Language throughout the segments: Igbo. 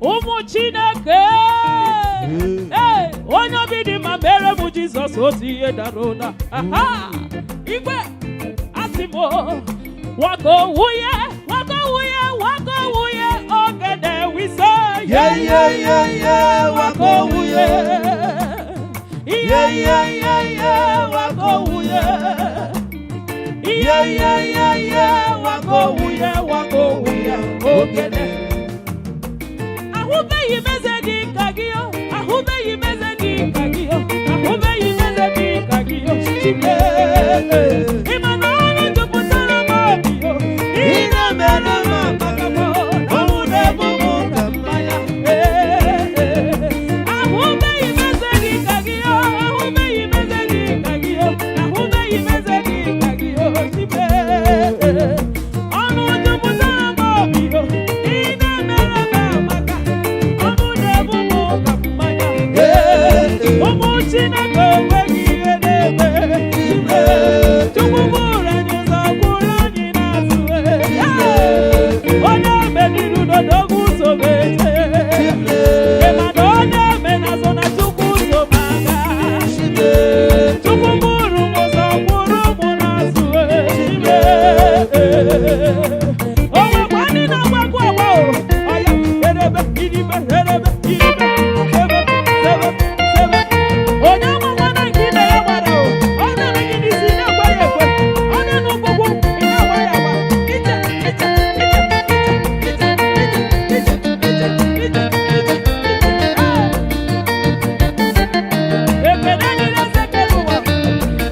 Umu Chineke. Hey, onye bidi ma mere mu Jesus otiye darona. Aha. Igwe asimo. Wako wuye. Ogede we say. Yeah. Wako wuye. Yeah. Wako wuye. Yeah. Wako wuye. Ogede. Ahube yimezegi kagio. Chile. Imanani tuputana mabio. Ina mena mapakamo. Namune mumu kamaya. Ahube yimezegi kagio. Chile. Anu tuputana mabio. Ina mena mapaka. Namune mumu kamaya. Umu Chineke wegi edebe. Tumubura nyuzakura nyinazue. Ona meniru dodogu sobete. Emadone menazona chukuzo maga. Tumuburu mozakuru munazue. Owa kwani na wakwa wao. Aya edebe idibe. Onyama mwana ngine ya mwana o. Ona mengine sina kwa yekwe. Ona nukuku ina waya wa. Ita. Epenani na sekeluwa.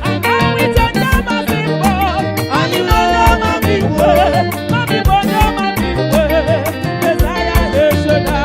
Angawita nyama bimbo. Anina nyama bimbo. Mabimbo nyama bimbo. Mesaya yeshona.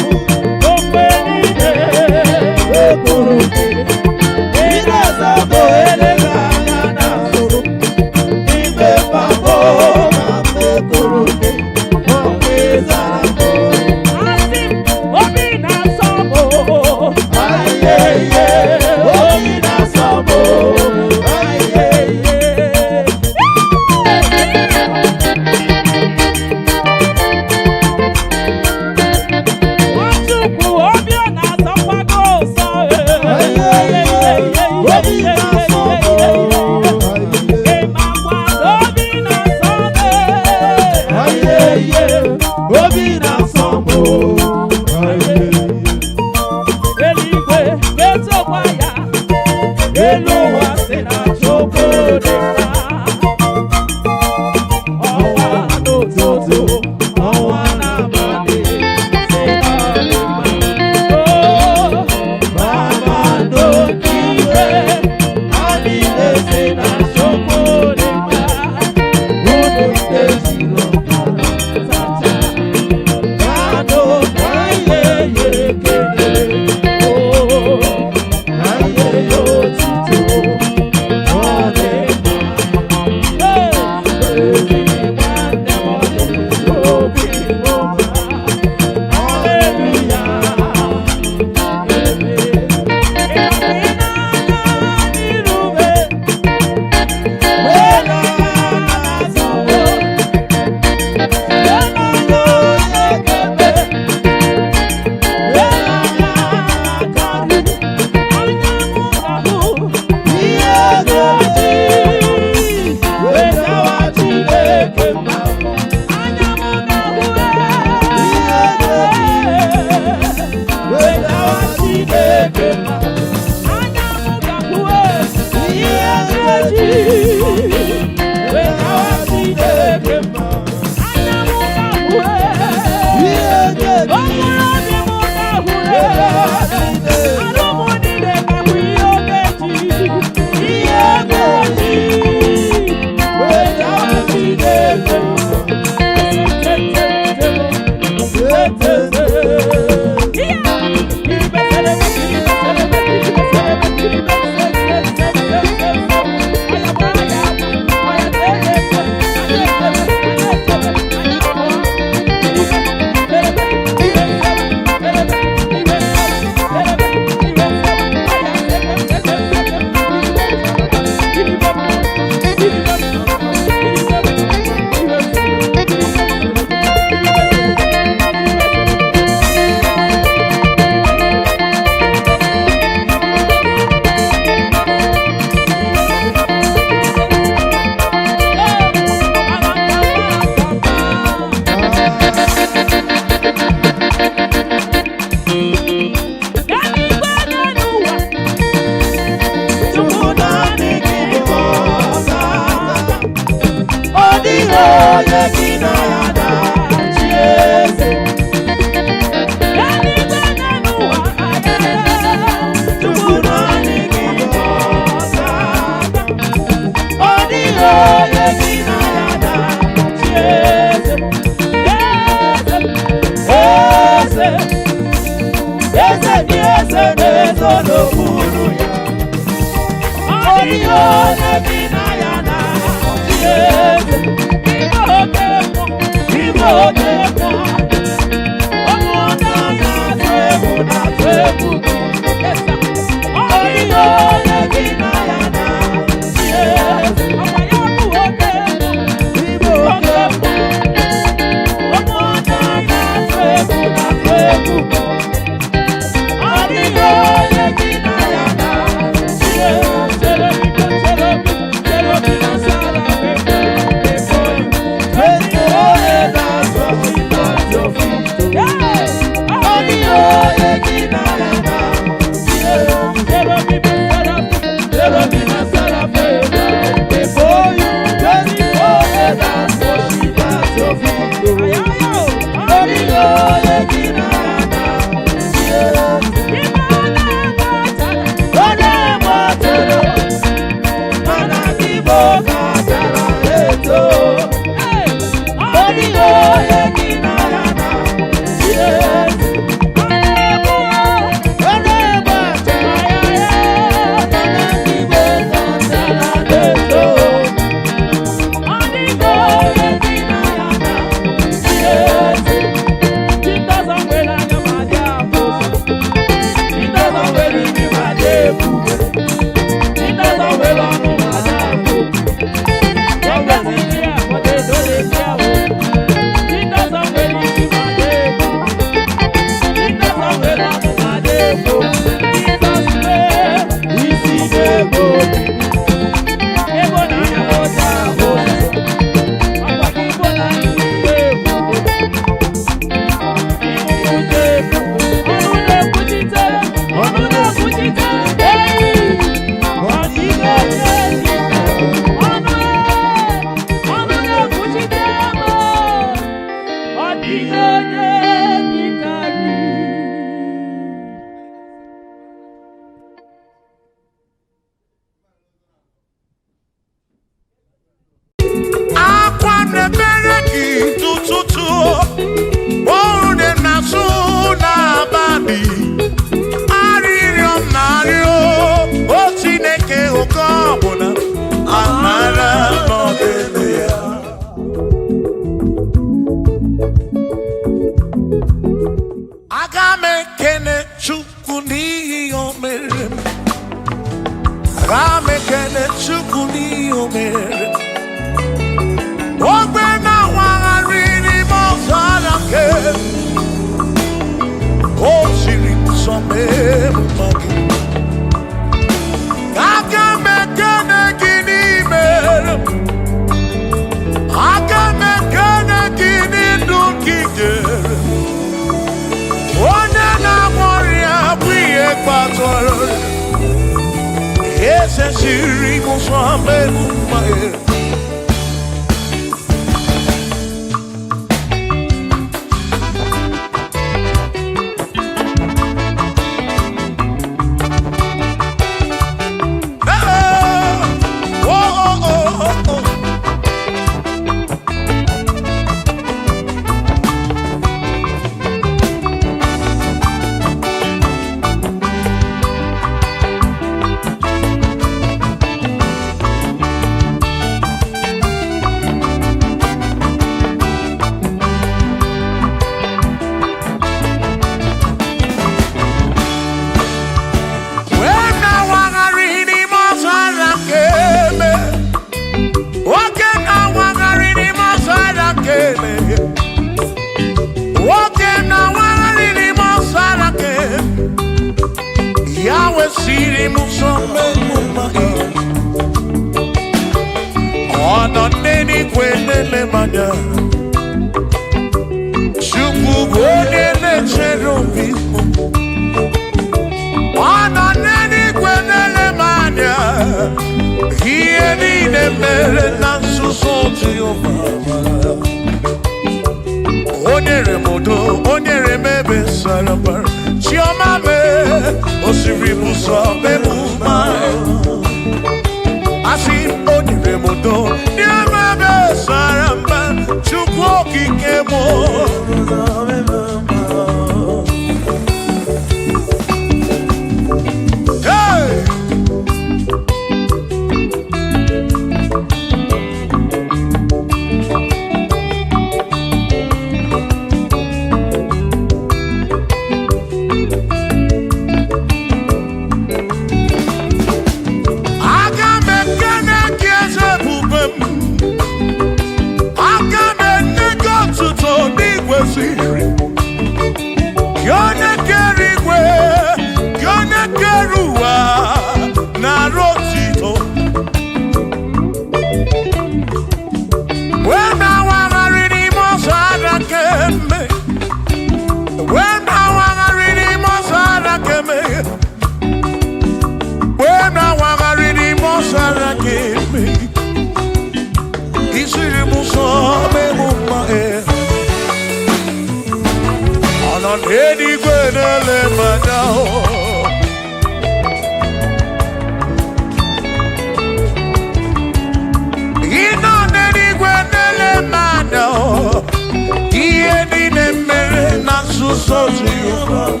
so Jehovah.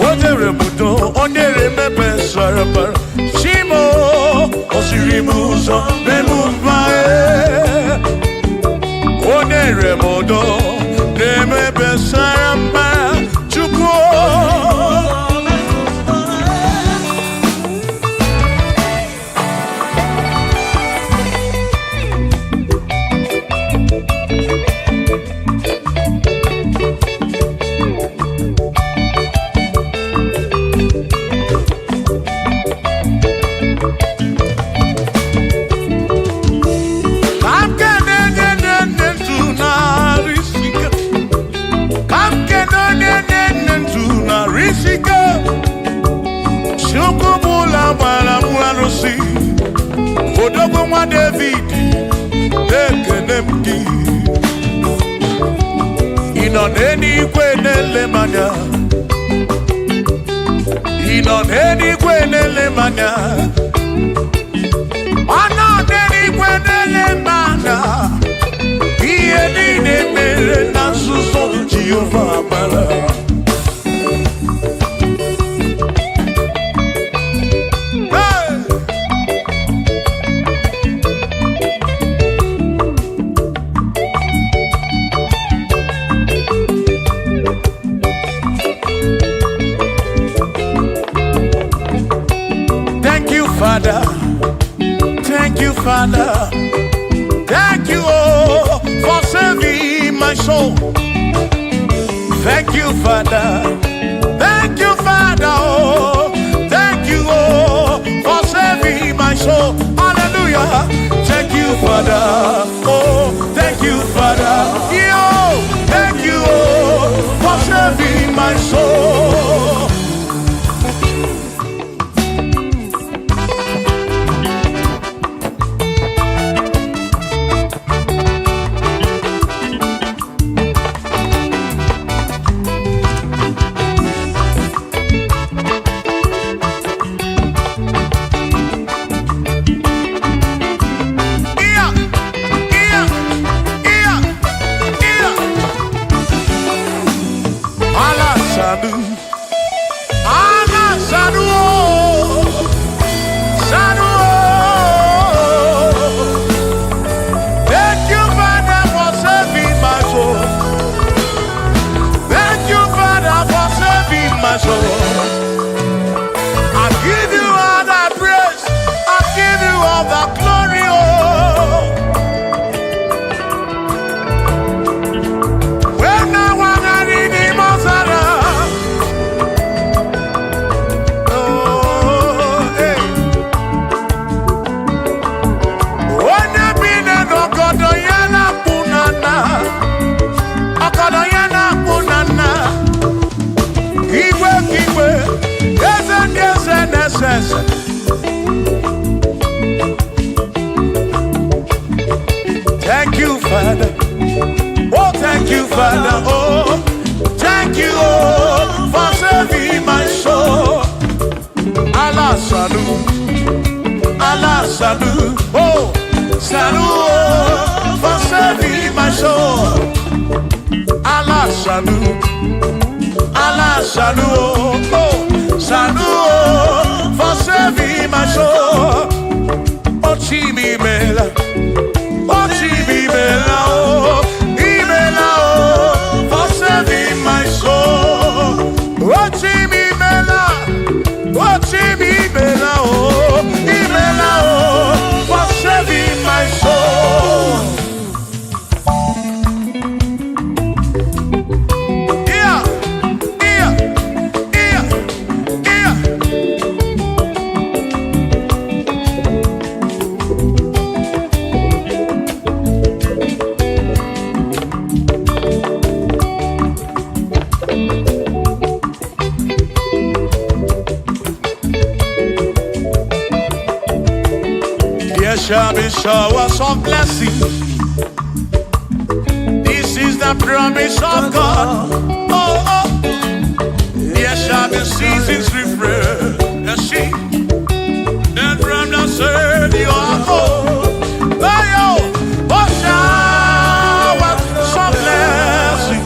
Odere mudo, onere mepe sarapar. Shimo, osirimuzo, memuvae. Onere mudo, nemepe sarapar. Chuko. Odogwa David, Ekenemdi. Inoneni kwenele manya. Inoneni kwenele manya. Anoneni kwenele manya. Iye ni mere na suso Jehovah mala. Father, thank you, Father, thank you, oh, for saving my soul. Thank you, Father, oh, thank you, oh, for saving my soul. Hallelujah. Thank you, Father, oh, thank you, Father, yo, thank you, oh, for saving my soul. Thank you, Father. Oh, thank you, Father. Oh, thank you, oh, for saving my soul. Allah salut, Allah salut. Oh, salut, oh, for saving my soul. Allah salut, Allah salut. Oh, salut, oh, for saving my soul. Oh, Chimi Mela. Oh, Chimi Mela. Oh, Imela. Oh, for saving my soul. Oh, Chimi Mela. Oh, Chimi Mela. Oh, Imela. Oh, for saving my soul. There shall be showers of blessing. This is the promise of God. Oh, oh. There shall be seasons refreshing. And from the earth you are home. Oh, yo. Oh, showers of blessing.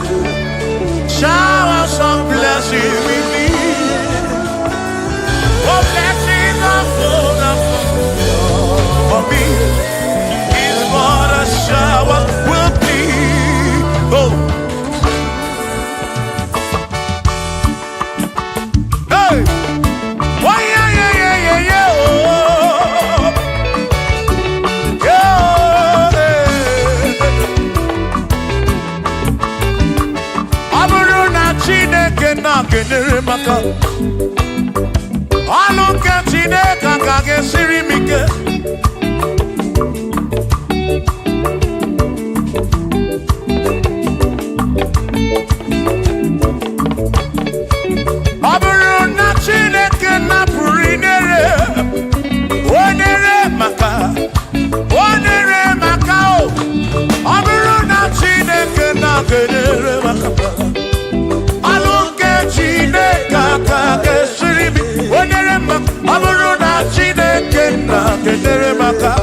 kedere maka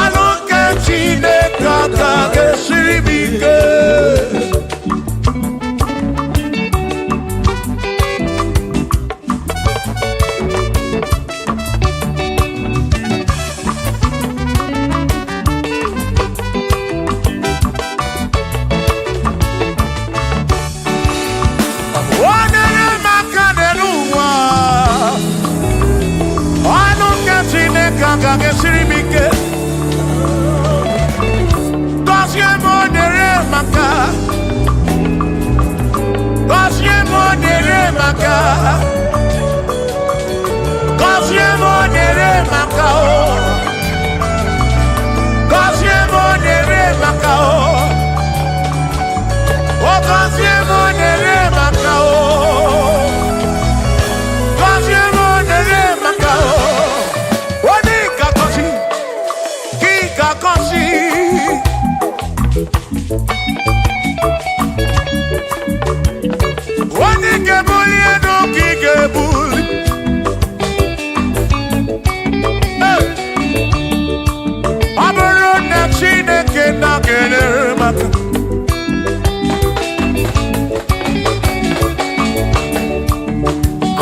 ọnụ nke Chineke aka ga-esiri m ike. Gesiri mike Gozie monere maka Gozie monere maka Gozie monere maka Gozie monere maka Gozie monere maka Gozie monere maka Wani gebuli eno ki gebuli Aburo na Chineke na kedere maka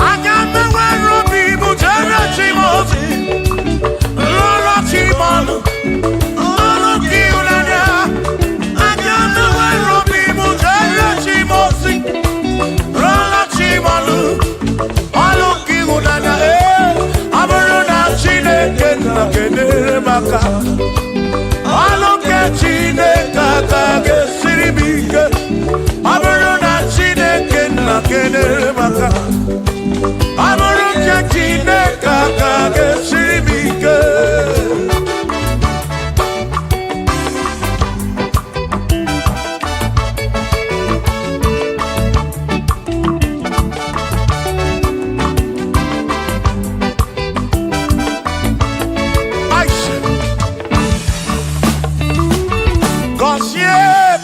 Aga mewe robi mujere chimozi Lolo chimolu kedere maka ọnụ nke Chineke aka ga-esiri m ike. Ọ bụrụ na Chineke nna kedere maka ọ bụrụ nke Chineke aka ga-esiri m ike.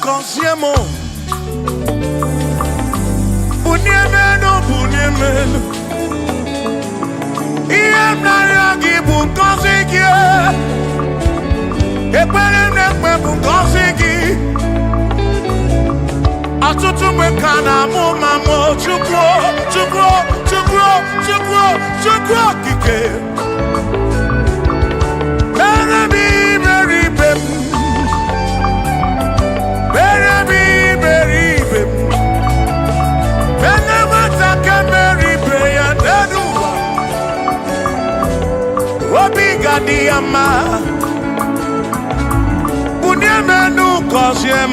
Consiemo Bunyemeno bunyemeno Iem naragi bunkosiki Ekpere nekpe bunkosiki Atutu mekana mumamo chukwo chukwo chukwo chukwo chukwo kike Berebi beribem Diama Bunyemenu kosiem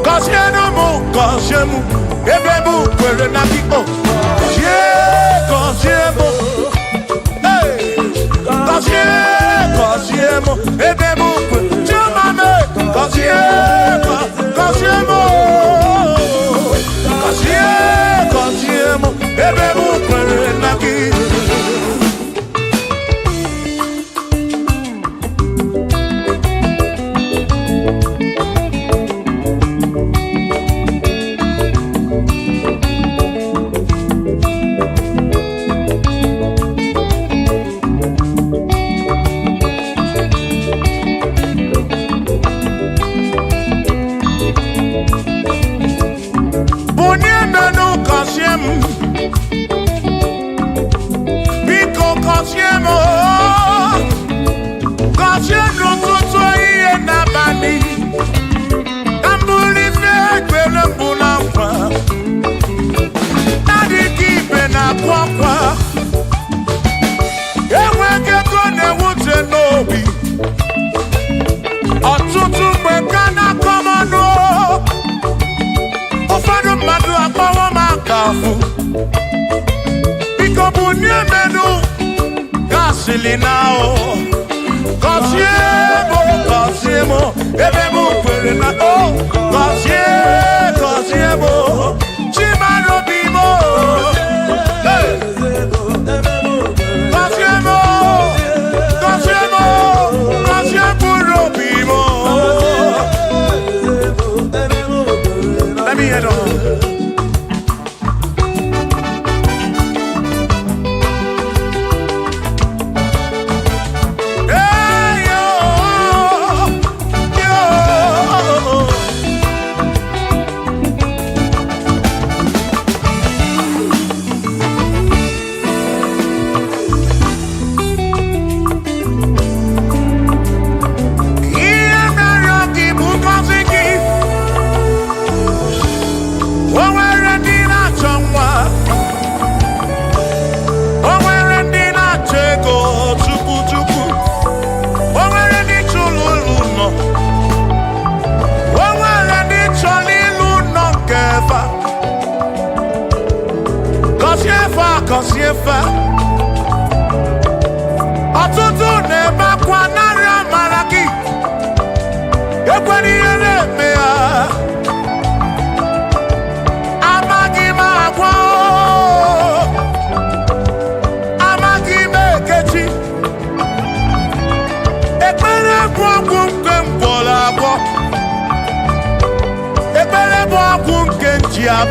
Kosienu mu kosiemu Ebebu kwere na biko Kosie kosiemu Kosie kosiemu Ebebu kwere Chumame Kosie kosiemu Kosie kosiemu Ebebu kwere na biko Now, Cosiemo, Ebebu kwere na Cosiemo, Chimano Bimo, Cosiemo, Bimo. Let me head on.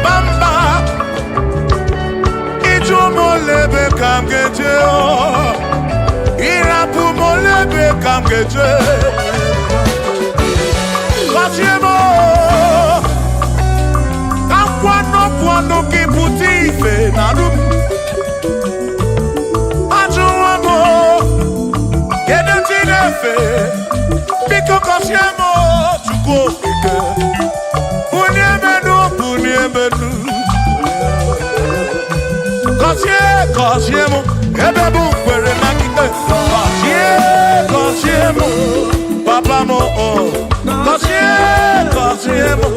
bamba Ijo molebe kamgeje Irapu molebe kamgeje Kasiemo Kamkwano kiputi narum Ajuamo Kedenjinefe Biko kasiemo Chuko Uniemenu Kasiemo Ebebu kwere makite Kasiemo Papa mo Kasiemo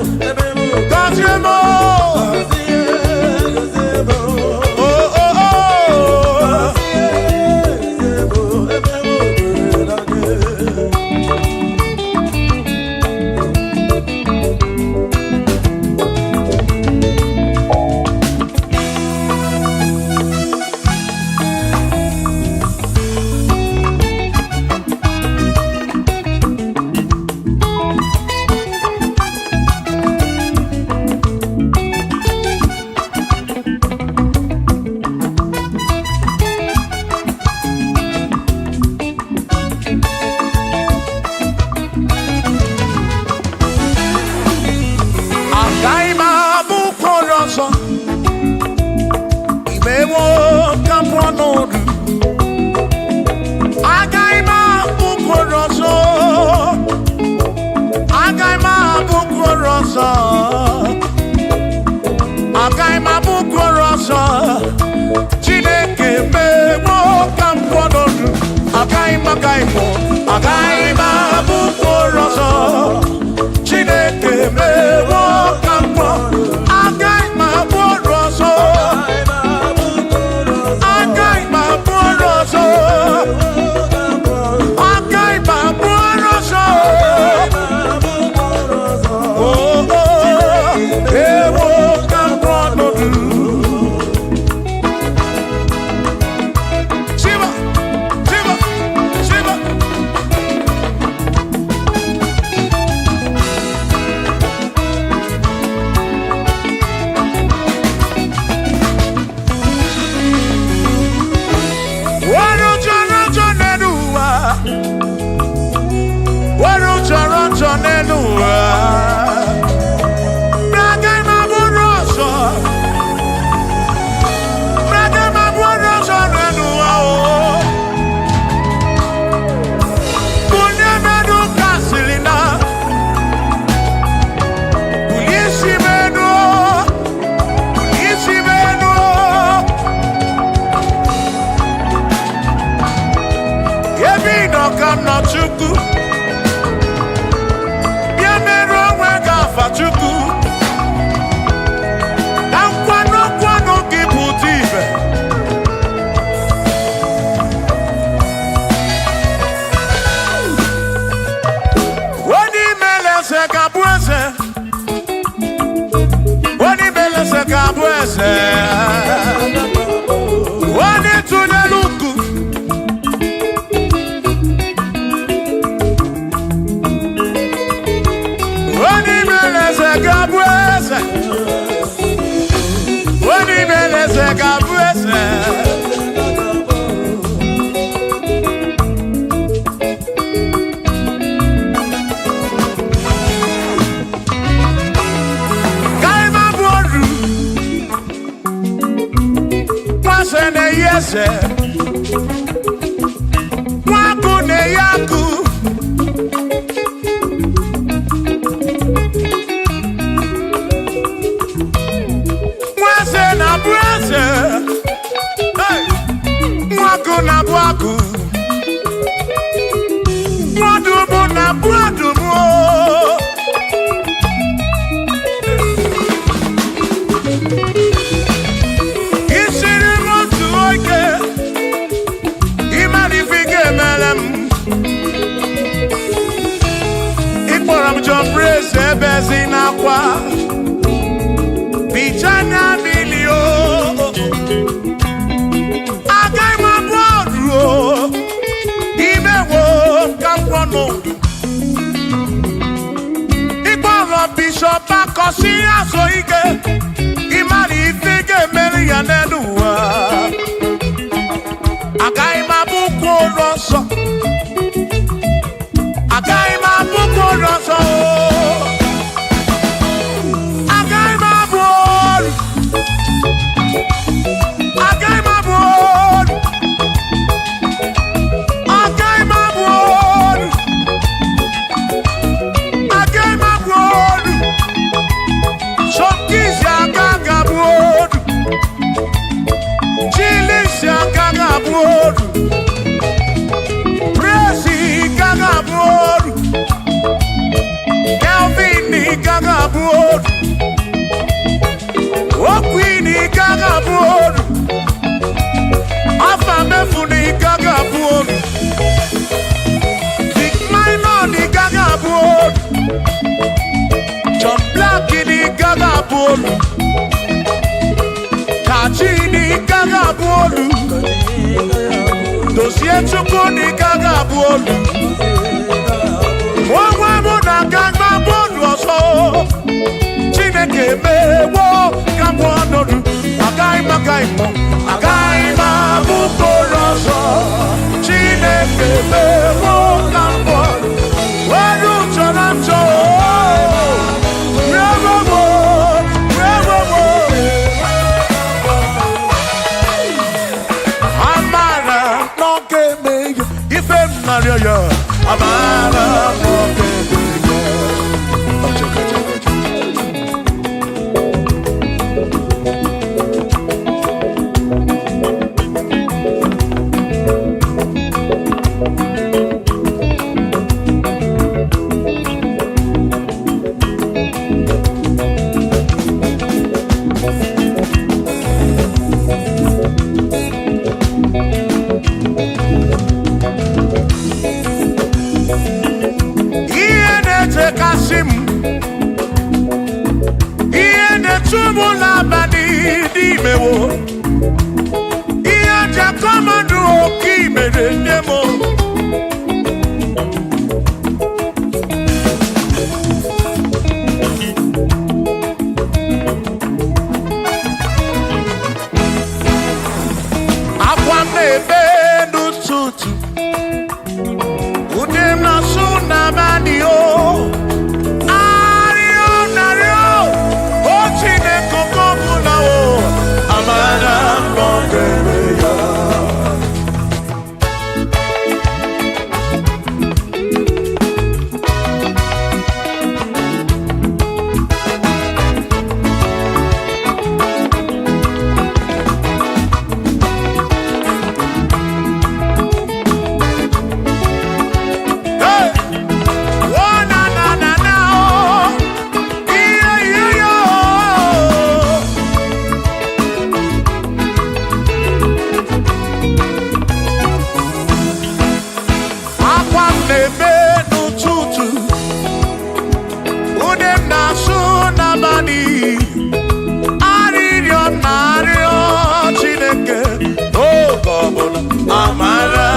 Bishop Akosi Asoike n'ụwa agaghị m abụkwa onye ọzọ agaghị m abụkwa onye ọzọ agaghị m abụ olu agaghị m abụ olu agaghị m abụ olu agaghị m abụ olu Sọkisi agaghị abụ olu Chilisi agaghị abụ olu Presi agaghị abụ olu Kelvin agaghị abụ olu Okwin agaghị abụ olu Afamefuna agaghị abụ olu Big Minor agaghị abụ olu John Black agaghị abụ olu Kachini agaghị abụ olu Dozie Chukwu agaghị abụ olu onwe mụ na agaghị abụ olu ọzọ Chineke emewo ka m ọnọdụ agaghị m abụ olu ọzọ Chineke emewo ka m ọnọdụ onye chọrọ njọ Maria, Amara, Amara,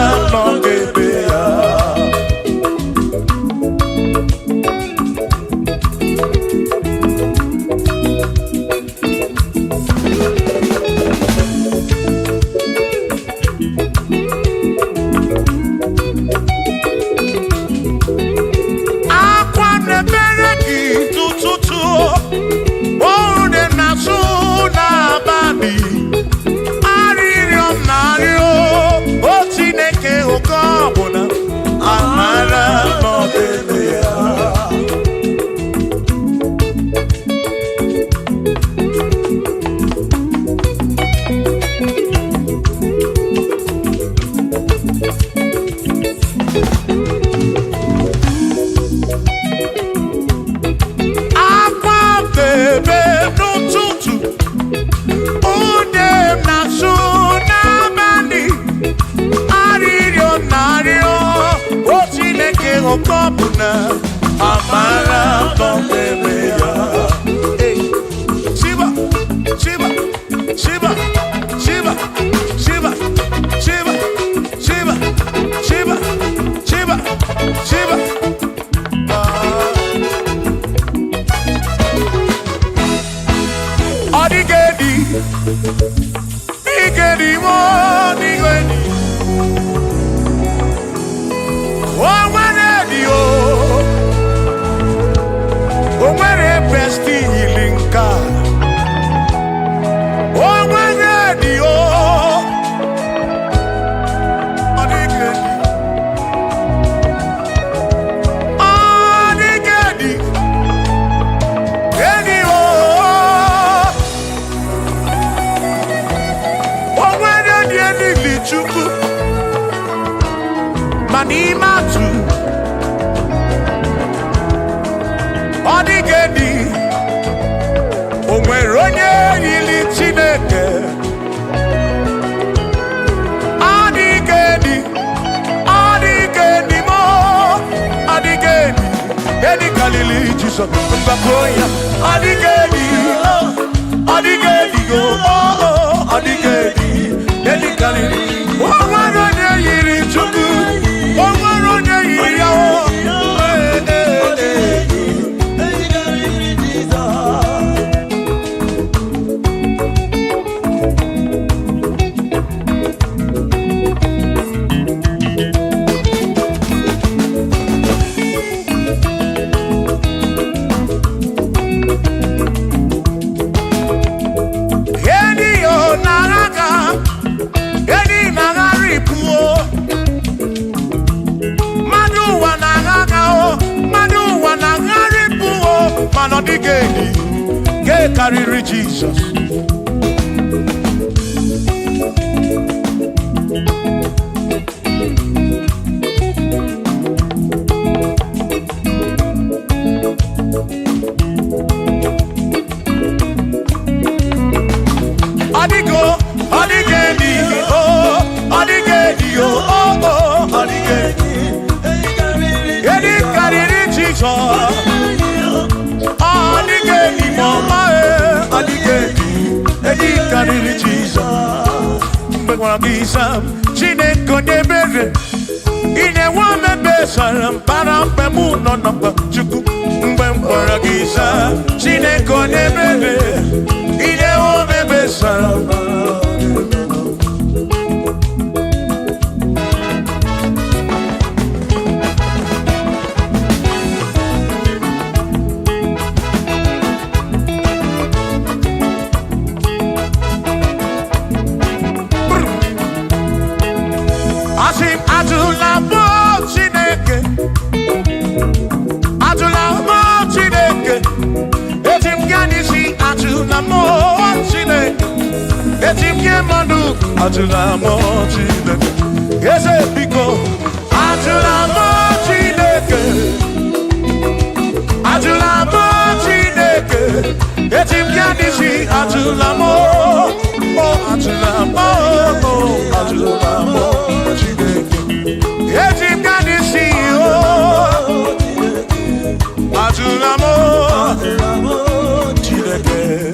Shiva, Shiva, Shiva, Shiva, Shiva, Shiva, Shiva, Shiva, Shiva, Shiva. Odigedi. manimatu odigedi onwere onye yili Chineke odigedi mo odigedi edi kalili Jesus mbakoya odigedi go odigedi edi kalili onwere onye yiri Chukwu onwere onye yiri ya Odigedi ke karịrị Jesus odigedi edi karịrị Jesus Chineke onye mere ị na-enwe omebesara mpara mpe mụ nọ n'ọkpa Chukwu mgbe m gwara gị saa Chineke onye mere ị na-enwe omebesara Ajula mo Chineke eze biko ajula mo Chineke etim yanisi ajula mo Chineke etim yanisi ajula mo Chineke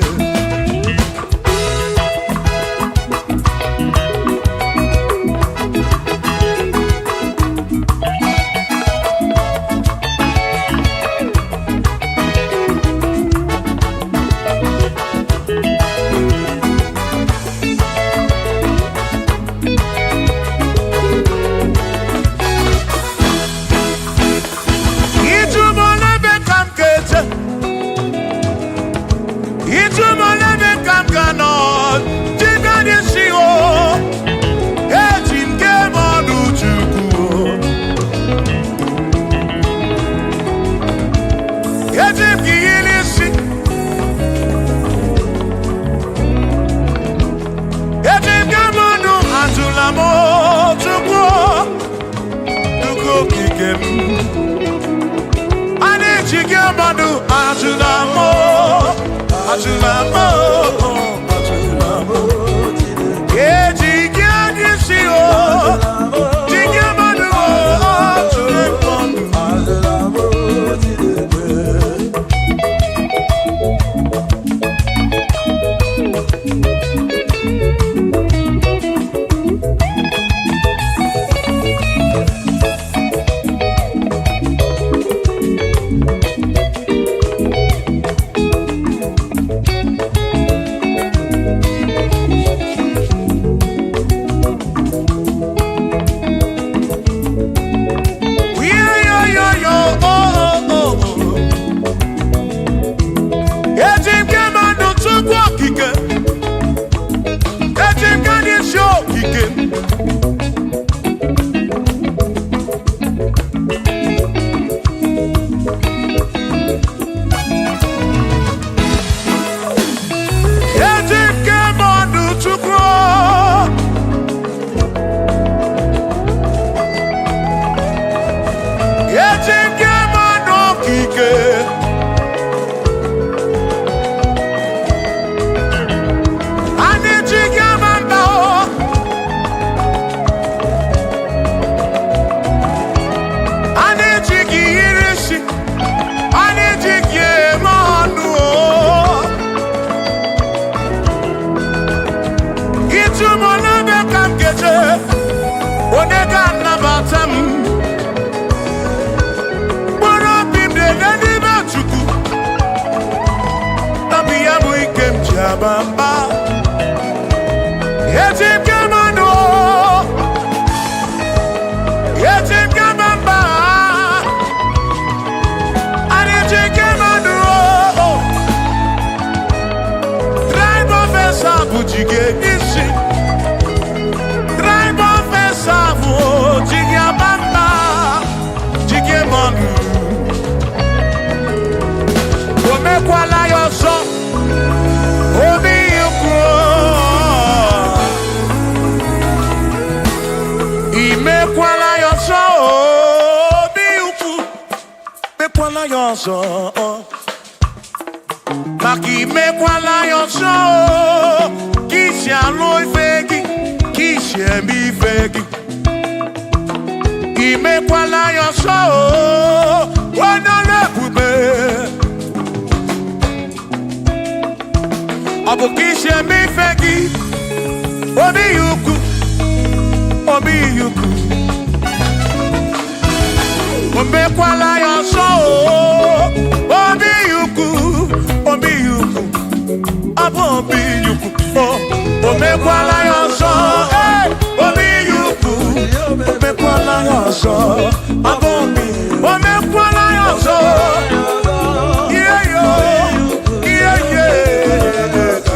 bamba. Yetim kamano. Yetim kamamba. Yetim kamano. Tribe of Esabu jige nisi. Tribe of Esabu jige bamba. Jige manu. Omekwala yoso. Obi yuko. Imekwala yoso. Obi yuko. Mekwala yoso. Maki mekwala yoso. Kishi aloi fegi. Kishi emi fegi. Imekwala yoso. Wana lebube. Abukishe mi fegi. Obi yuku. Obi yuku. Omekwala yoso. Obi yuku. Obi yuku. Abo obi yuku. Omekwala yoso. Obi yuku. Omekwala yoso. Abo obi. Omekwala yoso. Yeah, yo. Yeah, yeah.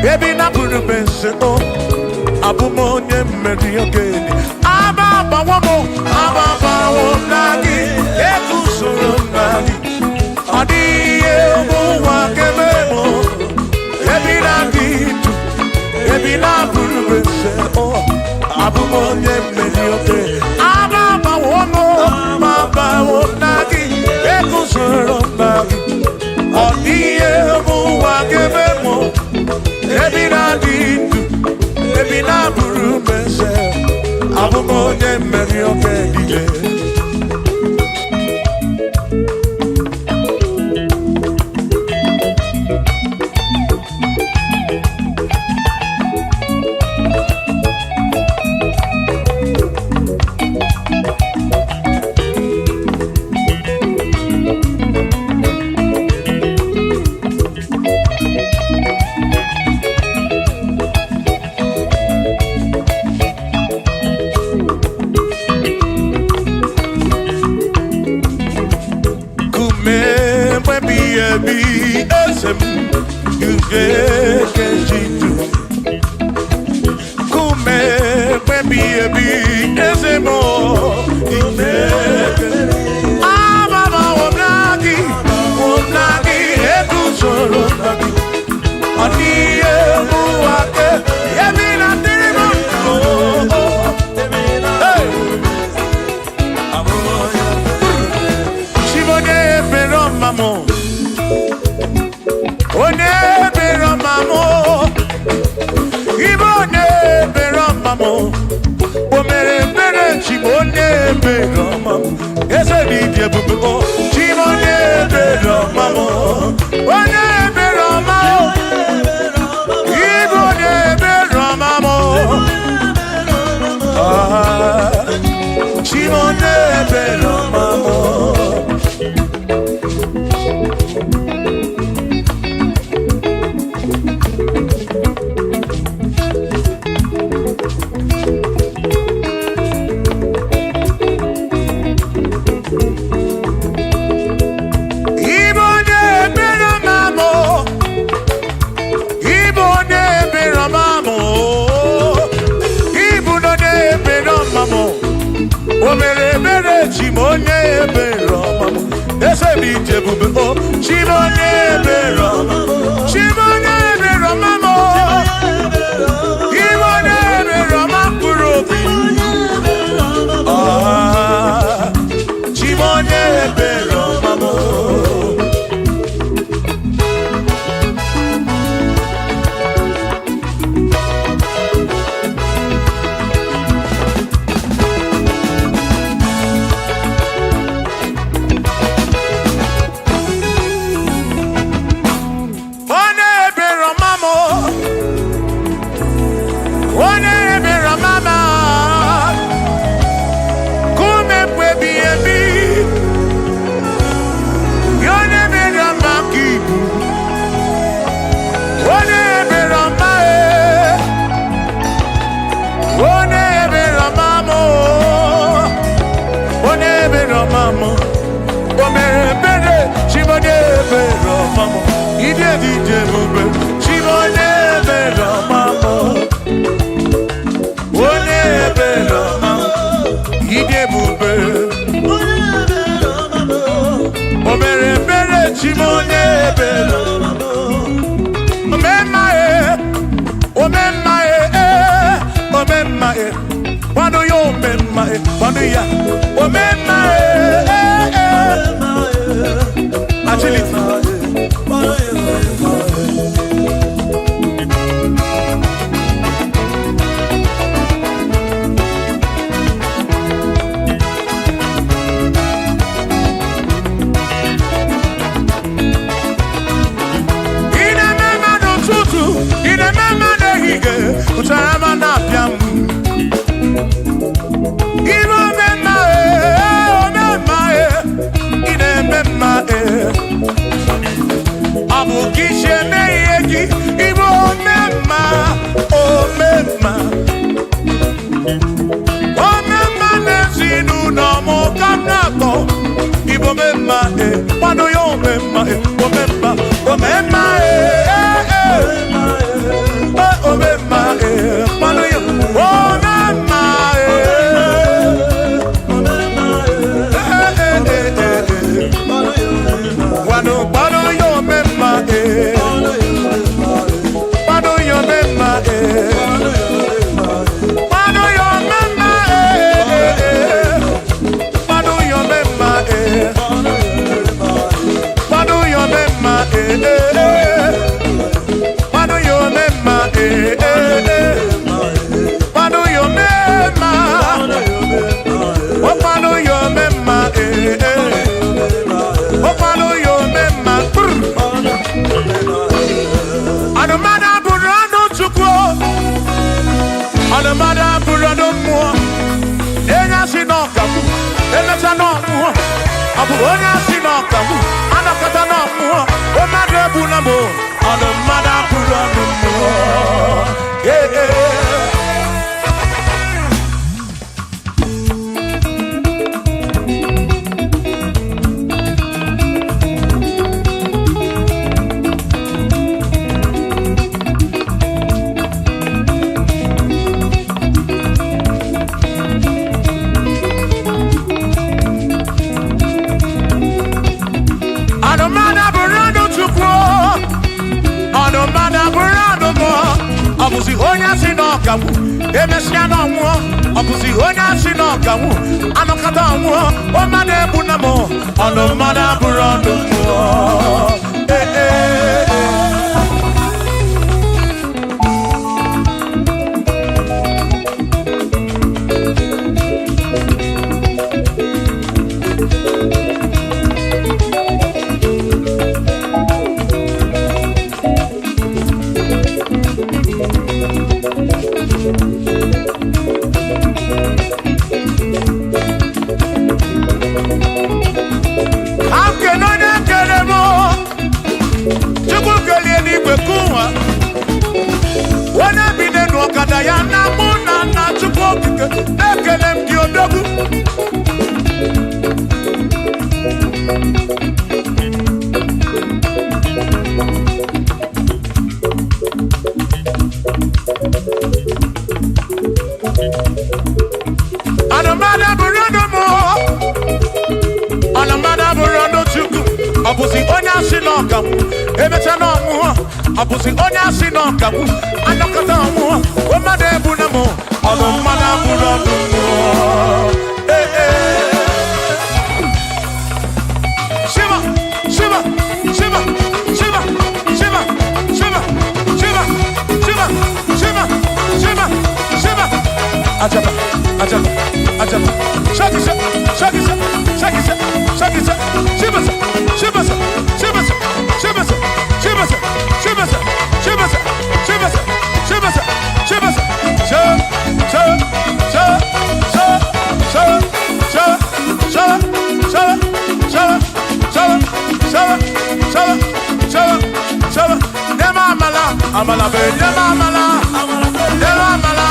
Baby na puru bense o abumo nye meri ogeni aba bawamo aba bawo nagi ekusoro nagi adiye muwa kememo baby na ditu baby na puru bense o abumo nye meri ogeni aba bawo Mama, Anamada burano chukwo. Anamada burano mo. Enya sinokamu. Enya no. Abu onya sinokamu. Anakata no mo. Omade bunamo. Anamada burano mo. Yeah, yeah. Abusi honya sinokamu, emesiano mo. Abusi honya sinokamu, anokata mo. Omade bunamo, anomada burando mo. Eh eh. Abusi onya sinokamu, emechano mu. Abusi onya sinokamu, anokata mu. Omade bunamo, anomada burano mu. Eh eh. Shiva, Shiva, Shiva, Shiva, Shiva, Shiva, Shiva, Shiva, Shiva, Shiva, Shiva. Ajaba, ajaba, ajaba. Shakisa, shakisa, shakisa, shakisa. Shiva, Shiva, Shiva, Shiva, Shiva, Shiva, Shiva, Shiva, Shiva, Shiva, Amala be, amala, amala,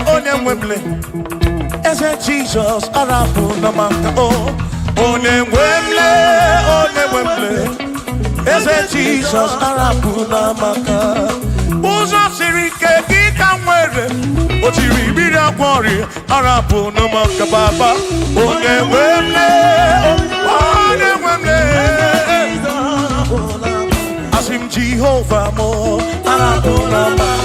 Onemwemle, ese Jesus arabu namaka oh. Onemwemle, ese Jesus arabu namaka. Uzo sirike kika mwere, otiri bira kwori arabu namaka baba. Onemwemle, asim Jehovah mo arabu namaka.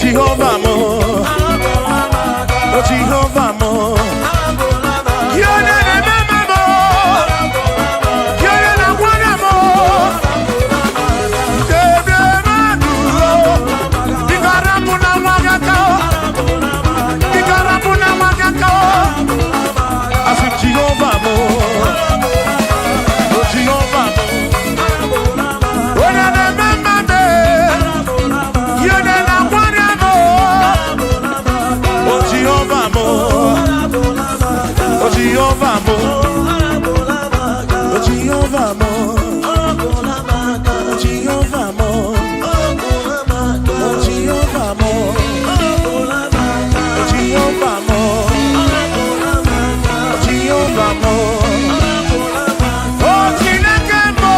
Jehovah mo, oh Jehovah mo, you're the remember mo, you're the one mo, Jehovah mo, oh Jehovah mo, you're the remember me, you're the Jehovah mo, oh Jehovah mo, oh Jehovah mo, Jehovah mo, oh Jehovah mo, Jehovah mo, Jehovah mo, oh Chineke mo.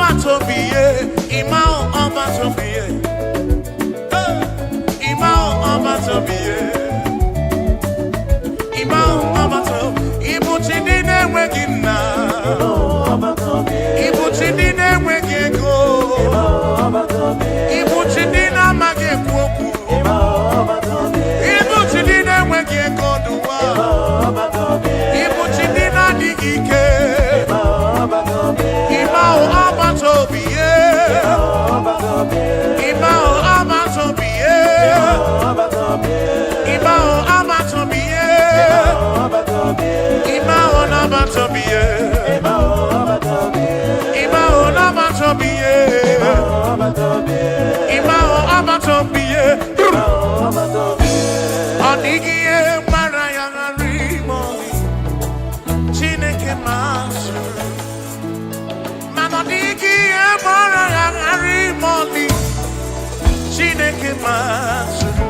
Obatobie, Imao Obatobie, Imao Obatobie, Imao Obatobie, Ibuchidine Wegina, Ibuchidine Wegego, Ibuchidina Magekwoku, Ibuchidine Wegego Dua, Ibuchidina Digike. Imao Abatobie, Imao Abatobie, Imao Abatobie, Imao Abatobie, Imao Abatobie, Imao Abatobie, Onigie Marayanga Rimoni, Chineke Masu. Manodiki ebora yangari moli Chineke masuru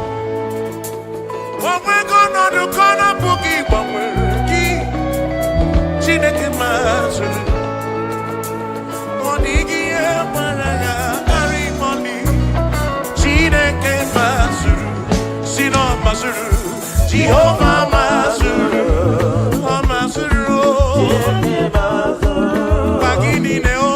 Wamwe kono du kono bugi wamwe ki Chineke masuru Manodiki ebora yangari moli Chineke masuru Sino masuru Jehovah masuru Masuru Chineke masuru Bagini neo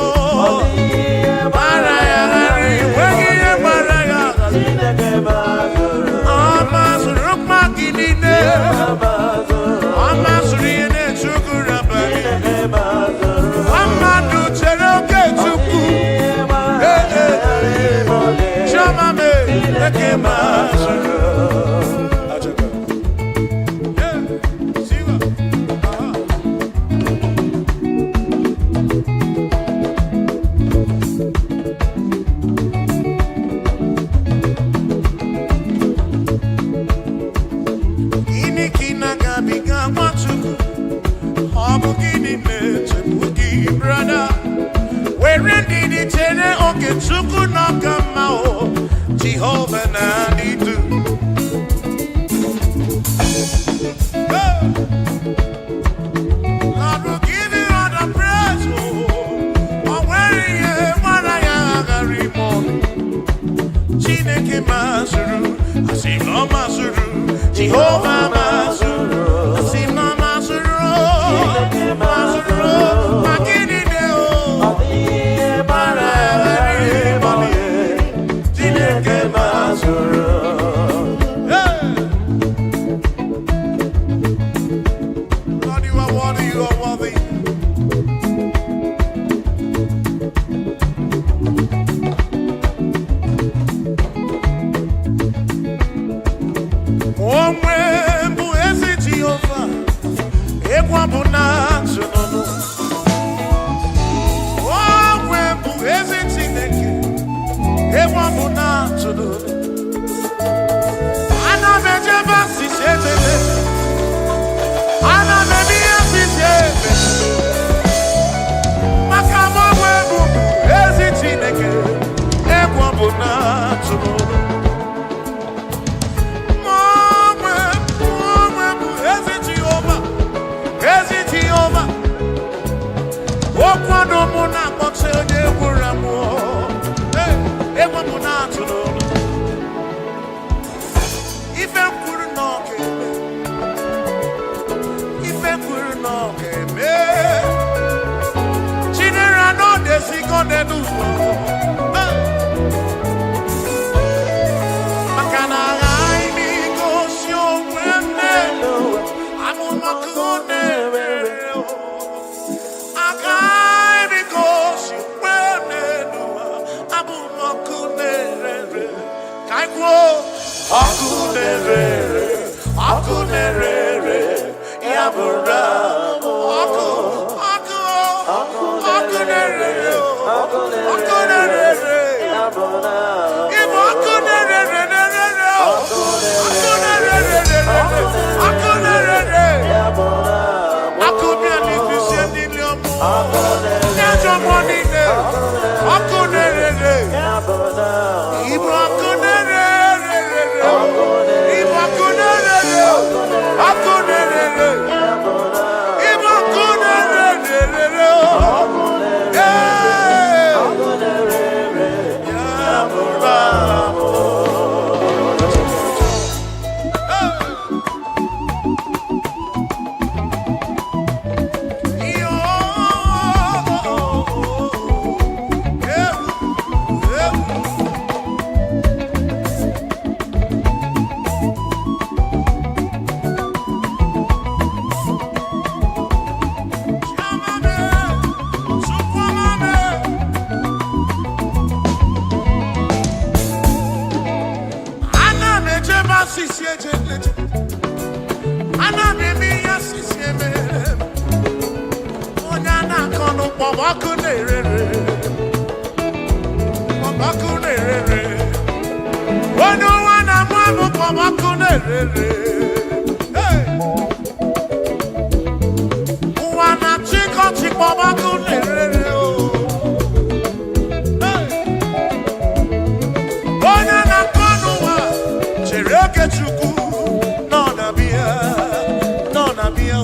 Jehovah Nadidu. Lord will give you all the praise. Oh, where you Chineke Masuru, Asino Masuru, Jehovah Masuru, Asino Masuru, Masuru, Makini Deo, Chineke Masuru. Lord, you are worthy, you are worthy. kono pobakunere. Pobakunere. Ono wana mwamu pobakunere. Hey. Wana chiko pobakunere. Hey. Ona na kono wa chereke chuku. No na bia o.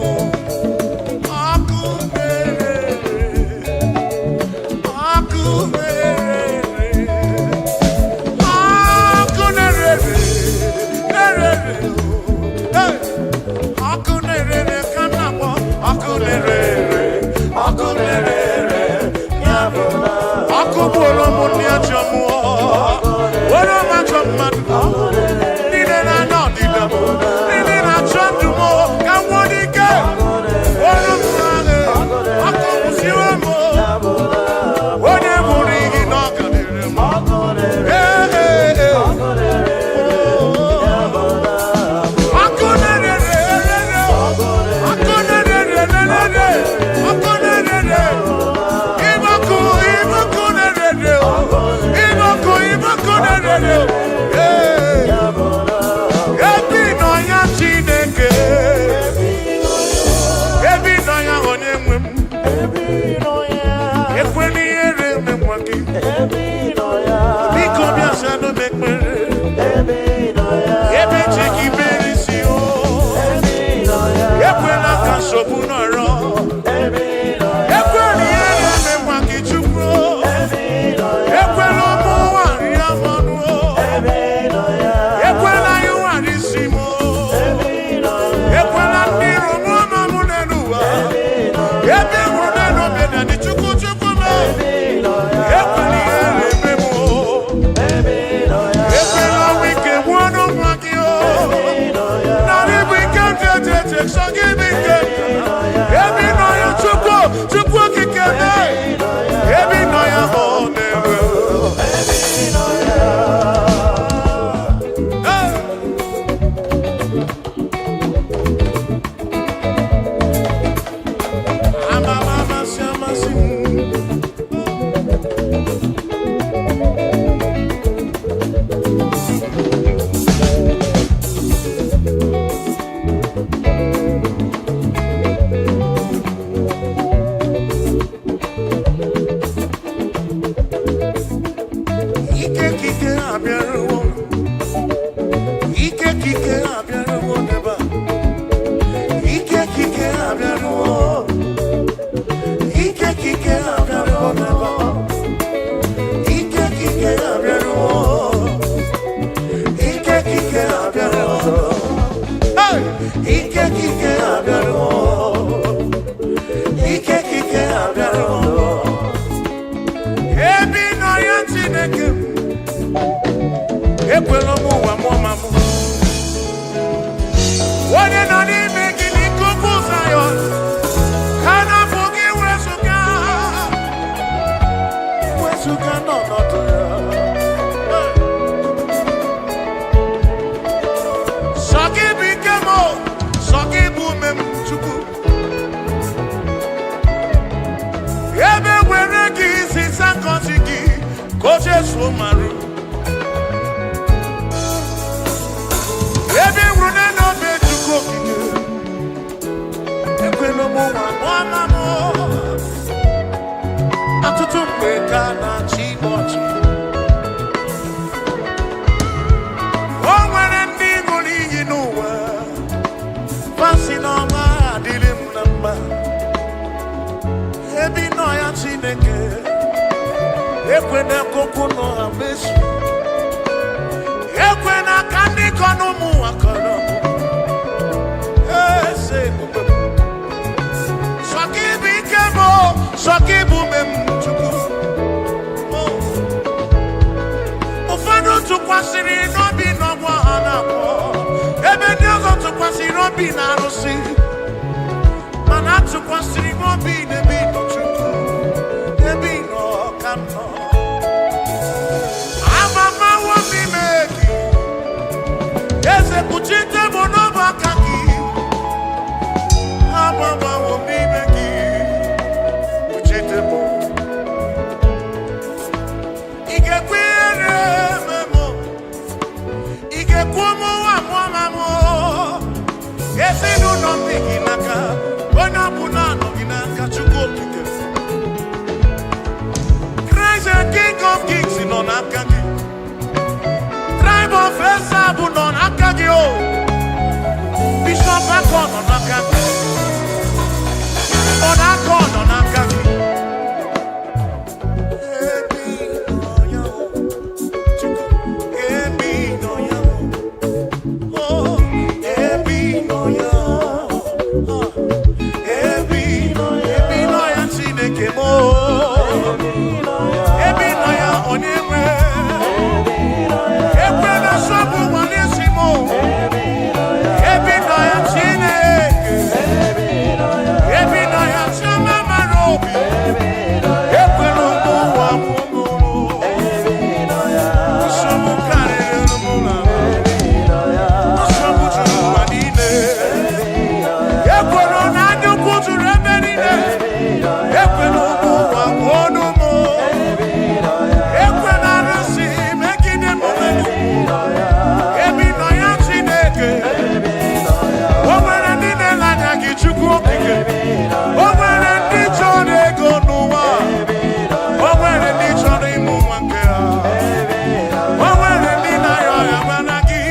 dị gị n'aka, onye ọbụla nọ gị n'aka, Chukwu okike. Christ the King of Kings nọ n'aka gị. Tribe of Esau nọ n'aka gị o. Bishop Akọ nọ n'aka gị. Ọdakọ nọ n'aka gị. Ebi nọ ya o. Chukwu, ebi nọ ya o. Oh, ebi nọ ya o. Ebi nọ ya Chineke m o. Ebi nọ ya onye nwe. Ekwe na nsogbu nwale isi m o. Ebi nọ ya Chineke. Ebi nọ ya Chioma mara obi. Ekwe na ụmụ ụwa mụmụrụ. Nsogbu karịrị ụmụ ụlọ. Nsogbu juru ụwa niile. Ekwe na anya ukwu juru ebe niile. Ekwe na ụmụ ụwa bụ ọnụ mụ. Ekwe na arụsị megide m onwe m. Ebi nọ ya Chineke. O nwere ndị na-ele anya gị Chukwu okike. O nwere ndị chọrọ ego n'ụwa. O nwere ndị chọrọ ịmụ nwa nke ha. O nwere ndị na-arịọ ọrịa mana gị.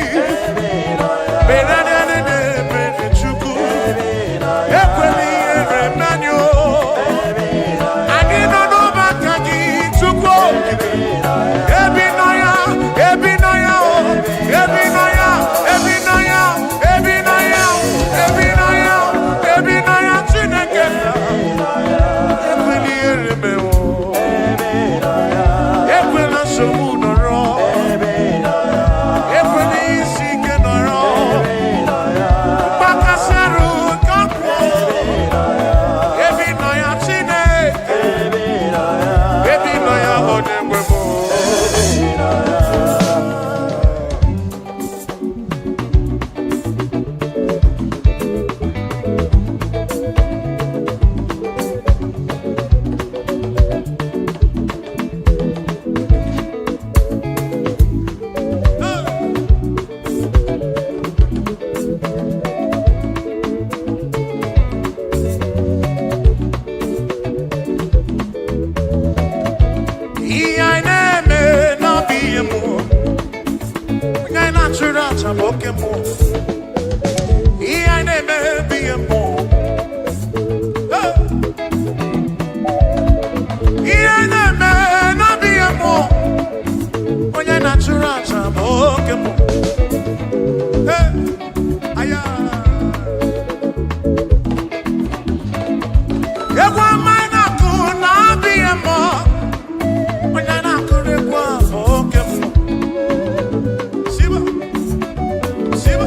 Mere Chukwu. Ekwela ihere mmanụ o. Anyị nọ n'ụbaka gị Chukwu okike. Ebi nọ ya, ebi nọ ya o. Ebi nọ ya, ebi nọ ya, ebi nọ ya, ebi nọ ya, ebi nọ ya Chineke. Ekwela ihere mee o. Ekwela nsogbu nọrọ. Ekwela isi ike nọrọ. Mgbakasị arụ nke ọkwụ. Ebi nọ ya Chineke. Ebi nọ ya onye nwe m. Ihe anyị na-eme n'ọbụ ihe mmụọ. Onye anyị na-achụrụ aja bụ oke mmụọ. Ihe anyị na-eme bụ ihe mmụọ. Ihe anyị na-eme n'ọbụ ihe mmụọ. Onye anyị na-achụrụ aja bụ oke mmụọ. Aya. Egwu ọma anyị na-akụ n'ọbụ ihe mmụọ. Onye na-akụrụ egwu ahụ oke mmụọ. Siba, siba.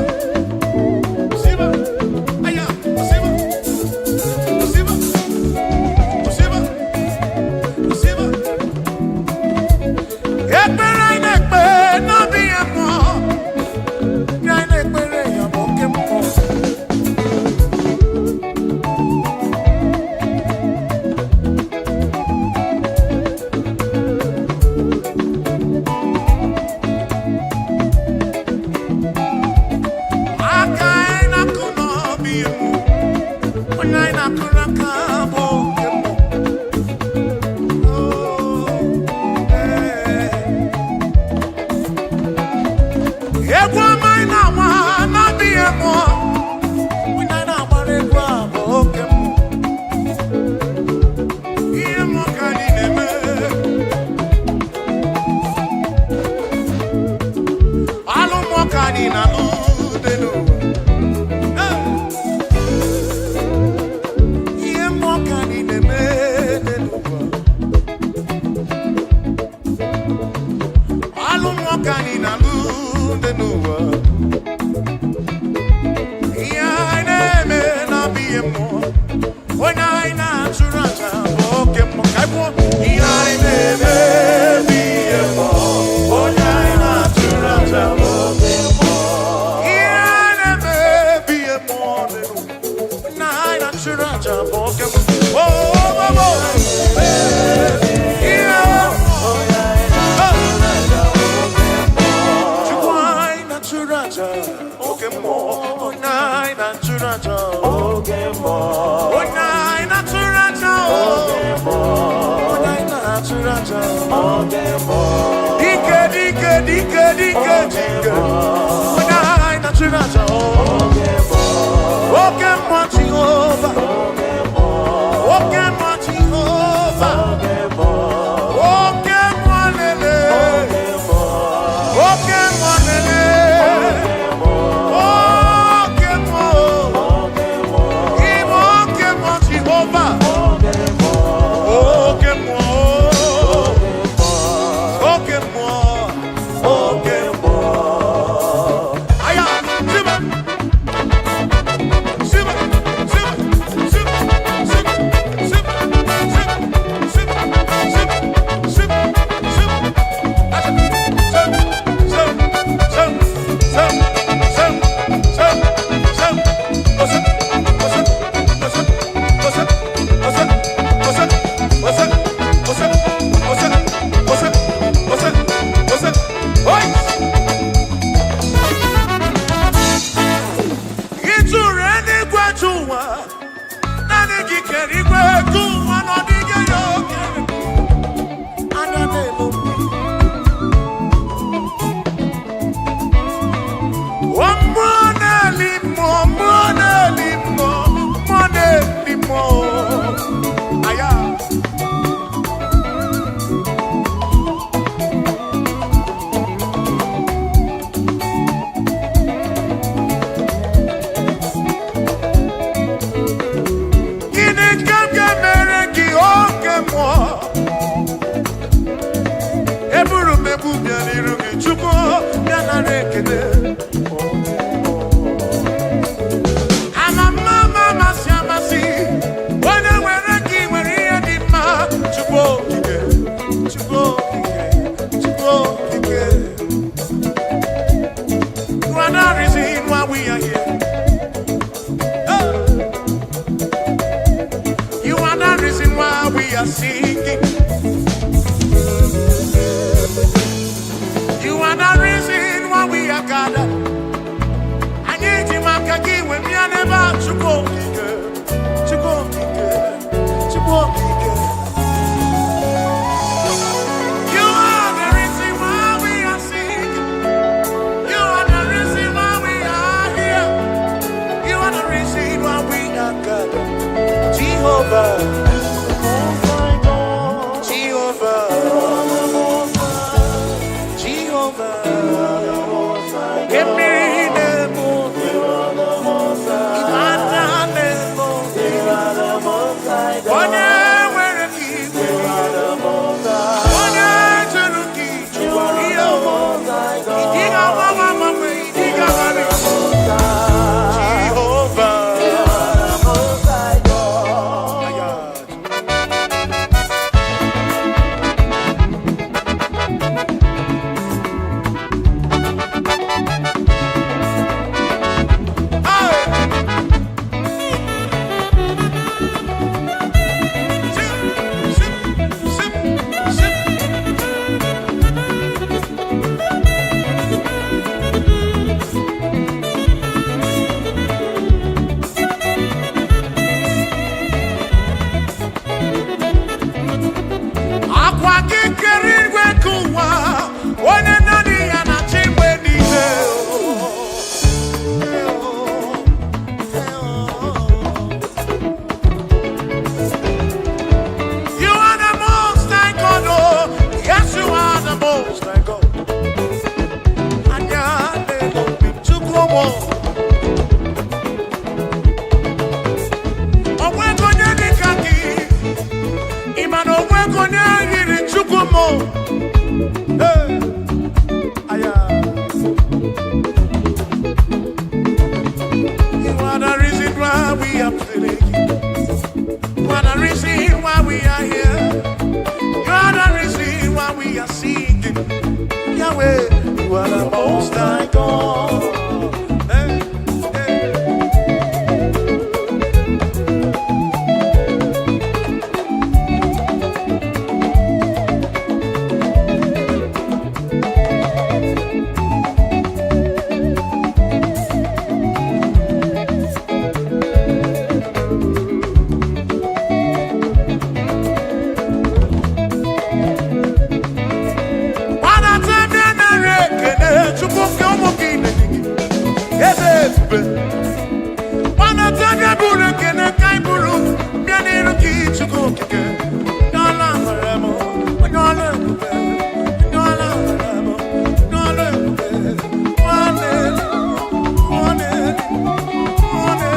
ebube. Wana taga buru kene kai buru. Miani ruki chuko kike. Nyala maremo. Nyala ebube. Nyala maremo. Nyala ebube. Wane. Wane. Wane.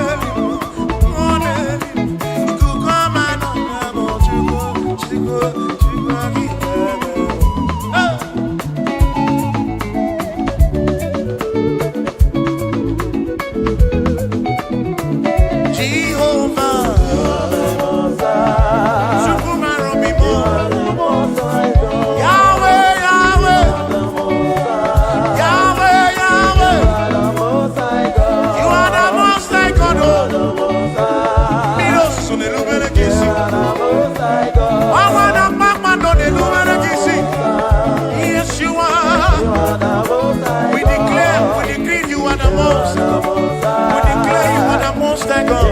Wane. Ikukama no maremo. Chuko. Chuko. Chuko kike.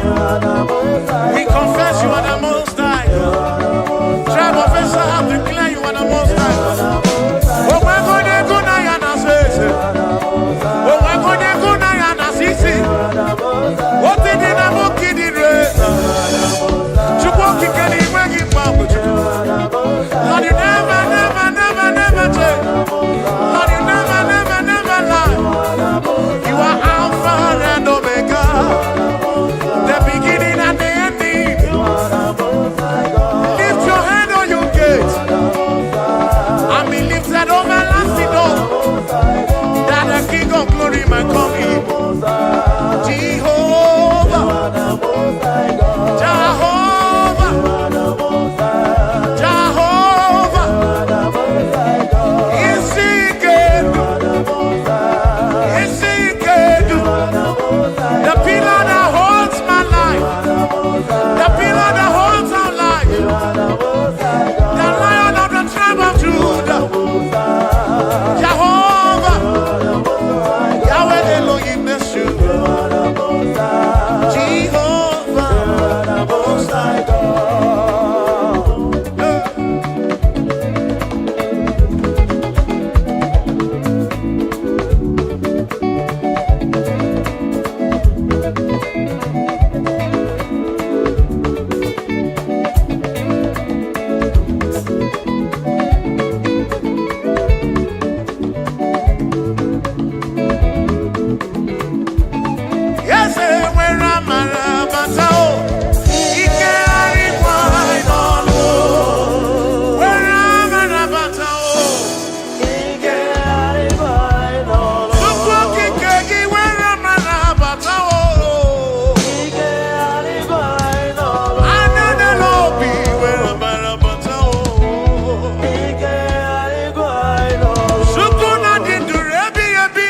We confess you are the most high God. Tribe of Israel, declare you are the most high God. Oh, we're going to go now and assess it. Oh, we're going to go now and assess it. What did you know? Kid in red. Chukwaki can he bring it back with you? Lord, you never, never, never, never change. Lord, you never, never, never lie. You are Alpha and Omega. The beginning and the ending. Lift your head on your gate and be lifted over lasting door, that the King of glory might come in. Jehovah, Jehovah, Jehovah, is he good? Is he good? The pillar that holds my life, the pillar that holds our life, the Lion of the tribe of Judah, Jehovah, Yahweh Elohim Yeshua, Jehovah, Most High God. Yes, where am I? Batao. Ike arikwa inolo. Where am I? Batao. Ike arikwa inolo. Sukwa kikegi where am I? Batao. Ike arikwa inolo. Anene lobi where am I? Batao. Ike arikwa inolo. Sukuna dindurebi ebi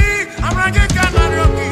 amrage kanaryoki.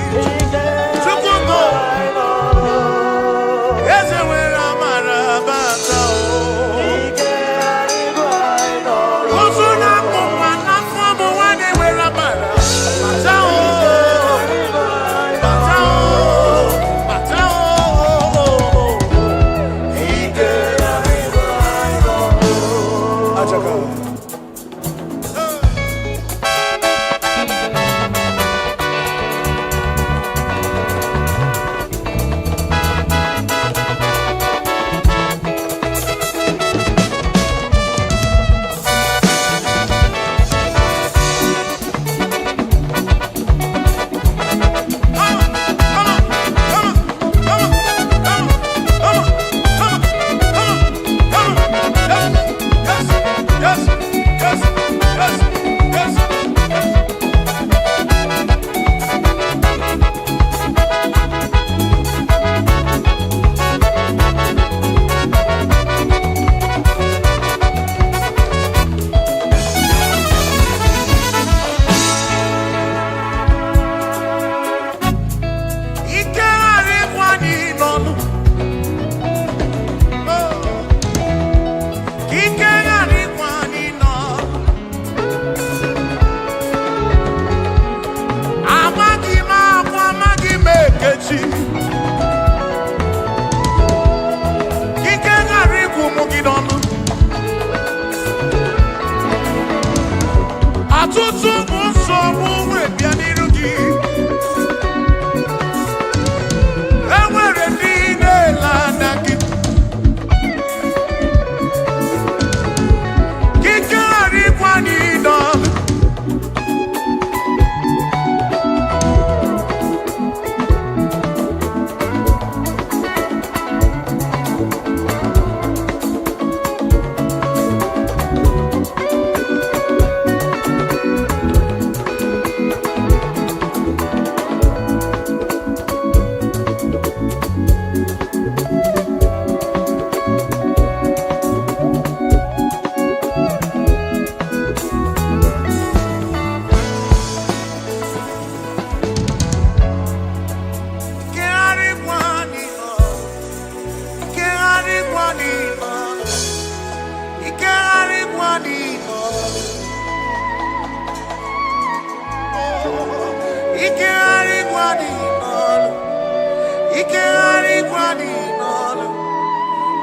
ike harịkwa n'ọnụ,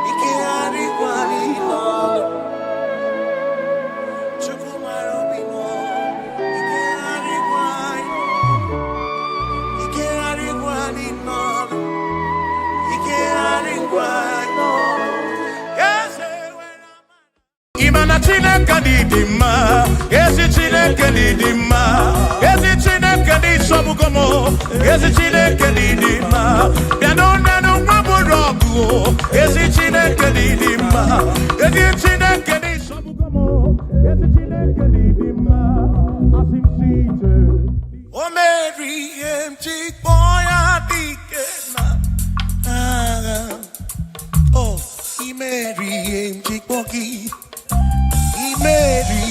ike harịkwa n'ọnụ. Chukwu mara obi m, ike harịkwa n'ọnụ, ike harịkwa n'ọnụ, ike harịkwa n'ọnụ. Imana Chineke dị mma, ezi Chineke dị mma, ezi Chineke dị sobugomo, ezi Chineke dị mma. Bịanụ nenu nwa bụrụ ọgụ, ezi Chineke dị mma, ezi Chineke dị sobugomo, ezi Chineke dị mma. Asị m si ije, o meri ihe m ji kpọọ ya dike na agha. Oh, imeri ihe m ji kpọọ gị. Mary,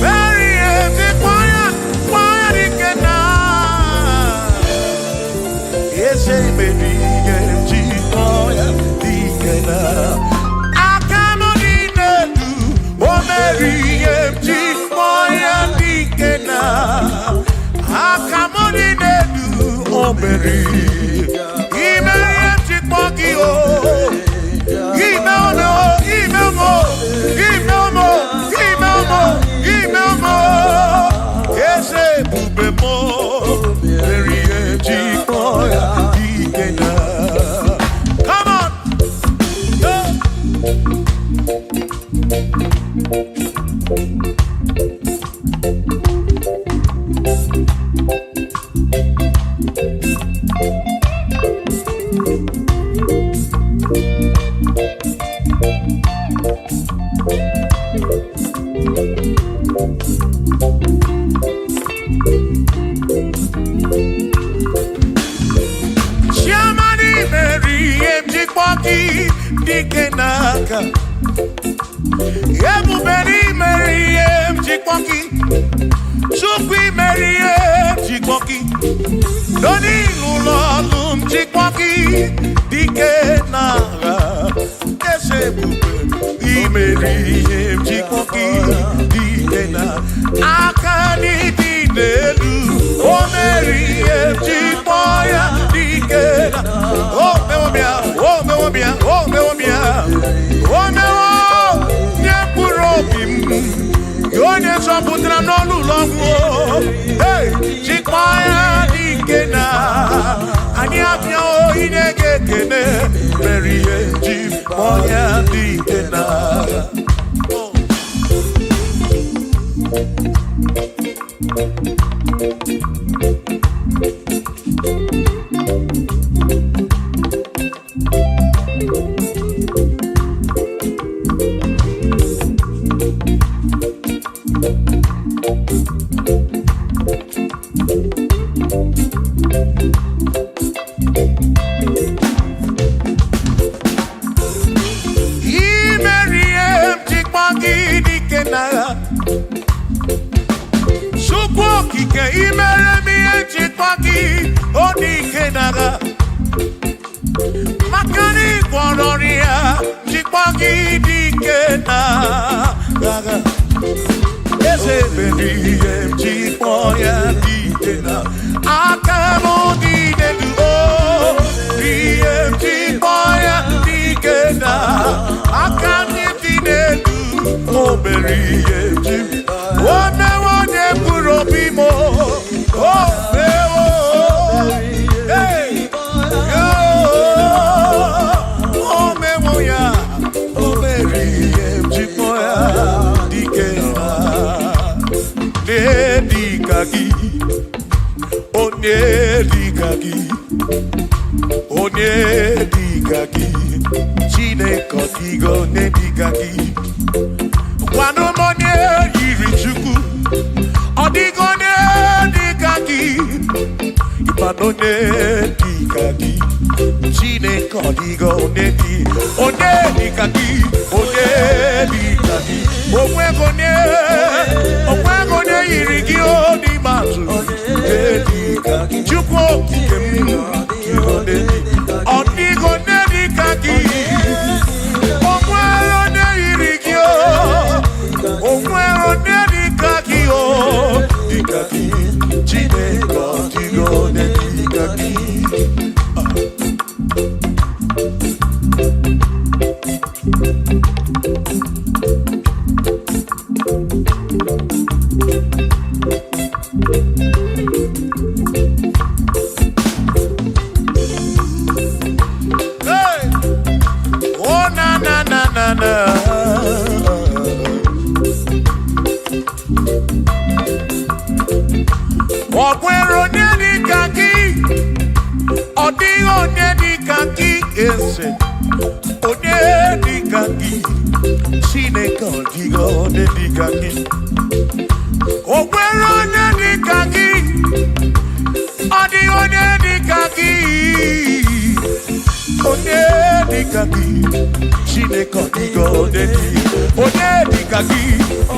Mary, quiet, again. Yes, Mary, quiet, again. I cannot eat it. Oh, Mary, quiet, again. I cannot eat it. Oh, Mary, come on. Dikenaka Ebuberi Meriem Jikwoki Chukwi Meriem Jikwoki Doni Lulolum Jikwoki Dikenaka Esebuberi Meriem Jikwoki Dikenaka Akani Dinelu O Meriem Jikwoya Dikenaka Oh Mewobia Oh Mewobia Oh Mewobia Oh Mewo Nyepurobim Yonye Soputra Nolu Longo Hey Chikwaya Dikena Anyapnya O Inege Kene Meriye Chikwaya Dikena Makani Kwanoria, Chikwagi Dikena, Ese Baby, Chikwoya Dikena, Akamo Dikena, BM Chikwoya Dikena, Akami Dikena, Oh, Berry, Jim, Oh, no one Puro Bimo, Oh, Onye digagi Chineke digo ne digagi Wano monye yiri chukwu Odigo ne digagi Ibano ne digagi Chineke digo ne di Onye digagi Onwego ne yiri gi oni matu Chukwu okike m Odigo ne digagi Onwero ne yiri gi Onwero ne digagi Digagi Chineke digo ne na. Ọ̀pẹ̀rẹ̀ onye dịka gị, ọ dịghị onye dịka gị eze. Onye dịka gị, Chineke ọ dịghị onye dịka gị. Ọ̀pẹ̀rẹ̀ onye dịka gị, ọ dịghị onye dịka gị. Onye dịka gị, Chineke ọ dịghị onye dịka gị. Onye dịka gị,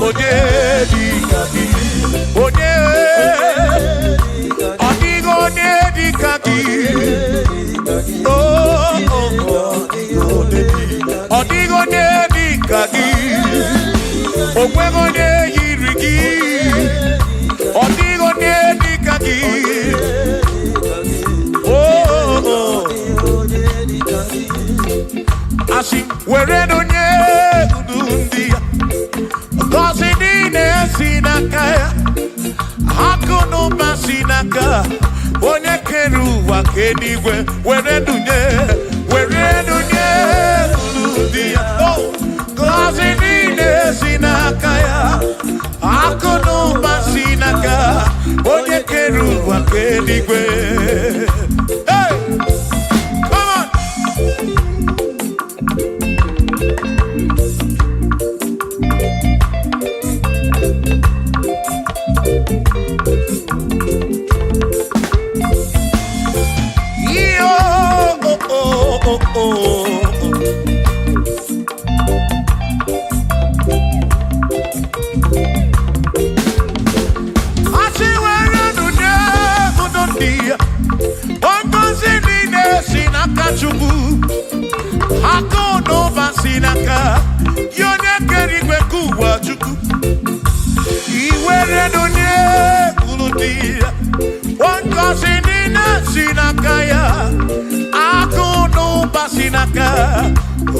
onye dịka gị. Onye ọ dịghị onye dịka gị. Ọ dịghị onye dịka gị. O nweghị onye yiri gị. Ọ dịghị onye dịka gị. Asị were onye ndu ndị ya, ngọzi niile si n'aka ya, akụ na ụba si n'aka onye kere ụwa ka eluigwe. Were ndunye ndu ndị ya, ngọzi niile si n'aka ya, akụ na ụba si n'aka onye kere ụwa ka eluigwe.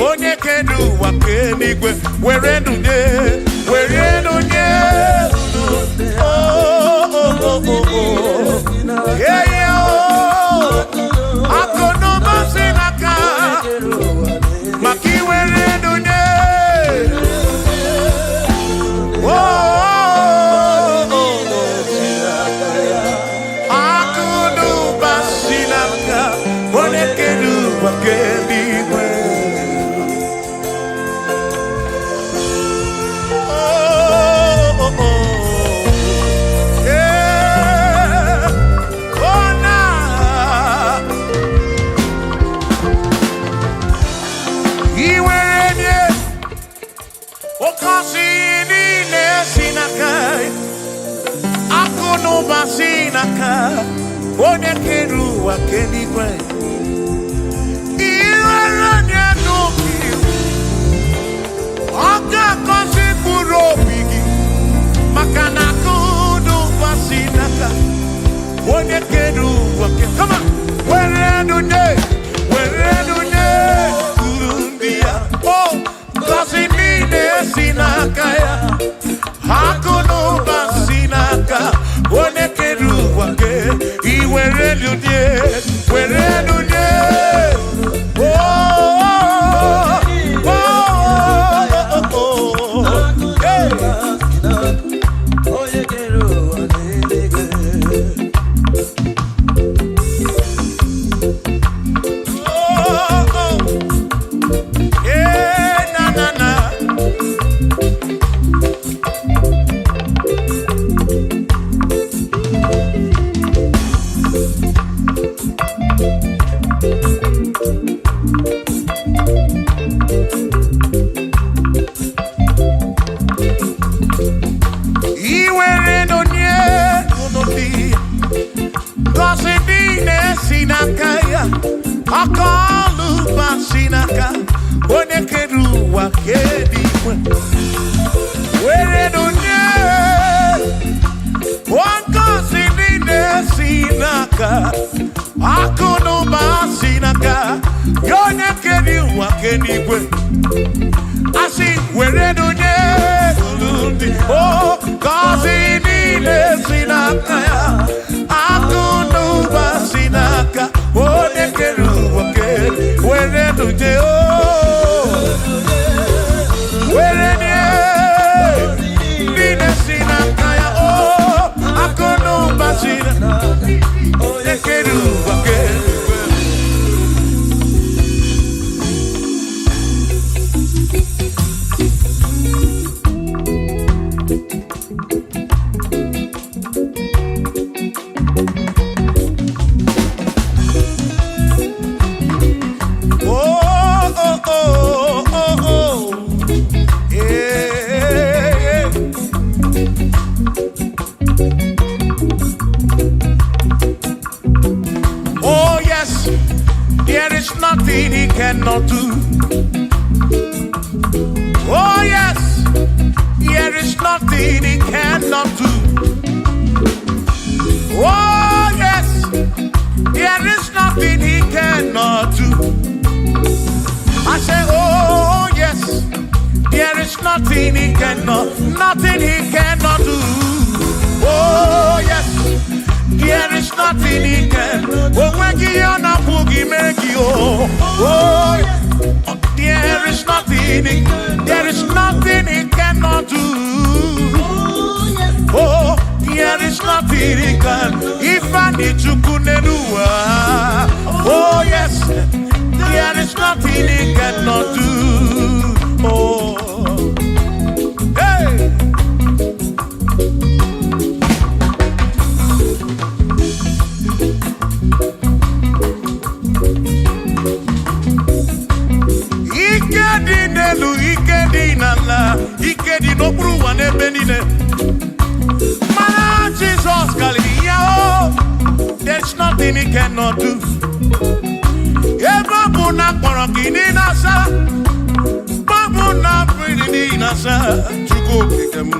Onye kedu ụwa ka eluigwe. Were ndunye akụ na ụba si n'aka maka iwere ndunye. Akụ na ụba si n'aka onye kedu ụwa ka eluigwe. Onye kere ụwa ka eluigwe. Iwere onye n'obi, ọ ga-agọzi mkpụrụ obi gị, maka na akụ na ụba si n'aka onye kere ụwa ka. Come on, were ndunye uru ndị ya. Ngọzi niile si n'aka ya, akụ na ụba si n'aka onye kere ụwa ka. Were ndunye akọlụba si n'aka onye kere ụwa ka eluigwe. Were ndunye ngọzi niile si n'aka, akụ na ụba si n'aka onye kere ụwa ka eluigwe. Asị were ndunye ndị ngọzi niile si n'aka ya, akụ na ụba si n'aka onye kere ụwa ka eluigwe. Were ndunye cannot do. Oh yes, there is nothing he cannot do. Oh yes, there is nothing he cannot do. I say, oh yes, there is nothing he cannot do. Oh yes, there is nothing he can. Oh when you na boogie make you. Oh yes, there is nothing he cannot do. Oh, there is nothing he can. If I need to kunenua. Oh yes, there is nothing he cannot do. Oh, hey. Ikedi no bruwa ne benine. Mana Jesus Galileo, there's nothing he cannot do. Babu na korokini nasa, babu na breathing nasa. Chuko kikemu.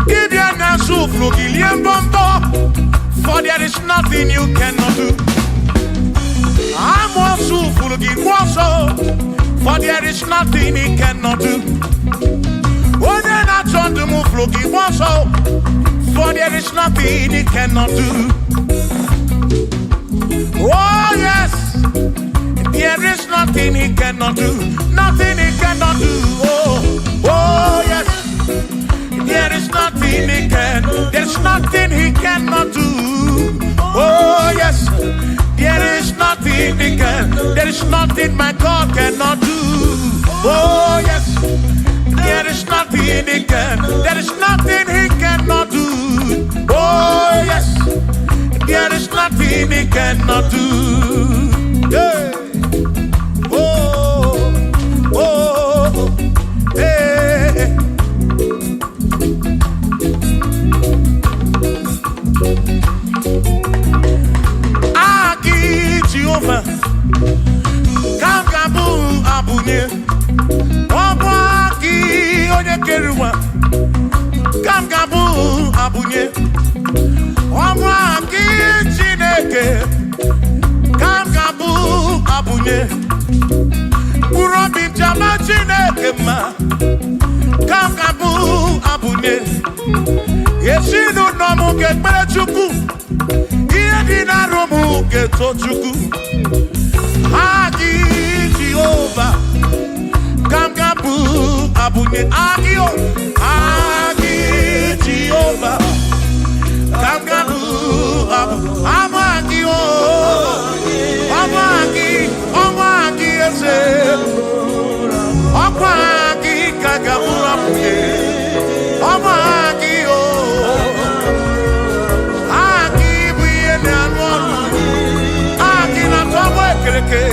Ibya na suflo giliem bombo, for there is nothing you cannot do. I'm also full of also, for there is nothing he cannot do. Oh, then I turn to move looking also, for there is nothing he cannot do. Oh, yes, there is nothing he cannot do. Nothing he cannot do. Oh, yes, there is nothing he can. There's nothing he cannot do. Oh, yes. There is nothing he can. There is nothing my God cannot do. Oh yes. There is nothing he can. There is nothing he cannot do. Oh yes. There is nothing he cannot do. Hey. Oh. Oh. Hey. Kamgabu abunye Wabwaki onye keruwa Kamgabu abunye Wabwaki Chineke Kamgabu abunye Urobi jama Chineke ma Kamgabu abunye Yeshinu nomu kekpere chukwu Iye dina romu keto chukwu Agi Jehovah, Kamgabu abunye agio, Agi Jehovah, Kamgabu amagio, amagi ese, amagi Kagabu abuye, amagio, agi buye ne anwanu, agi na tobo ekereke.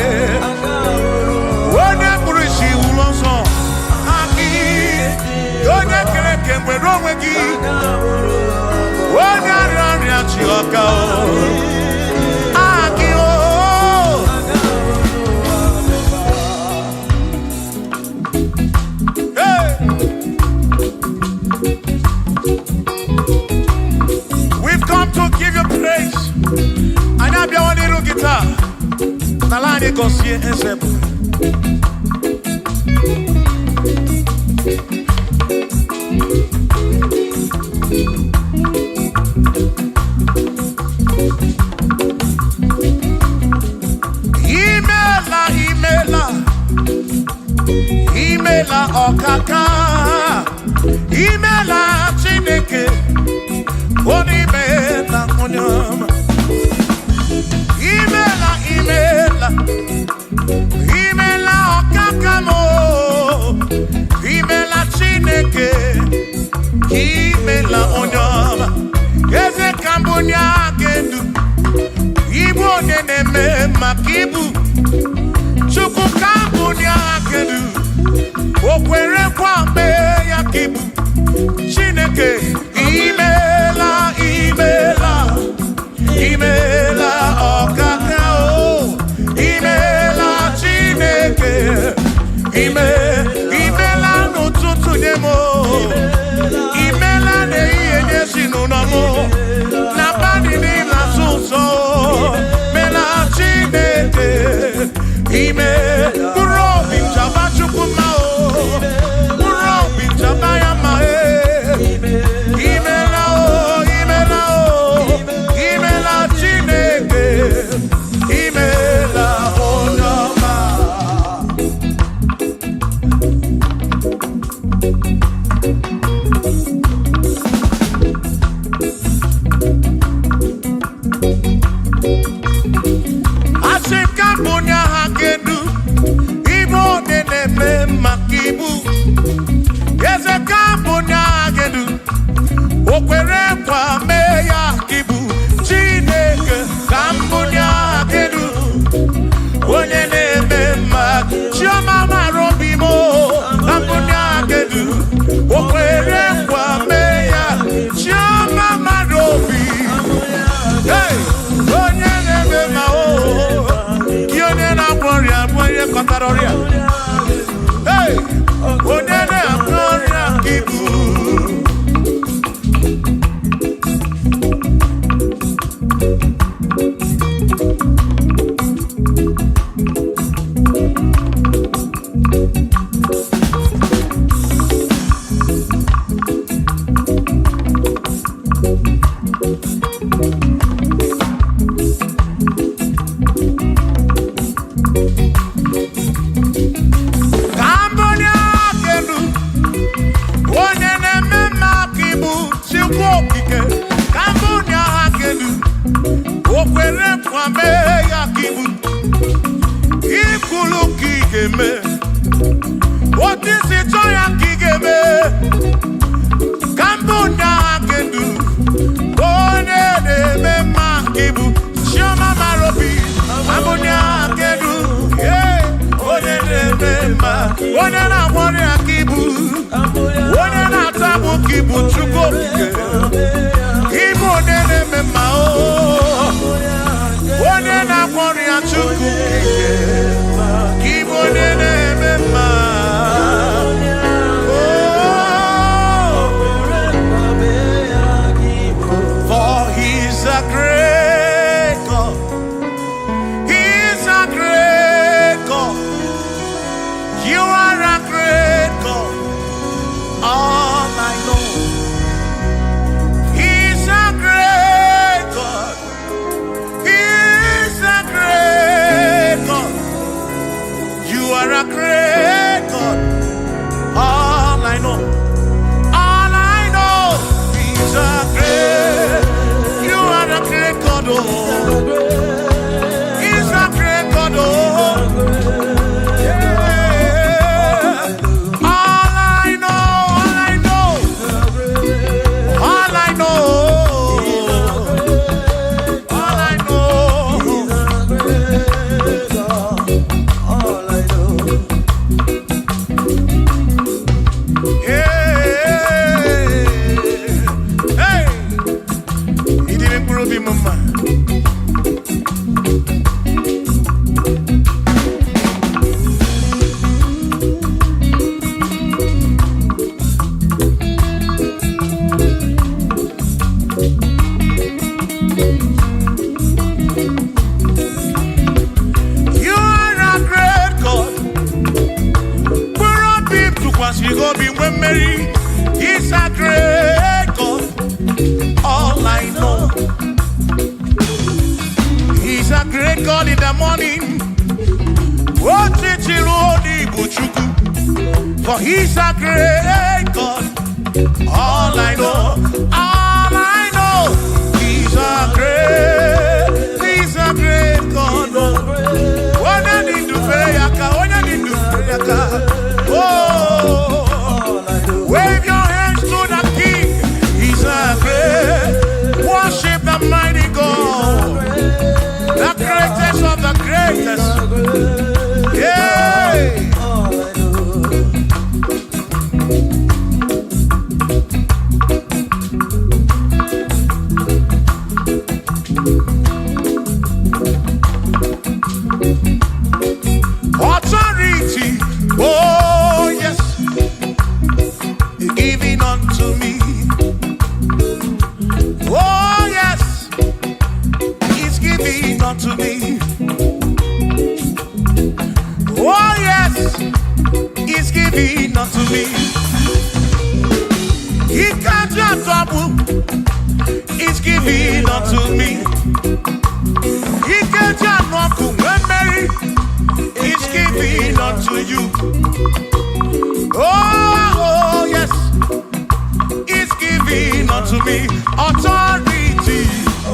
We've come to give you praise. And I be on the guitar. Nalani gosie ensemble. Imela okaka, imela Chineke, onimela onyama. Imela okaka mo, imela Chineke, imela onyama. Eze kambunya gendu, ibu neneme makibu, chuku kambunya gendu. Okwere kwambe ya kibu Chineke imela Aroria. Hey, Onene Aroria Kibu. What is it I give me? Cambodia can do. One Kibu, Shama Marobi, Cambodia can do. Yeah, one Kibu, one Tabu Kibu, Chuko, Kibu, one Chuku, Kibu, You go be when Mary. He's a great God. All I know, He's a great God in the morning. For He's a great God. All I know, He's a great God. When I need to pray, oh, wave your hands to the King. He's a great. Worship the mighty God, the greatest of the greatest. Yeah. Authority. Oh yes. Giving unto me. Oh yes, He's giving unto me. Oh yes, He's giving unto me. He can't just trouble. He's giving unto me. He can't just trouble when Mary. He's giving unto you. Oh yes, He's giving unto me authority.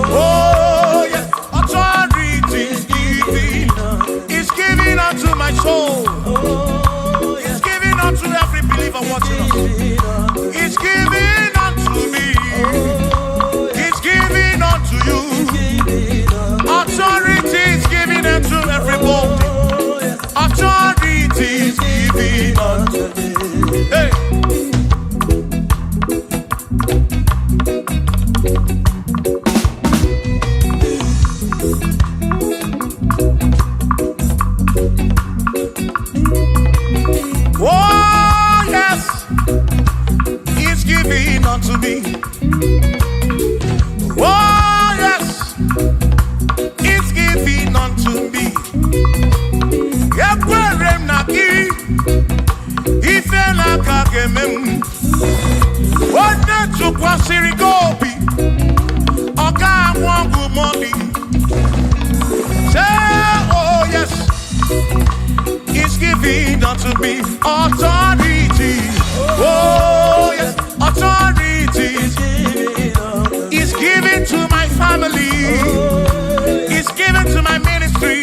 Oh yes, authority is giving unto my soul. It's giving unto every believer watching us. It's giving unto me. It's giving unto you. unto me authority. Oh, yes, authority is given to my family, is given to my ministry,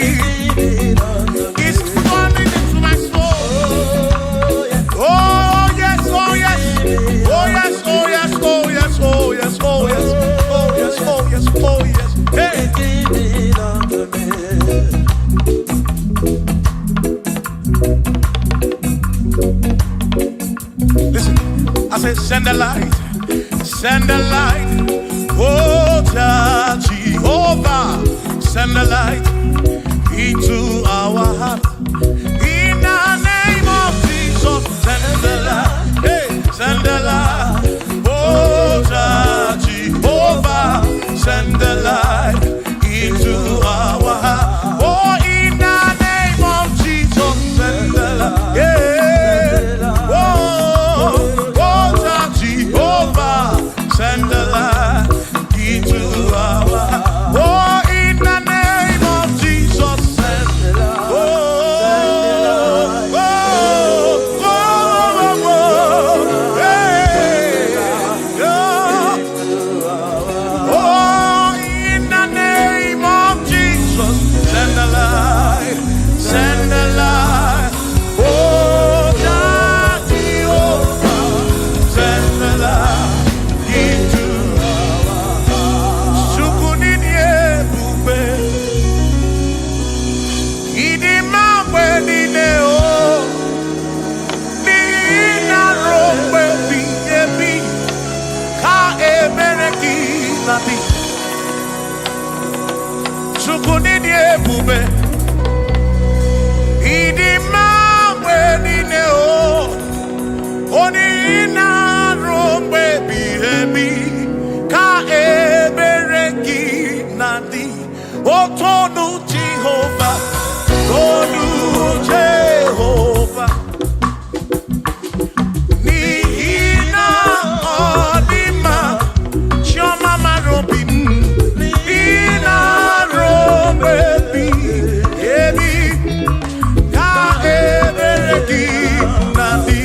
is coming into my soul. Oh, yes, oh, yes, oh, yes, oh, yes, oh, yes, oh, yes, oh, yes, oh, yes, oh, yes, oh, yes. Hey. Listen, I said, send the light, oh Jehovah, send the light into our heart. In the name of Jesus, send the light, hey, send the light, oh Jehovah, send the light into our heart. Oh, in the name of Jesus, send the light, yeah. Send the light into our heart. Oh, in the name of Jesus, send the light. Oh, oh, oh, oh, oh, hey, oh, in the name of Jesus, send the light, send the light. Oh, Jehovah, send the light. Jehovah, Tonu Jehovah, Nihina Odima, Choma Marobim, Nihina Robebi, Ebi, Ka Ebereki Nadi.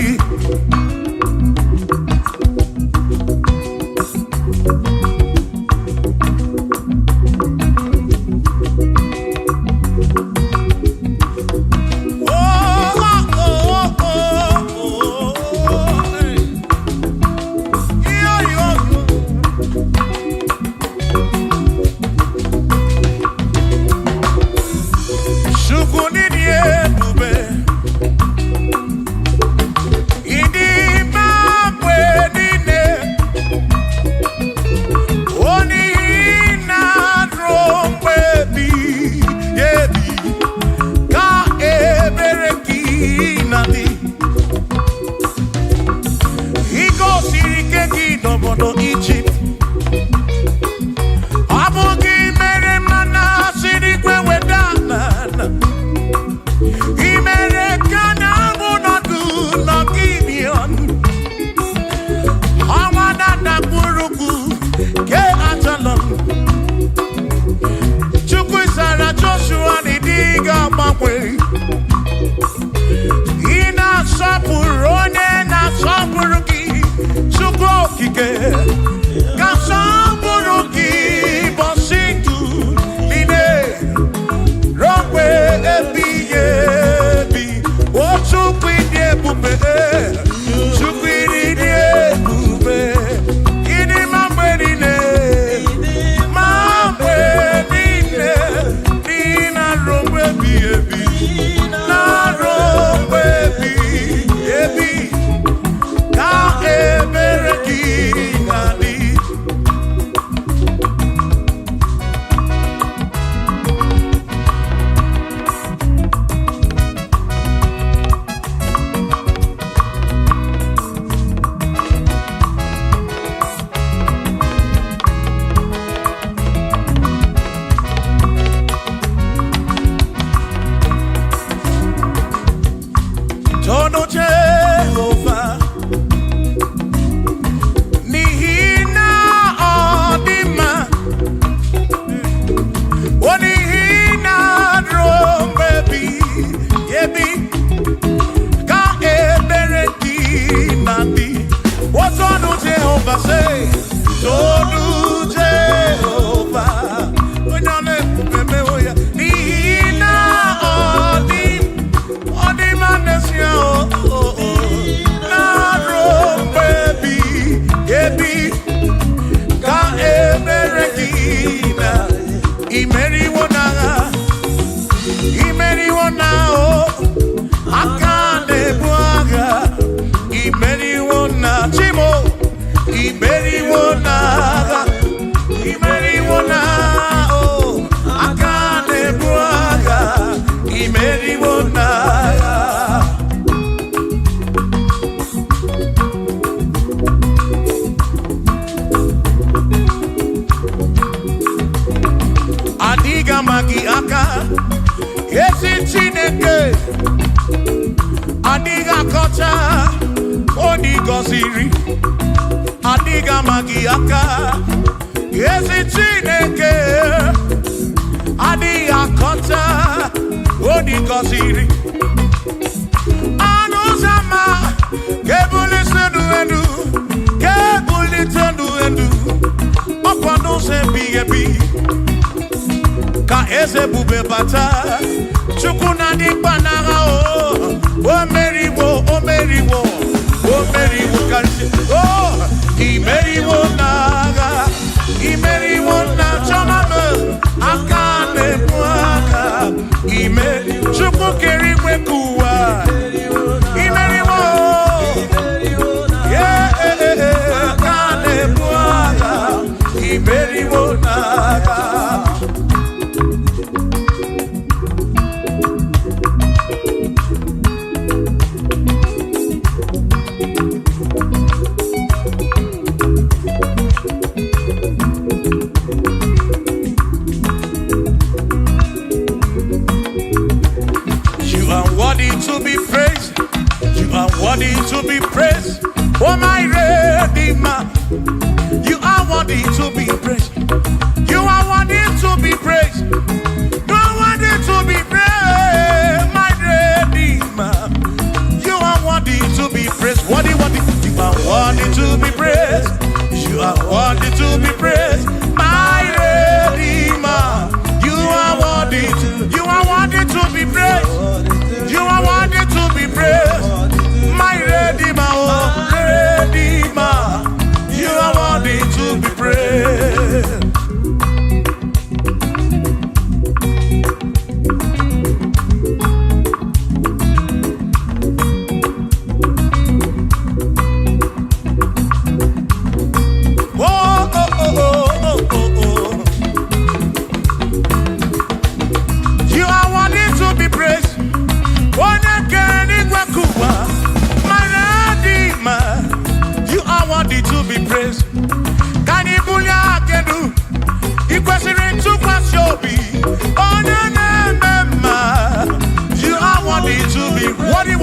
Chineke adiga kocha oni goziri adiga magiaka ezi Chineke adiga kocha oni goziri anuzama kebuli senu enu kebuli tenu enu okwano se biyebi ka eze bube bata chukuna di panara o meriwo kansi imeriwo na chomame akane mwaka chukwu keri kwekuwa imeriwo akane mwaka imeriwo naga. Worthy to be praised, oh my Redeemer. You are worthy to be praised. You are worthy to be praised. You are worthy to be praised, my Redeemer. You are worthy to be praised. Worthy. You are worthy to be praised. You are worthy to be praised, my Redeemer. You are worthy to be praised. You are worthy to be praised. My Redeemer, oh Redeemer, you are worthy to be praised. You are worthy to be praised. You are worthy to be praised. Can you believe I can do? You question to Kwasiobi. Oh, no. You are worthy to be worthy.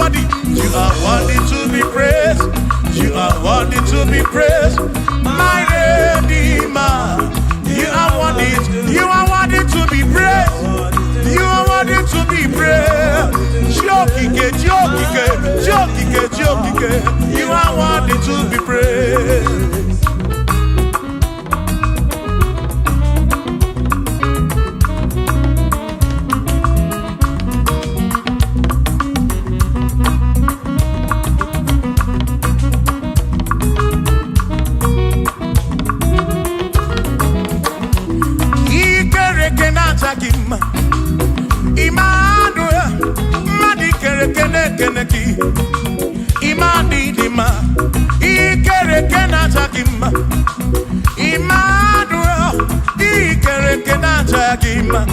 You are worthy to be praised. You are worthy to be praised. My Redeemer. You are worthy to be praised. You are worthy to be praised. Jokike. You are worthy to be praised. Emmanuel, Imadidima, Ikerekenatagima, Emmanuel, Ikerekenatagima,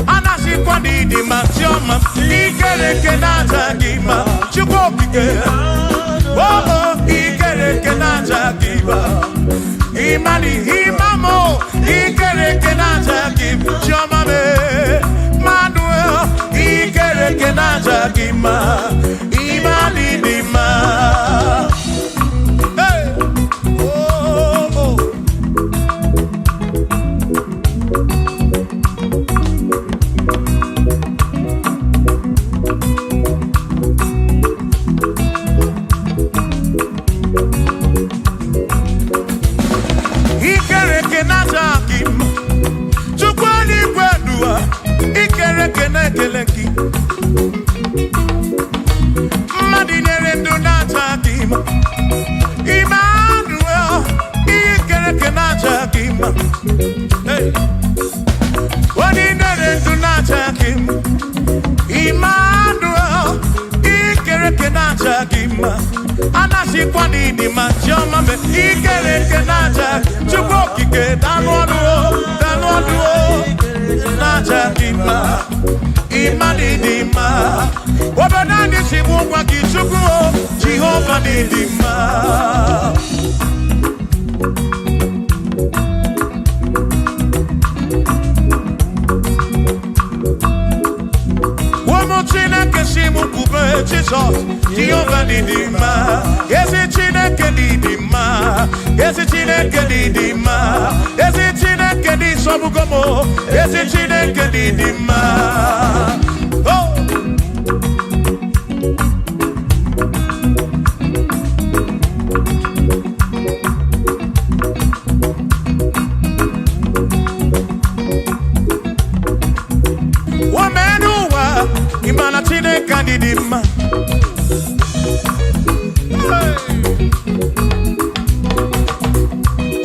Anasikwandidima, Tioma, Ikerekenatagima, Chukopike, oh, Ikerekenatagima, Imamo, Ikerekenatagima, Tioma, Manuel, Ikerekenatagima, Imadidima. Hey, oh. Ikerekenatagima, Chukwali Gwadua, Ikerekenekeleki. Emmanuel, Ikerekenatagima. Hey, what in the Natagima? Emmanuel, Ikerekenatagima. Anasikwandidima, Tioma, Ikerekenatagima. Chukokike, Danwaduo, Natagima. Imadidima. Wabanani Sibukwa Kichukuo, Jehovah Didima. Chineke si mu kube Jesus Jehovah didima Ezi Chineke didima Ezi Chineke didima Ezi Chineke di sobugomo Ezi Chineke didima Oh Imana Chineke didima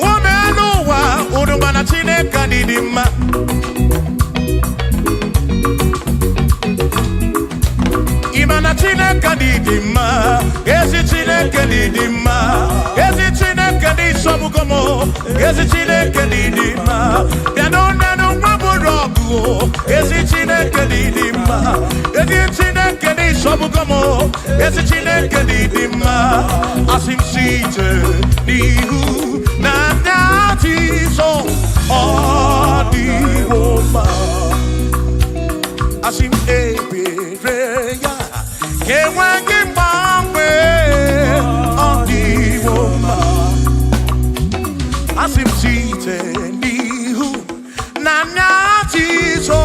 Womenuwa Udumana Chineke didima Imana Chineke didima Ezi Chineke didima Ezi Chineke di sobugomo Ezi Chineke didima Yanonanu maburogu Ezi Chineke didima Ezi Chineke di sobugomo Ezi Chineke didima Asim site nihu na nati so Odiwoma Asim ebereya Kewangi mbangwe Odiwoma Asim site nihu na nati so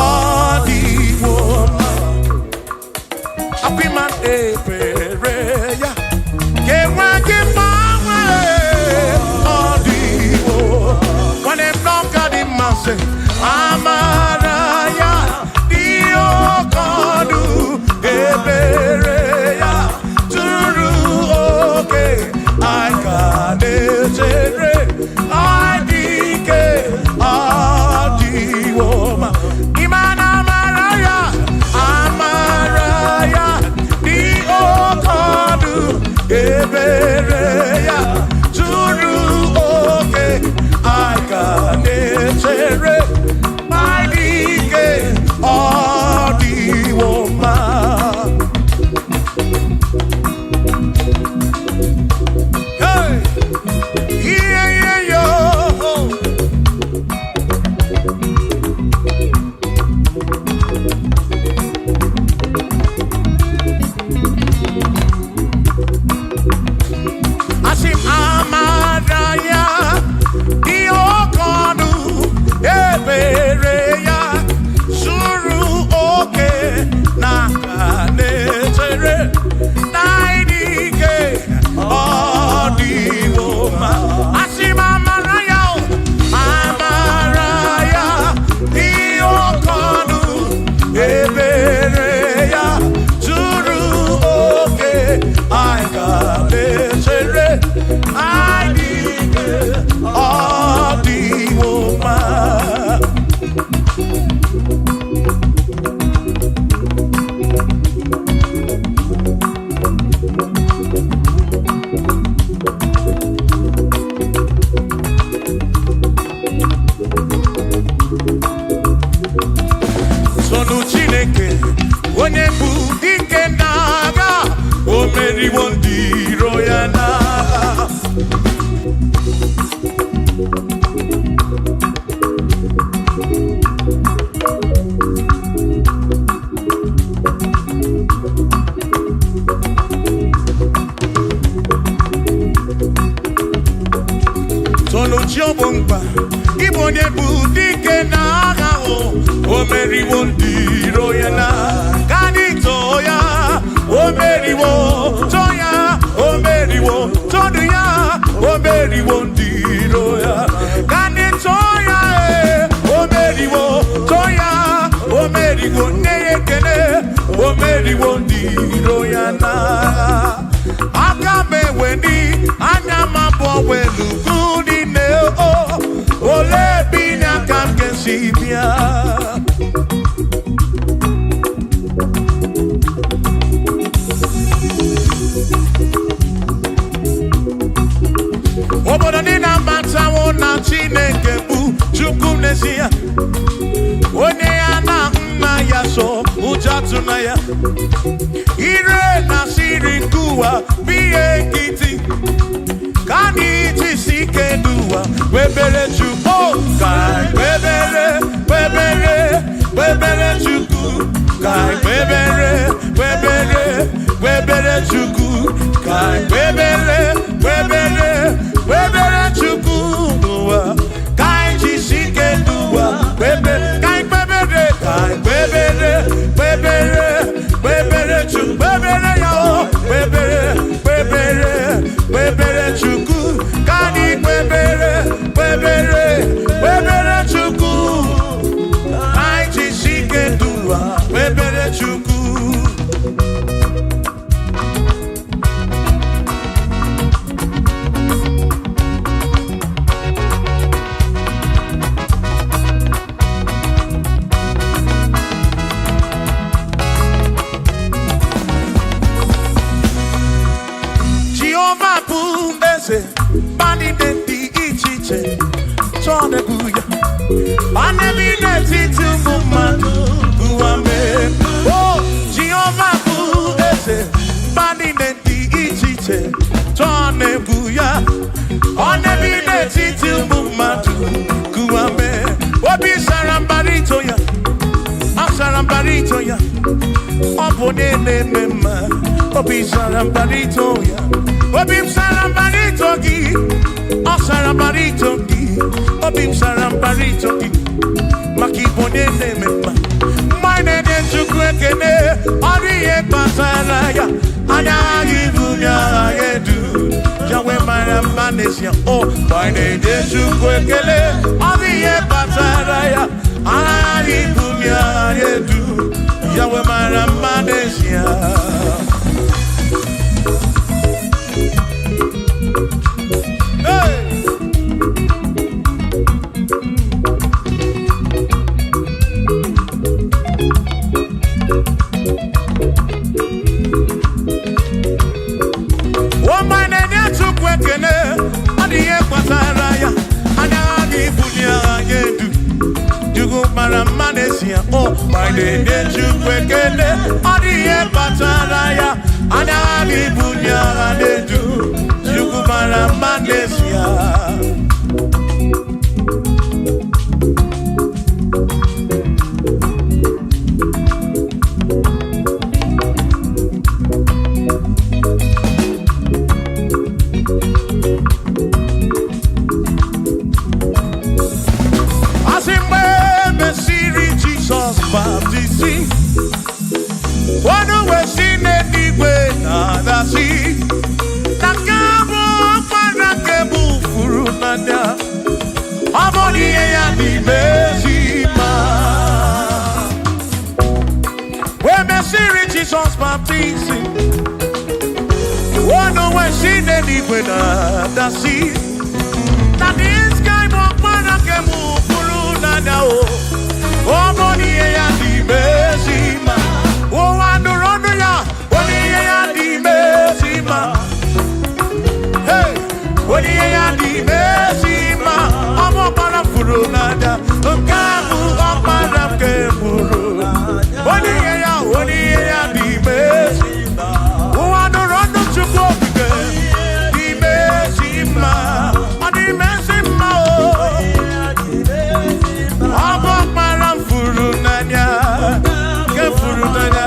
Odiwoma Apiman ebereya Kewangi mbangwe Odiwoma When them don't got him say Amaraya Dio Kodu Ebereya Turu oke I can I dike Adiwoma Imana Amaraya Amaraya Dio Kodu Ebereya Turu oke I can my dike Adiwoma Hey Yeah yeah yo Asim Amaraya Dio Kodu Ebereya Suru oke Nakanetere Naidike Adiwoma Asim Amaraya Amaraya Dio Kodu Ebereya Suru oke Nakanetere Naidike Adiwoma Sonu Chineke onye bụ dike n'agha o meriwo ndị iro ya n'agha Sonu Chiobomba Igbo onye bụ dike n'agha o meriwo ndị iro ya n'agha Kanito ya o meriwo Toya o meriwo Todu ya o meriwo ndị iro ya Kanito ya o meriwo Toya o meriwo Neyekene o meriwo ndị iro ya n'agha Aka meweni anya mabọ welu gudi ne o Ole binya kam kesibia Obodo ni na matawo na Chineke bụ Chukwu n'ezie Onye ya na nna ya so ụjọ na ya Ire na siri nkuwa biye nkiti Kani tisi keduwa Webere Chukwu Kai Webere Chukwu Kai chuku kai bebere bebere bebere chuku duwa kai jisike duwa bebere kai bebere bebere bebere chuku bebere yo bebere bebere bebere chuku kai bebere bebere bebere chuku kai jisike duwa bebere chuku. Bani denti ichiche chone guya anebi neti tumumanu guame oh Jehovah ese bani denti ichiche chone guya anebi neti tumumanu guame obi sarambarito ya asarambarito ya opone mema obi sarambarito ya Obim sarambarito gi, sarambarito gi, obim sarambarito gi, makibone nemema. Mine de chukwekene, oriye pasaraya, anagi bunya yedu, jawe maramanesia. Oh, mine de chukwekene, oriye pasaraya, anagi bunya yedu, jawe maramanesia. Oh, my name is Chukwekene, Odiye Pataraya, Anagi Bunya Adedu, Chukumara Manesia. Jesus baptizing. Oh no, when she did it with the sea. That this guy won't want to move through now. Oh, money and the mercy man. Oh, I don't run ya. Money and the mercy man. Hey, money and the mercy man. I'm up on a furunada. I'm up on a keburu. Money and the mercy man. Oh, I don't run to go again. The mercy man. The mercy man. I'm up on a furunada. Kefurunada.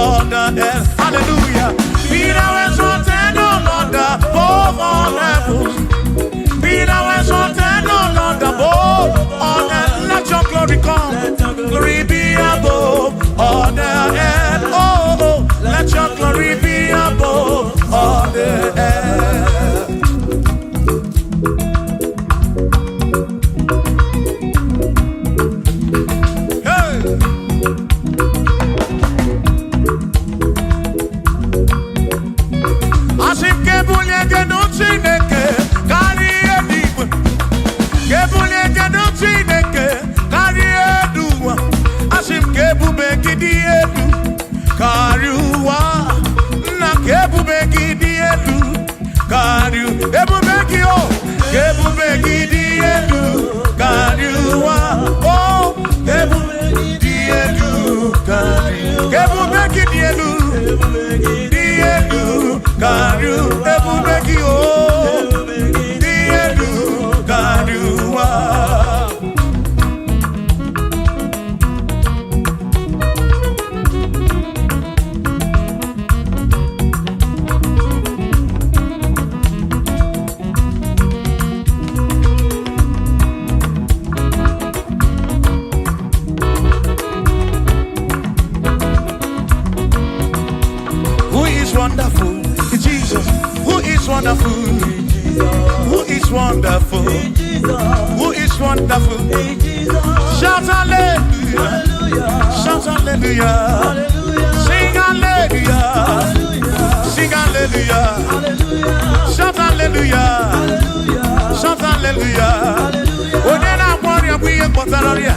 all the earth. Hallelujah. Be thou exalted, O Lord, above all heavens. Be thou exalted, O Lord, above all earth. Let your glory come. Glory be above all the earth. Oh, oh, let your glory be above all the earth. Wonderful, Jesus. Who is wonderful? Who is wonderful? Who is wonderful? Shout hallelujah! Shout hallelujah! Sing hallelujah! Sing hallelujah! Shout hallelujah! Shout hallelujah! Oh, then I want you to be a Potaroria.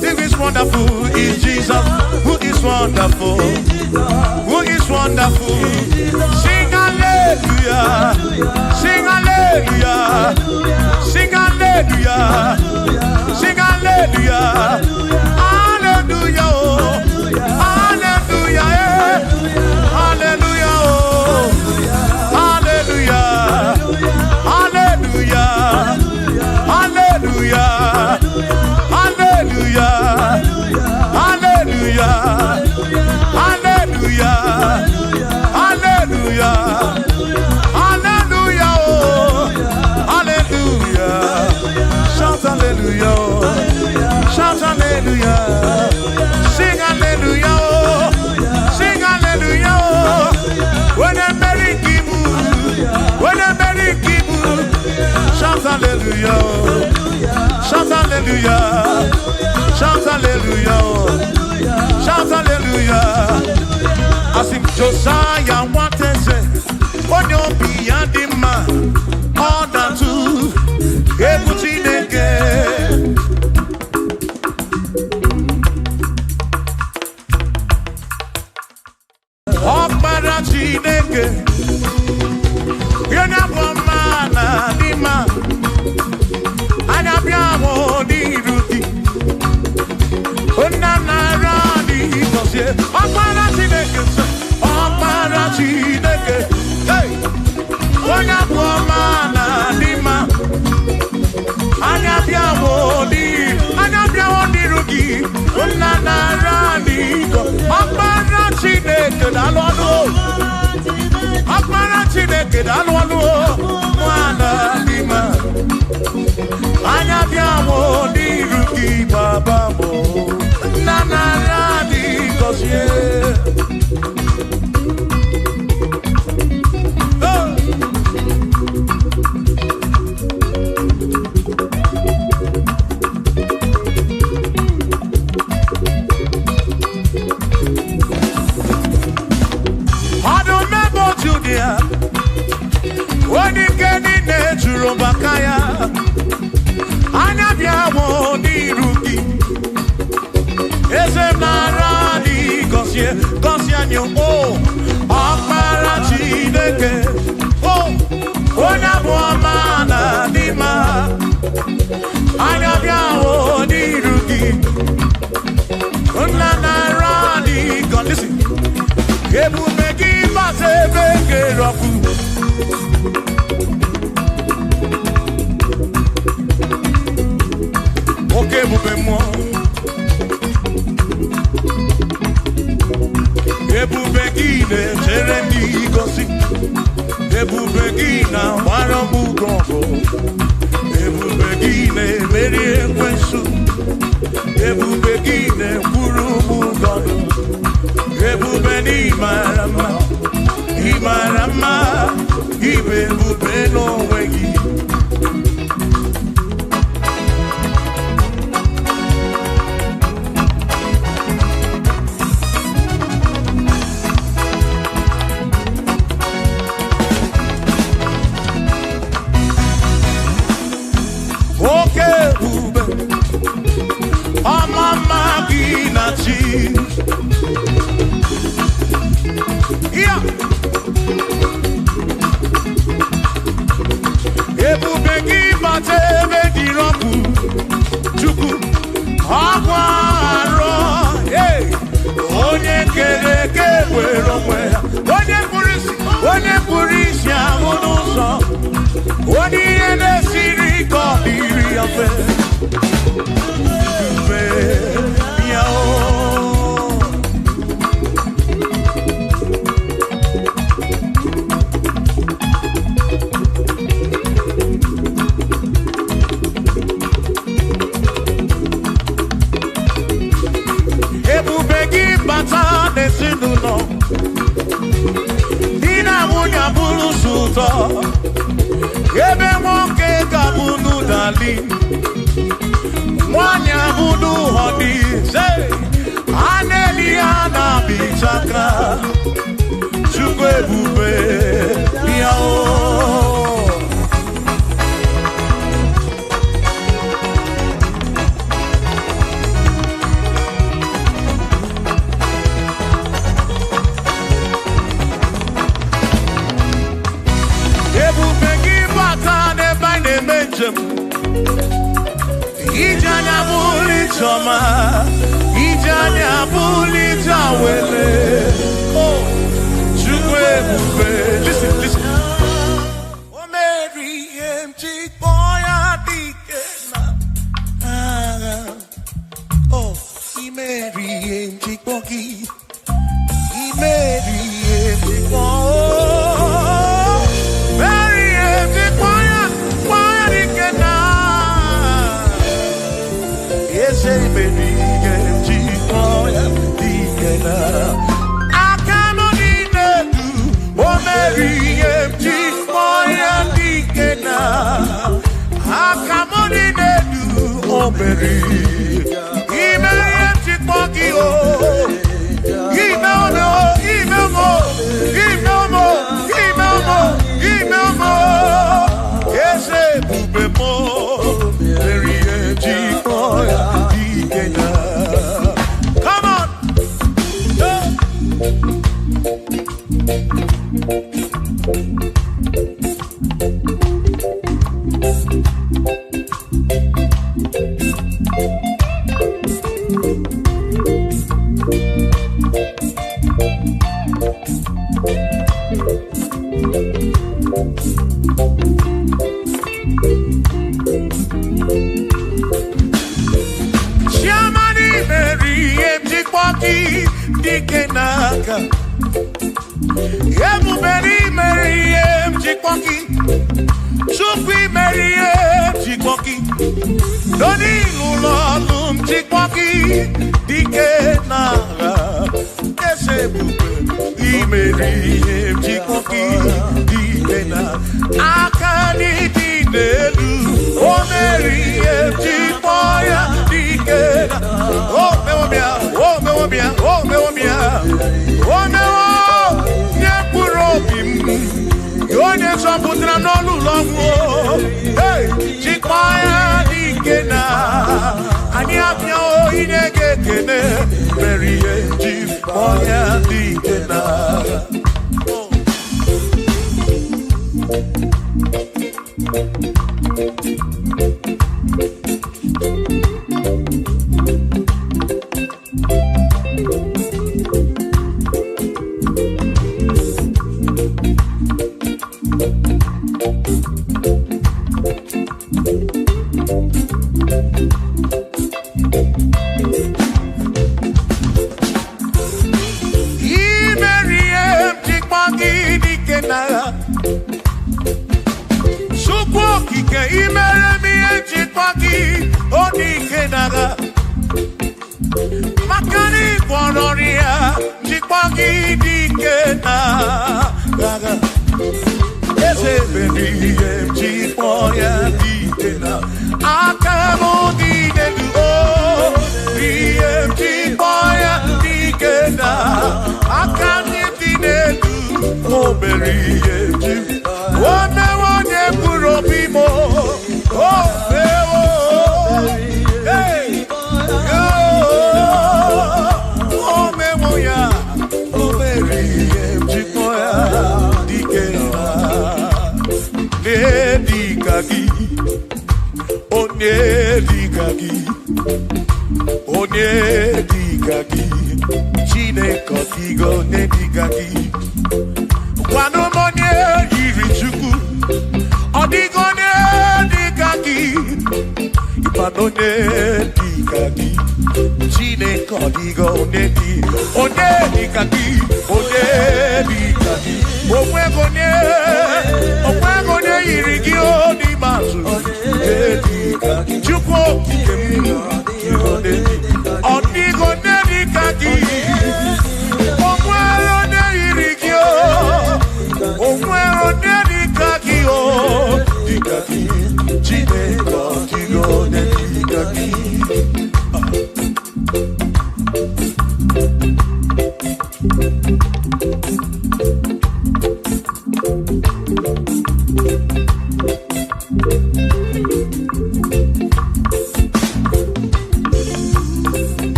Who is wonderful? Is Jesus. Who is wonderful? Who is wonderful? Sing hallelujah! Sing hallelujah! Sing hallelujah! Sing hallelujah! Hallelujah! Hallelujah! Hallelujah! Hallelujah! Hallelujah! Hallelujah! Hallelujah! Hallelujah! Hallelujah! Hallelujah! Hallelujah! Hallelujah! Shout hallelujah! Shout hallelujah! Sing hallelujah! Sing hallelujah! When I'm very kibu, when I'm very kibu, shout hallelujah! Shout hallelujah! Shout hallelujah! Shout hallelujah! As if Josiah wanted to say, on your beyond the man, all that to everything again. All para chineke, you're not one man, the man, and I'm your the routine. Ọ̀pára Chineke sọ, ọ̀pára Chineke, onye bụ ọma na dị mma, anya bịawo n'iru gị, nna na-ara n'iko, ọ̀pára Chineke daalụ ọnụ, ọ̀pára Chineke daalụ ọnụ, nwana dị mma, anya bịawo n'iru gị, baba mo, nna na-ara n'iko sie. gị na-emeri ekwensu, ebube gị na-ekwuru m ụgọdụ, ebube n'ịmara mma, ịmara mma, ibe ebube n'onwe gị. Oke ebube ọmama gị na chi ya, ebube gị bata ebe dị rọpụ Chukwu ọgwa arọ, onye kere eke were onwe ya, onye pụrụ isi ahụ n'ụzọ, onye ihe na-esiri ka ọ dịrị ya mfe. Ebube ya o, ebube gị bata n'ezinụlọ, di na nwunye bụrụ ụzọ ụtọ, ebe nwoke ga-abụnụ dali, nwanyị abụnụ họdị, a na-eli ya na-abịchaka. Chukwu ebube ya o, ebube gị bata n'ebe anyị na-eme njem, ije anya bụrụ ije ọma, ije anya bụrụ ije awele. Chukwu ebube, listen, listen. O mere ihe m ji kpọọ ya dike na agha. I mere ihe m ji kpọọ gị, I mere ihe m ji kpọọ. Chukwu okike imere m ihe njikọ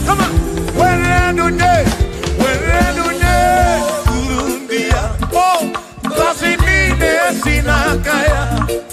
Come on, where do they? Oh, cause it means sinakaya.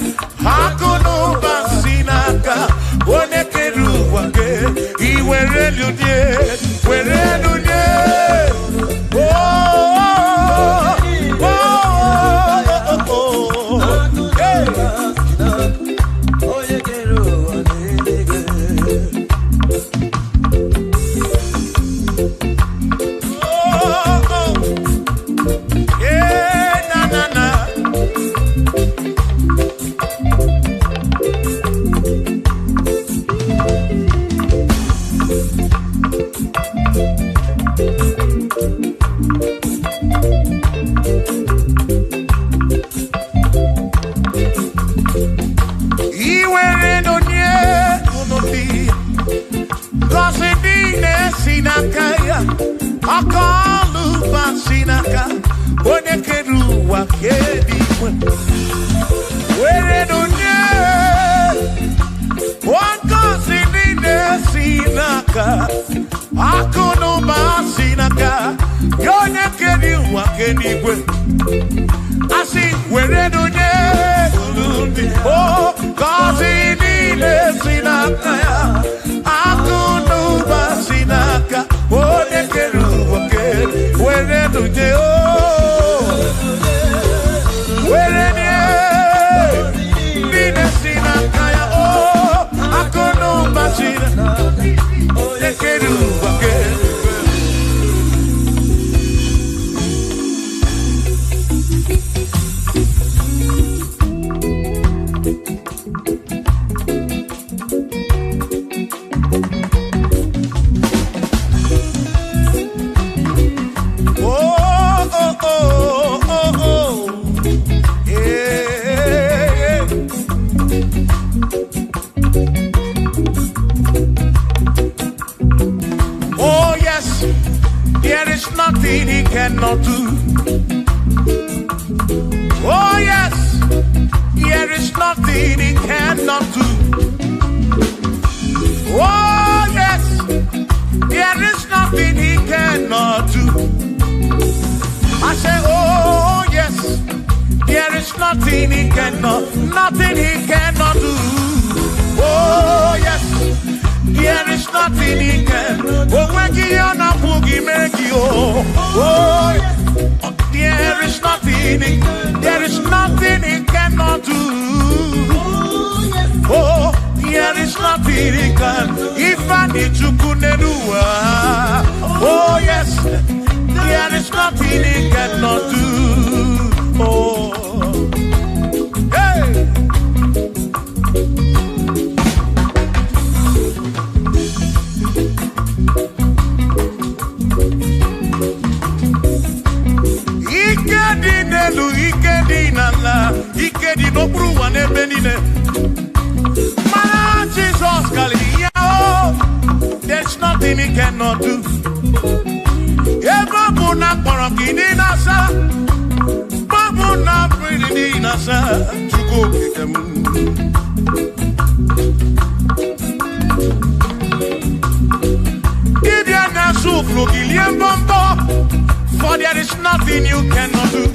For there is nothing you cannot do.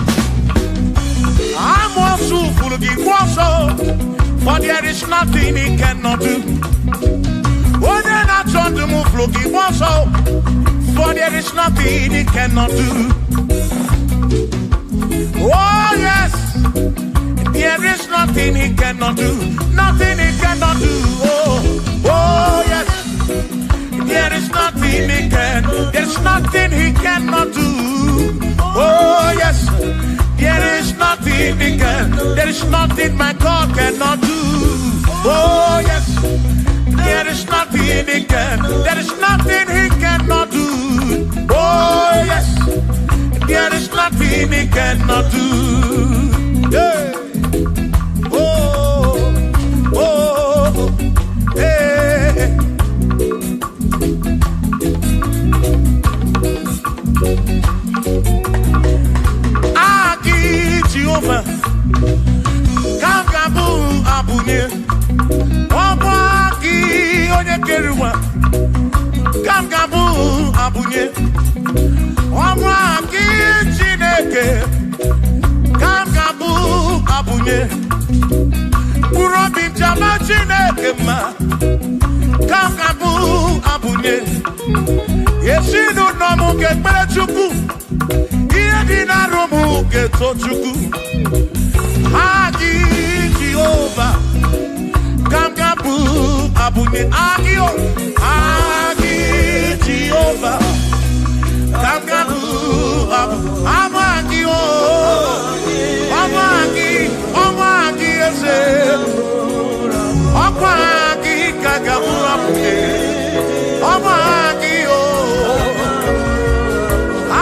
I'm also full of for there is nothing he cannot do. Oh, then I turn to move, looking for there is nothing he cannot do. Oh, yes, there is nothing he cannot do. Nothing he cannot do. Oh, yes, there is nothing he can. There's nothing he cannot do. Oh, yes, there is nothing he can. There is nothing my God cannot do. Oh, yes, there is nothing he can. There is nothing he cannot do. Oh, yes, there is nothing he cannot do. Yeah. Oh, oh, hey. Agi Jehovah, Kangabu Abunye, Wabaki Onyekeruwa, Kangabu Abunye, Wabaki Chineke, Kangabu Abunye, Urobim Jama Chineke ma, Kangabu Abunye, kekpere Chukwu ihe dị na romu geto Chukwu Agi Jehova Kamgabu abunye agi o Agi Jehova Kamgabu amagi o amagi ese Amagi kagabu abunye amagi o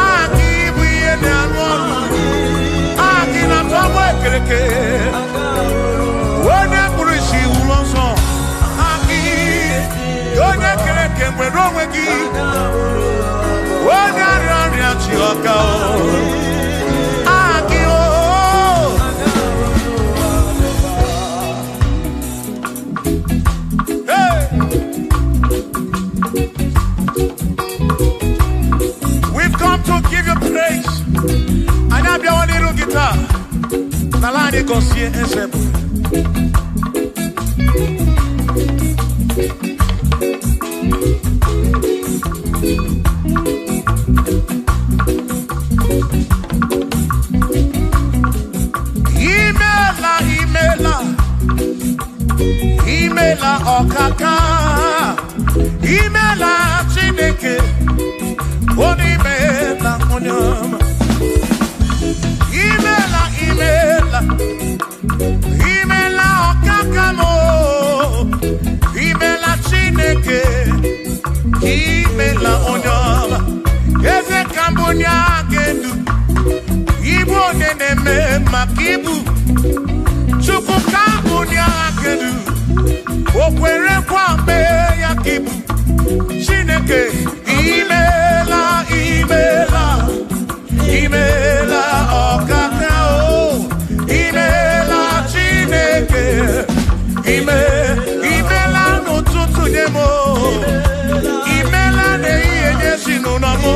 Agi buye ne anwonu Agi na tomo ekereke Wone kurishi ulonso Agi Yone kereke mweno wegi Wone ariari achioka o Agi o Hey We've come to give you praise And I'm your little guitar Nalani Gosie Esebu Imela okaka Imela Chineke Onimela onyama Imela okaka mo Imela Chineke Imela onyama Eze kambunya gendu Ibu neneme makibu Chukwu kambunya gendu Okwere kwambe ya kibu Chineke Imela okaka o Imela Chineke Imela n'ụtụtụ nyemo Imela n'ihe nyesi n'ụnọmụ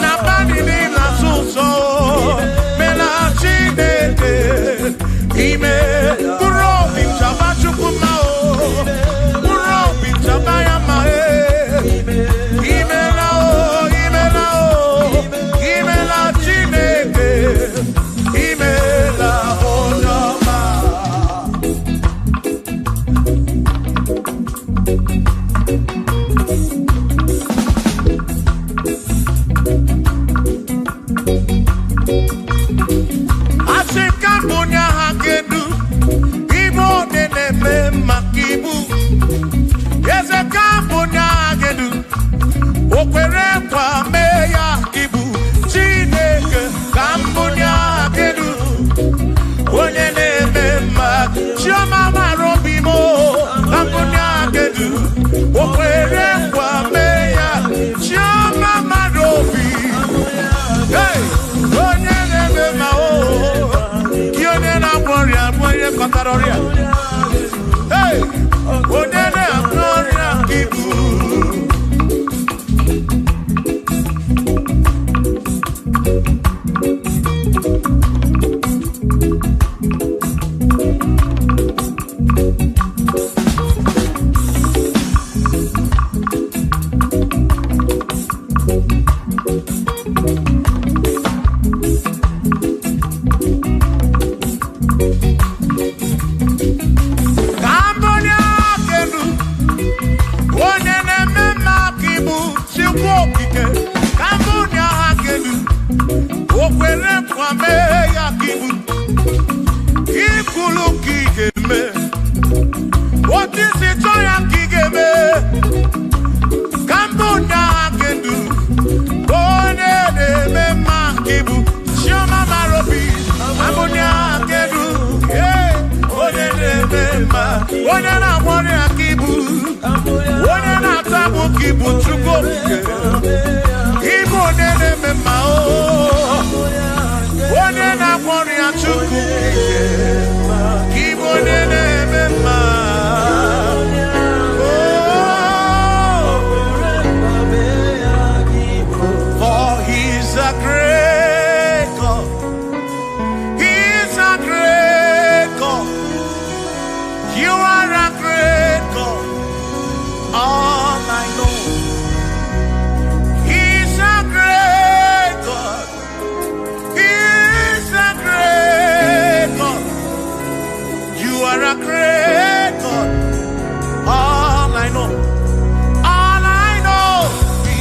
Na bani n'ịla sụsọ Mela Chineke Mkpụrụ obi nchaba Chukwu ma o Mkpụrụ obi nchaba ya ma e Imela o Imela Chineke Imela onyoma Asika mbunya hakedu Ibo neneme makibu Eze kambunya hakedu Okwere kwa meya kibu Chineke kambunya hakedu Onye neme mak Chioma marobi mo Kambunya hakedu Okwere kwa meya Chioma marobi Hey, onye neme ma o Yone na gloria Mwenye kotaroria Hey, onye na gloria kibu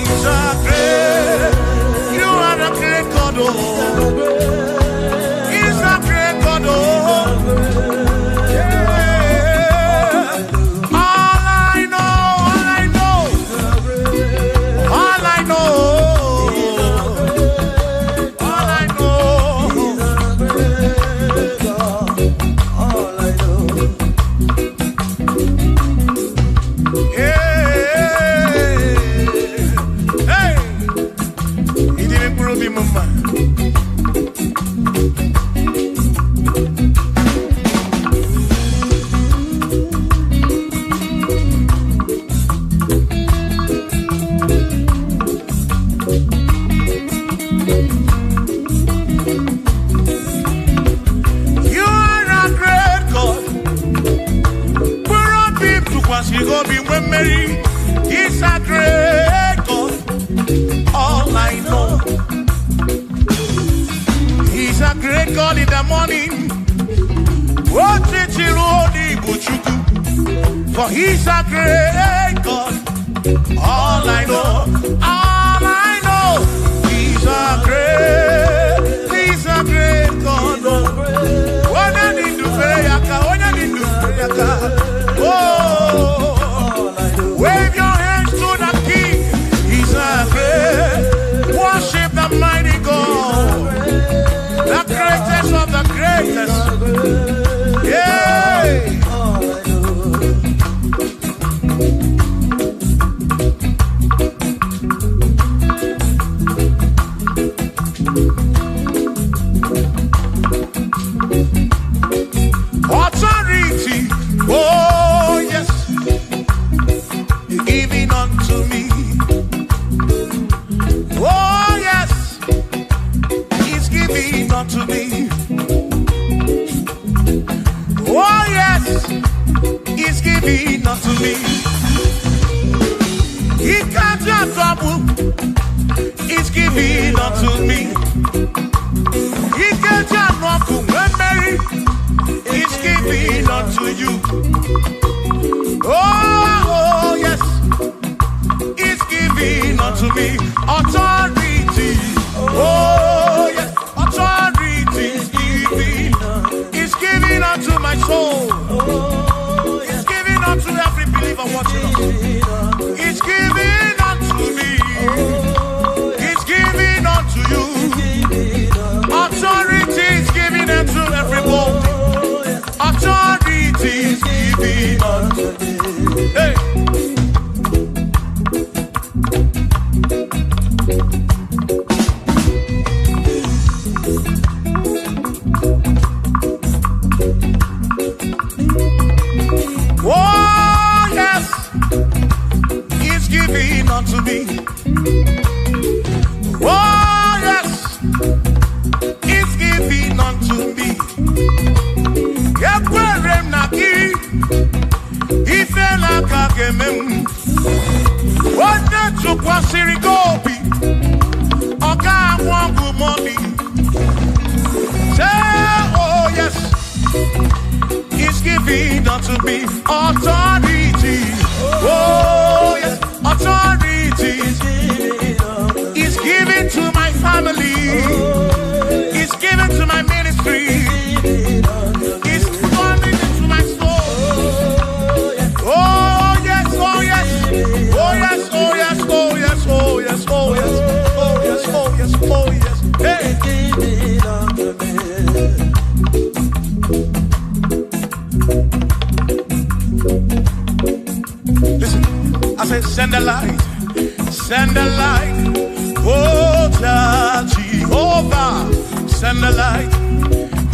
He's a great. You are a great God. Oh. He's a great God. Oh. Yeah. All I know, all I know. He's a great God. All I know, He's a great God in the morning. For He's a great God. All I know, He's a great God. Oh. Wave your hands to the King. He's a great. Worship the mighty God, the greatest of the greatest. Yeah. Authority. Oh yes. Giving unto me. Oh yes, He's giving unto me. Oh yes, He's giving unto me. He can't just trouble. He's giving unto me. He can't just walk when Mary. He's giving unto you. Oh yes, He's giving unto me authority. Oh yes, authority is giving. He's giving unto my soul. He's giving unto every believer watching us. He's giving unto me. He's giving unto you. Authority is giving unto everybody. Authority is giving unto me. Hey. Oh yes, He's giving unto me. Oh yes, He's giving unto me. Oh yes, He's giving unto me authority. Oh yes, authority. He's giving to my family. He's giving to my ministry. He's coming into my soul. Oh yes, oh yes, oh yes, oh yes, oh yes, oh yes, oh yes, oh yes, oh yes, oh yes. Hey. Listen, I said send a light, oh Jehovah, send a light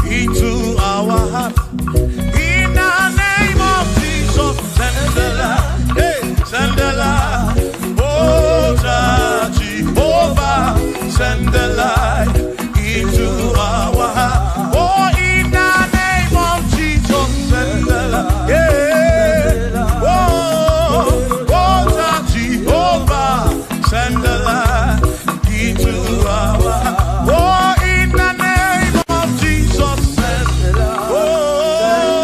into our heart. In the name of Jesus, send a light, hey, send a light, oh Jehovah, send a light into our heart. Oh, in the name of Jesus, send a light, yeah. Send the light into our heart. Oh, in the name of Jesus, send the light. Oh,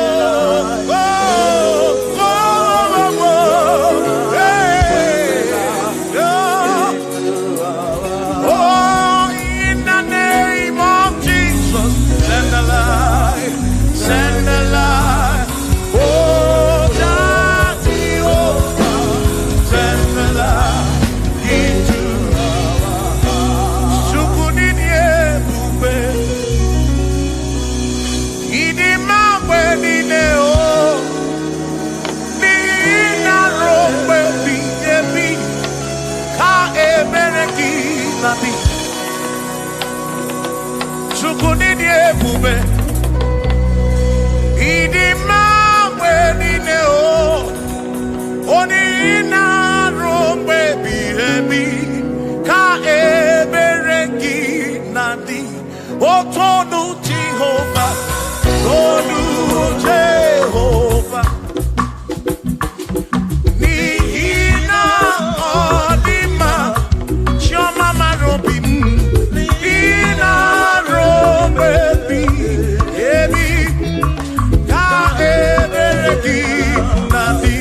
nadi. Chukunini ebube. Idi mawe nine o. Oni ina rombe bihebi. Ka ebereki nadi. Otonu Jehovah. Tonu Jehovah. Nihina odima. Shoma marobim. Nihina robebi. Ebi. Ka ebereki nadi.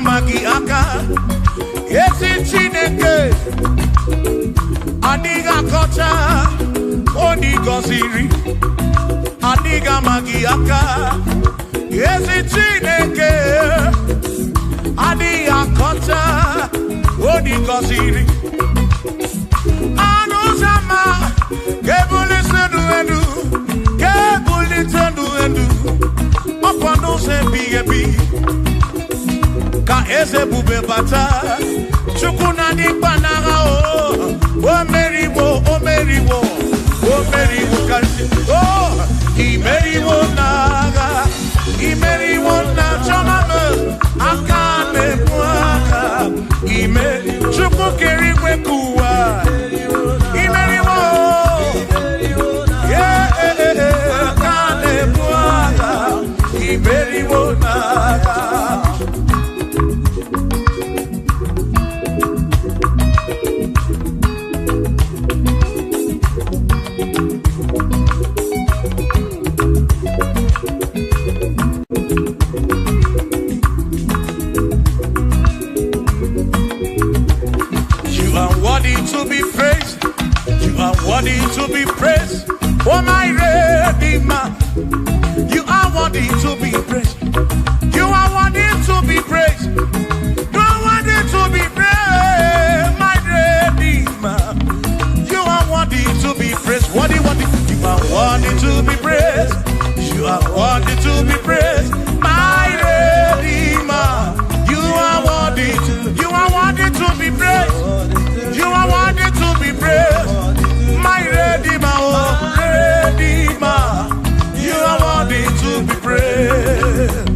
Magi aka esi Chineke adiga kocha oni goziri adiga magi aka esi Chineke adiga kocha oni goziri anuzama kebuli senu kebuli tenu opano se bi ka eze bube bata chukuna di panaga o meriwo kansi imeriwo na chamame akane mwaka chuku kerikwe kuwa imeriwo akane mwaka are worthy to be praised. My Redeemer, you are worthy to be praised. You are worthy to be praised. My Redeemer, oh Redeemer, you are worthy to be praised.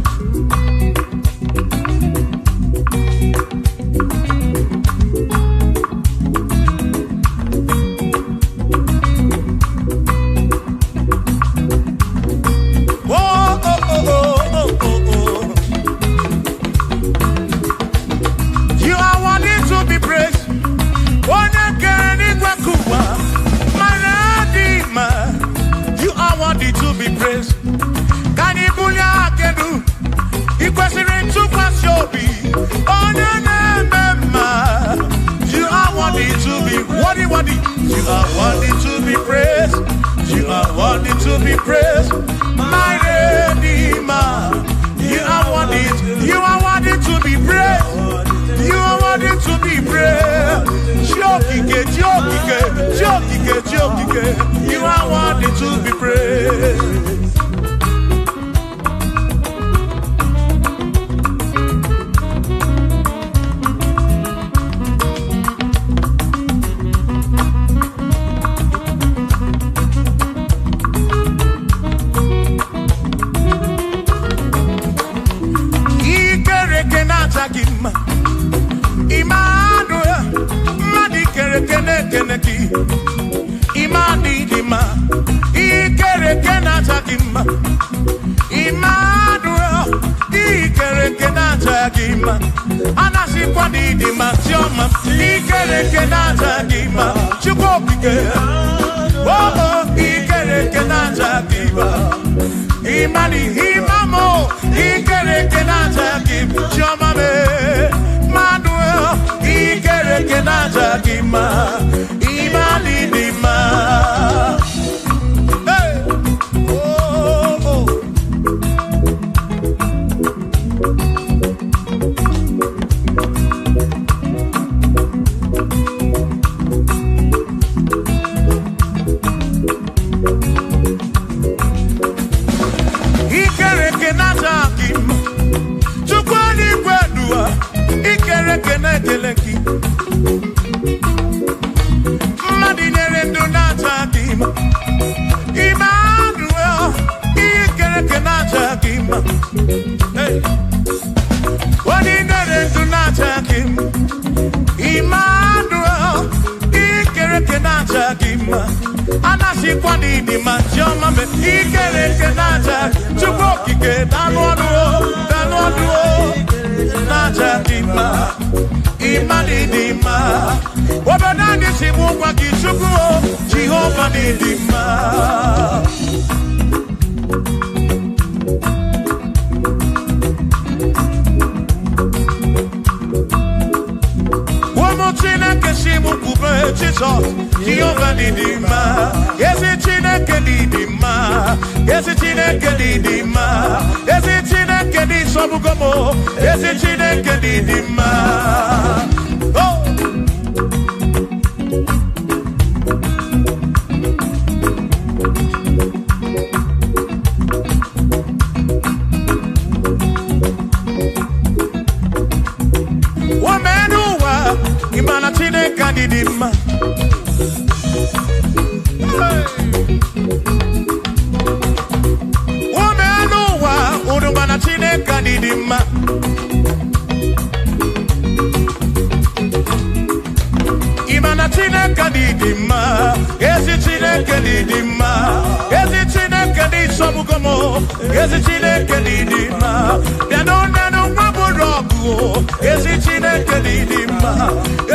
You are worthy to be praised. You are worthy to be praised. My Redeemer, you are worthy to be praised. You are worthy to be praised. You are worthy to be praised. Imani dima, ikere kenata gima. Immanuel, ikere kenata gima. Anasi kwani dima tioma, ikere kenata gima. Chukopike, oh ikere kenata gima. Imani imamo, ikere kenata gima. Tioma me, Manuel, ikere kenata gima. Imani dima. Hey, oh, oh. Ikere kenata gima. Chukwani kwedua, ikere kenekeleki. Madinere ndunata gima. Emmanuel, ikere kenata gima. Hey, Madinere ndunata gima. Emmanuel, ikere kenata gima. Anasi kwani di manjoma me ikere kenata. Chukokike danwaduo. Nata gima. Imani dima. Wabanani simu kwa kichukuo. Jehova ni dima. Wamotine kesimu kube Jesus. Jehova ni dima. Yesi chine kedi dima. Yesi chine kedi dima. Yesi chine kedi sobugomo. Yesi chine kedi dima. Oh. Wamenuwa imana chine kedi dima. Hey. Wamenuwa urumana chine kedi dima. Imana chine kedi dima. Esi chine kedi dima. Esi chine kedi sobugomo. Esi chine kedi dima. Piano nano maburogu. Esi chine kedi dima.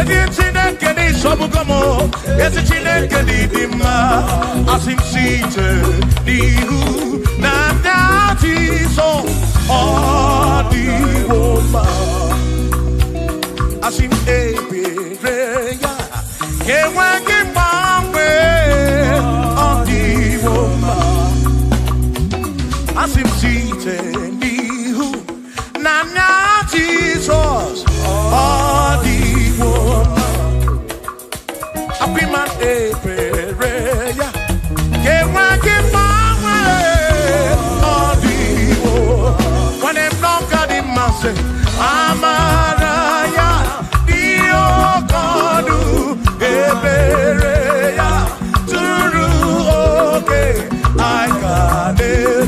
Esi chine kedi sobugomo. Esi chine kedi dima. Asim site dihu na nati so odi woma. Asim ebereya kewangi mamwe odi woma. Asim site dihu na nati so odi woma. Apiman ebereya kewangi mamwe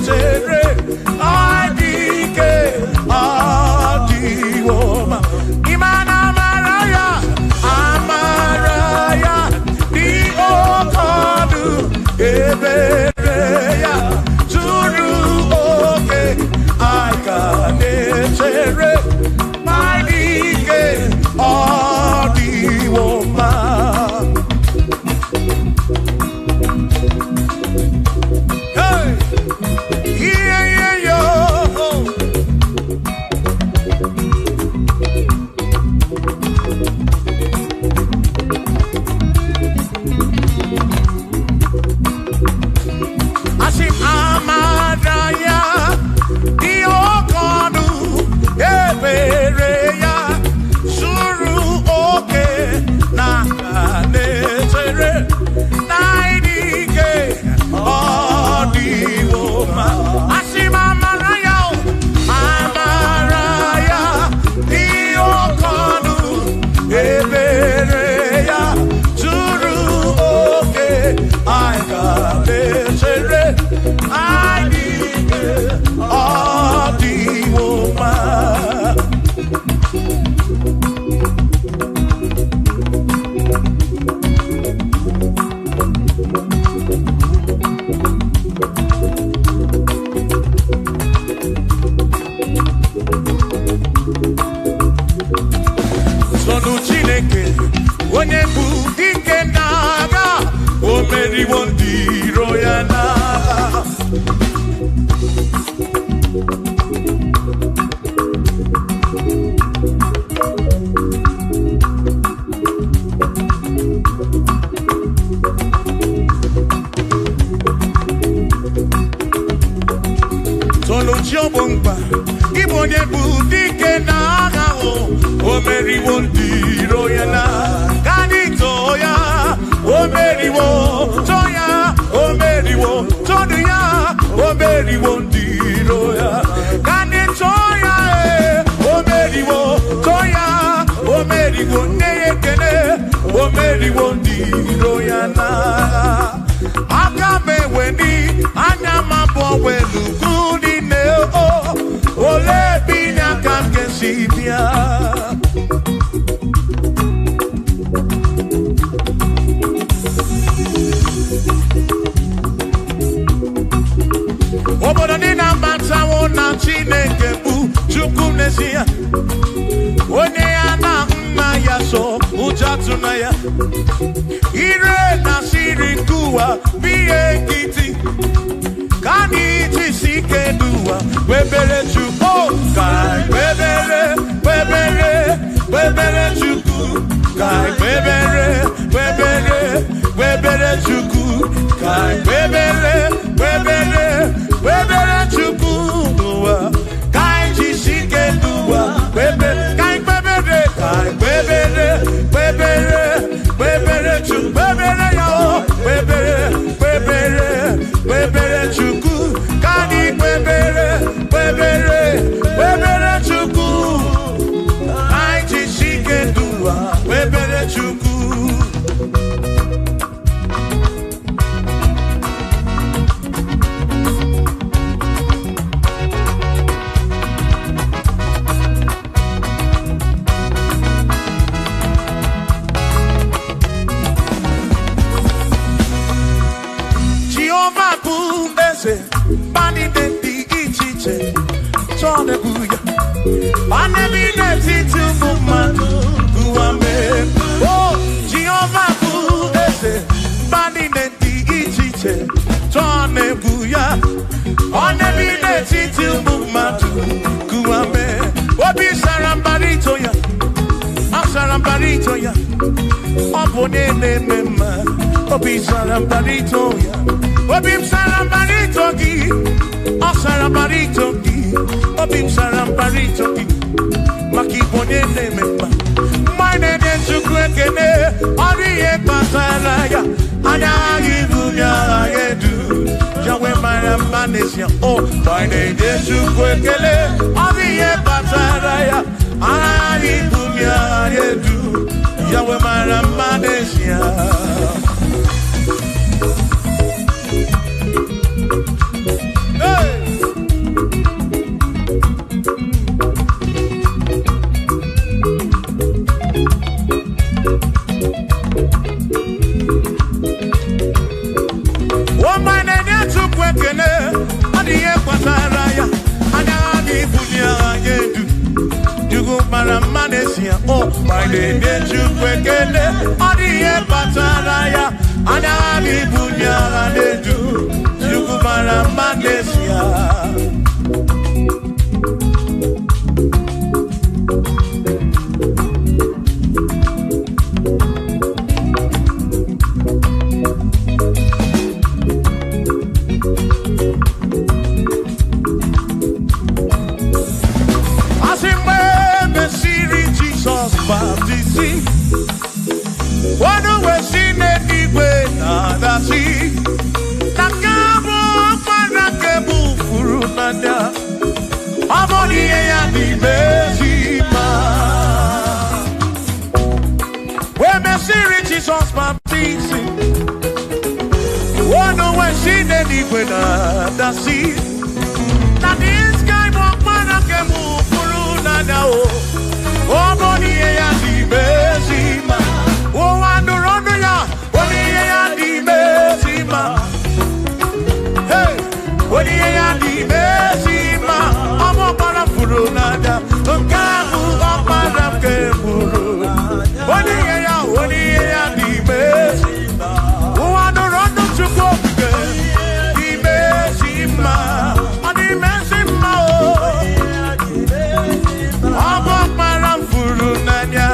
netere adike adiwoma imana amaraya di okadu ebereya turu oke aka netere adike adiwoma. Oh, by the day to quickly, I'll be a batara. I do. Yahweh, my Ramadesia. Hey! my name is Chukwekele, Odiye Pataraya, Anali Bunyara Nedu, Yukumara Manesia. One way seen it Igbo na see. Nakabo Manakebu Furunanda. Amoni ya di Bezima. When me see Jesus baptizing. One way seen it Igbo na see. Na this guy Manakebu Furunanda. Amoni ya di Bezima. Oh, I do run ya. What ya di Bezima? Hey, what ya di Bezima? I'm a para furunada. Kamu para keburu. What ya di Bezima? Oh, I do run to go di Bezima. Di Bezima. I'm a para furunada.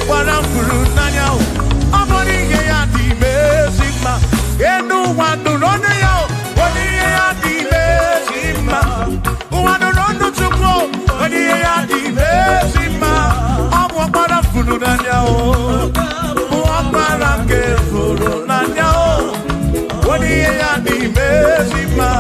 Parafuru nanya, amoni ya di Bezima. Enu wanu rono yo, wani ya di Bezima. Wanu rono chukwo, wani ya di Bezima. Amu parafuru nanya o, parake furu nanya o, wani ya di Bezima.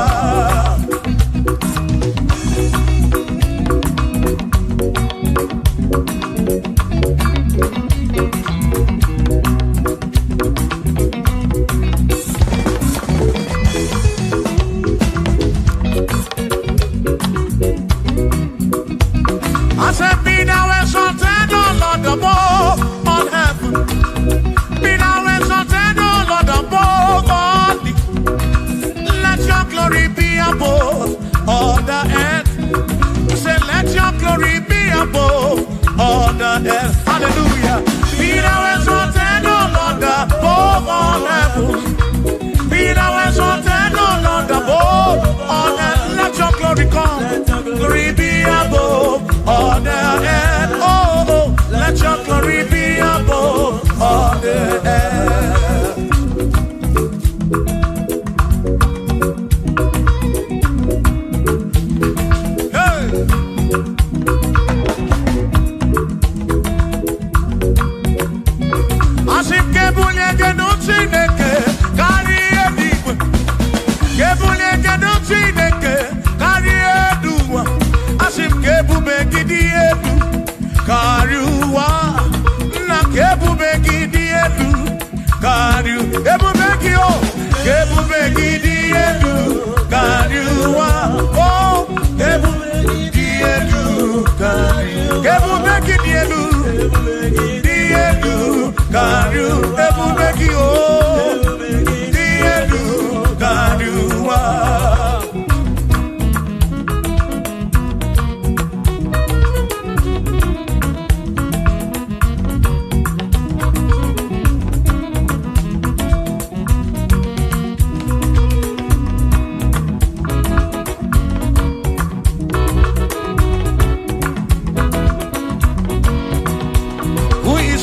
Hallelujah. Be thou exalted, O Lord, above all heavens. Be thou exalted, O Lord, above all earth. Let your glory come. Glory be above all the earth. Oh, let your glory be above all the earth.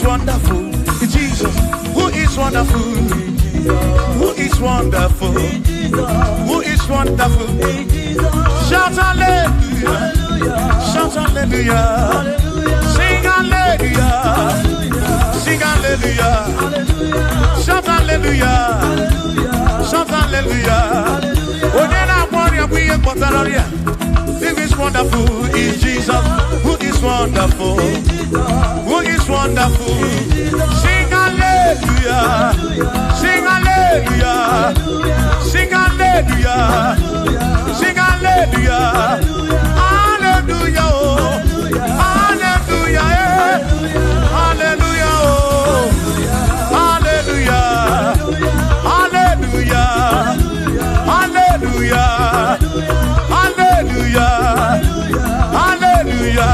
Wonderful, Jesus, who is wonderful? wonderful? Who is wonderful? Shout hallelujah. Shout hallelujah. Sing hallelujah. Sing hallelujah. Shout hallelujah. Shout hallelujah. Who is wonderful is Jesus. Who is wonderful? Who is wonderful? Sing hallelujah. Sing hallelujah. Sing hallelujah. Sing hallelujah. Hallelujah. Hallelujah. Hallelujah. Hallelujah. Hallelujah. Hallelujah. Hallelujah. Hallelujah.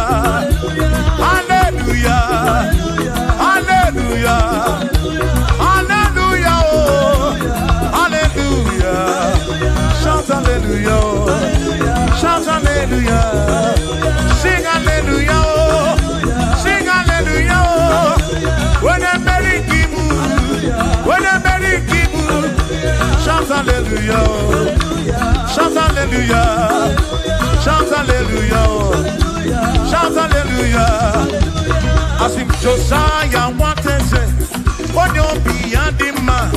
Hallelujah. Hallelujah. Hallelujah. Hallelujah. Shout hallelujah. Shout hallelujah. Sing hallelujah. Sing hallelujah. When I'm very given, when I'm very given, shout hallelujah. Shout hallelujah. Shout hallelujah. Shout hallelujah. As if Josiah wanted to say, on your beyond the man,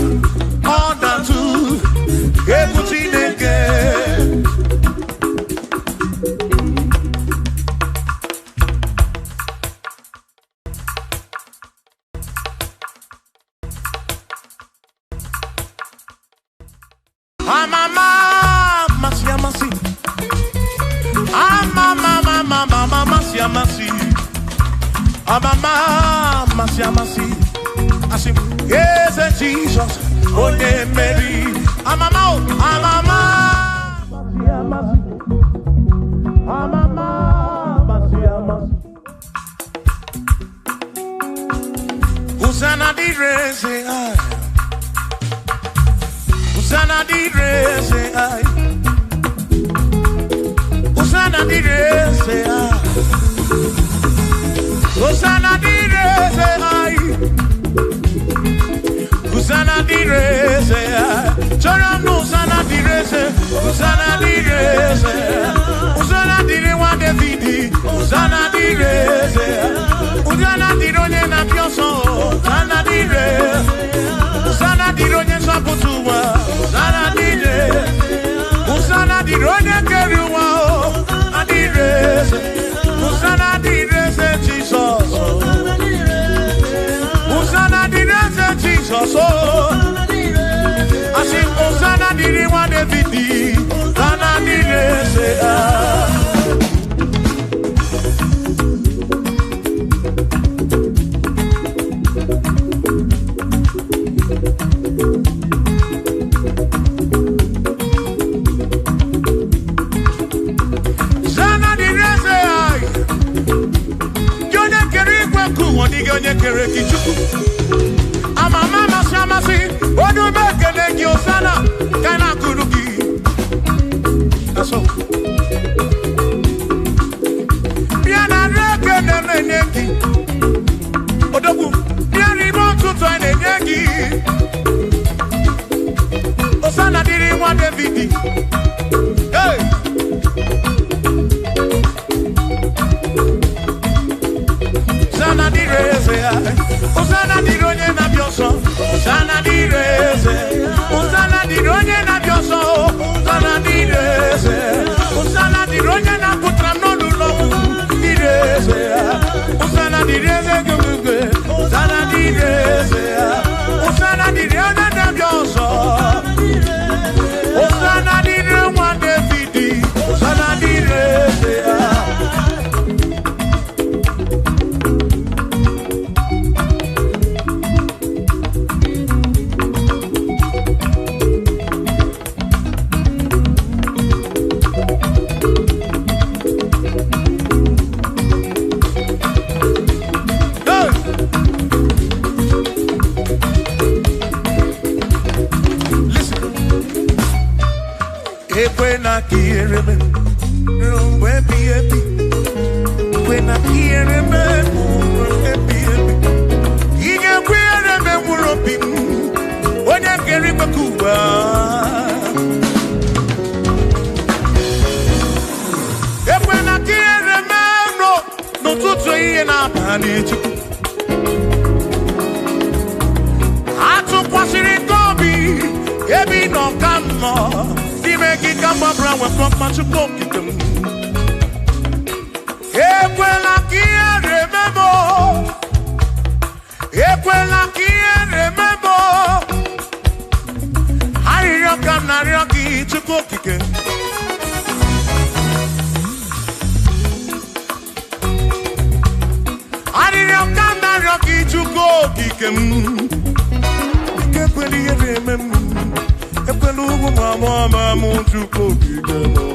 on the two, able to again. I say, yes, Jesus, oh, yeah, Mary. Hosanna di rese ai. Hosanna di rese ai. Hosanna di rese ai. Hosanna di rese ai. Hosanna di rese ai. Choram Hosanna di rese. Hosanna di rese. Hosanna di rewa Davidi. Hosanna di rese. Hosanna di ronye na pioso. Hosanna di rese. Hosanna di ronye saputuwa. Hosanna di rese. Hosanna di ronye keruwa. Hosanna di rese. Hosanna di rese Jesus. Hosanna di rese Jesus. I sing Hosanna di rewa Davidi. Hosanna di rese. When I'm getting back ụtụtụ ihe na-abalị Chukwu atụkwasịrị gị obi ebe ị nọ ka m nọ n'ime gị ka mgbabara nwekọ mma Chukwu okike m ekwela ka ihere eme m ekwela ka ihere eme m arịrịọ ka m na-arịọ gị Chukwu okike arịrịọ ka m na-arịọ gị Chukwu okike m ekwela ihere eme m ekwela ugwu ma mụ Chukwu okike m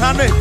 I need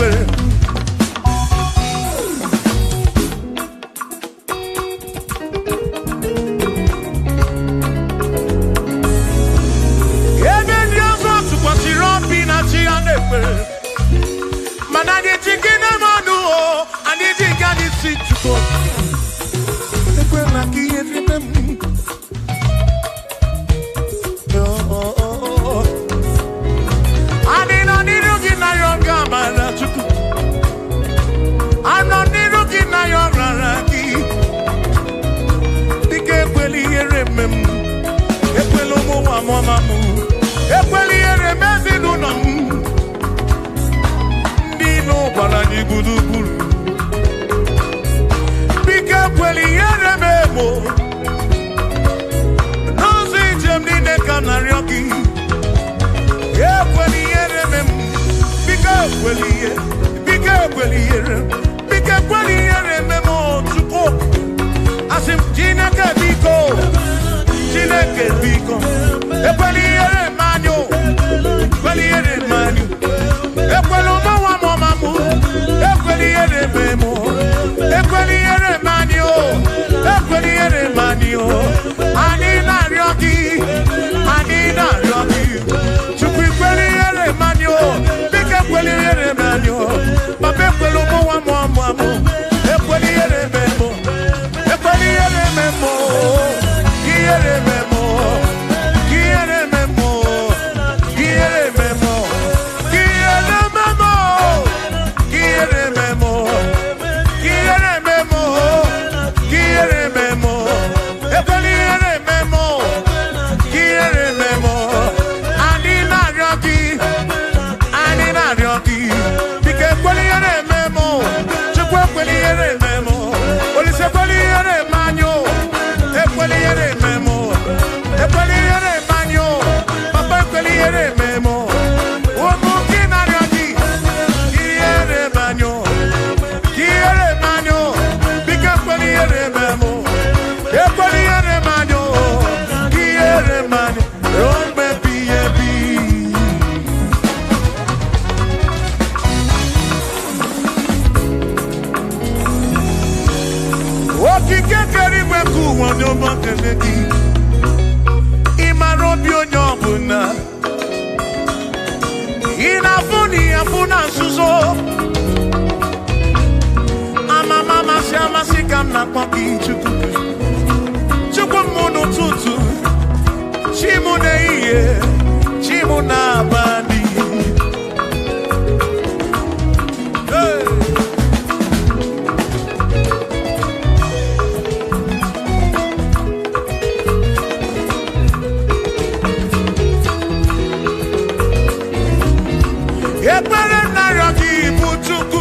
Ekpere narịọ gị bụ Chukwu.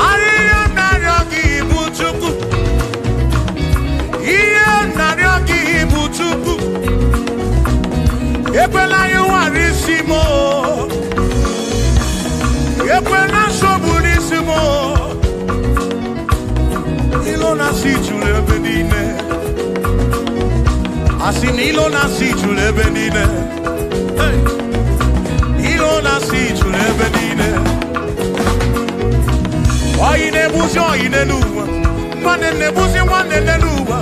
Arịrịọ narịọ gị bụ Chukwu. Ihe narịọ gị bụ Chukwu. Ekwela ya ụwarị isi m. Ekwela nsogbu n'isi m. Ilo na-asị juru ebe niile. Asị na ilo na-asị juru ebe niile. Ilo na-asị juru ebe niile. Oyi na-ebuzi oyi n'elu ụwa. Nwanne na-ebuzi nwanne n'elu ụwa.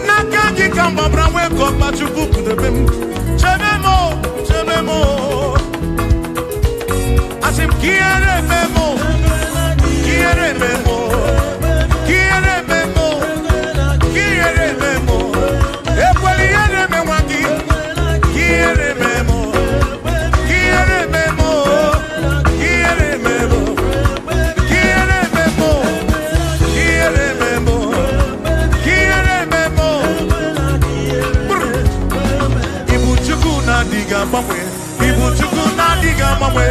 N'aka gị ka mgbabara nwee ka ọkpa Chukwu kudebe m. Chebe m, chebe m. Asị m ka ihere eme m. Ka ihere eme m. Ka ihere eme m. Ka ihere eme m. Ekwela ihere eme nwa gị. Ka ihere eme m. Ka ihere eme m. Ka ihere eme m. Ka ihere eme m. Ka ihere eme m. Ka ihere eme m. Ibu Chukwu na-adịghị agbanwe. Ibu Chukwu na-adịghị agbanwe.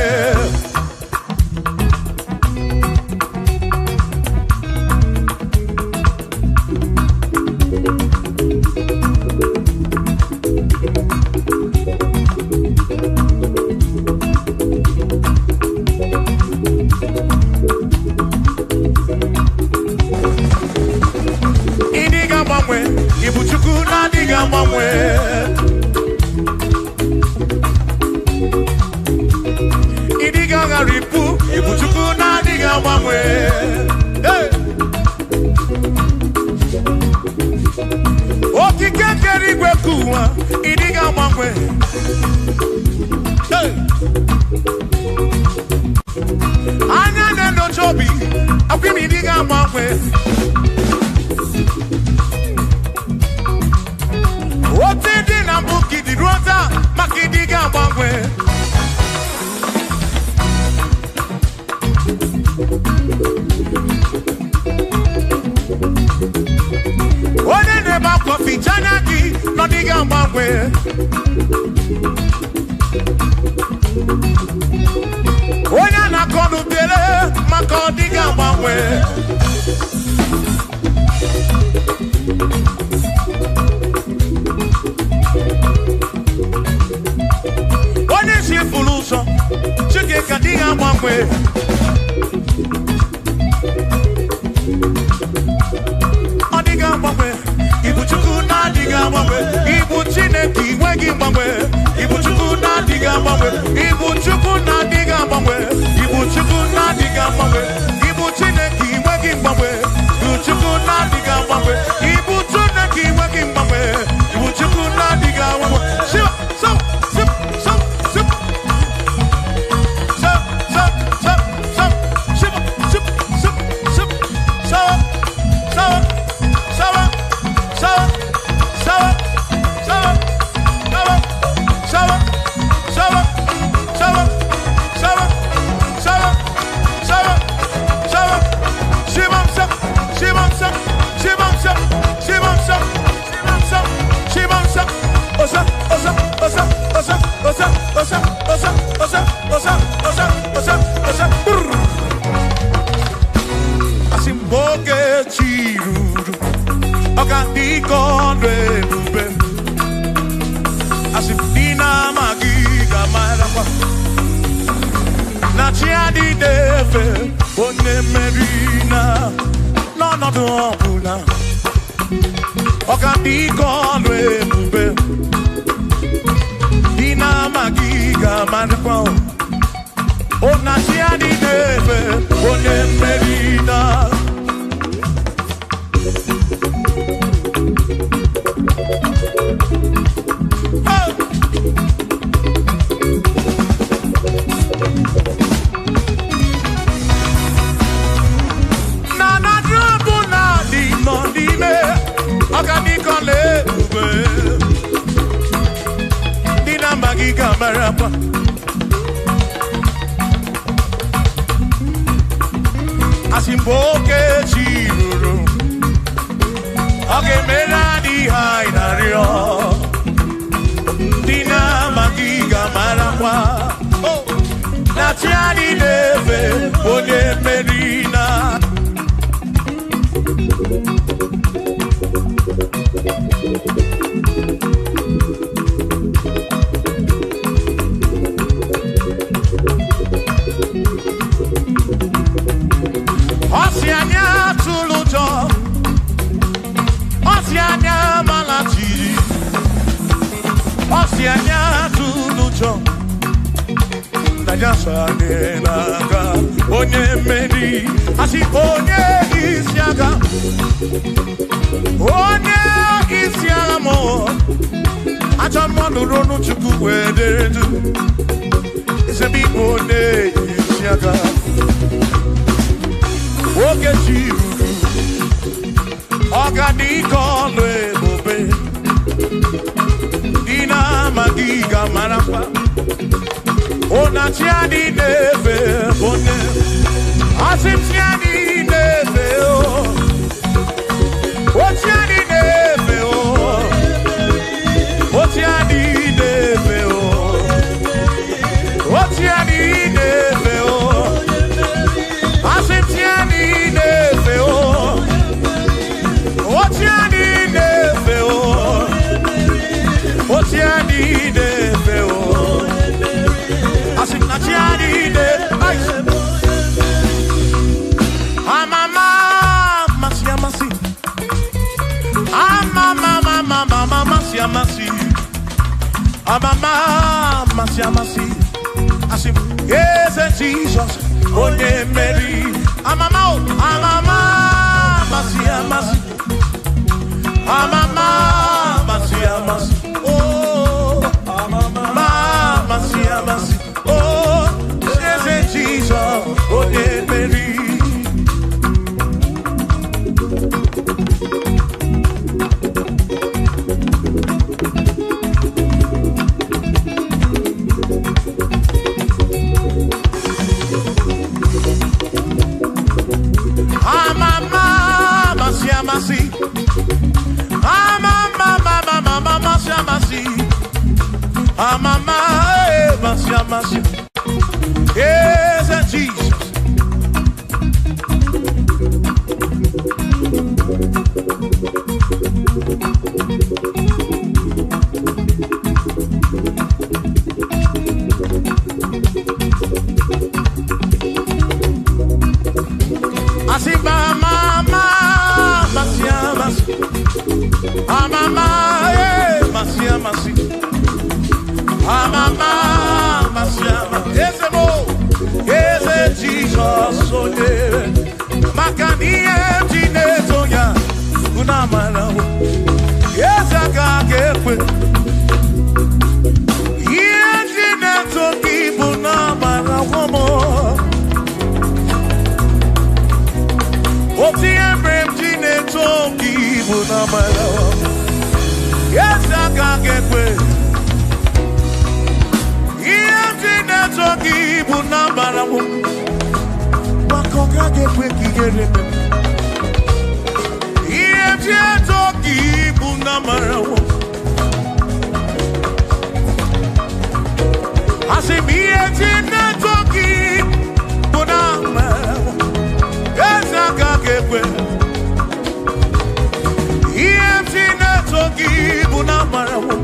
Ịdịghị agbanwe. Ibu Chukwu na-adịghị agbanwe. Ịdịghị agharịpụ. Ibu Chukwu na-adịghị agbanwe. Hey! Okike kere igwe ka ụwa. Ịdịghị agbanwe. Hey! Anya na-enyocha obi. Akwị m ịdịghị agbanwe. Otu dị na mbụ ka ịdị ruo taa maka ịdịghị agbanwe. Onye na-ebe akwa ficha anya gị nọ dịghị agbanwe. Onye na-akọ n'ubere maka ọ dịghị agbanwe. Onye si furu ụzọ Chike ka dịghị agbanwe. Ọ dịghị agbanwe. Ibu Chukwu na-adịghị agbanwe. Ibu Chineke inweghị mgbanwe. Ibu Chukwu na-adịghị agbanwe. Ibu Chukwu na-adịghị agbanwe. Ibu Chukwu na-adịghị agbanwe. Ibu Chineke inweghị mgbanwe. Ibu Chukwu na-adịghị agbanwe. Ibu Chineke inweghị mgbanwe. Ibu Chukwu na-adịghị agbanwe. Shiva, so, sip, so, sip. So, so, so, so, shiva, sip, sip, sip, so, so, so, so, so, so, so, so, so, so, so, so, shivam sa, shivam sa, shivam sa, shivam sa, shivam sa, shivam sa, osa, osa, osa, osa, osa, osa, osa, osa, osa, osa, osa, osa, asimboke chiruru, okandiko ndebube, asimdina magiga marakwa, na chiadi defe, one merina, no no no bula, okandiko ndebube, dina magiga marakwa. Ona chiadi defe, one merina. Asimboke chiruru, oge mera di hai nario, dina magiga marakwa. Oh. Natiani neve onye merina. Osianya tulujo, Osianya malachi, Osianya tulujo. Najasane naga, onye meri, asi onye isiaga mo. Acha manu ronu chuku wederedu, isebi onye isiaga. Oge chirudu, organiko lebobe, dina magiga marapa. Ona tiani neve bonne, asim tiani neve o, o tiani neve o, o tiani neve o, o tiani neve o, asim tiani neve o, o tiani neve o, o tiani neve o. Amasi, asim, yes, Jesus, onye Mary, amama, masi, oh, masi, oh, yes, Jesus, onye Mary. Amasi, yes, Jesus. Asiba mama, masi, amama, masi. Amama, masiama, ese mo, ese Jesus, oye, makanie tinetoya, una mala, esa kakekwe, ye tineto kibu na mala womo, oti embrem tineto kibu na mala, esa kakekwe. Toki bunambaramu, makoka gekwe kigere. Iye toki bunambaramu, asimiye toki bunambaramu, ezaka gekwe. Iye toki bunambaramu.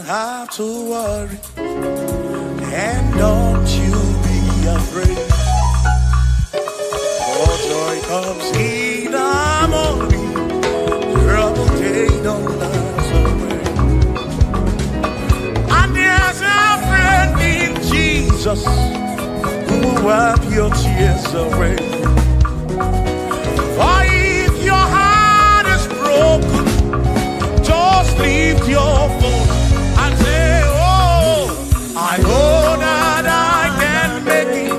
Have to worry, and don't you be afraid, for joy comes in the morning, trouble day don't last away. And there's a friend in Jesus who will wipe your tears away. For if your heart is broken, just lift your voice. I know that I can make it.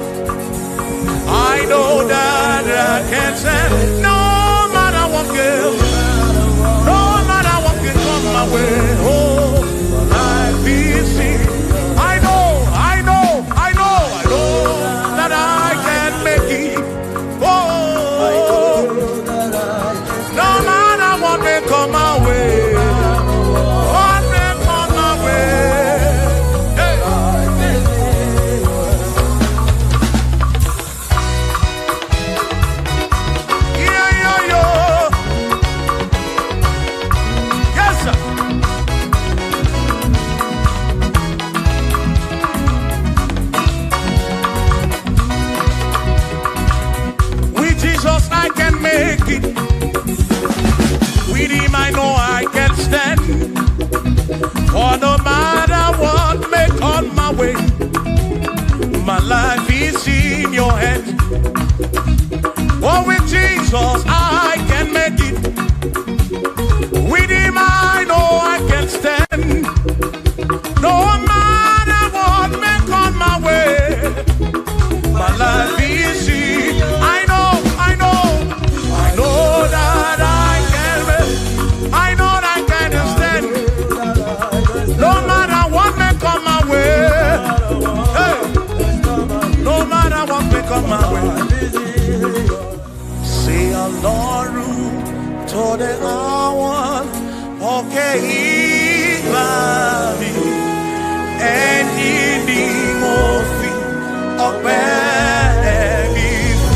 I know that I can stand. No matter what comes, no matter what can come my way. Oh, life is seen. I know that I can make it. Oh, no matter what may come my way. With him I know I can stand. For no matter what may come my way, my life is in your hands. For with Jesus I can make it. With him I know I can stand. No matter what may come my way, my life is in. I know that I can stand. No matter what may come my way. Hey. No matter what may come my way. Say Ọlọ́run tó dé àwọn òkè ìgbà mi. Ẹ̀yin ni mo fi ọpẹ́ mi fún.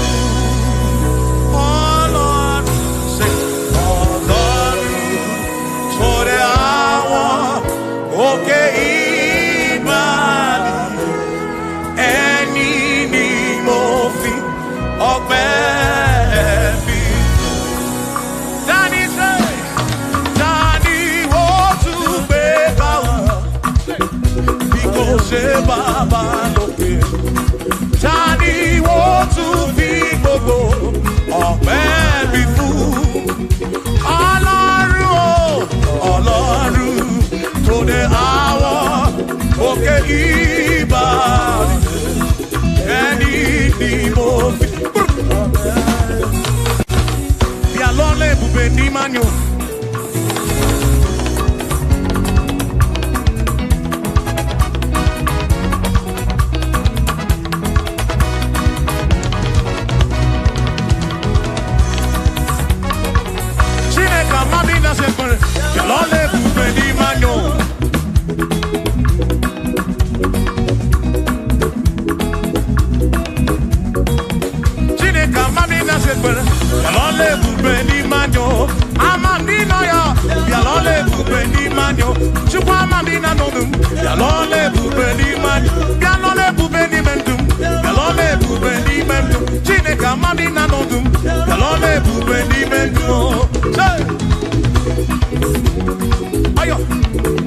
Okay, Imani, any mofi, or baby. Danny say, Danny, what to be about? Because Baba okay. Danny, what to be go, or baby fool. Alaru, to the hour, okay, Ibadi, any mofi. The alone Bubendi Manu. Chineka Mabina Separe, the alone Bubendi Manu. Bialole bubeni manyo, amandina ya. Bialole bubeni manyo, chukwa amandina nodum. Bialole bubeni manyo, bialole bubeni mendum. Bialole bubeni mendum, chineka amandina nodum. Bialole bubeni mendum. Say, ayo,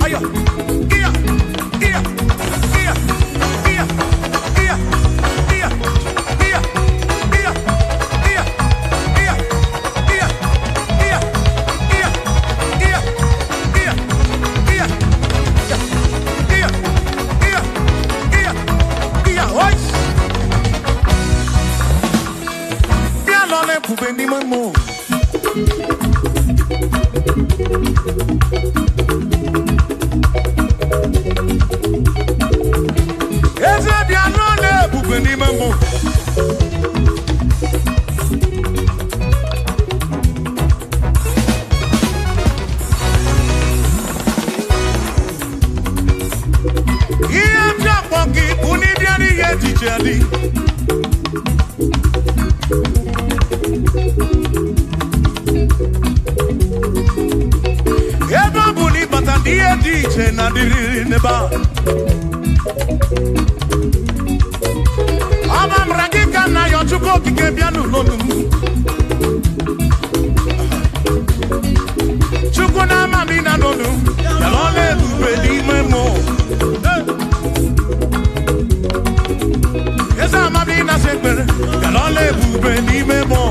ayo, iya, iya, iya, iya, iya, iya, iya. Jadi. Eba buli batandi DJ na diri neba. Ama mragika na yochuko kike bianu nonu. Chuko na mami na nonu. Yalole bube di memo. Esa mami na sekbere. Yalole bube di memo.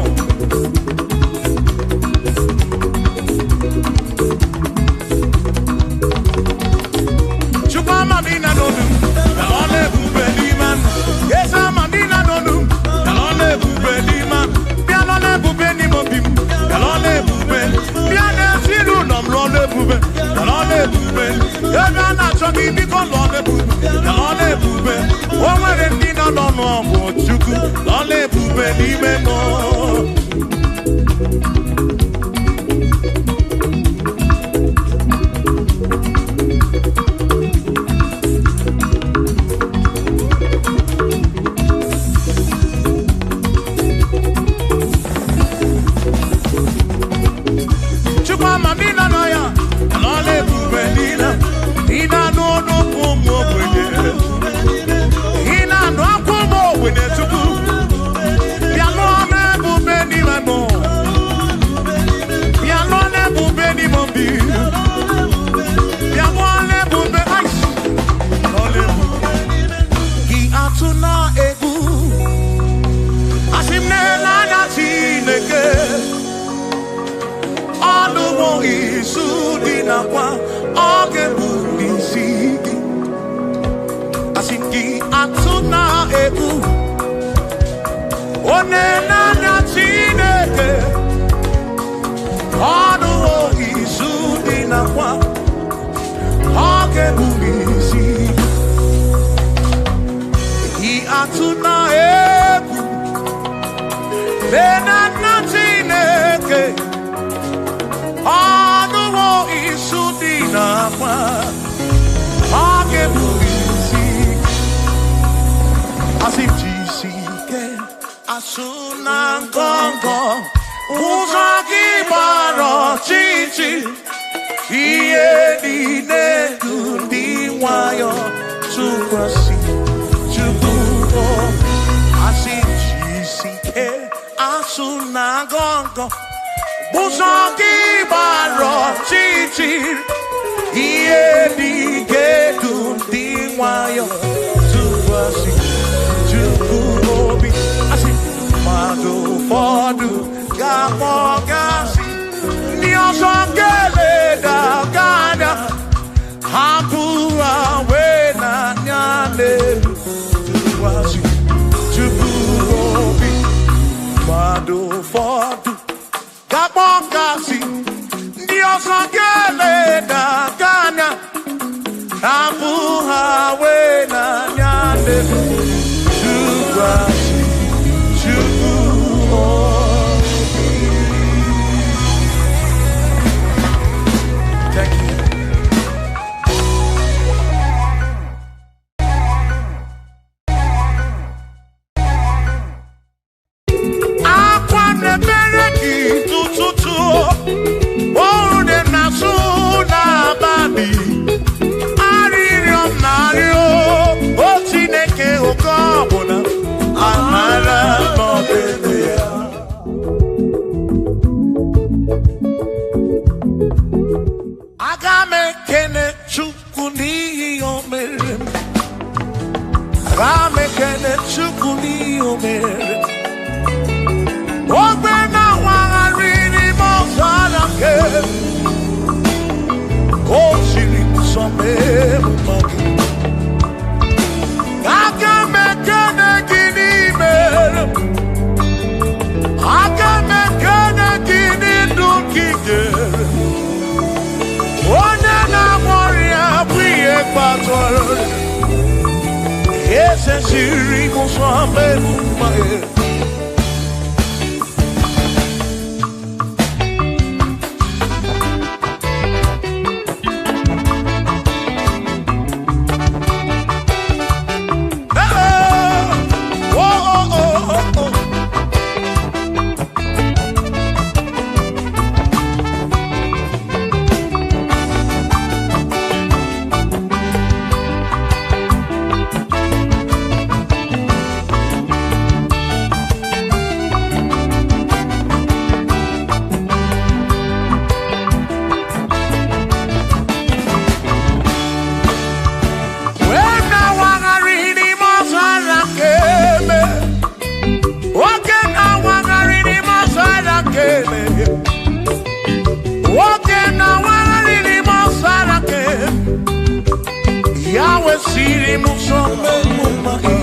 siri musome mumai.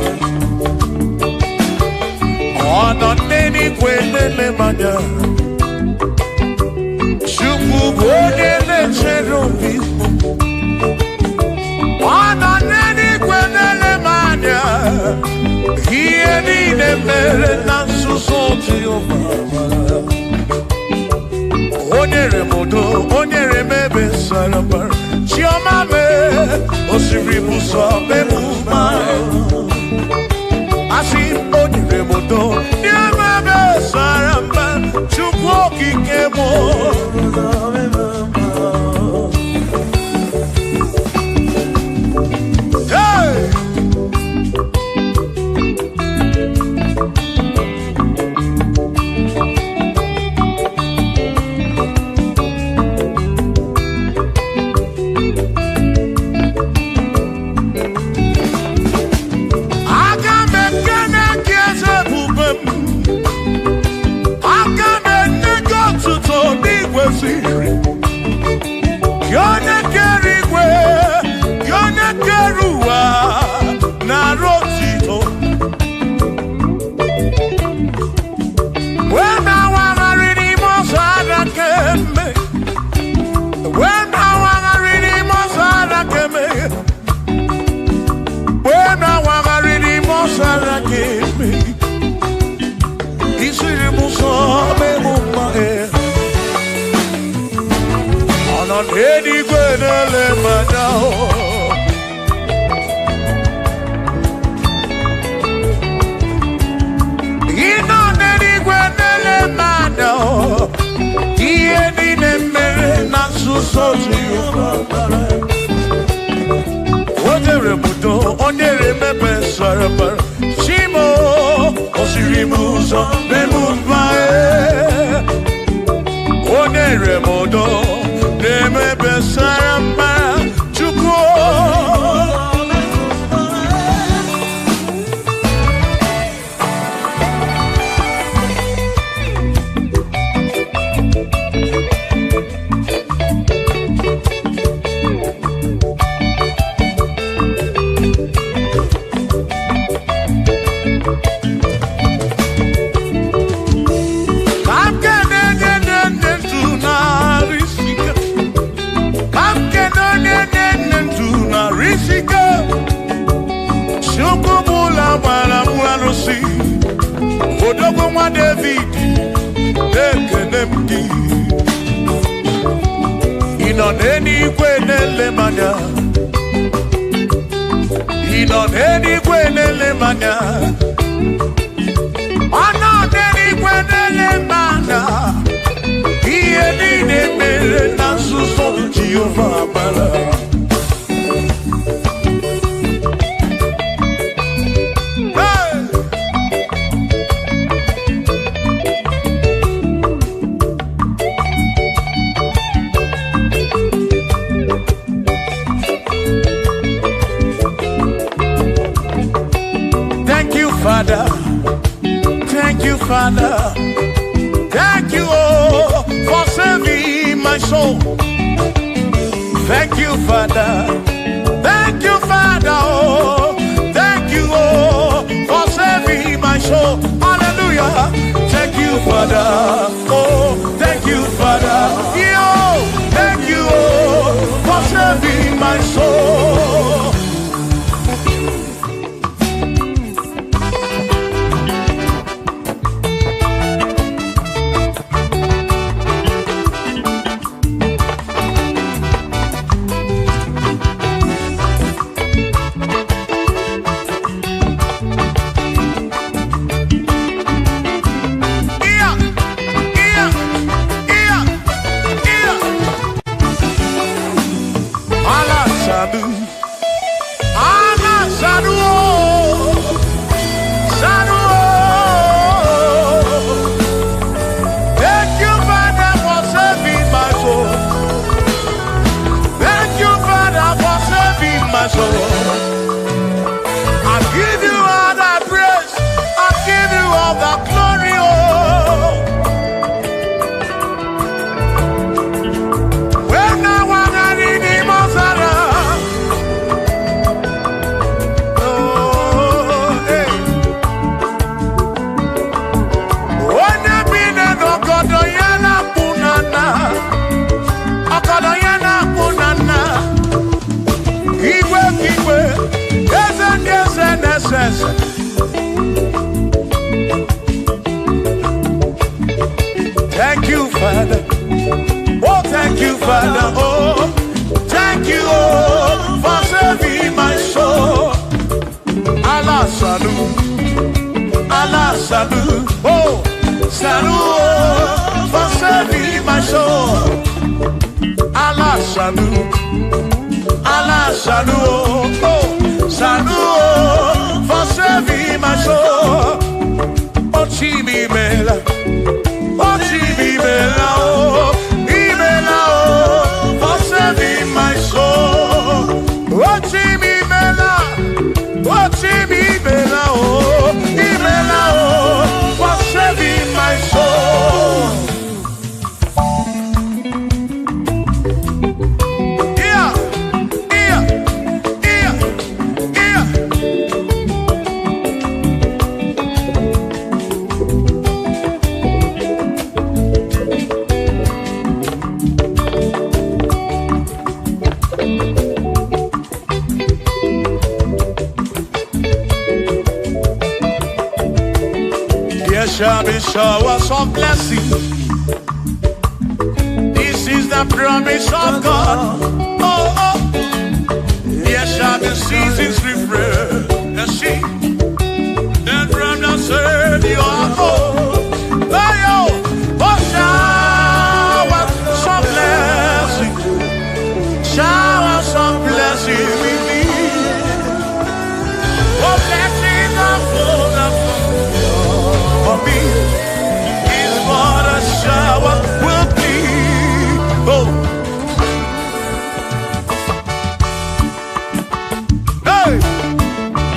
Ona neni kwenele manya. Shuku bonele cherobi. Ona neni kwenele manya. Hieni ne mere na susoti obama. Onyere modo, onyere mebe sarabar. Chioma me, osiri muso me mumai. Asi onyere modo, nyeme be sarabar. Chukwu kikemo. salute, oh, salute for saving my soul. Allah salute, oh, salute for saving my soul. Oh, Chimi Bella, oh, Chimi Bella, oh, Ibella, oh, for saving my soul. Oh, Chimi Bella, oh, Chimi Bella, oh, Ibella, oh, for saving my soul. Shall be showers of blessings. This is the promise of God. Oh, oh. There shall be seasons refreshed. The sea, and from the sun you are home. Oh, showers of blessings. Showers of blessings we need. Oh, blessings of full for me is what a shower will be. Oh, hey,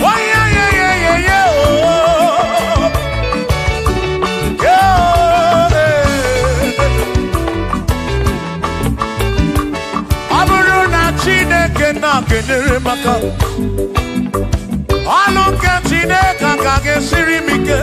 oh yeah, yeah, yeah, yeah, yeah. Oh, yeah. Aburu na Chineke na kenere maka. Alu ke Chineke ka gesiri mike.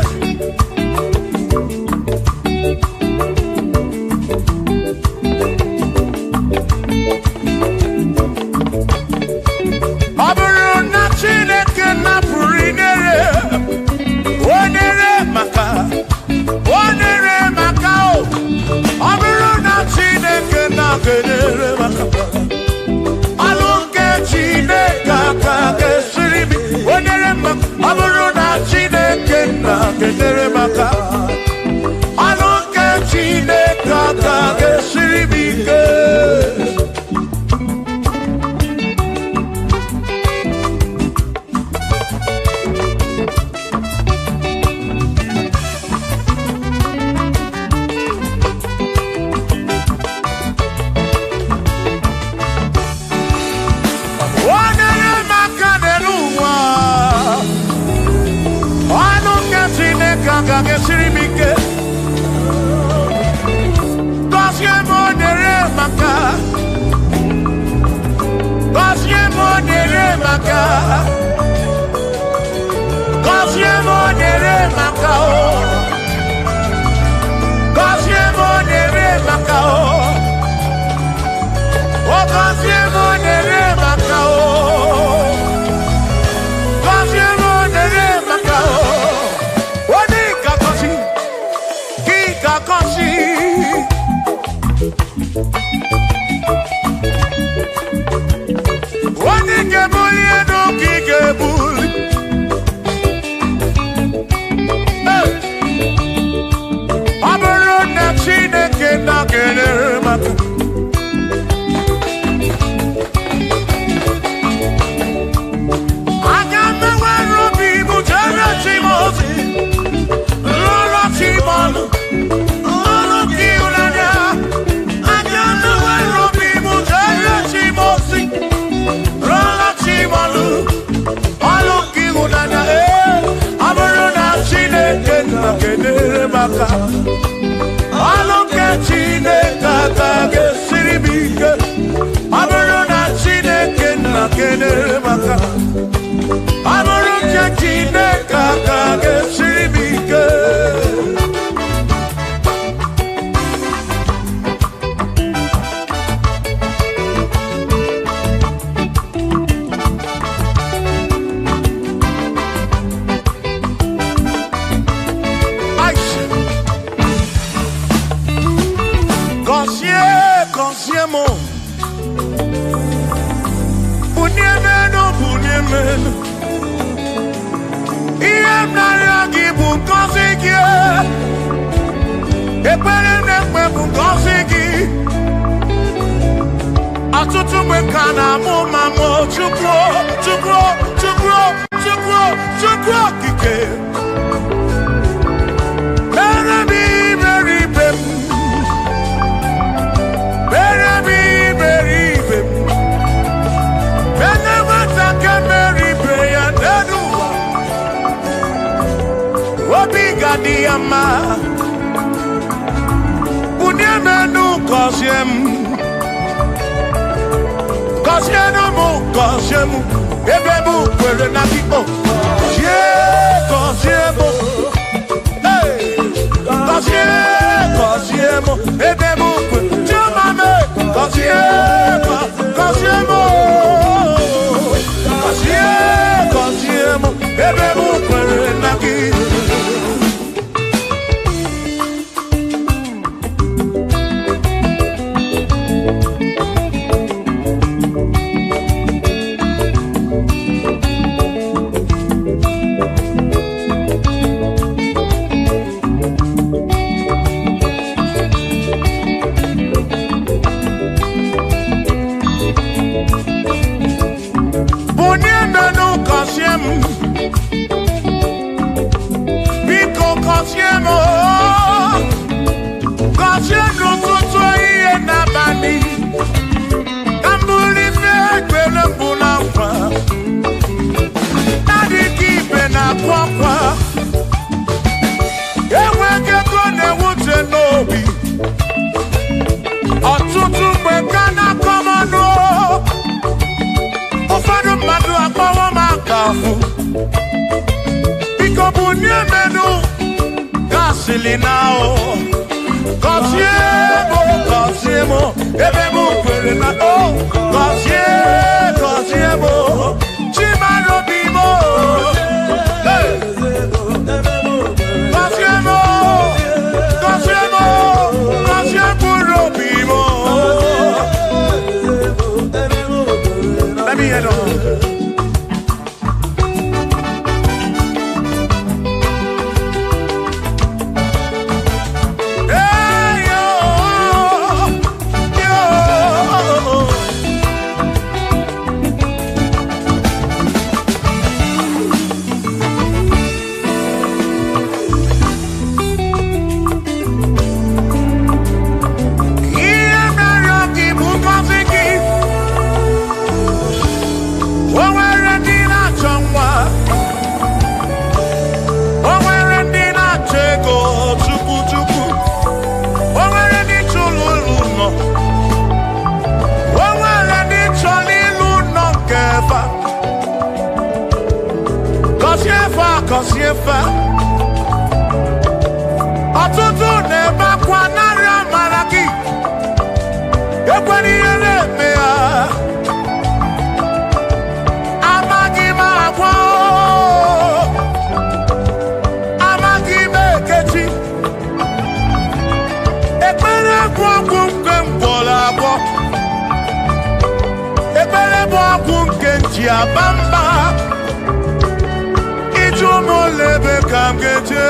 ekpere na-ekpe bụ ngọzi gị ọtụtụ mgbe ka na-amụ ma mụ Chukwu okike mere m iberibe m mere m iberibe m menye nwata nke mere ibe ya n'elu ụwa obi ga-adị ya mma bunye m enu gọzie m gọzie m ebe m kwere na gị gọzie m ebe m kwere chiomame gọzie m ebe m kwere na gị ọtụtụ mgbe ka na-akọmọnụ ụfọdụ mmadụ akpọwọ m akafụ biko bunye menụ gasịlị na gọzie m ebe m kwere na gọzie m chimarobi m let me head on. ọtụtụ na-ebe akwa narị amara gị ekwere ihe na-eme ya amaghị m agwa amaghị m ekechi ekpere bụ ọgwụ nke mgbọrọ agwọ ekpere bụ ọgwụ nke nji aba mba molebe kam geje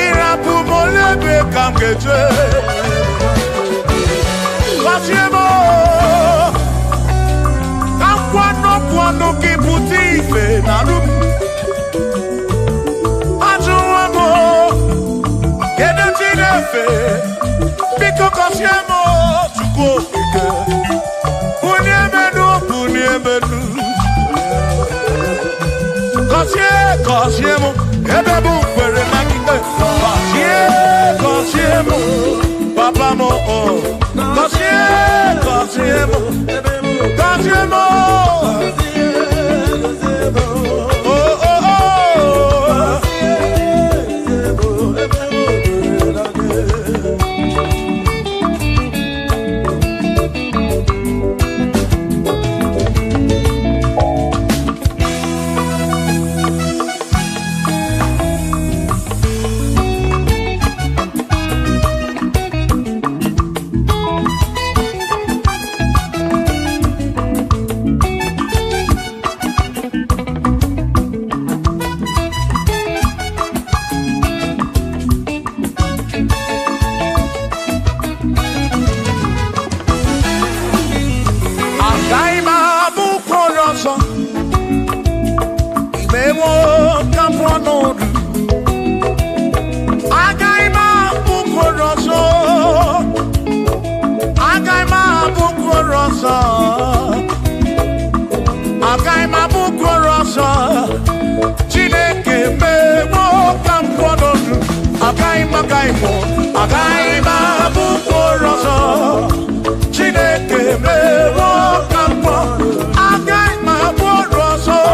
irapu molebe kam geje wasiemo kwano kiputi ife nalu ajuwamo kede tinefe biko kosiemo tuko fike uniemenu gọzie m ebe m kwere na gị gọzie m papa m gọzie m Campono. Agaima Bukoroso. Agaima Bukoroso. Agaima Bukoroso. Chineke mewo Campono. Agaima Gaimo. Agaima Bukoroso. Chineke mewo Campono. Agaima Bukoroso.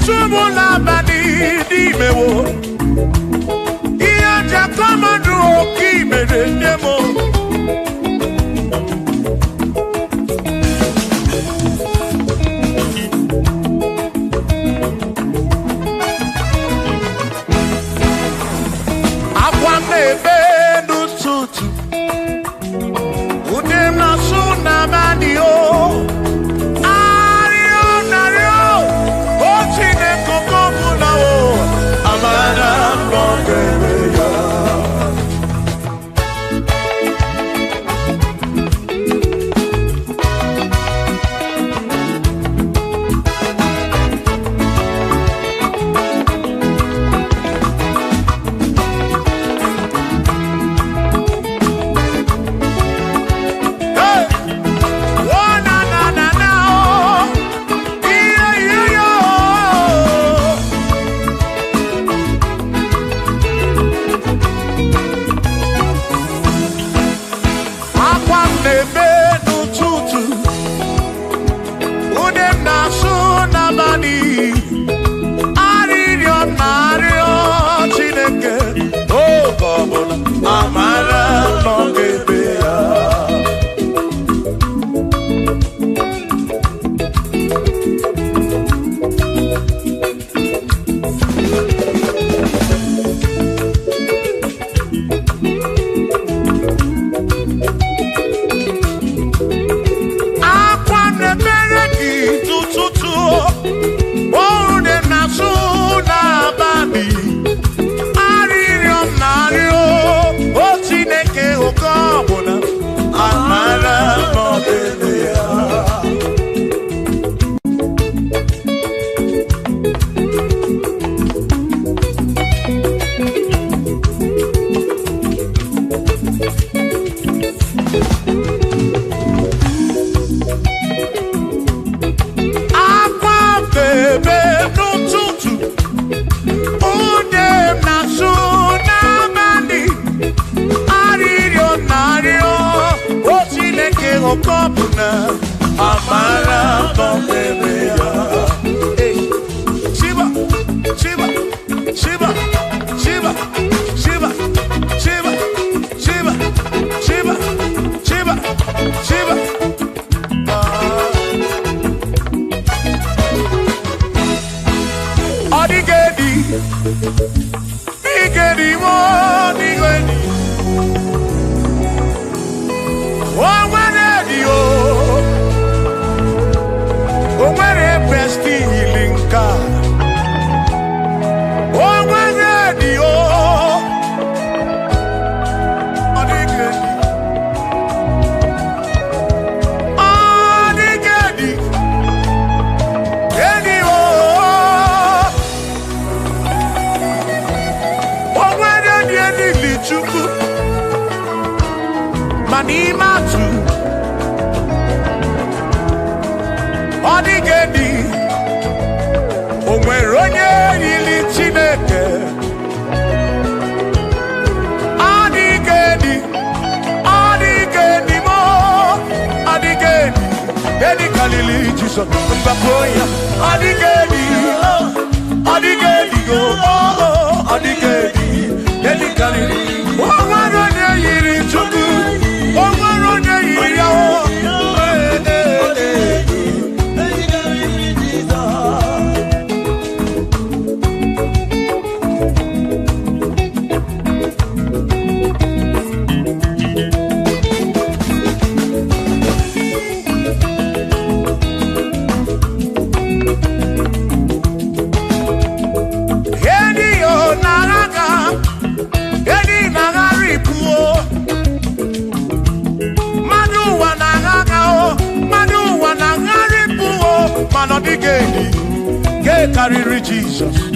Sumula bani di mewo. Iya jakamadu oki merendemo. Akwa mebe nututu. Udem na suna bani o. Jesus.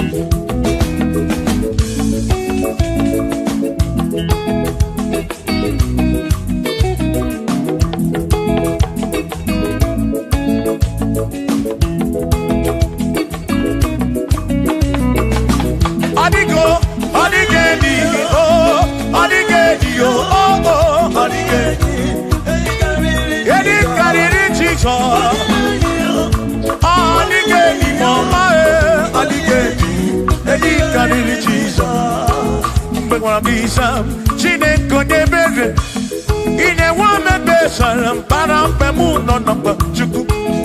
Chineke nebere ine wame besara mpara mpemu no namba chuku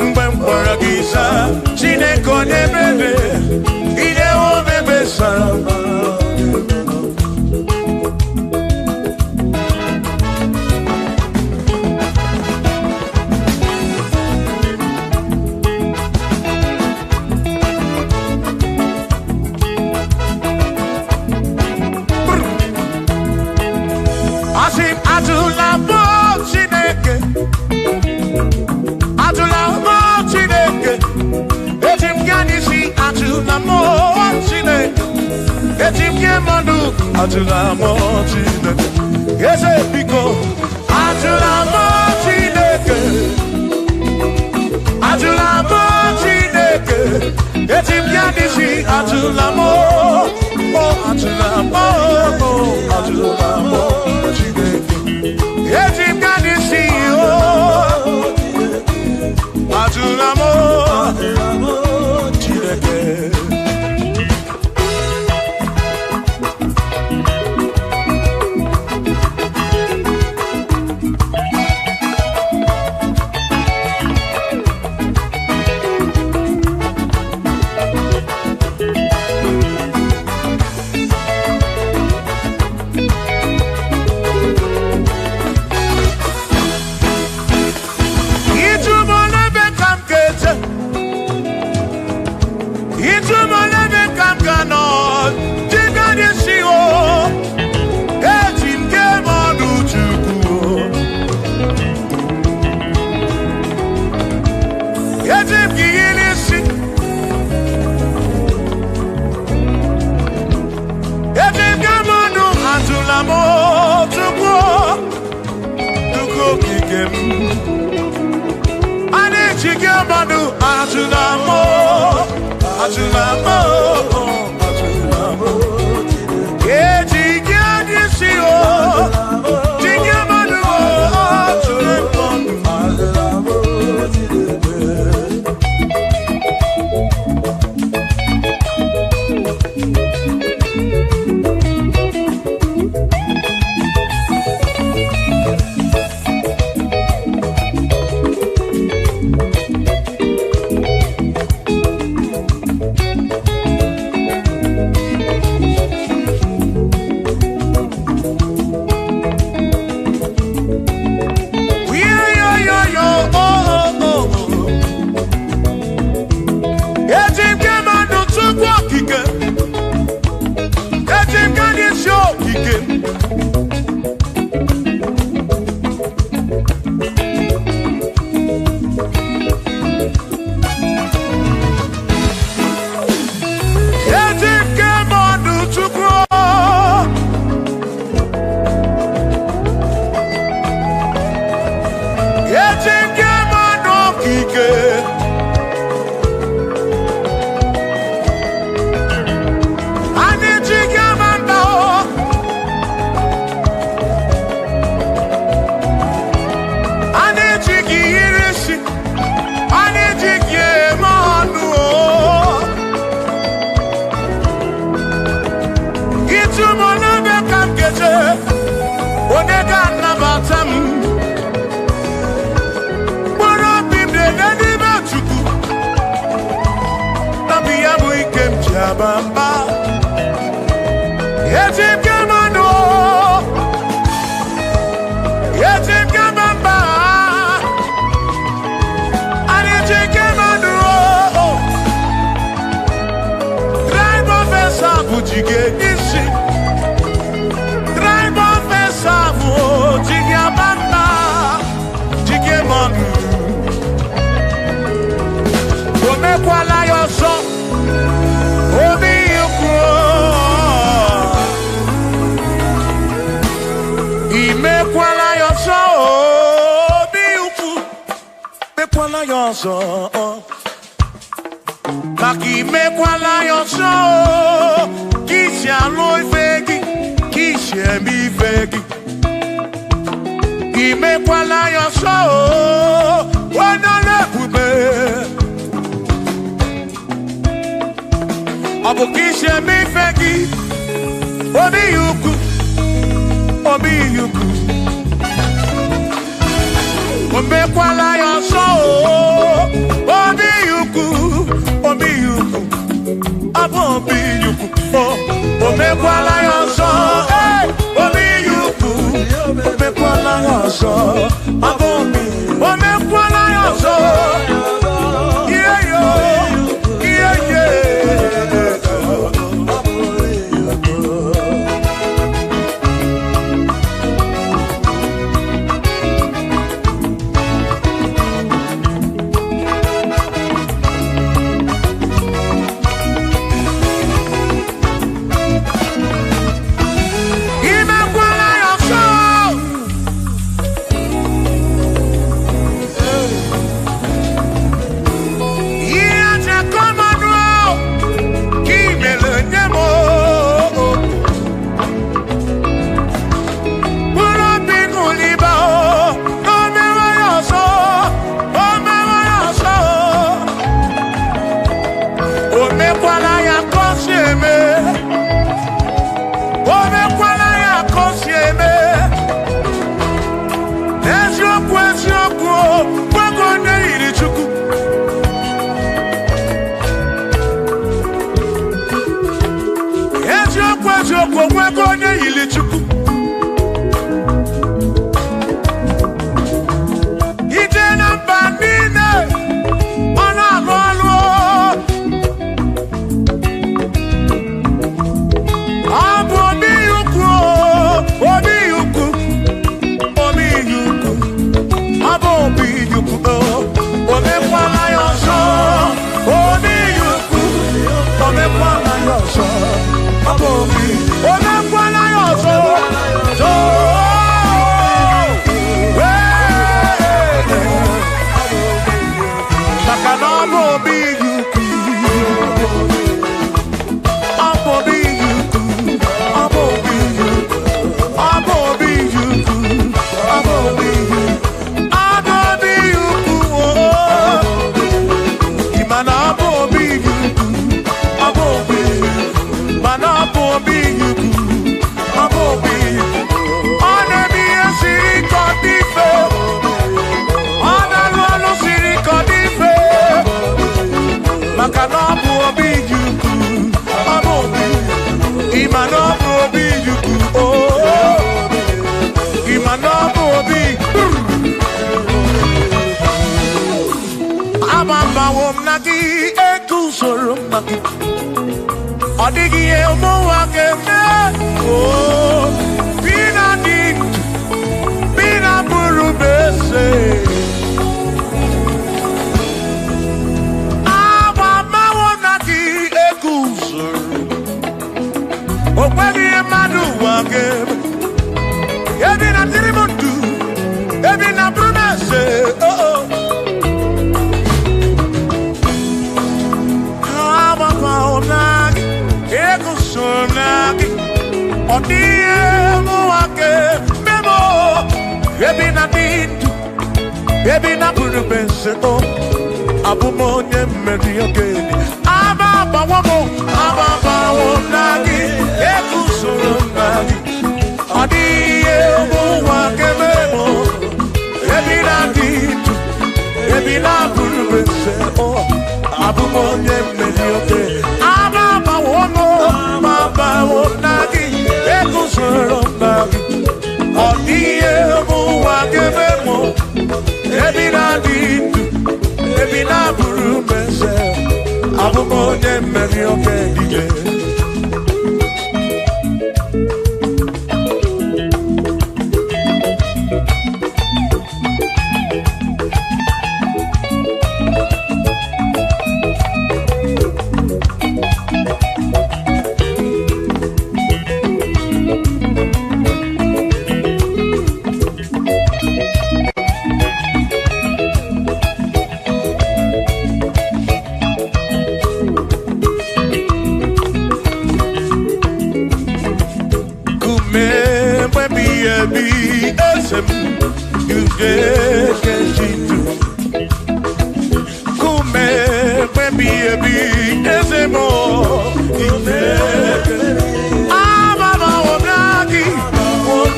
mgbe mkpọrọ gị za Chineke nebere ine wame besara Atula mo Chineke, ese biko. Atula mo Chineke, atula mo Chineke, eti bianisi atula mo, oh atula mo, oh atula mo Chineke, eti bianisi oh, atula mo Chineke. Maki mekwala yoso, kisi aloi fegi, kisi emi fegi. Ki mekwala yoso, wana lepube. Abu kisi emi fegi, obi yuku. obi yuku. Omekwala ya ọsọ obi yuku, obi yuku, abụ obi yuku. Omekwala ya ọsọ obi yuku, omekwala ya ọsọ abụ obi. Omekwala ya ọsọ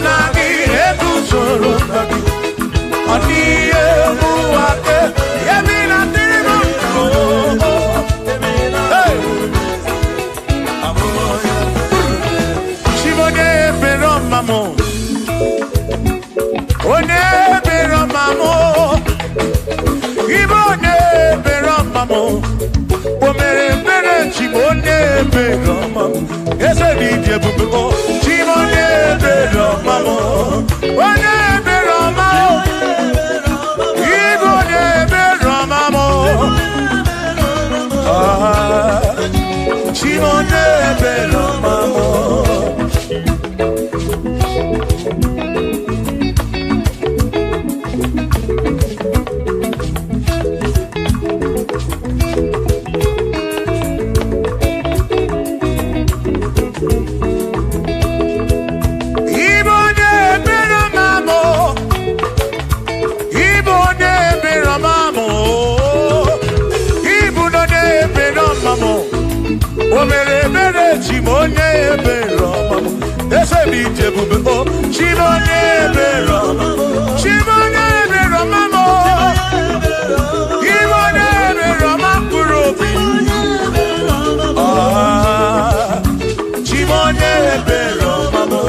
I'm Jebubo, Chimone Bero Mamo, One Bero Mamo, Igbo Bero Mamo, Chimone Bero Mamo. Chimone Bero Mamo, ese mi Jebubo, Chimone Bero Mamo, Chimone Bero Mamo, Chimone Bero Makurobi, Chimone Bero Mamo.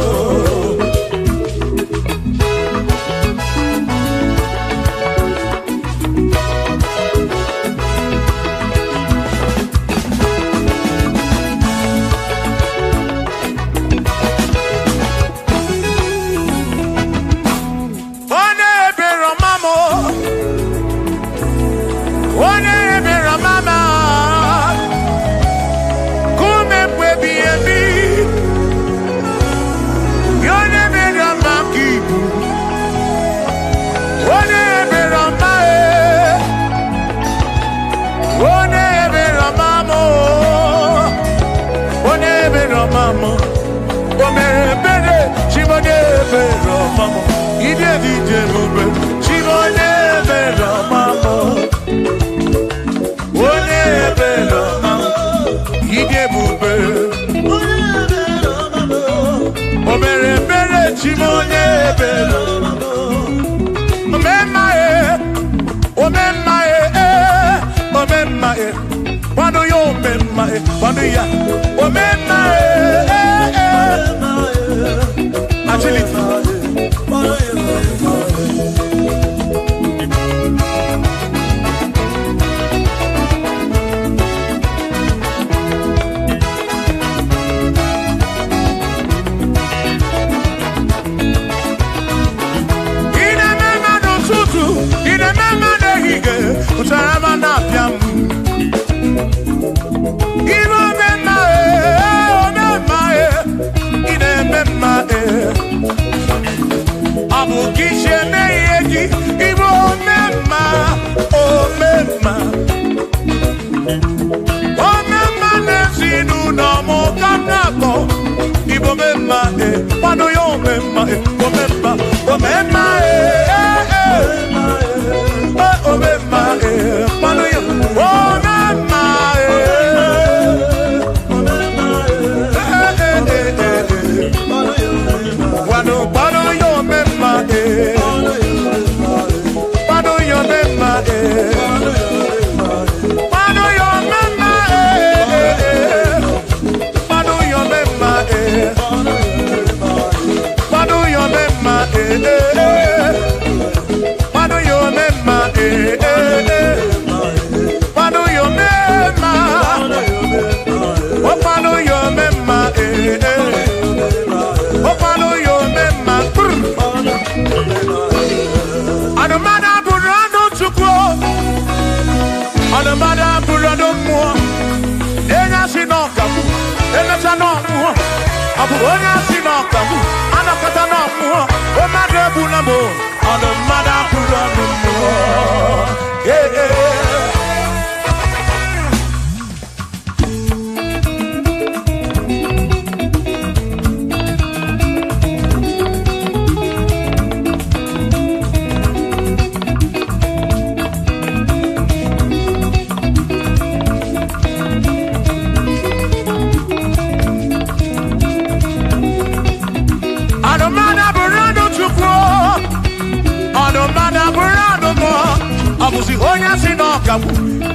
Obusi onya si no kawu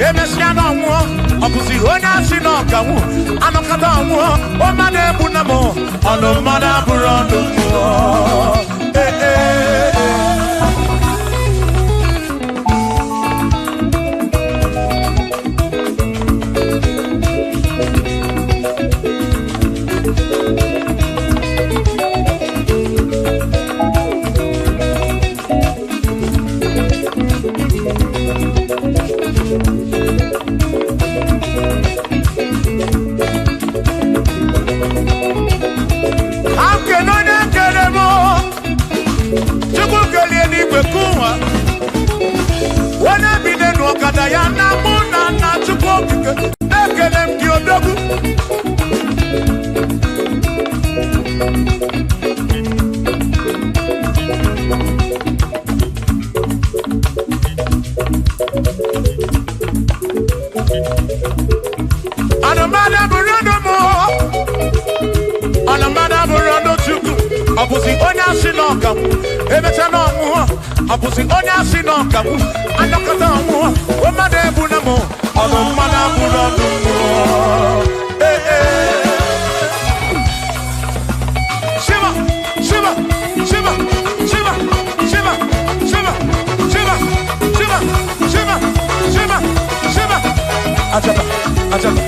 emesia no nwo obusi onya si no kawu anokata nwo o ma na ebu na mo ono ma na buru ndo mo Agada ya na muna na chukwu ekele m gị odogwu. Anamada burodo mo, anamada burodo chukwu. Abusi onye asị n'ọka m, emecha n'ọnwụ. Abusi onye asị n'ọka m, anọkọta ọnwụ. Mmadụ ebu na mụ, ọdụ mmadụ abụrụ ọdụ mmụọ. Shiva, Shiva, Shiva, Shiva, Shiva, Shiva, Shiva, Shiva, Shiva, Shiva, Shiva. Ajaba, ajaba,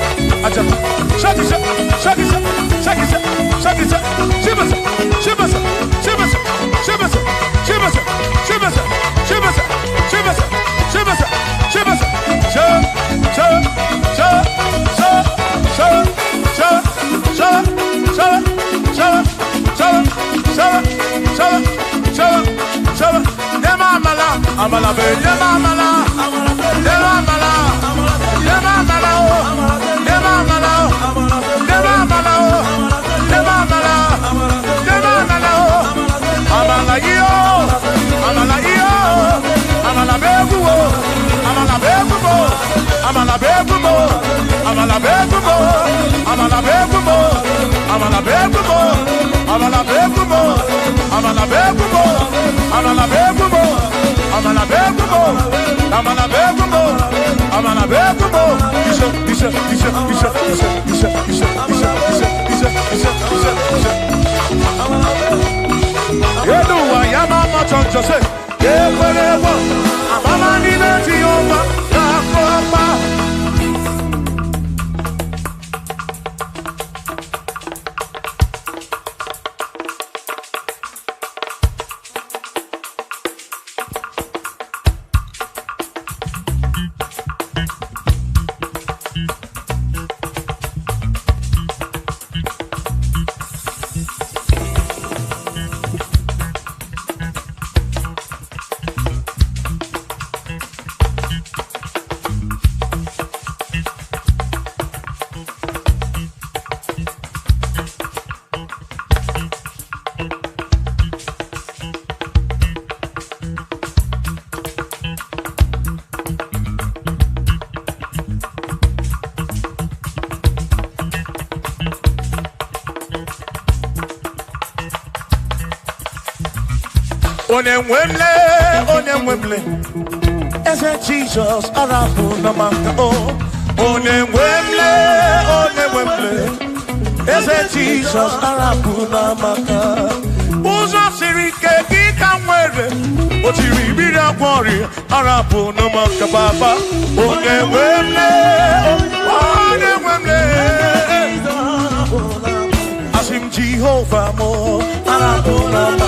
ajaba. Shakisa, shakisa, shakisa, shakisa. Shibasa, shibasa, shibasa, shibasa, shibasa, shibasa, shibasa, shibasa, shibasa, shibasa. Sha, sha, sha, sha, sha, sha, sha, sha, sha, sha, sha, sha, sha, sha. Dema amala, amala be, dema amala, dema amala, dema amala, dema amala, dema amala, dema amala, dema amala, amala yo, amala yo, amala begumo, amala begumo, amala begumo, amala begumo, amala begumo, amala begumo, amala begumo, amala begumo, amala begumo, amala begumo, amala begumo, amala begumo. Isha. Yeduwa yamama chonjose, yekwelewa, amama nileti yomba, nakopa. Onemwemle, ese Jesus arabu na maka o. Onemwemle, ese Jesus arabu na maka. Uzo sirike kika mwere, otiri bira kwori arabu na maka baba. Onemwemle, asim Jehovah mo arabu na maka.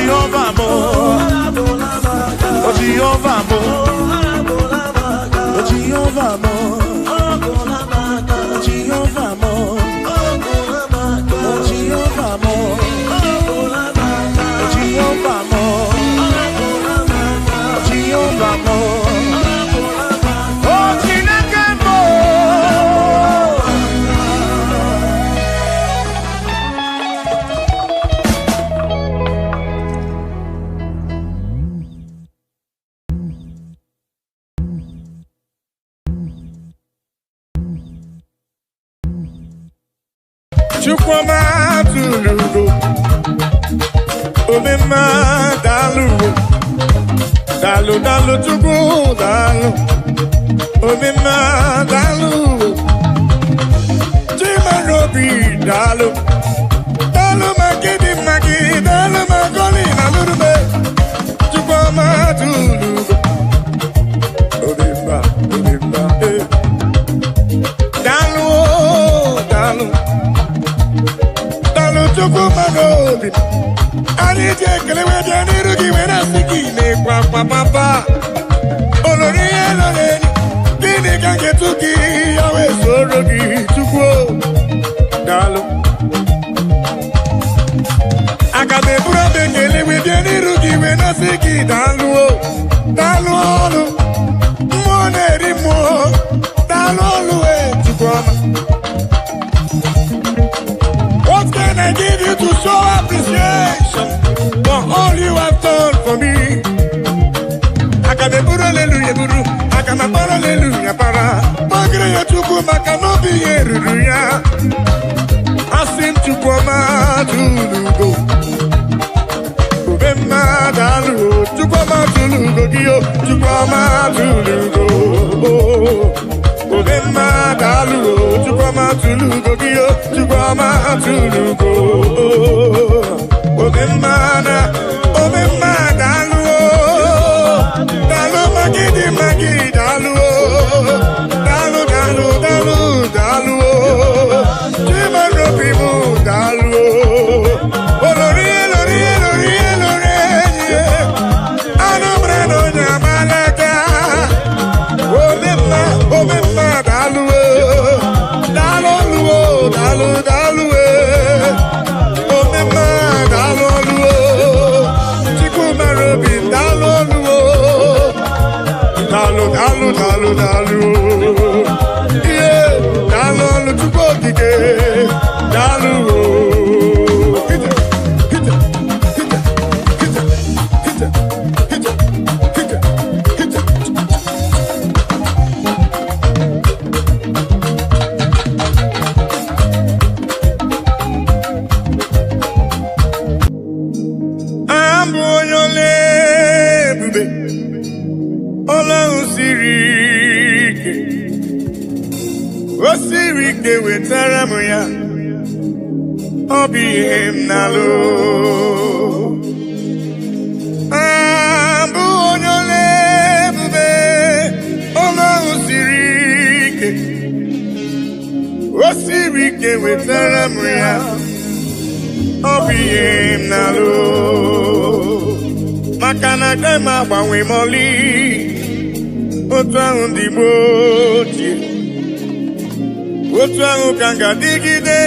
Jehovah mo. Oh Jehovah mo. Oh Jehovah mo. Jehovah mo. Oh Jehovah mo. Jehovah mo. Jehovah mo. Oh Chineke mo. Chukwuma tulugo, omema dalu, dalu dalu chukwu dalu, omema dalu, chimarobi dalu, dalu magidi dalu magoli na lurube, Chukwuma tulugo, omema dalu dalu. Chukwuma n'obi anyị ji ekele wee bịa n'iru gị wee na-asị gị na-ekwe akwa papa olori ihe lọrọ enyi gịnị ka nketu gị ya wee soro gị Chukwu daalụ aga m eburu ọba ekele wee bịa n'iru gị wee na-asị gị daalụ daalụ ọlụ mmụọ na-eri mmụọ daalụ ọlụ Chukwuma. What can I give you to show appreciation for all you have done for me? I can be hallelujah, guru. I can be hallelujah, para. Magre ya chuku makanobi yeruya. Asim Chukwuma tulugo. Ubema dalu. Chukwuma tulugo giyo. Chukwuma tulugo. Obema dalu, Chukwuma tulugo giyo, Chukwuma tulugo. Obema dalu, dalu magidi dalu, dalu dalu, Chimarobi mu dalu. Olori, Anobrano nyamalaka. Obema dalu, Obema dalu, Chikumarobi dalu, yeah, dalu Chukwokike, dalu. Osirike wetara m ya ọ bụ ihe m na-alụ abụ onye ole ebube ọlọ́run siri ike osirike wetara m ya ọ bụ ihe m na-alụ maka na agaghị m agbanwe mọlị otu ahụ ndị gboo ochie otu ahụ ka m ga-adịgide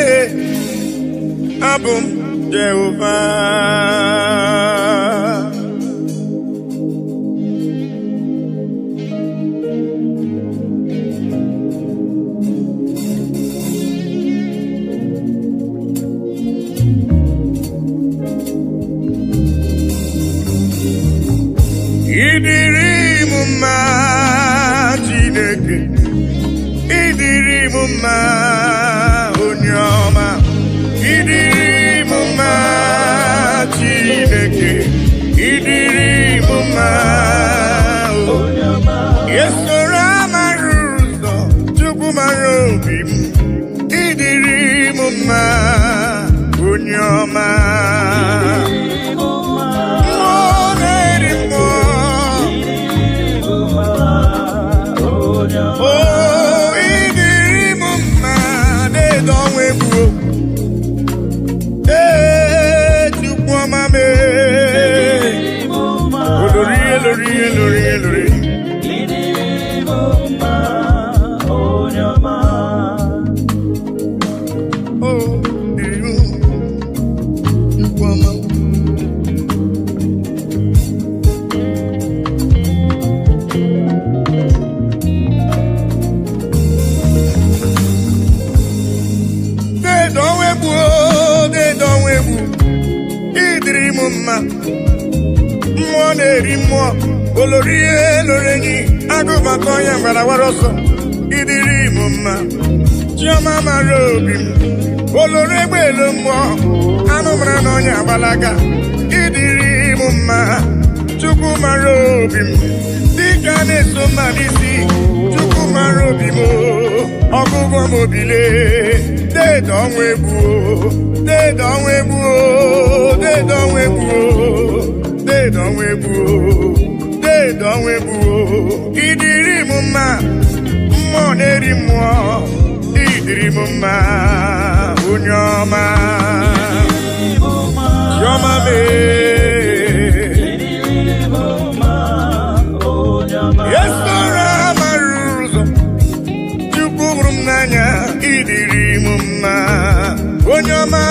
abụ m Jehova ịdịrị m mma Chineke ịdịrị m mma onye ọma ịdịrị m mma Chineke ịdịrị m mma onye ọma esoro amara ụzọ Chukwu mara obi m ịdịrị m mma onye ọma Chukwuma me mmụọ na-eri mmụọ olori elorenyi agụbata onye mgbarawara ọsọ ịdịrị m mma chiọma mara obi m olori egbe elu mmụọ anụ mara na onye agbalaga ịdịrị m mma chukwu mara obi m dịka na-eso mma n'isi chukwu mara obi m ọgụgụ m obile deede ọnwa egbuo deede ọnwa egbuo deede ọnwa egbuo deede ọnwa egbuo deede ọnwa egbuo ịdịrị m mma mmụọ na-eri mmụọ ịdịrị m mma onye ọma chiọma esora mara ụzọ chukwu hụrụ m n'anya ịdịrị m mma onye ọma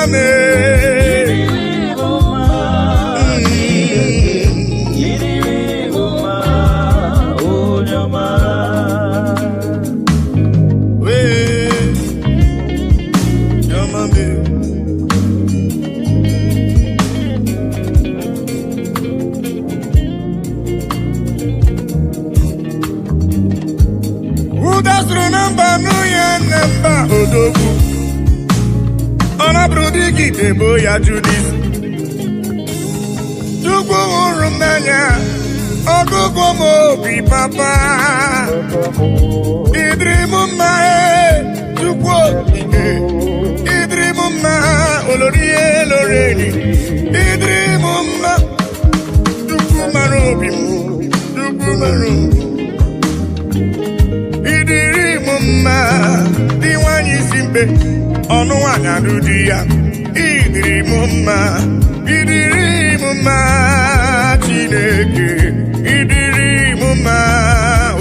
udasuru na mba n'ụya na mba odogwu ọ nabụrụ dịka idebo ya judis chukwu hụrụ m n'anya ọgụgụ m obi papa ịdịrị m mma chukwu okike ịdịrị m mma olori eloreni ịdịrị m mma chukwu mara obi m chukwu mara obi ịdịrị m mma dị nwanyị isi mkpe ọnụ nwanyị alụ di ya ịdịrị m mma ịdịrị m mma Chineke ịdịrị m mma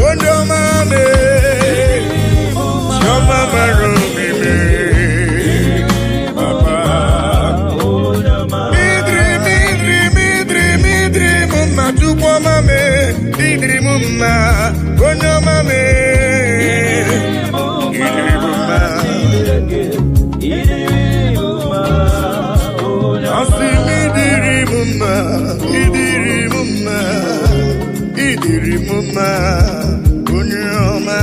onye ọma mee chiọma mara obi mee papa ịdịrị m mma chukwu ọma mee ịdịrị m mma onye ọma mee ịdịrị m mma onye ọma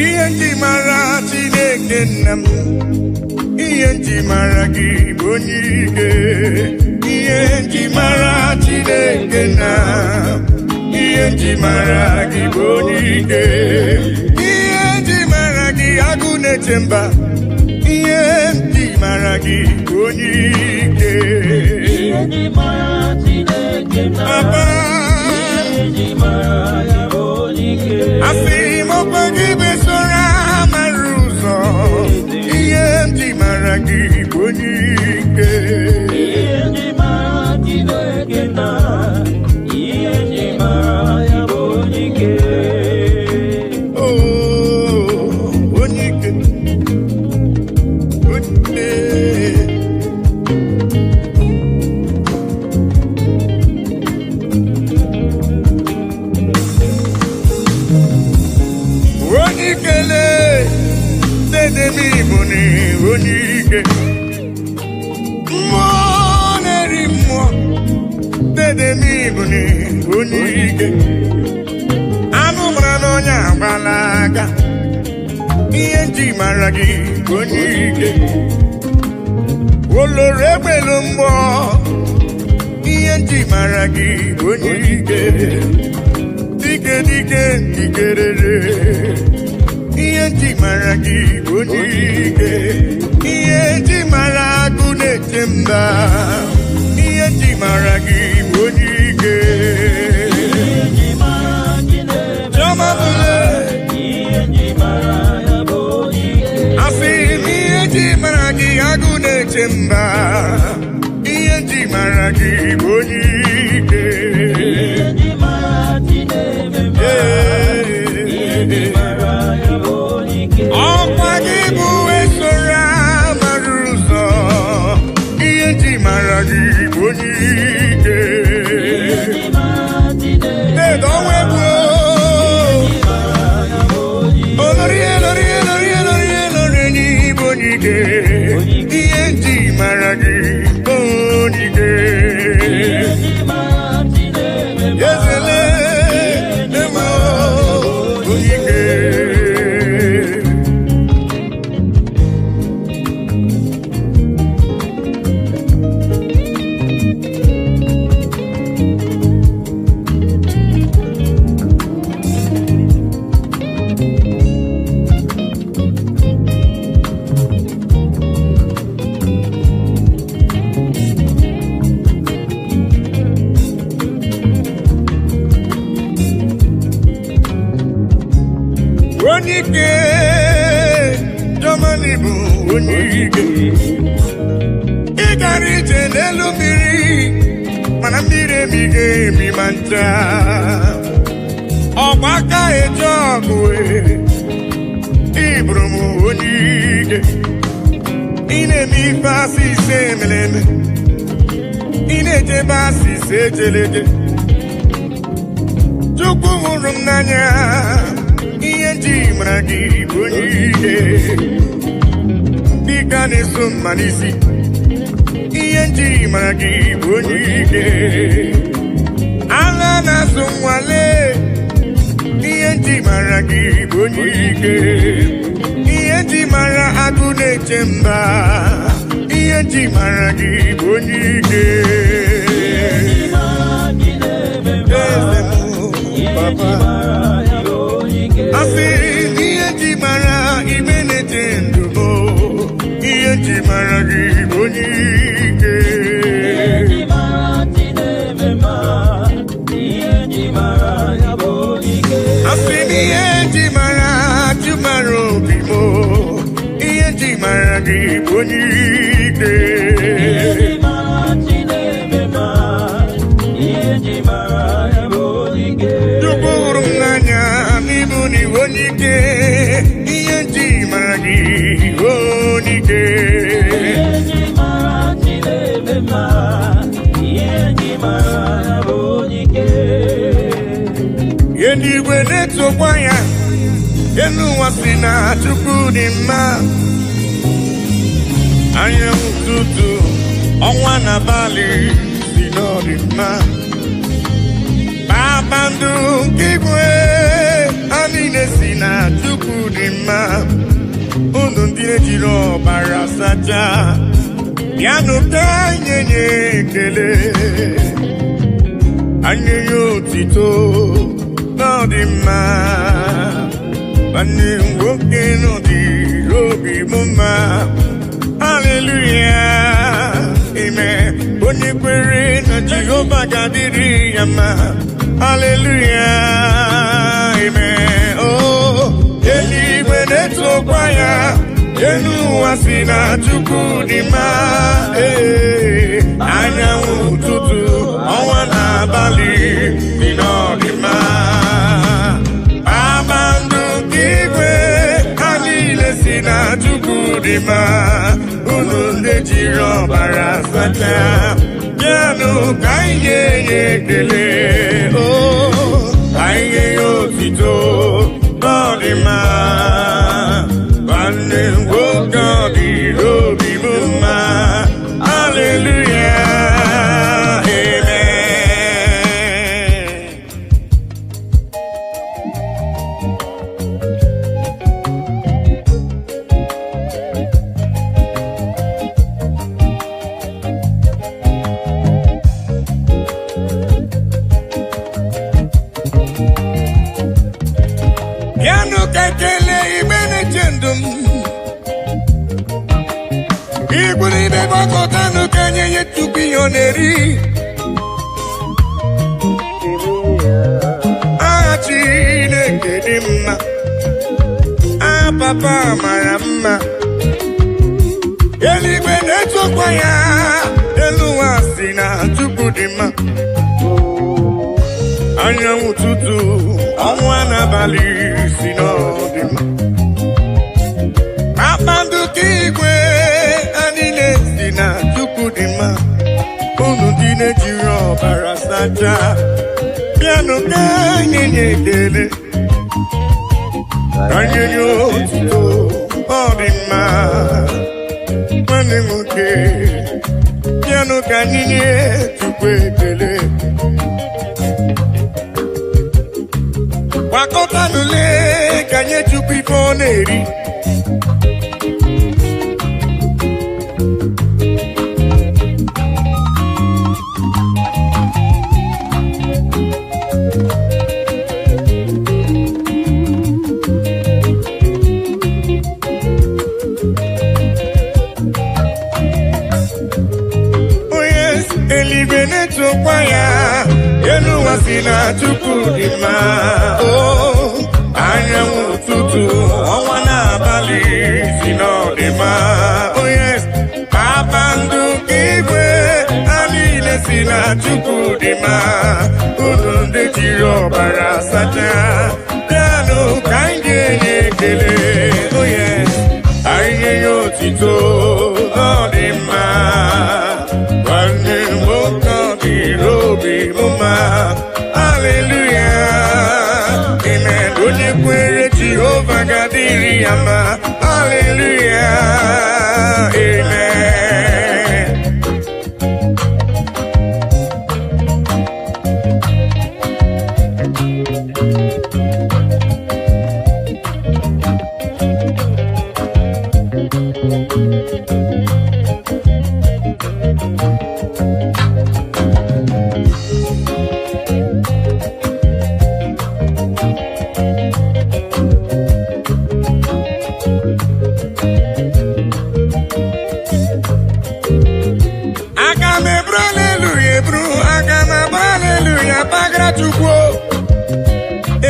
ihe ndị mara Chineke nna m ihe ndị mara gị bụ onye ike ihe ndị mara Chineke nna ihe ndị mara gị bụ onye ike ihe ndị mara gị agụ na-eche mba ihe ndị mara gị bụ onye ike ihe ndị mara Chineke nna ihe ndị mara gị bụ onye ike asị m ọkwa gị besora mara ụzọ ihe ndị mara gị bụ onye ike ihe ndị mara Chineke na ihe ndị mara ya bụ onye ike onye ike onye ikele dedeme Igbo na onye ike mmụọ na-eri mmụọ dedeme Igbo na onye ike anụ mara na onye agbalaga ihe ndị mara gị onye ike oloro egbelu mmụọ ihe ndị mara gị onye ike dike dike dikerere ihe ndị mara gị onye ike ihe ndị mara agụ na-eche mba ihe ndị mara gị onye ike chiọma bụle ihe ndị mara ya bụ agụ na-eche mba ihe ji mara gị bụ onye ike ọkwa gị bụ esoro mara ụzọ ihe ji mara gị bụ onye ike ihe ji mara gị onye ezele eme onye ike Germany bụ onye ike ị gara ije n'elu mmiri mana mmiri emighị emi ma ncha ọgbaka eje ọgụ ịbụrụ m onye ike ị na-eme ife asị ise emere eme ị na-ejebe asị ise ejeleje Chukwu hụrụ m n'anya ihe ji mara gị bụ onye ike dịka na-eso mma n'isi ihe ji mara gị bụ onye ike agha na-azụ nwale ihe ji mara gị bụ onye ike ihe ji mara agụ na-eche mba ihe ji mara gị bụ onye ike eze m papa asịrị ihe ji mara ime na-eche ndụ ihe ji mara gị bụ onye ike asịrị ihe ji mara jụmara obi m ihe ji mara gị bụ onye ike Chukwu hụrụ m n'anya n'ịbụ n'iwu onye ike ihe ji mara gị onye ike ihe ndị igwe na-etokwa ya elu ụwa si na Chukwu dị mma anyanwụ ụtụtụ ọnwa na abalị si n'ọdị mma kpakpando nke igwe ha niile si na Chukwu dị mma unu ndị ejiri ọbara sacha bịanụ ka nye ya ekele anye ya otito n'ọdị mma nwanne nwoke n'ọdịrị obi m mma haleluya ime onye kwere na Jehova ga-adịrị ya mma hallelujah amen oh eluigwe na-etokwa ya elu ụwa si na Chukwu dị mma anyanwụ ụtụtụ ọnwa na abalị dị n'ọdị mma kpakpando nke igwe ha niile si na Chukwu dị mma unu ndị jiri ọbara sacha bịanụ ka anyị nye ya ekele anyị nye ya otito n'ọdị mma nwanne nwoke ọ dịrị obi m mma haleluya bịanụ ka ekele igbe na-eche ndụ m igburu ibe gbakọtanụ ka nye ya tupu ihe ọ na-eri aha Chineke dị mma aha papa mara mma eluigwe na-etokwa ya, elu ụwa si na Chukwu dị mma. Anyanwụ ụtụtụ, ọnwa n'abalị si na ọ dị mma. Kpakpando nke igwe niile si na Chukwu dị mma. Unu ndị na-ejiri ọbara sachaa, bịanụ ka anyị nye ekele, ka anyị nye otuto, ọ dị mma. Nwanne nwoke, bịanụ ka anyị nye Chukwu ekele. Gbakọtanụ lee ka nye Chukwu ife ọ na-eri. Eluigwe na-etokwa ya, elu ụwa si na Chukwu dị mma. Anyanwụ ụtụtụ, ọnwa n'abalị si na ọ dị mma. Kpakpando nke igwe niile si na Chukwu dị mma. Unu ndị jiri ọbara sachaa, bịanụ ka anyị ga-enye ekele. Anyị nye ya otito, ọ dị mma. Nwanne nwoke ọ dịrị obi mma. Hallelujah, amen. Onye kwere Jehova ga-adịrị ya mma. Hallelujah, amen.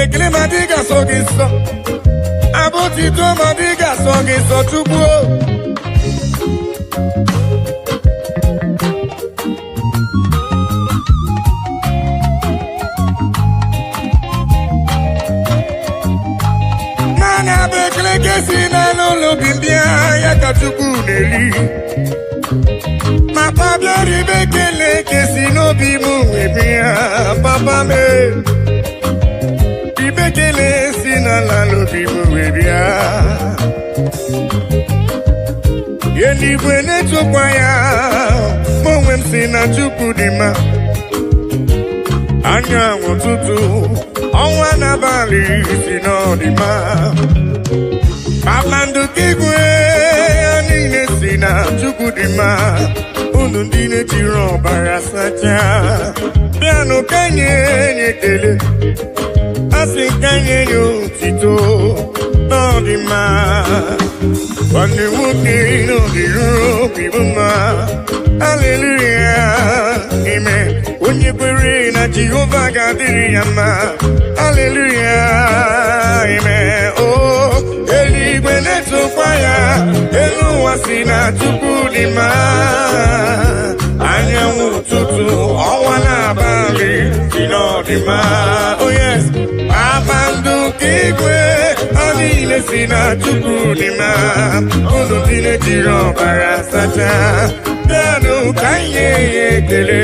Ekele ma dị ga-asọ gị nsọ, abụ otito ma dị ga-asọ gị nsọ Chukwu. Naanị abụ ekele ga-esi n'ala ụlọ obi ndị ya ka Chukwu na-eri. Ma bịa ribe ekele ga-esi n'obi m wee bịa, papa m. Ibekele si n'ala n'obi m wee bịa. Eluigwe na-etokwa ya, mụ onwe m si na Chukwu dị mma. Anyanwụ ụtụtụ, ọnwa n'abalị si na ọ dị mma. Kpakpando nke igwe niile si na Chukwu dị mma. Unu ndị na-ejiri ọbara sachaa, bịanụ ka nye ekele. Asị ka nye ya otito, ọ dị mma. Nwanne nwoke ọ dịrị obi mma. Hallelujah, amen. Onye kwere na Jehova ga-adịrị ya mma. Hallelujah, amen. Eluigwe na-etokwa ya, elu ụwa si na Chukwu dị mma. Anyanwụ ụtụtụ, ọnwa n'abalị si na ọ dị mma. Kpakpando nke igwe niile si na Chukwu dị mma. Unu ndị na-ejiri ọbara sachaa, bịanụ ka anyị nye ya ekele.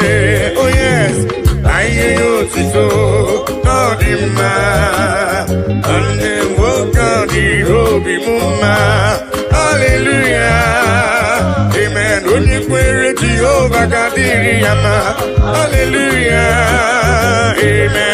Anyị nye ya otito, ọ dị mma. Nwanne nwoke ọ dịrị obi m mma. Hallelujah, amen. Onye kwere Jehova ga-adịrị ya mma. Hallelujah, amen.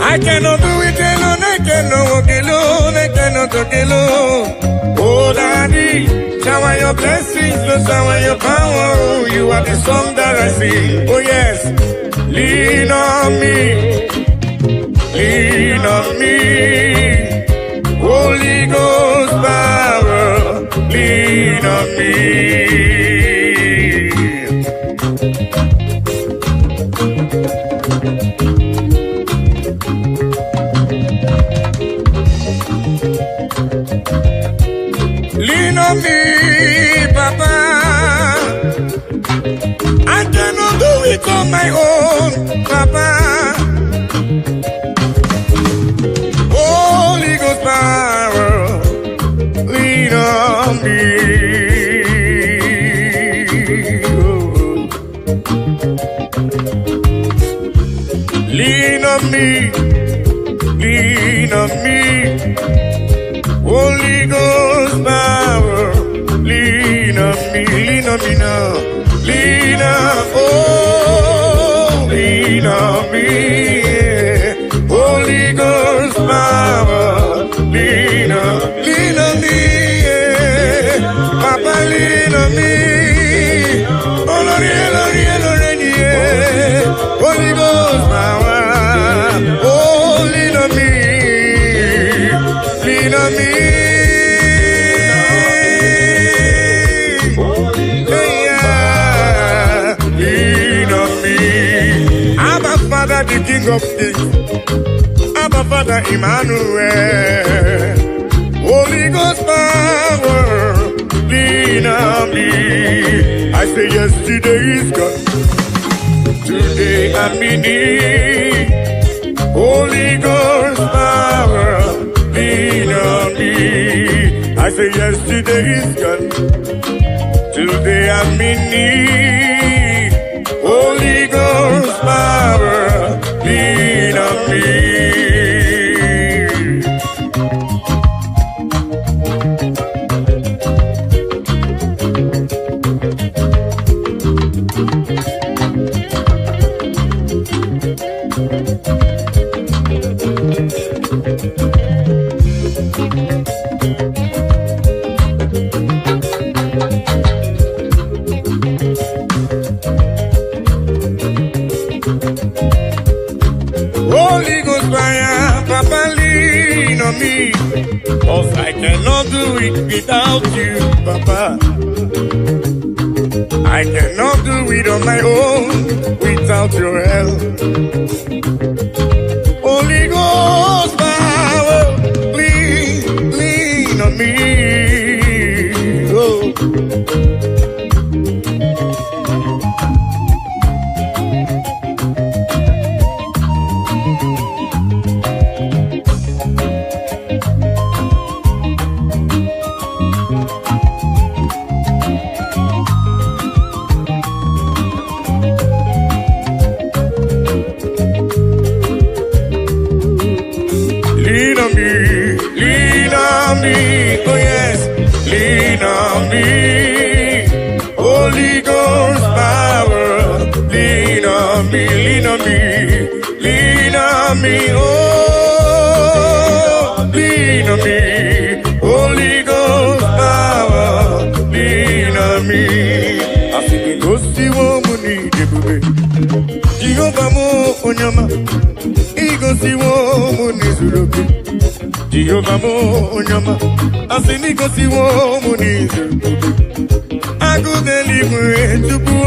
I cannot do it alone, I cannot walk alone, I cannot talk alone. Oh, Daddy, shower your blessings, Lord, shower your power. Oh, you are the song that I sing. Oh, yes, lean on me. my own, Papa. Holy Ghost power, lean on me. Lean on me, lean on me. Holy Ghost power, lean on me now. Lean on, oh, lean on me. Yeah. Holy Ghost power, lean on me. Yeah. Papa, lean on me. Oh, Lord, yeah, Lord, yeah, Lord, yeah. Holy Ghost power, oh, lean on me. Lean on me. Father, the King of Kings, Abba Father, Emmanuel, Holy Ghost power, lean on me. I say yesterday is gone, today I'm in need. Holy Ghost power, lean on me. I say yesterday is gone, today I'm in need. Holy Ghost power, lean on me. Holy Ghost fire, Papa, lean on me. 'Cause I cannot do it without you, Papa. I cannot do it on my own without your help. Holy Ghost power, lean on me. Oh. Oh yes, lean on me. Holy Ghost power, lean on me, lean on me, lean on me. Oh, lean on me. Holy Ghost power, lean on me. I see me go see woman need the baby. Jehovah mo onyama, he go see woman is looking. Jehovah mo onyama, asini go si wo munize. Agu deliver to go,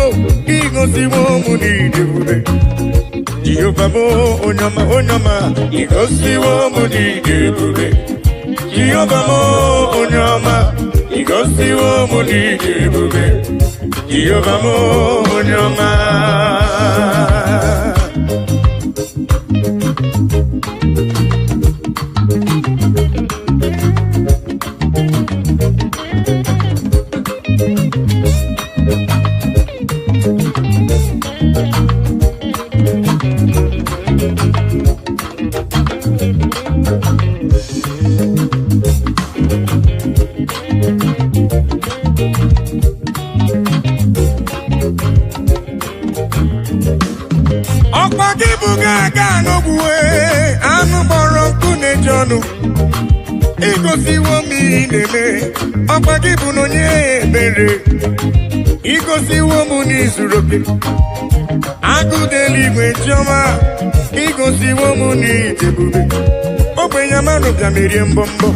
he go si wo munize. Jehovah mo onyama, he go si wo munize. Jehovah mo onyama, he go si wo munize. Jehovah mo onyama. Igosiwo mi neme, ọkwagibu n'onye ebere. Igosiwo mu n'izuroke, agụdeligwe chioma. Igosiwo mu n'idebube, ogbenye mmadụ bịa merie mbọmbọ.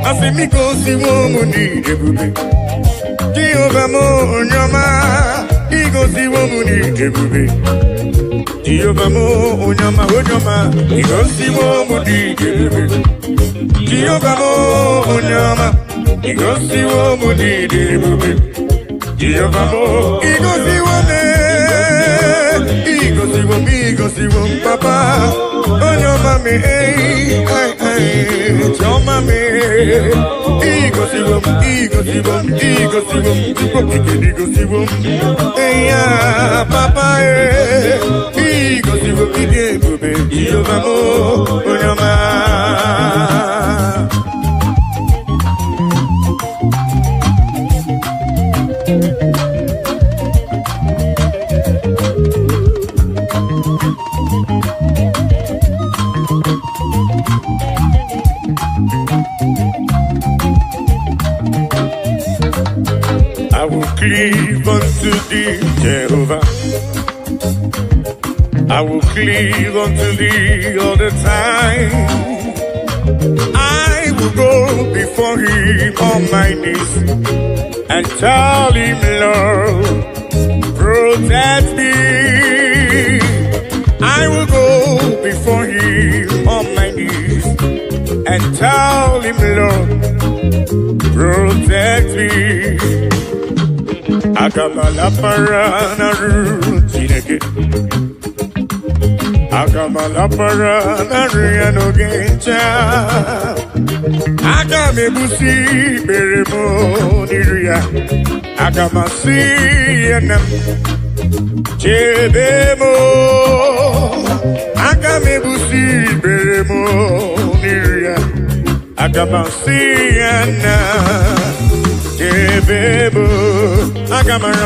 Asị m igosiwo mu n'idebube, Jehovah mo onyoma. Igosiwo mu n'idebube, Jehovah mo onyoma. Igosiwo mu n'idebube, Jehovah mo onyama, igosiwo mu n'idebube. Jehovah mo igosiwo me. Igosiwo, Papa. On your mommy, your mommy. Igosiwo, Papa, Igosiwo, on your mama. I will cleave unto thee, Jehovah. I will cleave unto thee all the time. I will go before him on my knees and tell him, Lord, protect me. I will go before him on my knees and tell him, Lord, protect me. Agamala parana rutineke. Agamala parana riano gencha. Agame busi beremo niria. Agamasi enam chebemo. Agame busi beremo niria. Agamasi enam. Bebo, agamala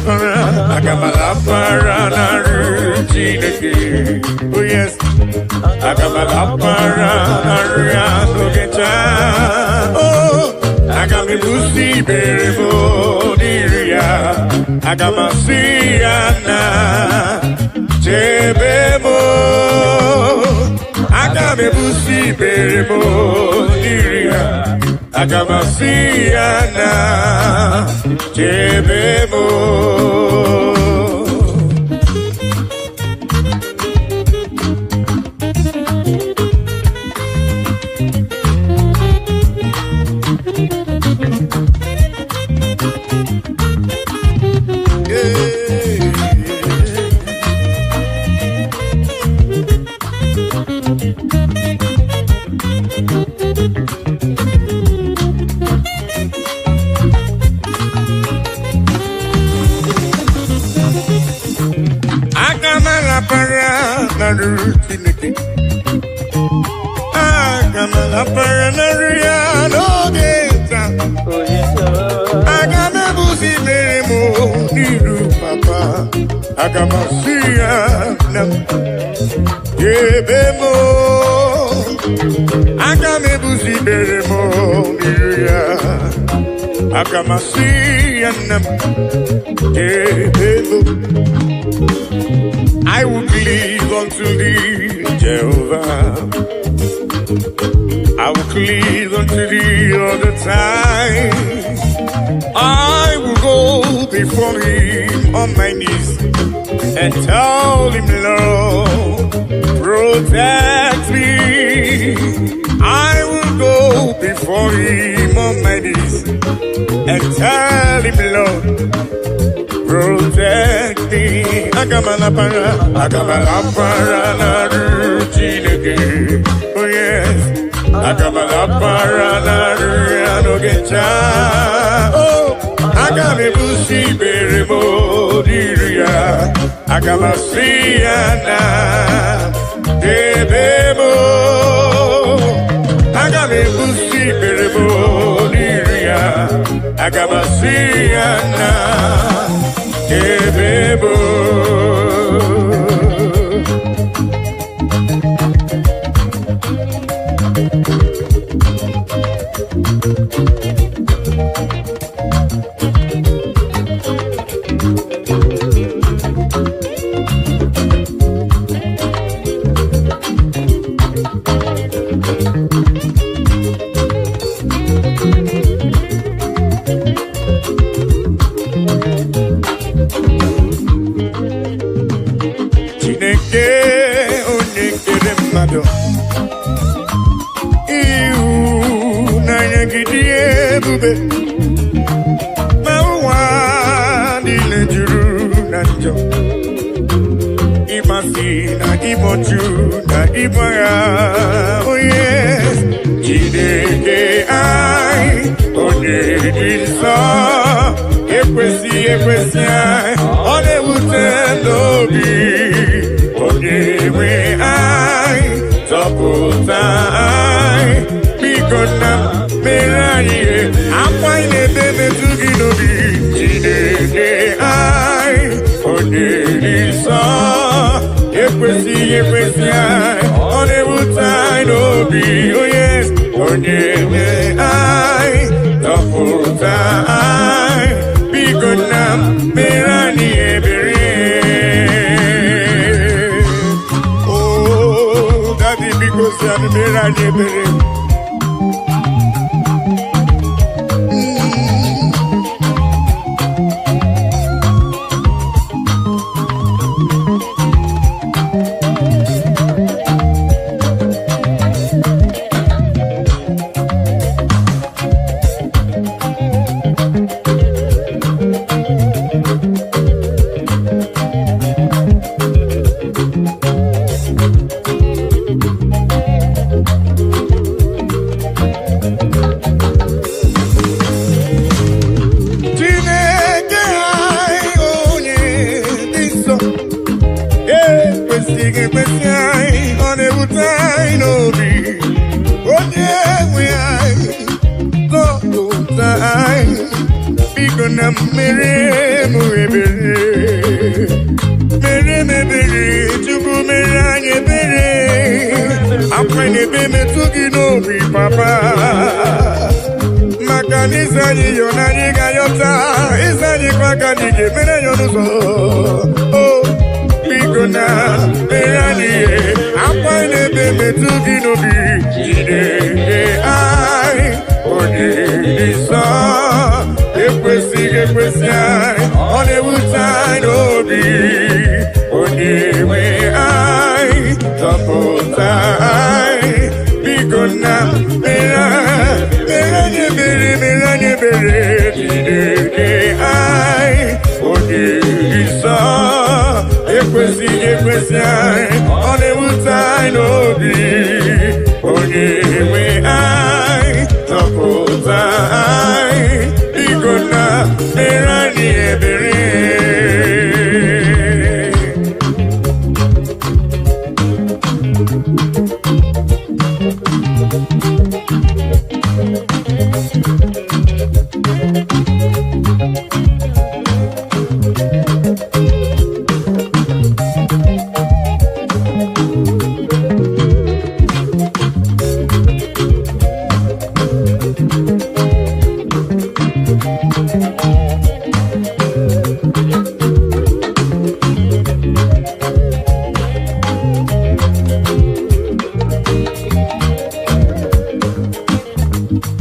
para na rutineke. Oh yes, agamala para na riano gencha. Oh, agame busi bebo niria. Agamasi ana chebebo. Agame busi bebo niria. Agamasiana Chebemo. Agamala paranaria no geta. Agame busi beremo niru papa. Agamasia nam yebemo. Agame busi beremo niruya. Agamasia nam yebemo. I will cleave unto thee, Jehovah. I will cleave unto thee all the time. I will go before him on my knees and tell him, Lord, protect me. I will go before him on my knees and tell him, Lord, protect me. Agamala para na rutineke. Oh yes, agamala para na riano gencha. Oh, agame busi beremo diria. Agamasiana debemo. Agame busi beremo diria. Agamasiana debemo. ọchụ na ibe ya. Oh yes, Chineke anyị onye dị nsọ, ekwesị anyị, ọ na-ewute n'obi. Onye nwe anyị, zọpụta anyị, biko nna mere anyị ihe. Akwa anyị na-ebe metụ gị n'obi. Chineke anyị onye dị nsọ, ekwesị anyị, ọ na-ewute anyị n'obi. Oh yes, onye nwe anyị, zọpụta anyị, biko nna mere anyị ebere. Oh, daddy, biko si anyị mere anyị ebere. Papa, makanisa ni yonani gayota, isani kwa kanike mene yonuso. Oh, bigona merani, apa nebe metugi nobi. Chineke ai, onye isa, ekwesi ai, one wutai nobi. Onye we ai, tapota ai. Gonna meranye bere Chineke ai onye isa, ekwesi ai, ọ na-ewute anyị n'obi. Onye nwe ai, zọpụta anyị, biko na meranye ebere.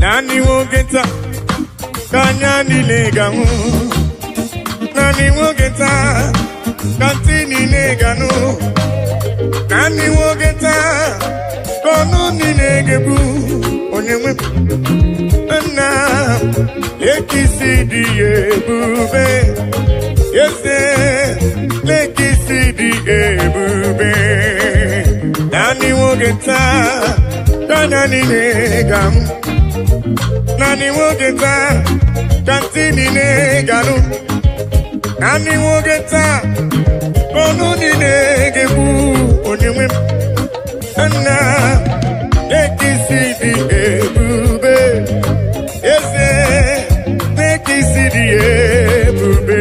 Nani wogeta kanya nilegamu, nani wogeta kantini neganu, nani wogeta kono nilegebu. Onyewe na ekisi di ebube, yese lekisi di ebube. Nani wogeta kanya nilegamu, nani wogeta kantini neganu, nani wogeta kono nilegebu. Onyewe na ekisi di ebube, ese ekisi di ebube.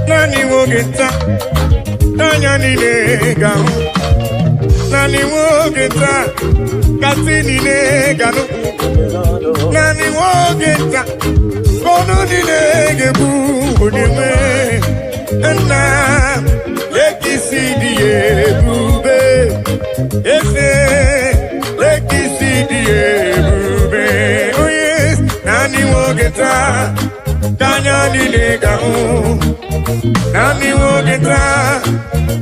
Nani wogeta kanya nilegamu, nani wogeta katini neganu, nani wogeta kono nilegebu. Onyewe na ekisi di ebube, ese ekisi di ebube. wogeta kanya nineganu nani wogeta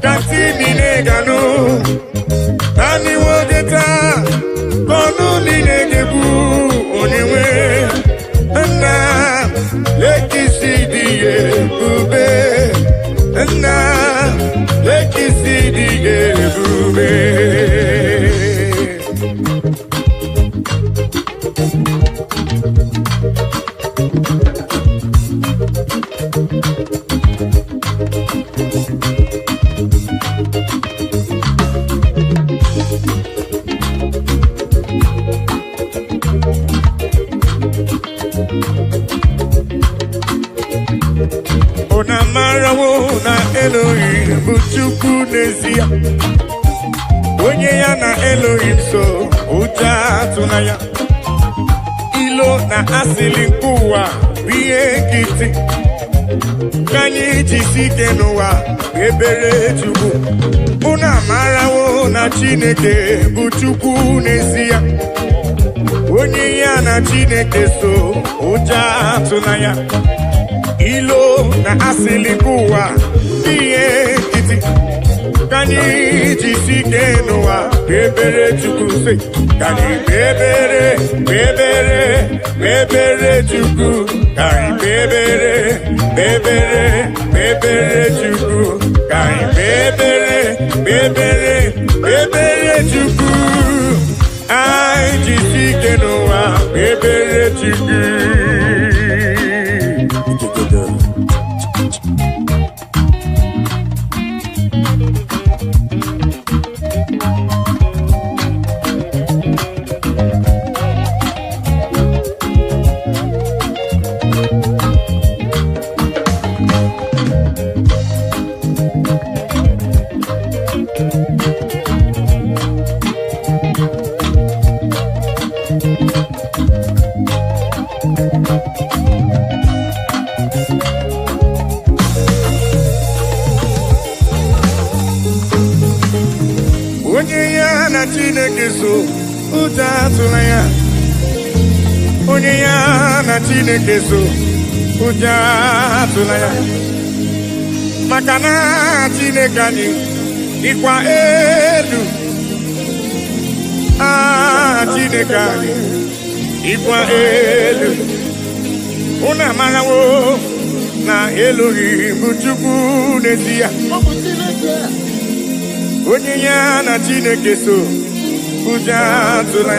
kanti nineganu nani wogeta konu ninegebu oniwe na lekisi diye bube na lekisi diye bube. Onamarawo na Elohim buchuku nezia onye ya na Elohim so uja tunaya ilo na asili nkuwa biye kiti kanyi jisike n'ụwa ebere chukwu onamarawo na Chineke buchuku nezia onye ya na Chineke so uja tunaya ilo na asili kuwa iye kiti kanyi jisike n'ụwa ebere chukwu se kanyi bebere chukwu kanyi bebere chukwu kanyi bebere chukwu ai jisike n'ụwa ebere chukwu. Onye ya na Chineke so uja atụla onye ya na Chineke so uja atụla maka na Chineke anyị dịkwa elu Chineke anyị dịkwa elu unu amarawo na Elohim bụ Chukwu n'ezie onye ya na Chineke so uja atụla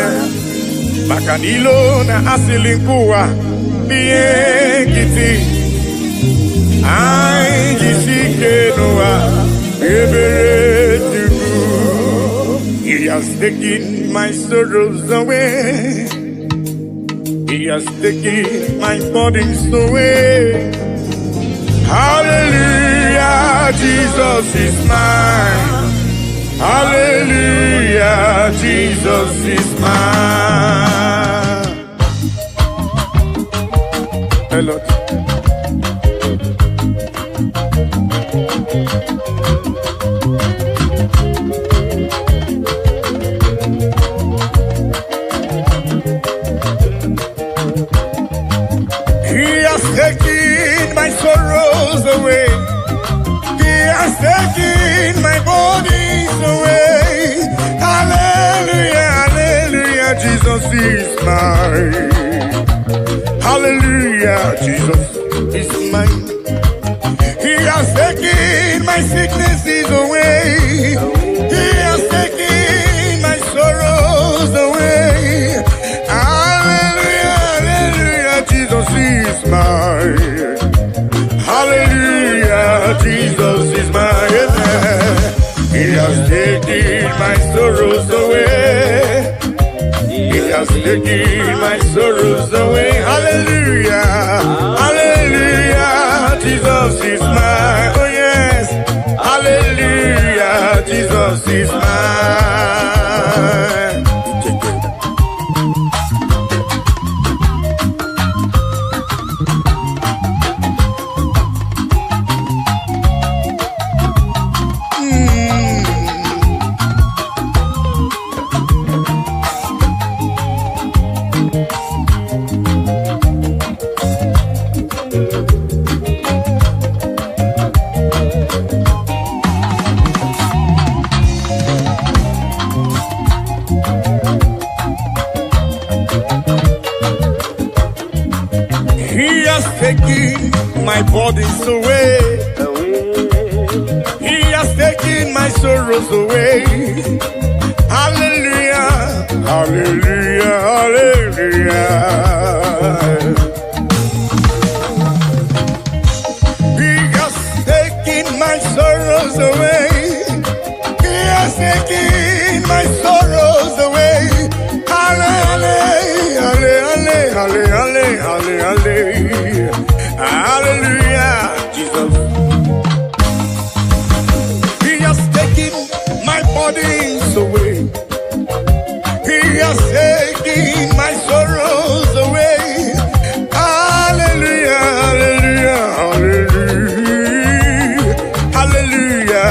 maka n'ilo na asili nke ụwa n'ihe nkịtị anyị jisike n'ụwa ebere Chukwu. He has taken my sorrows away, He has taken my burdens away. Hallelujah, Jesus is mine. Hallelujah, Jesus is mine. Hello. He has taken my sorrows away. He has taken my bodies away. Hallelujah, hallelujah, Jesus is mine. Hallelujah, Jesus is mine. He has taken my sicknesses away. He has taken my sorrows away. Hallelujah, hallelujah, Jesus is mine. Hallelujah, Jesus is mine. He has taken my sorrows away. He has taken my sorrows away. Hallelujah, hallelujah, Jesus is mine. Oh yes, hallelujah, Jesus is mine. taken my burdens away. He has taken my sorrows away. Hallelujah, hallelujah, hallelujah. He has taken my sorrows away. He has taken my sorrows away. Hallelujah, hallelujah, hallelujah, hallelujah, hallelujah, Jesus. He has taken my burdens away. He has taken my sorrows away. Hallelujah, hallelujah, hallelujah, hallelujah.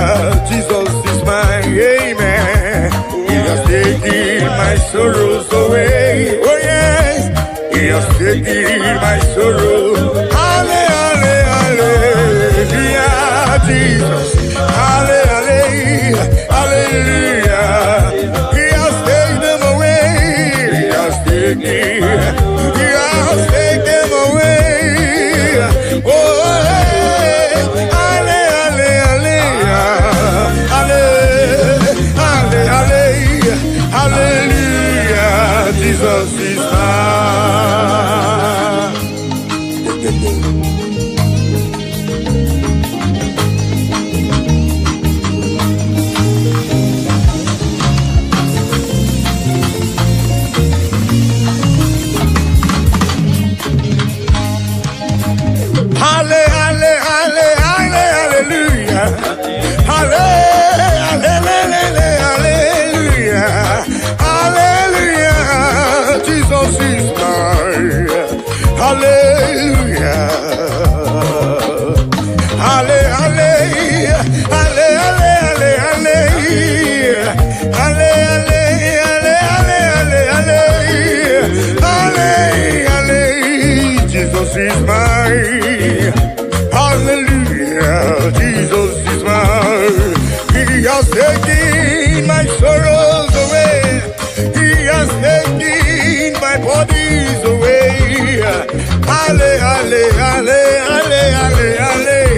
Jesus is my amen. He has taken my sorrows away. Oh yes, He has taken my sorrows. Hallelujah, hallelujah, Jesus. Hallelujah, hallelujah. He has taken them away. He has taken them away. Oh, hallelujah, hallelujah, hallelujah. Jesus is mine. Hallelujah. Hallelujah. Jesus is mine. Hallelujah. Hallelujah. Hallelujah. Hallelujah. Jesus is mine. Hallelujah, Jesus is mine. He has taken my sorrows away. He has taken my bodies away.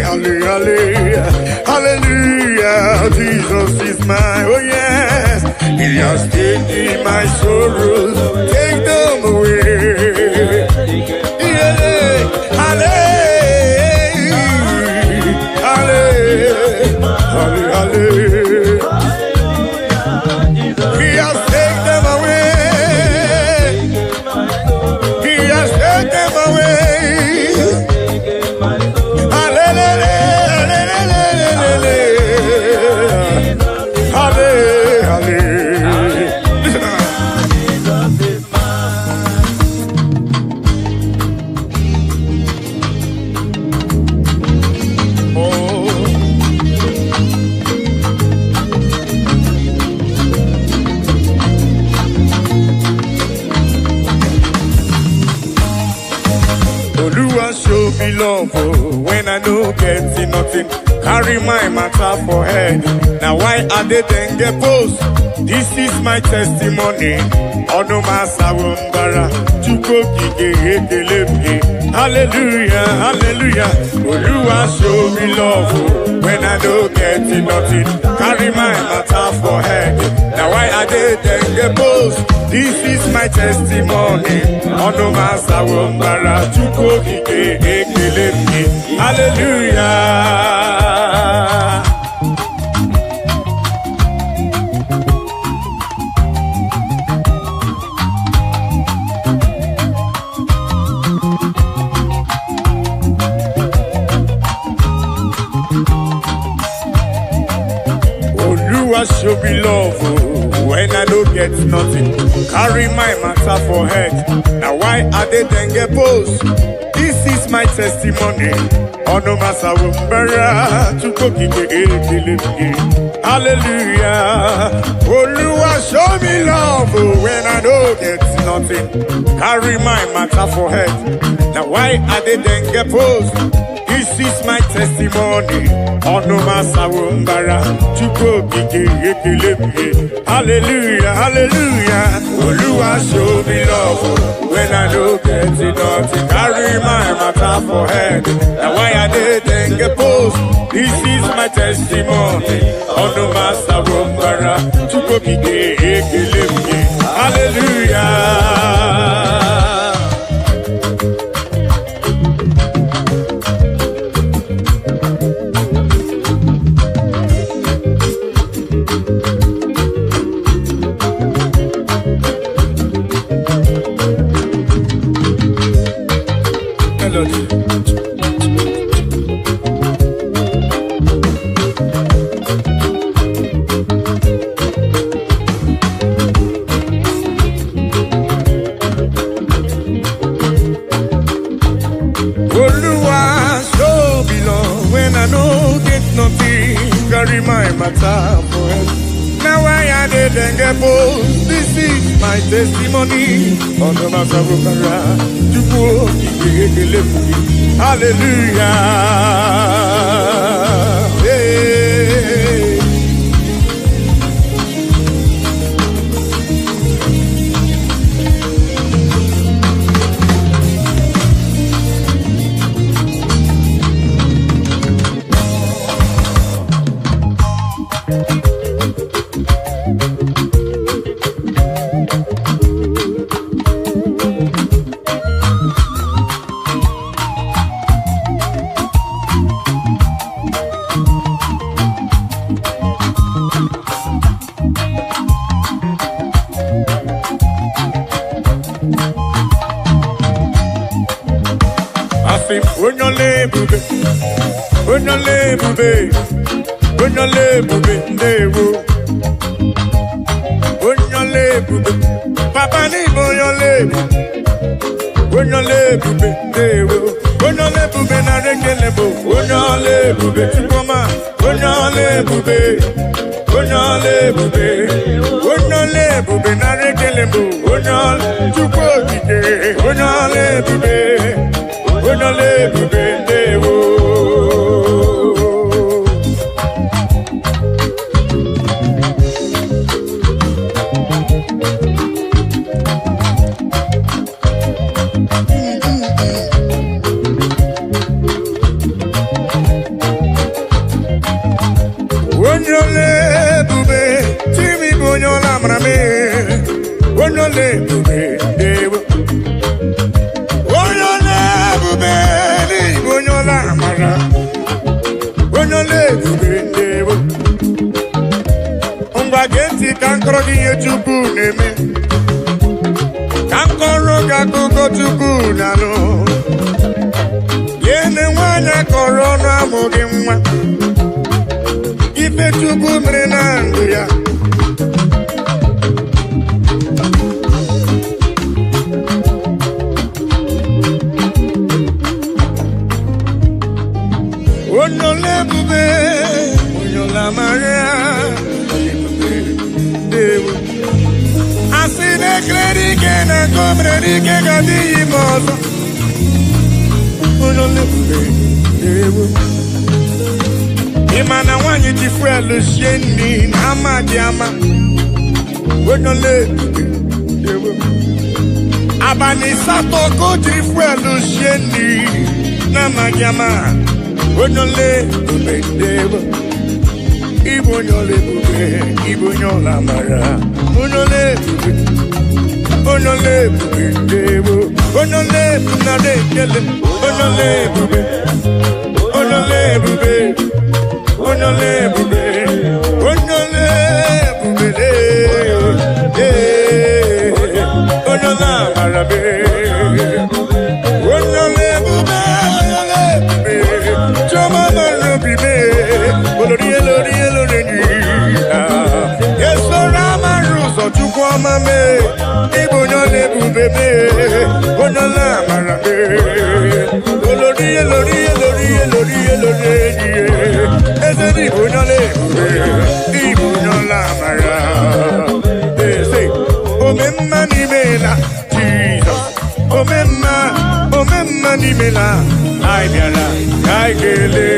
Hallelujah, hallelujah, Jesus is mine. Oh yes, He has taken my sorrows. Take them away. Hallelujah. Hallelujah. He has taken them away. He has taken them away. Hallelujah. Hallelujah. Show me love when I know getting nothing. Carry my matter for head. Now why are they then get post? This is my testimony. Ono masawumbara chuko kike. Hallelujah, hallelujah. Oluwa show me love when I know getting nothing. Carry my matter for head. Now why are they then get post? This is my testimony. Ono masawumbara chuko kike. Hallelujah. Oluwa show me love when I don't get nothing. Carry my matter for head. Now why are they then get post? This is my testimony. Ono masawumbara tukokike. Hallelujah. Oluwa show me love when I don't get nothing. Carry my matter for head. Now why are they then get post? This is my testimony. Ono masawumbara tukokike. Hallelujah, hallelujah. Oluwa show me love when I no get nothing. Carry my matter for head. Now why I did then get post. This is my testimony. On the master Wombara. Chukokike ekelemge. Hallelujah. Melody. Carry my matter for it. Now I added and get bold. This is my testimony. On the matter of hallelujah. Hey. Papa ni boyole, boyole bube, boyole bube na rekelebo, boyole bube, chukoma, boyole bube, boyole bube, boyole bube na rekelebo, boyole chukotike, boyole bube, boyole bube, dewo. Imana wanyi tifwelu sheni nama diama wenole abani sato ko tifwelu sheni nama diama wenole dewo ibonyole bube ibonyola mara wenole onole bube dewo onole na dekele onole bube onole bube onole bube onole bube onola marabe onole bube choma marubibe olori elori elori yeso ramaruzo chukwa mame ibonyole bube onola marabe olori elori elori elori elori Ibunyola mara. They say, Omemma ni mela, Jesus. Omemma ni mela, I biala, I gele.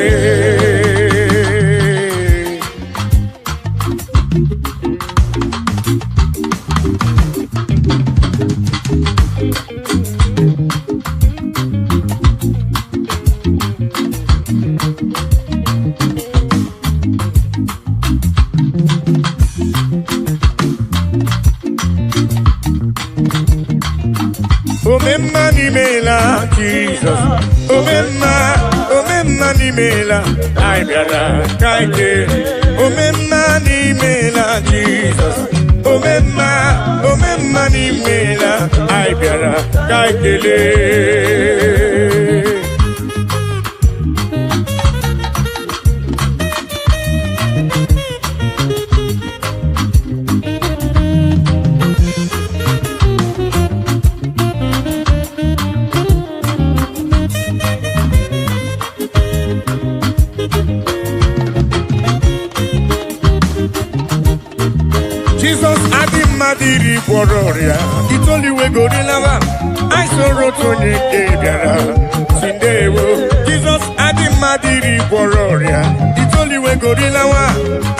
Omemma nimela Jesus. Omemma nimela. I biara kaike. Omemma nimela Jesus. Omemma nimela. I biara kaikele. Jesus Adimadiri Bororia, it's only we go to lava. I saw Rotoni Kebiara, Sindewo. Jesus Adimadiri Bororia, it's only we go to lava.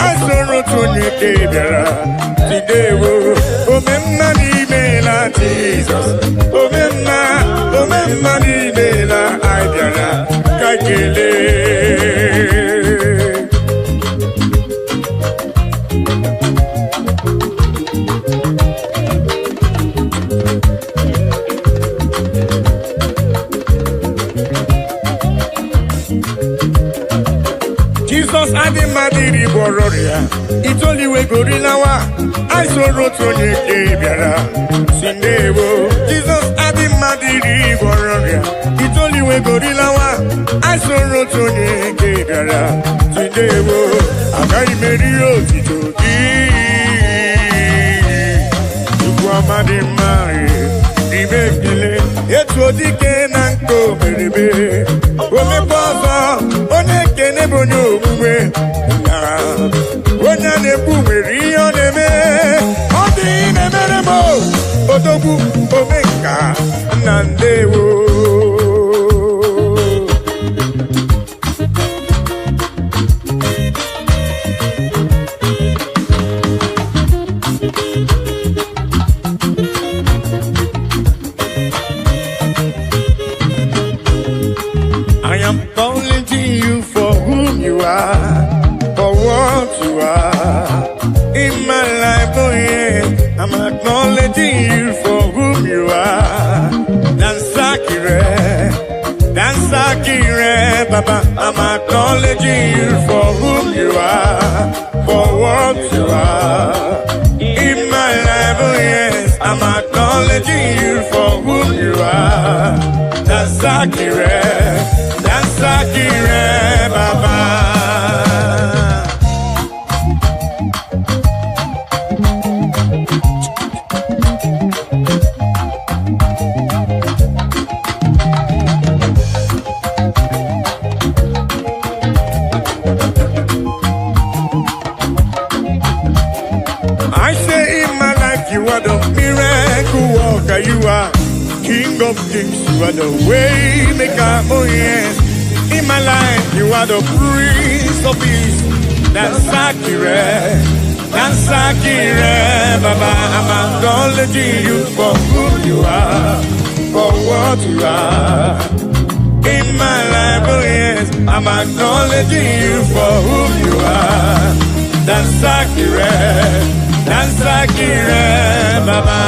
I saw Rotoni Kebiara, Sindewo. Omemma ni mela Jesus, Omemma ni mela Aibiara, Kaikele. Jesus Adimadiri Bororia, it's only we go rilawa. I saw Rotoni Kebiara, Sindewo. Jesus Adimadiri Bororia, it's only we go rilawa. I saw Rotoni Kebiara, Sindewo. Akai Merio Titoki, Tukwamadi Mari, Ibekele, Etwodike Nanko Merebe, Omepozo, Onekene Bonyo Mwe, Onyane Bume Rio Neme, Odi Nemeremo, Odogu Omeka, Nandewo. I am calling to you for whom you are, for what you are in my life. Oh yeah, I'm acknowledging you for whom you are. Dansakire, Baba. I'm acknowledging you for whom you are, for what you are in my life. Oh yes, I'm acknowledging you for whom you are. Dansakire, Baba. I say in my life you are the miracle worker, you are King of Kings, you are the way maker, oh yes. In my life you are the Prince of Peace. Dansakire, Baba. I'm acknowledging you for who you are, for what you are in my life, oh yes. I'm acknowledging you for who you are. Dansakire, Baba.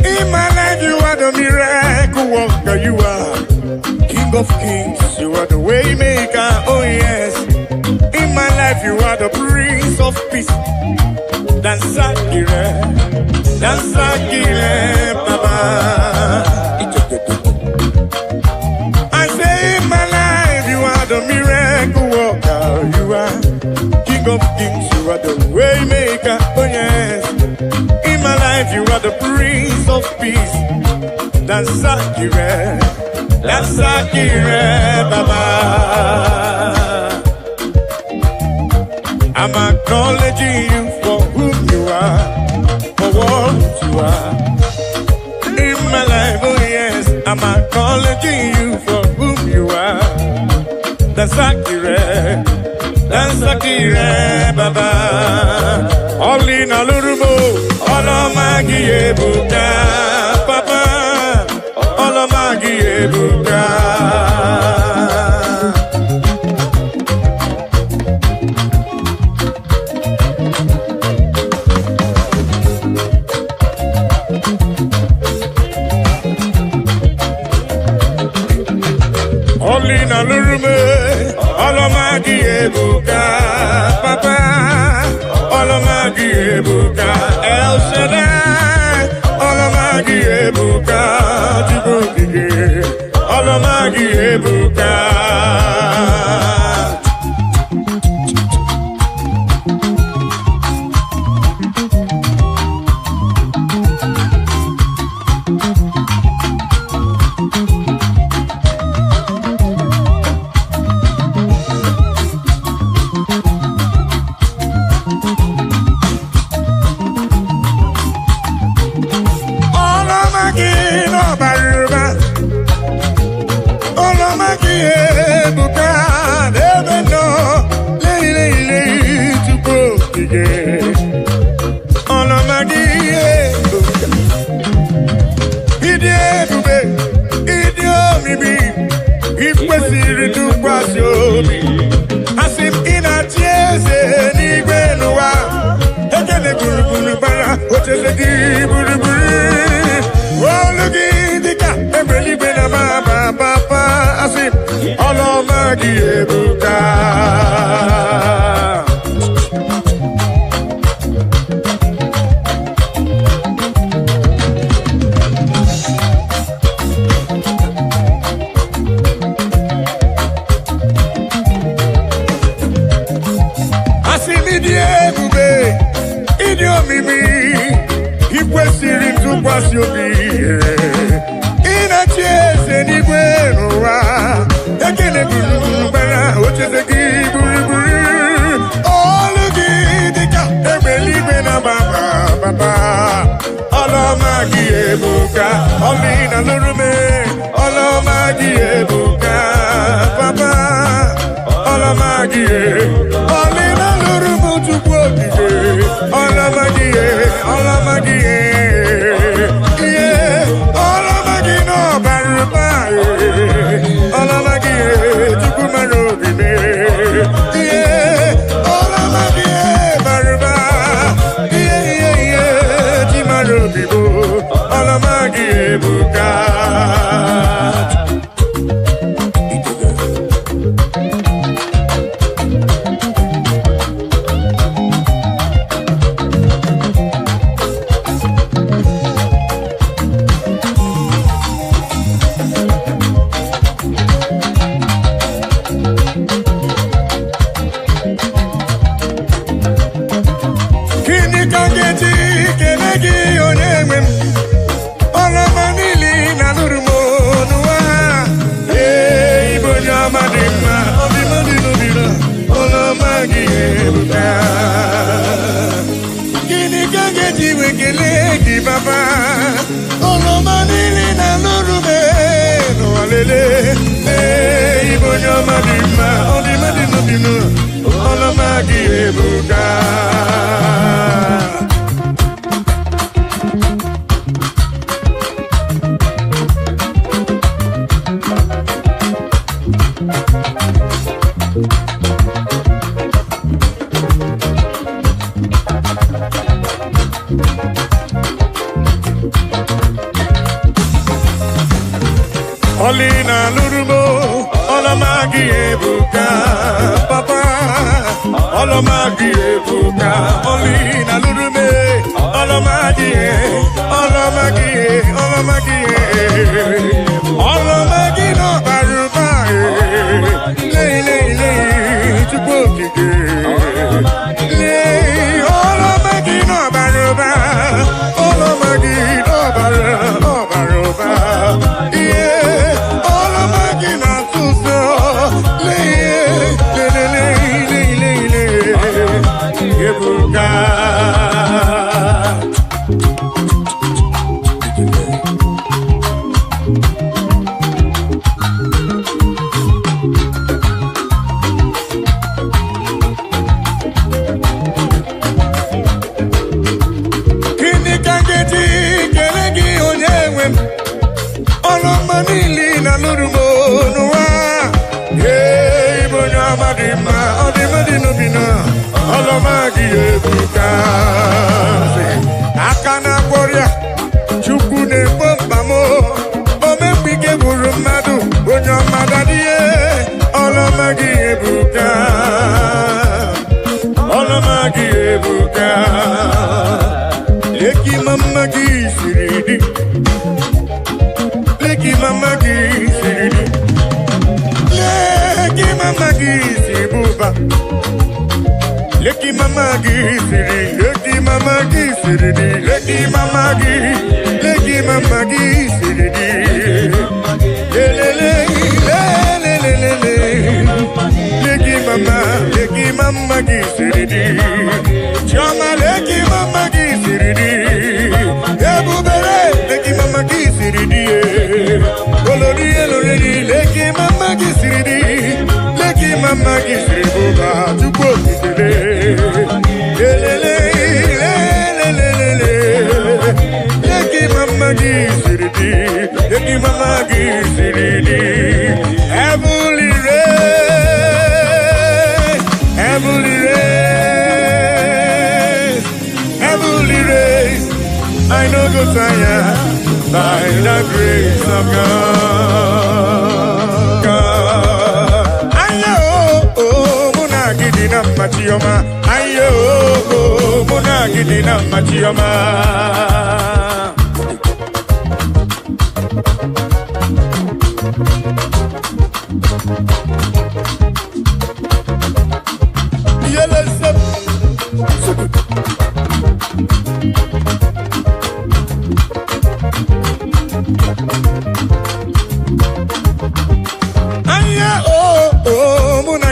In my life you are the miracle worker, you are King of Kings, you are the way maker, oh yes. In my life you are the Prince of Peace. Dansakire, Baba. I say in my life you are the miracle worker, you are King of Kings, you are the way maker, oh yes. In my life you are the Prince of Peace. Dansakire, Baba. I'm acknowledging you for whom you are, for what you are in my life, oh yes. I'm acknowledging you for whom you are. Dansakire, Dansakire baba Oli na lurumo Olomagi ebuka Papa Olomagi ebuka Oli na lurumo Olomagi ebuka Papa Olomagi ebuka El Shaddai Olomagi ebuka Jibokige Olomagi ebuka Olomagi ebuka Asimidi ebube Idi omimi Ikwesiri ntụkwasị obi Ịna-achị eze n'igwe n'ụwa Ekele gburugburu gbara ocheze gị gburugburu Olu gị dịka egbe eluigwe na baba Olomagi ebuka Oli na lurume Olomagi ebuka Papa Olomagi Oli na lurume Chukwu okike Olomagi Olomagi Olomagi no baruba Olomagi Chukwu mara obi me Olomagi baruba Chi mara obi bo Olomagi ebuka Olomagi ebuka Oli na lurumo Olomagi ebuka Papa Olomagi ebuka Oli na lurume Olomagi Olomagi Olomagi Olomagi no baruba Lei Chukwu okike Olomagi no baruba Olomagi no baruba Olomagi na tuso ebuka ọlọmagi ebuka aka na akpọrịa chukwu na-egbo mkpa m omemgbe ike bụrụ mmadụ onye ọmada ihe ọlọmagi ebuka ọlọmagi ebuka leki mama gị siri di leki mama gị siri di leki mama gị si buba leki mama gị siri leki mama gị siri di leki mama gị siri di lelele lelele leki mama gị siri di chioma leki mama gị siri di ebubere leki mama gị siri di olori elori leki mama gị siri di leki mama gị siri buba chukwu okikele lelele lelele leki mama gị siri di leki mama gị siri di heavenly rain heavenly rain heavenly rain I know go tired by the grace of God. Ayo, muna gidi na machioma. Ayo, muna gidi na machioma.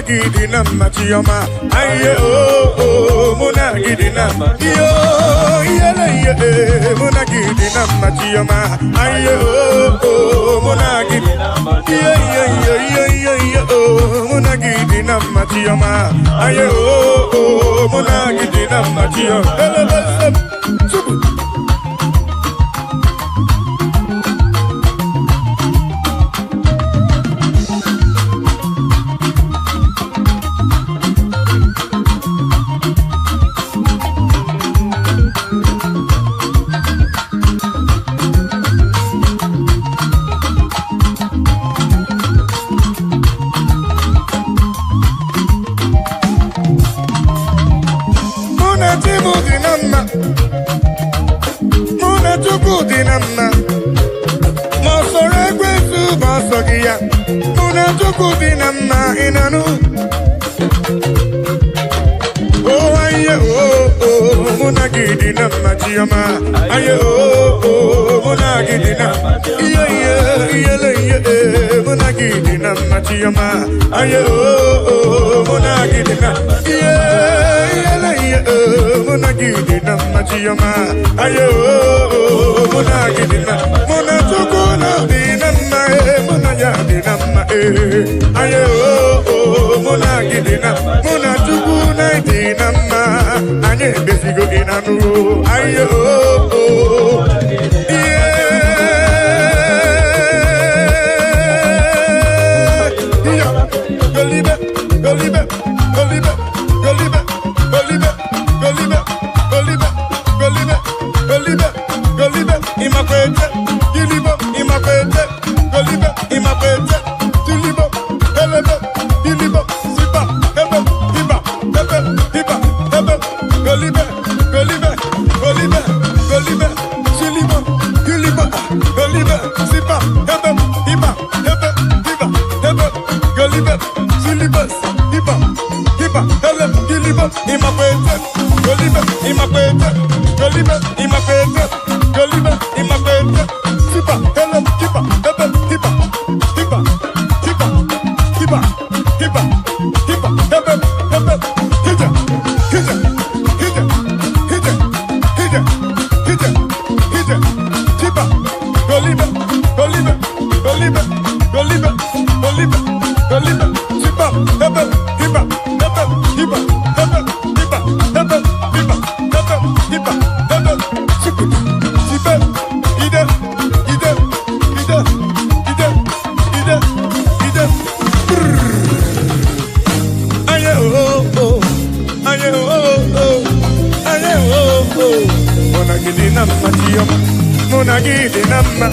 Gidi na machioma aye muna gidi na yo yele ye muna gidi na machioma aye muna gidi ye muna gidi na machioma aye muna gidi na machioma aye muna gidi na muna gidi na machioma aye muna gidi na muna gidi na machioma aye muna gidi na muna tukuna di na muna ya di na aye muna gidi na muna tukuna di na anye besigo inanu aye oh, oh, oh. Monagidi namma chioma. Monagidi namma.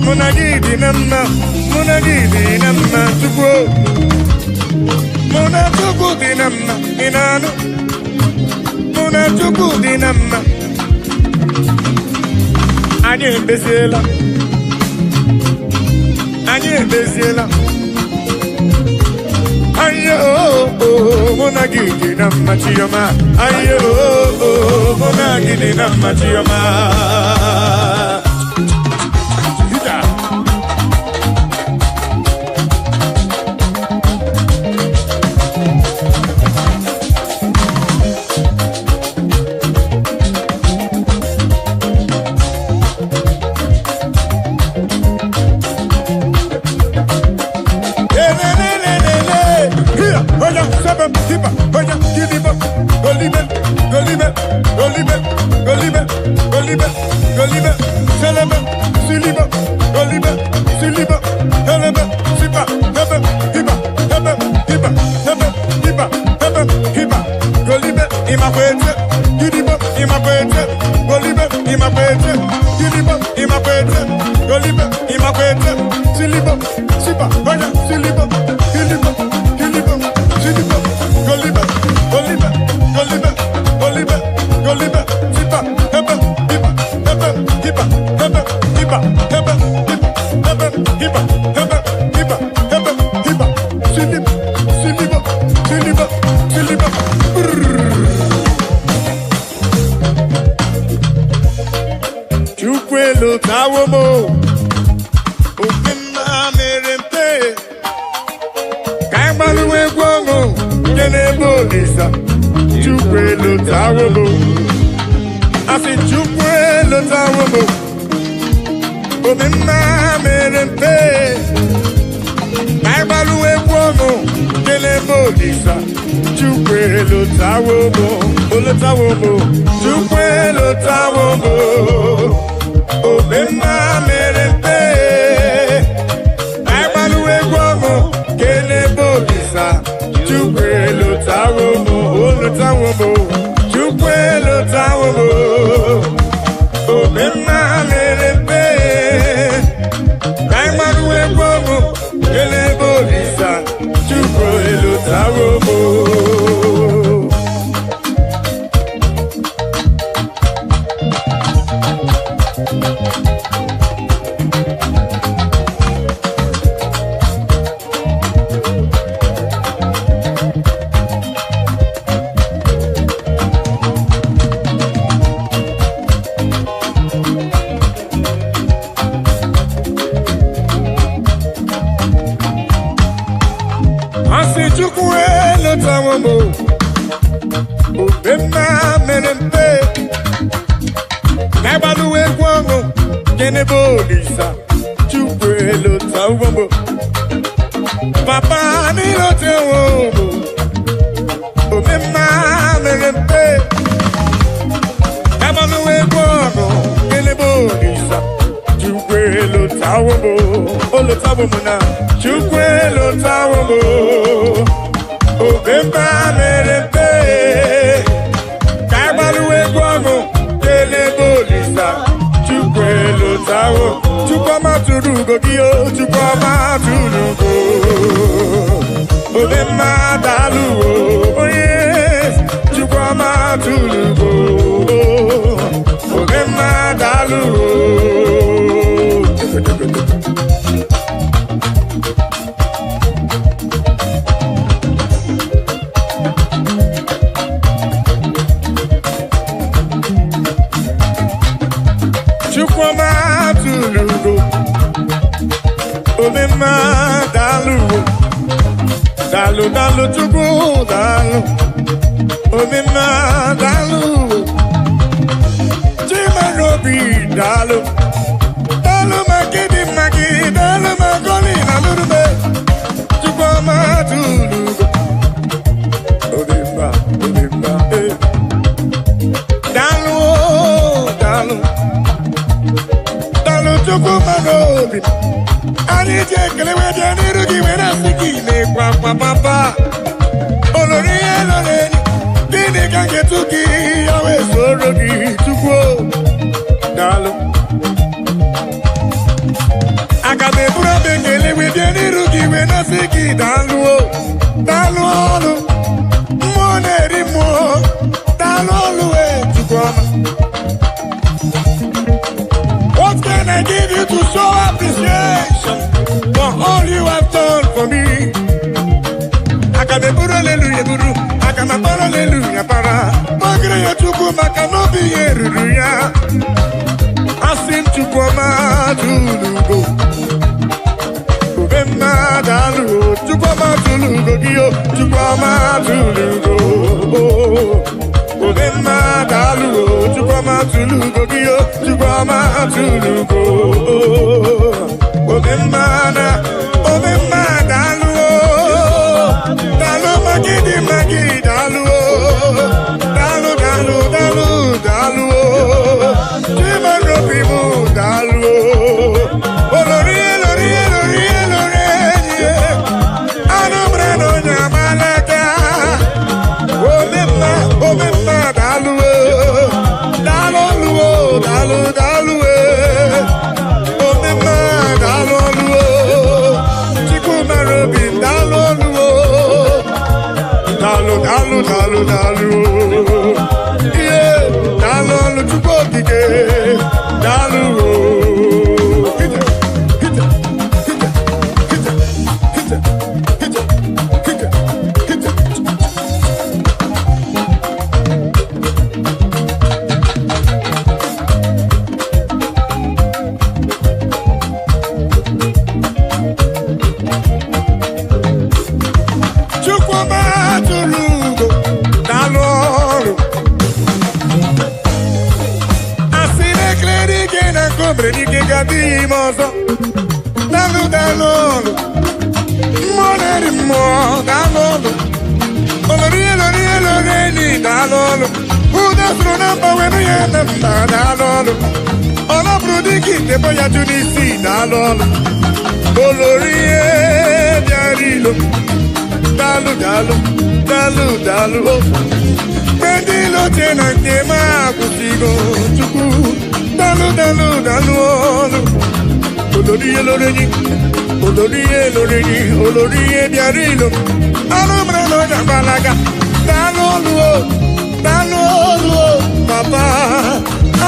Monagidi namma. Monagidi namma chukwu. Mona chukwu di namma inanu. Mona chukwu di namma. Anyị ebeziela. Anyị ebeziela. Ayo, monagidi namma chioma. Ayo, monagidi namma chioma. Olori eloreni, dini kange tuki, yawe sorogi, Dalu. Akabe bura bengele we bieni rugi we na siki dalu. Dalu olu. Moneri mo. Dalu olu we tukwama. What can I give you to show appreciation for all you have done for me? Akabe bura hallelujah buru. Akama para hallelujah para. Magre ya chuku makanobi yeruruya. Asim chukwama tulugo. Ubema dalu. Chukwama tulugo giyo. Chukwama tulugo. Ubema dalu. Chukwama tulugo giyo. Chukwama tulugo. Ubema dalu. Dalu magidi magidi dalu. Dalu dalu dalu dalu. Chimano pimu dalu. Olori olori olori olori. Anobrano nyamalaka. Omemma dalu. Dalu dalu dalu. Omemma dalu. Chikumaro bin dalu. Dalu dalu dalu dalu. Yeah, dalu chukwu okike. Dalu. Hit it, hit it, hit it, hit it, hit it, hit it, hit it, hit it. Chukwuma tulugo. Dalu. Asine kledi kena kombre ni kegadi mozo. Dalu dalu. Moneri mo. Dalu. Olori olori olori ni dalu. Uda sro namba wenu ye namba dalu. Ola brudiki debo ya junisi dalu. Olori e biarilo. Dalu dalu dalu dalu. Pendilo tena kema kusigo chuku. Dalu dalu dalu. Olori olori. Olori olori olori e biarilo. Anobrano jambalaga. Dalu dalu papa.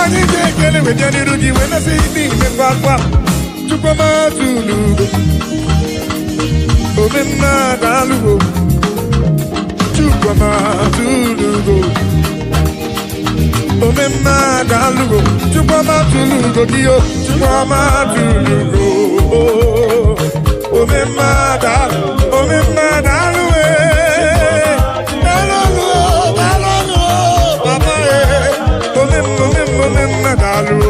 Ani dekele we jani rugi we na sidi me papa. Chukwama tulugo. Omemma dalu. Chukwama tulugo. Omemma dalu. Chukwama tulugo dio. Chukwama tulugo. Omemma dalu. Omemma dalu. Dalu dalu papa. Omemma dalu.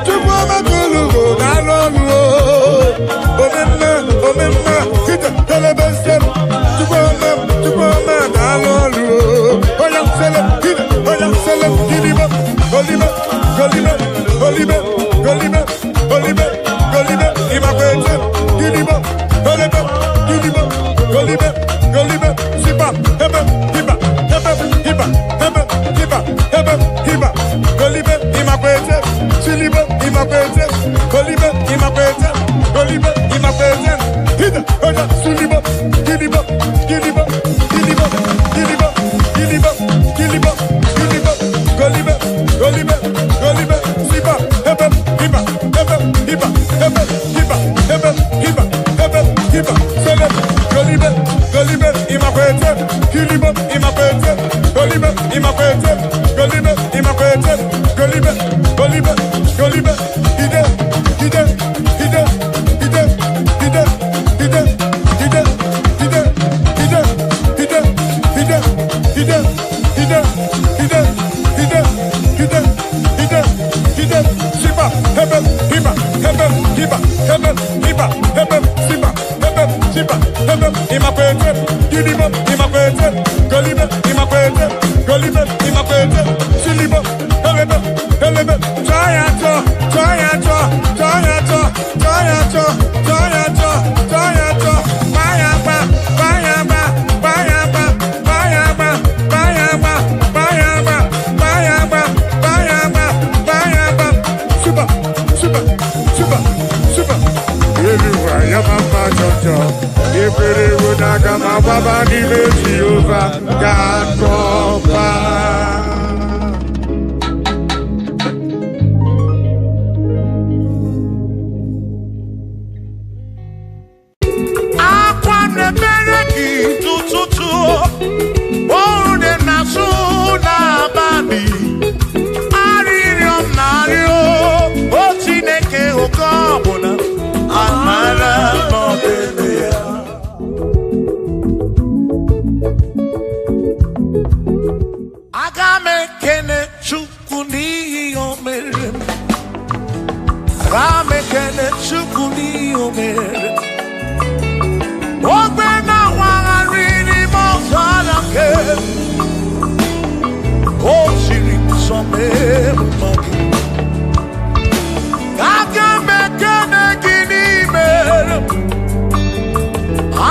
Chukwama tulugo dalu. Omemma hita telebesem. Chukwama dalu. Oya sele hita. Oya sele giliba. Goliba. Imakwete. Giliba. Goliba. Sipa. Heba. Hiba. Goliba. Imakwete. Siliba. Imakwete. Goliba. Imakwete. Hita. Oya suliba. Giliba. Goliba. Sipa. Heba. Hiba. Sele. Goliba. Imakwete. Giliba. Imakwete. Goliba. Imakwete. Ide. aga m ekene Chukwu n'ihi o mere m. Aga m ekene Chukwu n'ihi o mere m. Ogbe na-awagharị n'ime ọzara nke m. O siri nsọ mee mma gị. Aga m ekene gị n'ime m.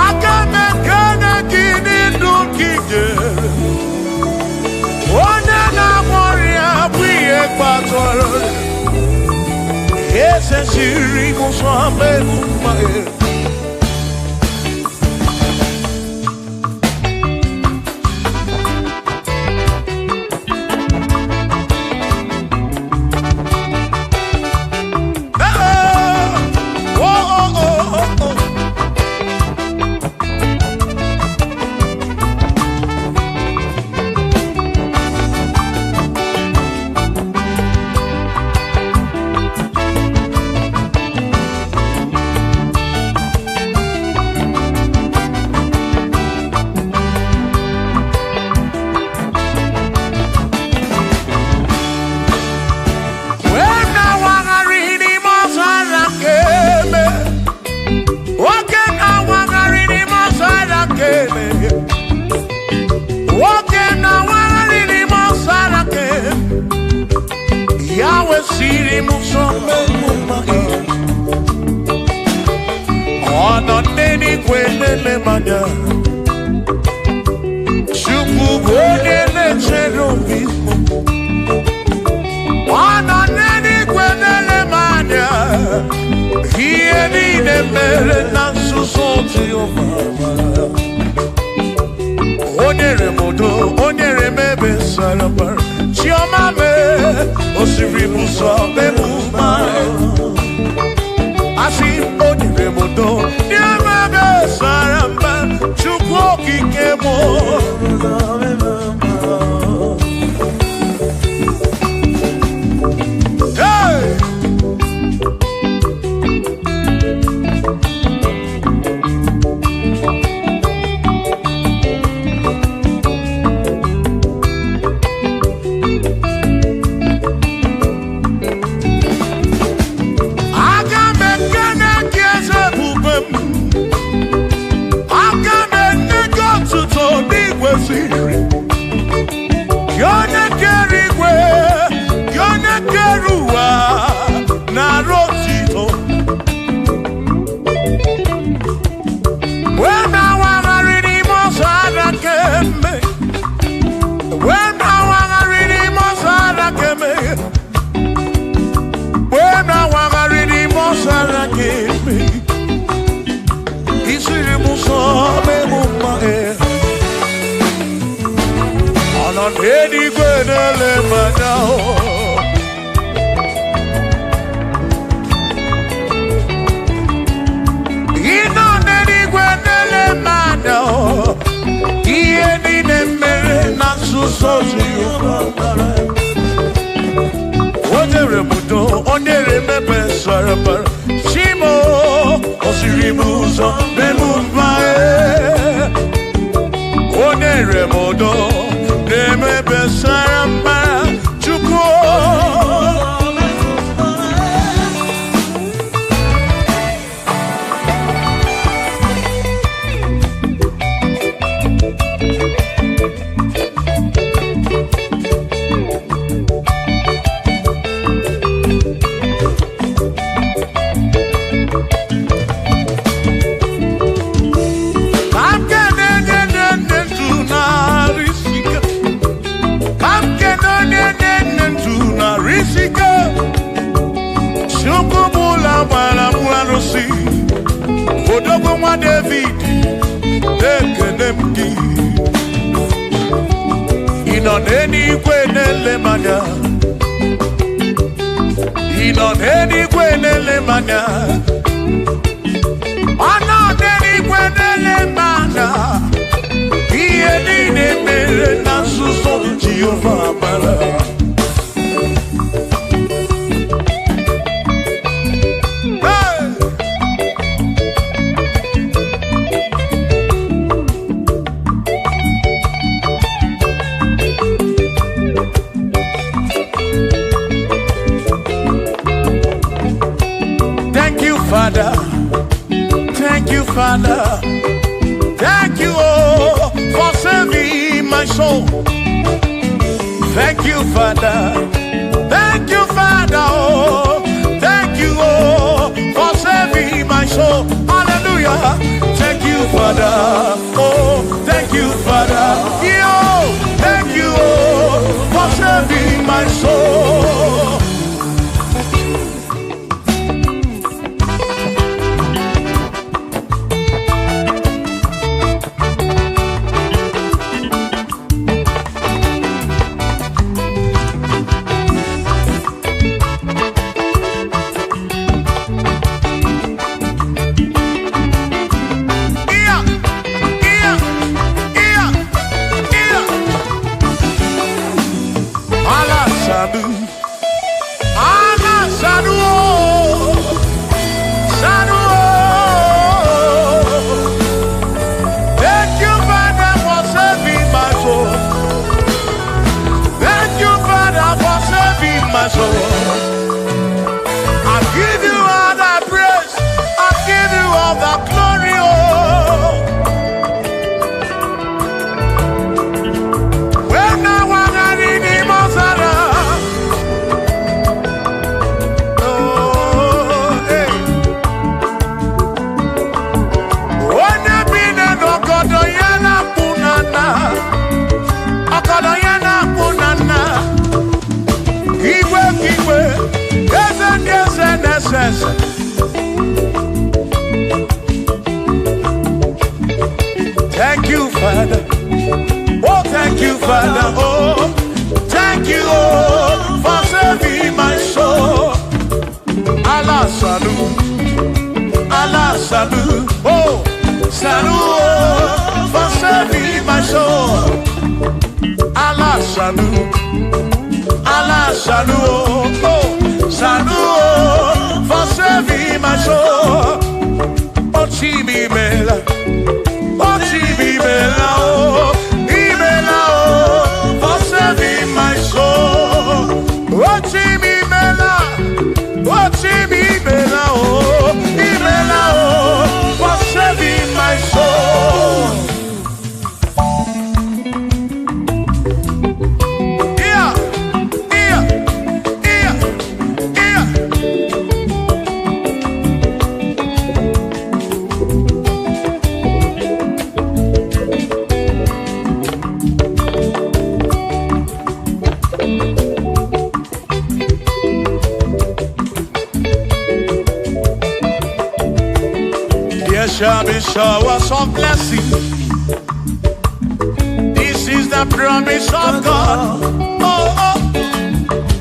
Aga m ekene gị n'ndụ gị nyere m. Onye na-agwọ ọrịa bụ ihe kpatara eze siri nsọ mee mma gị. Father. Thank you, oh, for saving my soul. Thank you, Father. Thank you, Father. Oh, thank you, oh, for saving my soul. Hallelujah. Thank you, Father. Oh, thank you, Father. Yo, thank you, oh, for saving my soul. Thank you, Father. Oh, thank you, Father. Oh, thank you, oh, for saving my soul. Allah salut, Allah salut. Oh, salut, oh, for saving my soul. Allah salut, Allah salut. Oh, salut, oh, for saving my soul. Oh, Chimi Mela. Oh, Chibibela, oh, Ibela, oh, for saving my soul. Oh, Chibibela, oh, Ibela, oh, for saving my soul. Yeah, yeah, yeah, yeah. There shall be showers of blessing. This is the promise of God. Oh, oh.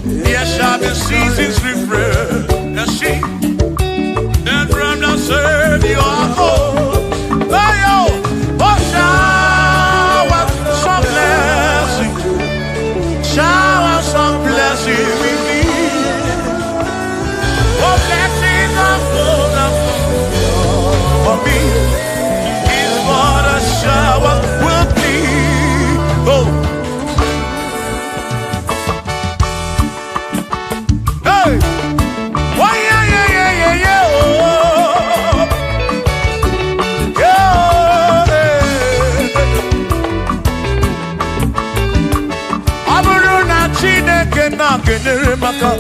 There shall be seasons refreshing. Then from the Savior, oh, oh, showers of blessing. Showers of blessing with me. Oh, blessings of full for me is what a shower will be. Oh, hey, oh yeah, yeah, yeah, yeah, yeah. Oh, yeah, Aburuna Chineke na kenere maka.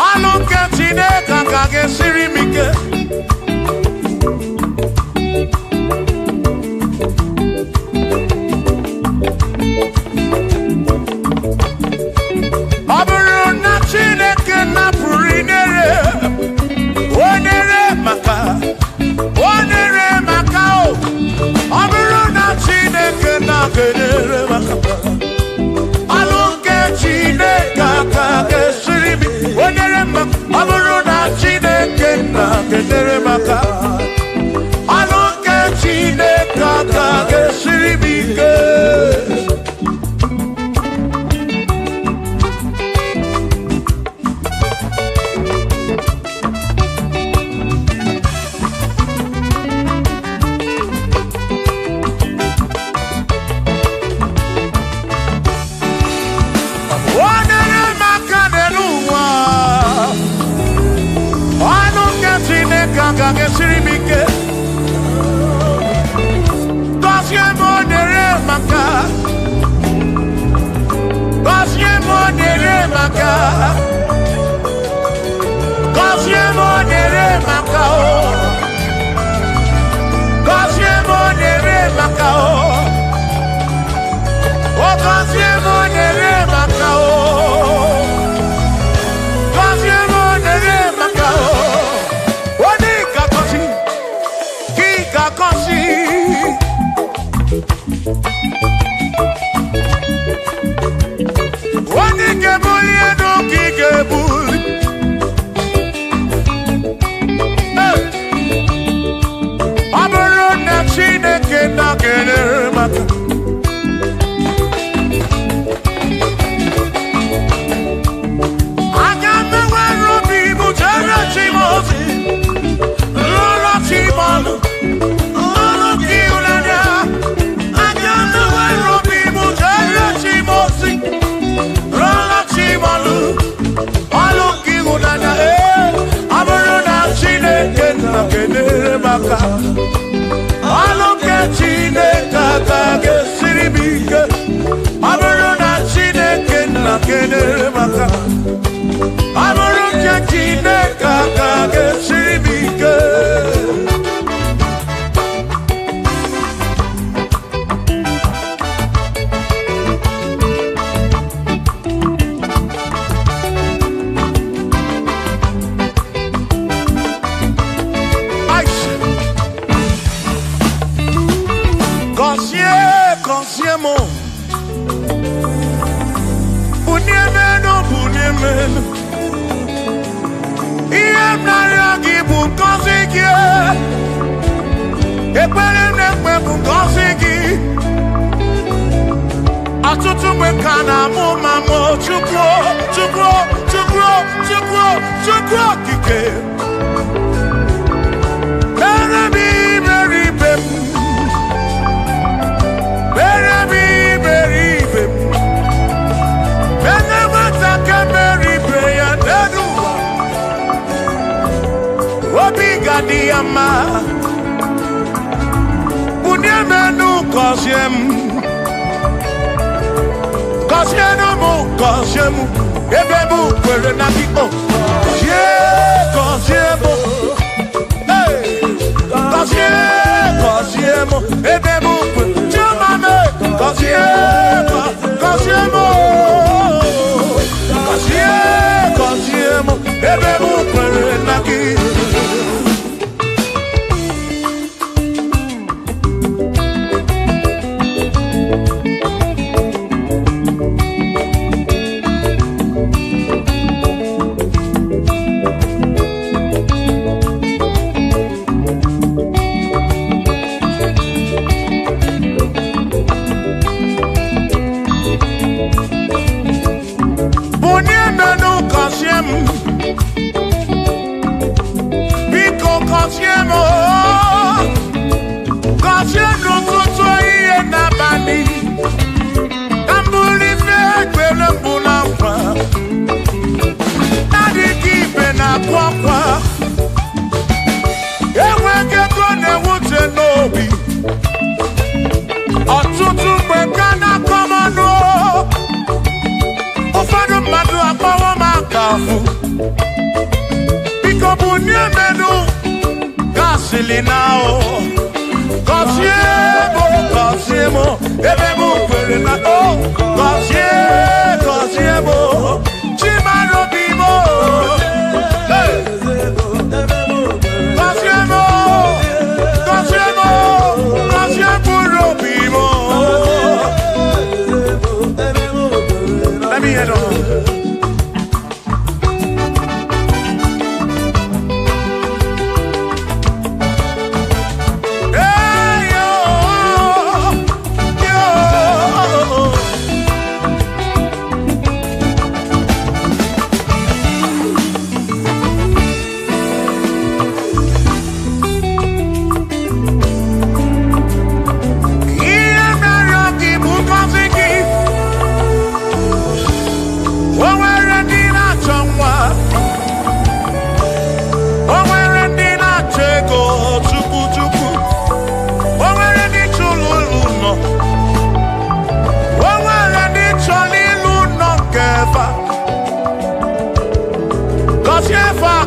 Aluke Chineke kage sirimike. Chineke Oh, gọzie m nyere maka o. Gọzie m nyere maka o. Onye ga-agọzi, gị ga-agọzi. Onye ga-ebuli elu, gị ga-ebuli. Ọ bụrụ na Chineke na-enyere maka aga m enwere obi bụ jere Chimozi lụrụ Chimọnụ lụrụ gị ụlanya. Aga m enwere obi bụ jere Chimozi lụrụ Chimọnụ ọlụ gị ụlanya. Ọ bụrụ na Chineke na-enyere maka ọlụ nke Chineke ga-esiri m ike. Ọ bụrụ na Chineke na-enyere maka ọ bụrụ nke Chineke ga-esiri m ike. Gọzie m bunyemenu bunyemenu. Ihe m na-arịọ gị bụ ngọzi gị. Ekpere m na-ekpe bụ ngọzi gị. Ọtụtụ mgbe ka na-amụ ma mụ Chukwu Chukwu Chukwu Chukwu Chukwu okike mere m iberibe m. Diyama bunyemenu gọzie m gọzie m ebe m kwere na gị. Gọzie m ebe m kwere. Chimame gọzie m ebe m kwere na gị. Biko gọzie m gọzie n'ụtụtụ ihe n'abalị ka m bụrụ ife ekpere mbụ na nkwa. Adịghị ibe na-akwa akwa enweghị ego na-ewute n'obi. Ọtụtụ mgbe ka na-akọ m ọnụ. Ụfọdụ mmadụ akpọrọ m aka afụ. Biko bunyemenu gasili na o. Gọzie m ebe m kwere na o. Gọzie m Chimaro bimo. Gọzie m puro bimo. Let me hear it.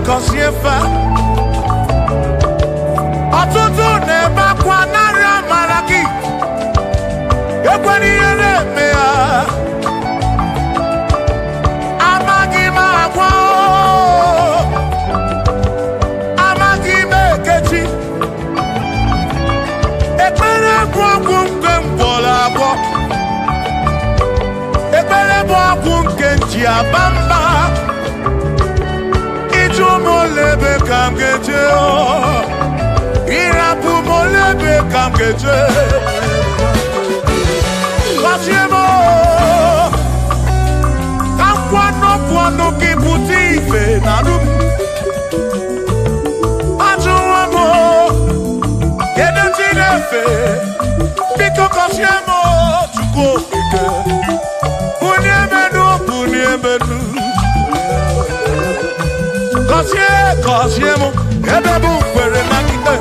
Kosiefa ọtụtụ na-ebe akwa narị amara gị. Ekwere ihe na-eme ha bamba itu molebe kamgeje irapu molebe kamgeje kasiemo kwano kibuti ife naru ajuwamo yede tinefe biko kasiemo chuko ike Bunyemenu Kasiemo Ebebu kwere nakite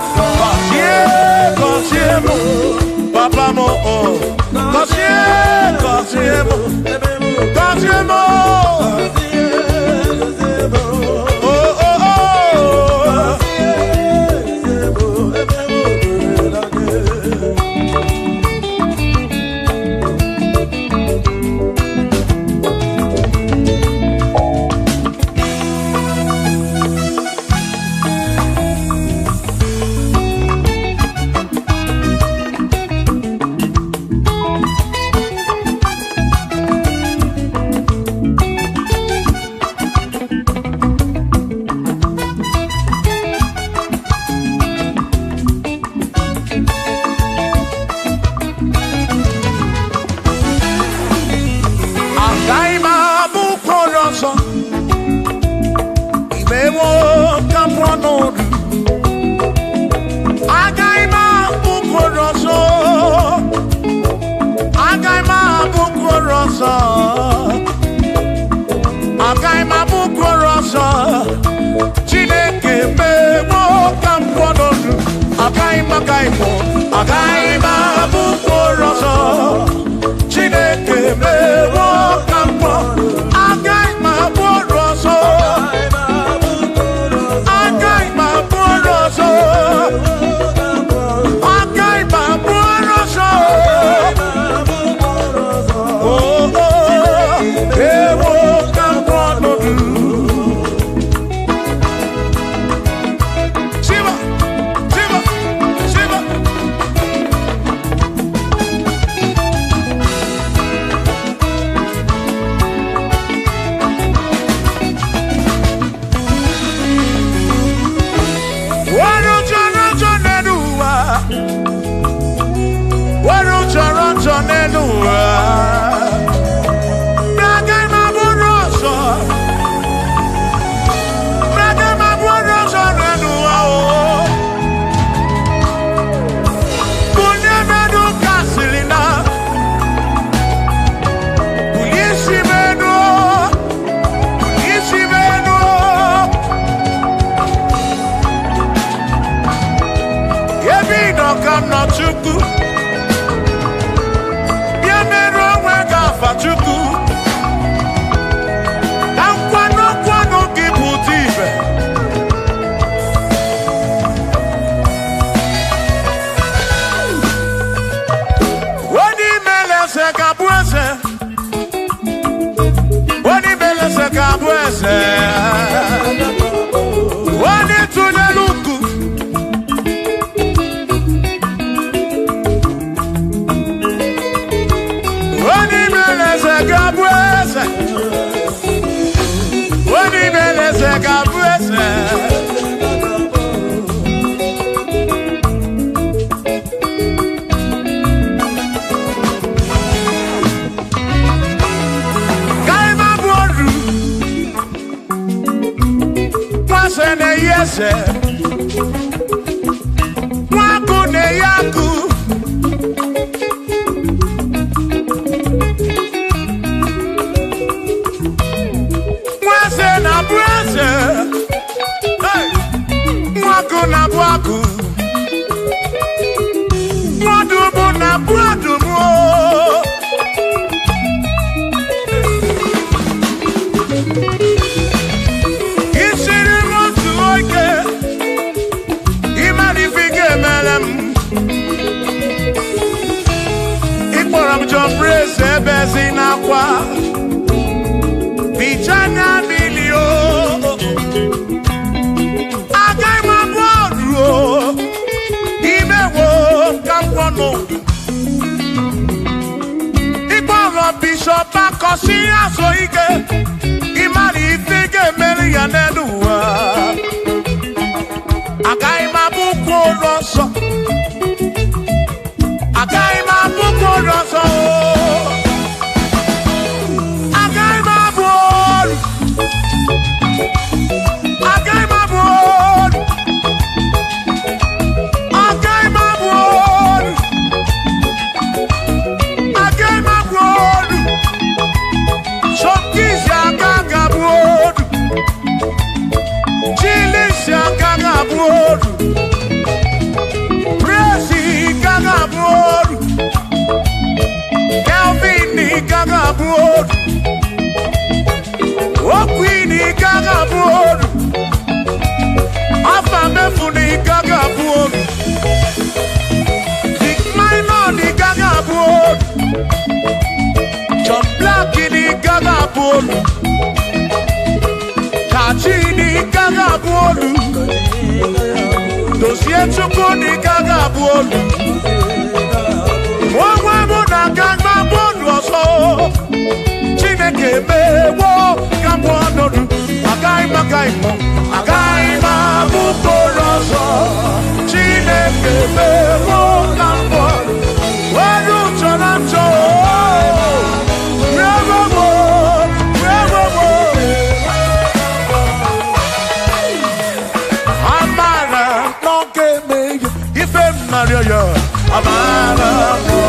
Kasiemo Papa mo Kasiemo Bishop Akosia Soike, Imani Fige Melia Nedua. Agaima Buko Rosso. Agaima Buko Rosso. Agaima Buko. Agaima Buko. Agaima Buko. Agaima Buko. Shokisha Gaga Buko. Chilisha Gaga Buko. Presi Gaga Buko. Kelvin Gaga Buko. Okwini Gaga Buko. Afamefuni Gaga Buko. Big Minor Gaga Buko. John Black ni Gaga Buko. Kachini Gaga Buko. Dossier Chuku ni Gaga Buko. Mwana Gaga Buko. Chineke mewo Gamonodu. Agaima Gaimo. Agaima Buko Rosso. Chineke mewo Gamonodu. Wadu Toronto. Amara no game, if I'm Mario, Amara no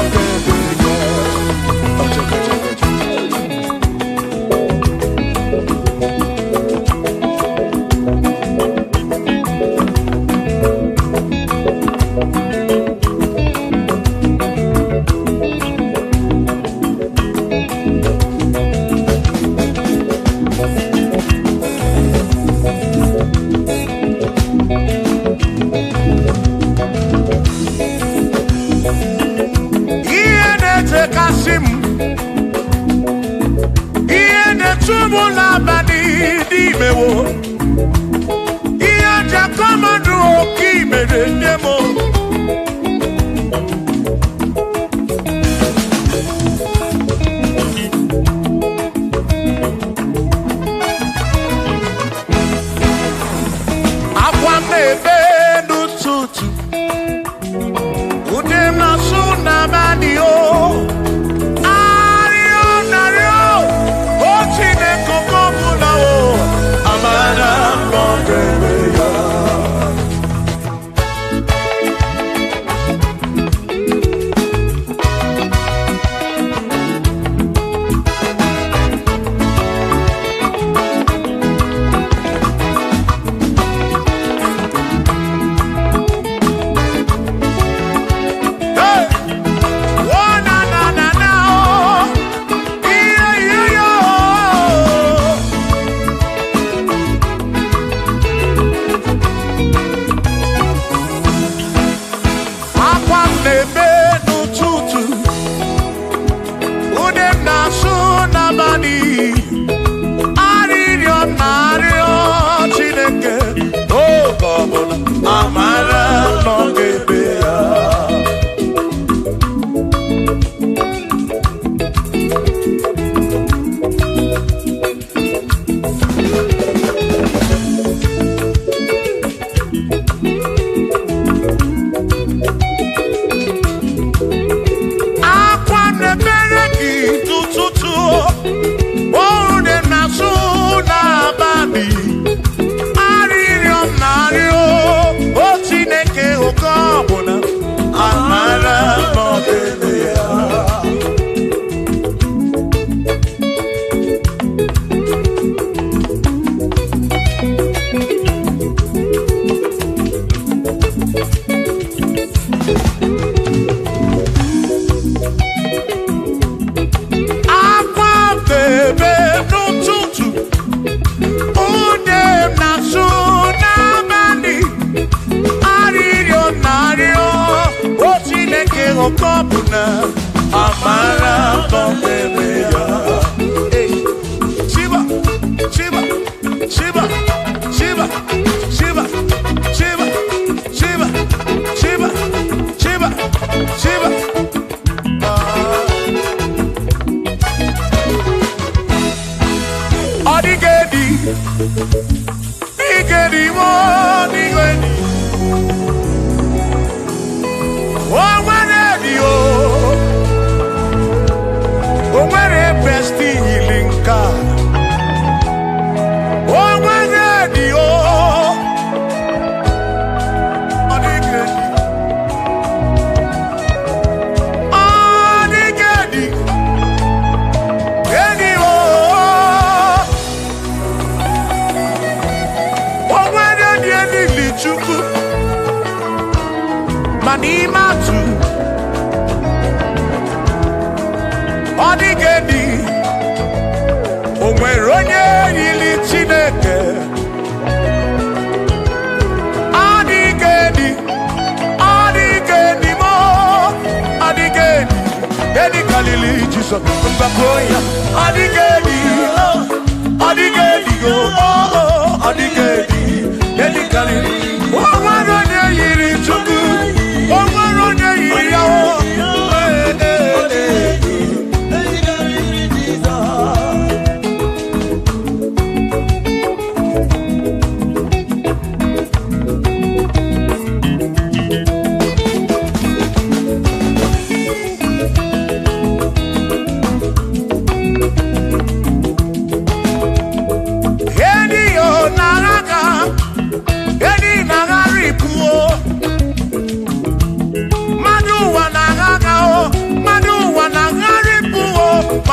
Nigedi mo, nigedi. Oh, when you, oh, when a bestie healing car. Oh, when you, oh, nigedi. Oh, nigedi. Any, oh, when you, chuku. Manimatu Odigedi Onweronye yili Chineke Odigedi Odigedi mo Odigedi Edi Galili Jesus Mbakoya Odigedi Odigedi Odigedi Edi Galili Onweronye yili Chuku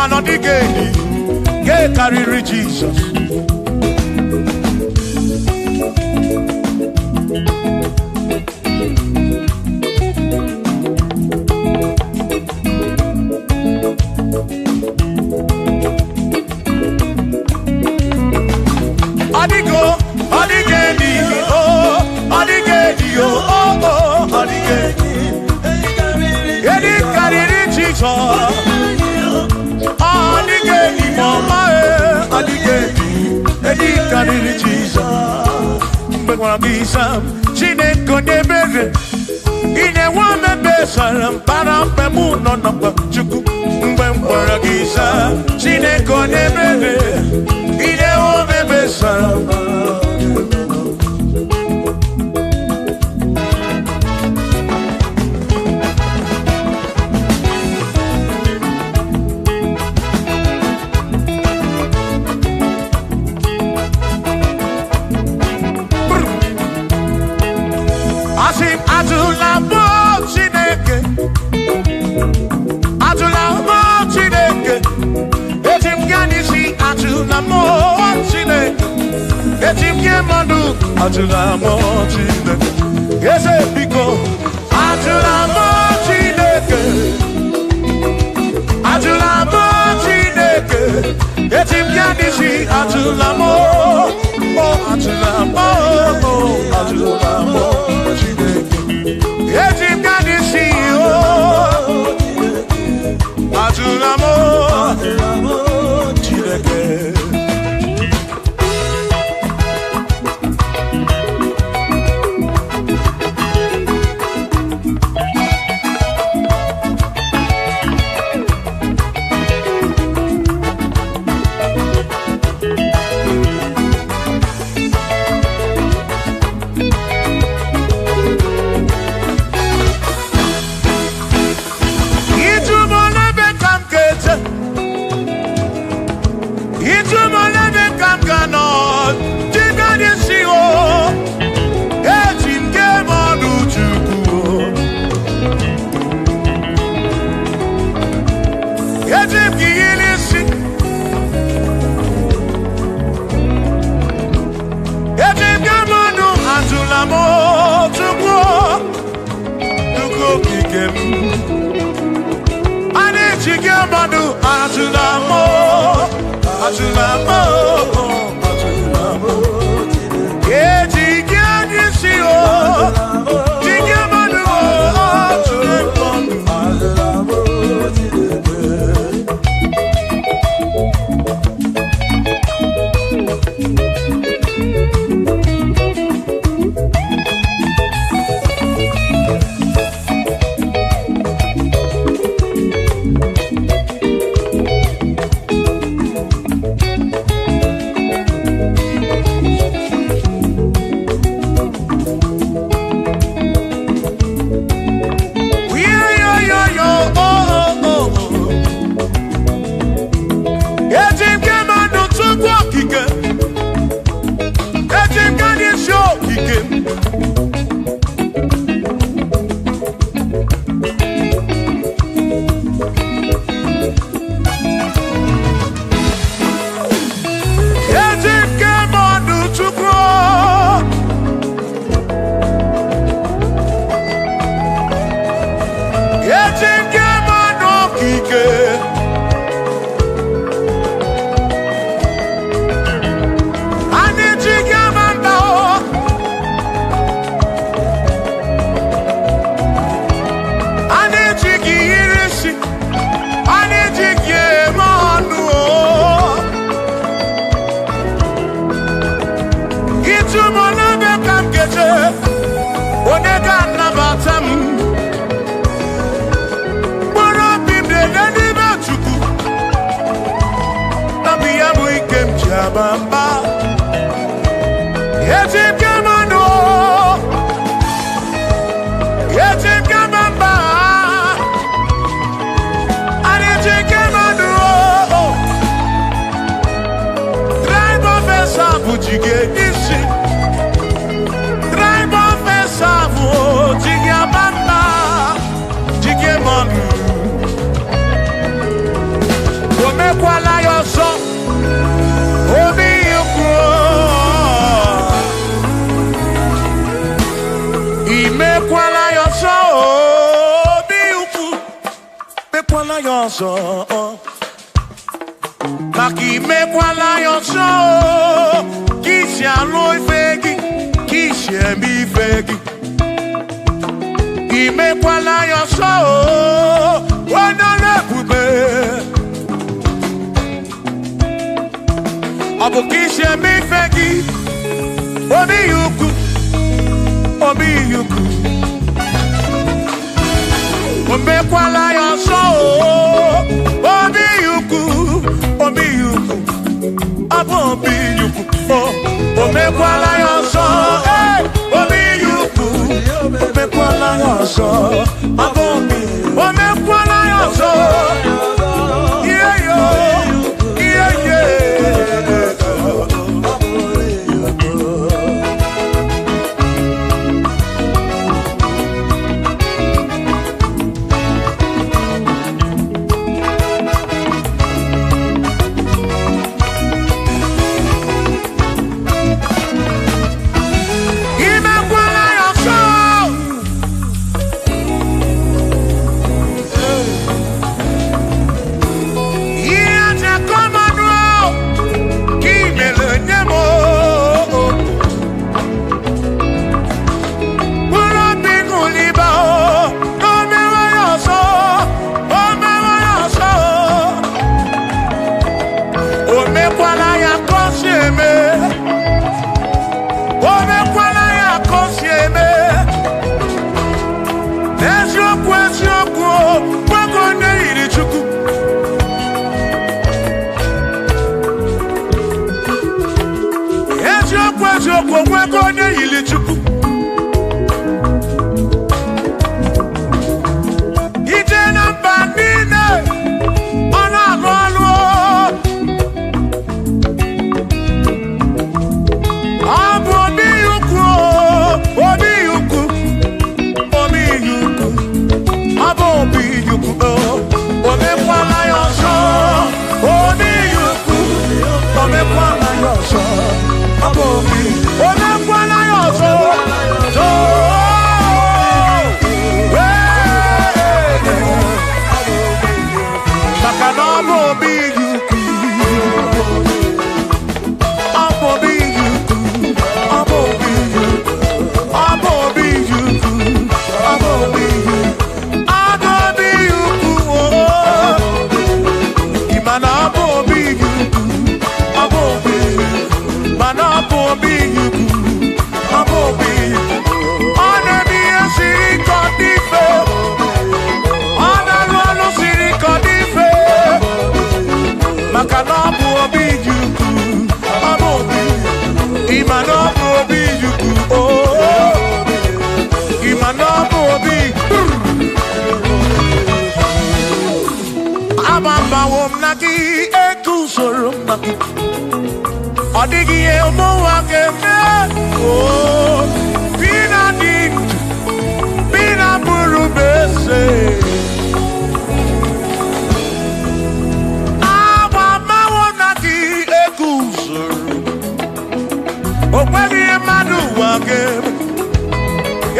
Odigedi, get carry Jesus. Odigo, Odigedi, oh, Odigedi, oh, Odigedi, get carry Jesus. Odigedi mama Odigedi Edi kariri Jesus Mbekwana bisa Chineke nebere Ine wame besara Mpara mpe muno namba Chukwu Mbe mkwara gisa Chineke nebere Ine wame besara Atula mo Chineke, yes biko. Atula mo Chineke, Atula mo Chineke. Etim yanisi atula mo, oh atula mo, oh atula mo Chineke. Etim yanisi oh, atula mo Chineke. bamba. Yetim kamano, yetim kamamba. Yetim kamano, drive off a sabu jige isi, drive off a sabu jige bamba, jige manu. Ome kwala yoso, obi yukro. Ime kwala yoso, obi yukro. Me kwala yoso, maki me kwala yoso. Kishi aloi fegi, kishi emi fegi. Ime kwala yoso, wana lepube. Abukishe mi fegi, obi yuku, obi yuku. Ombe kwala yoso, obi yuku, obi yuku. Abo obi yuku, oh, ombe kwala yoso, eh, obi yuku. Ombe kwala yoso, abo obi, ombe kwala yoso. Yeah, yo, yeah, yeah. Odigi emo wakeme, oh, bina dit, bina buru bese. Aba mawonaki ekusoro, okwagi emadu wakeme.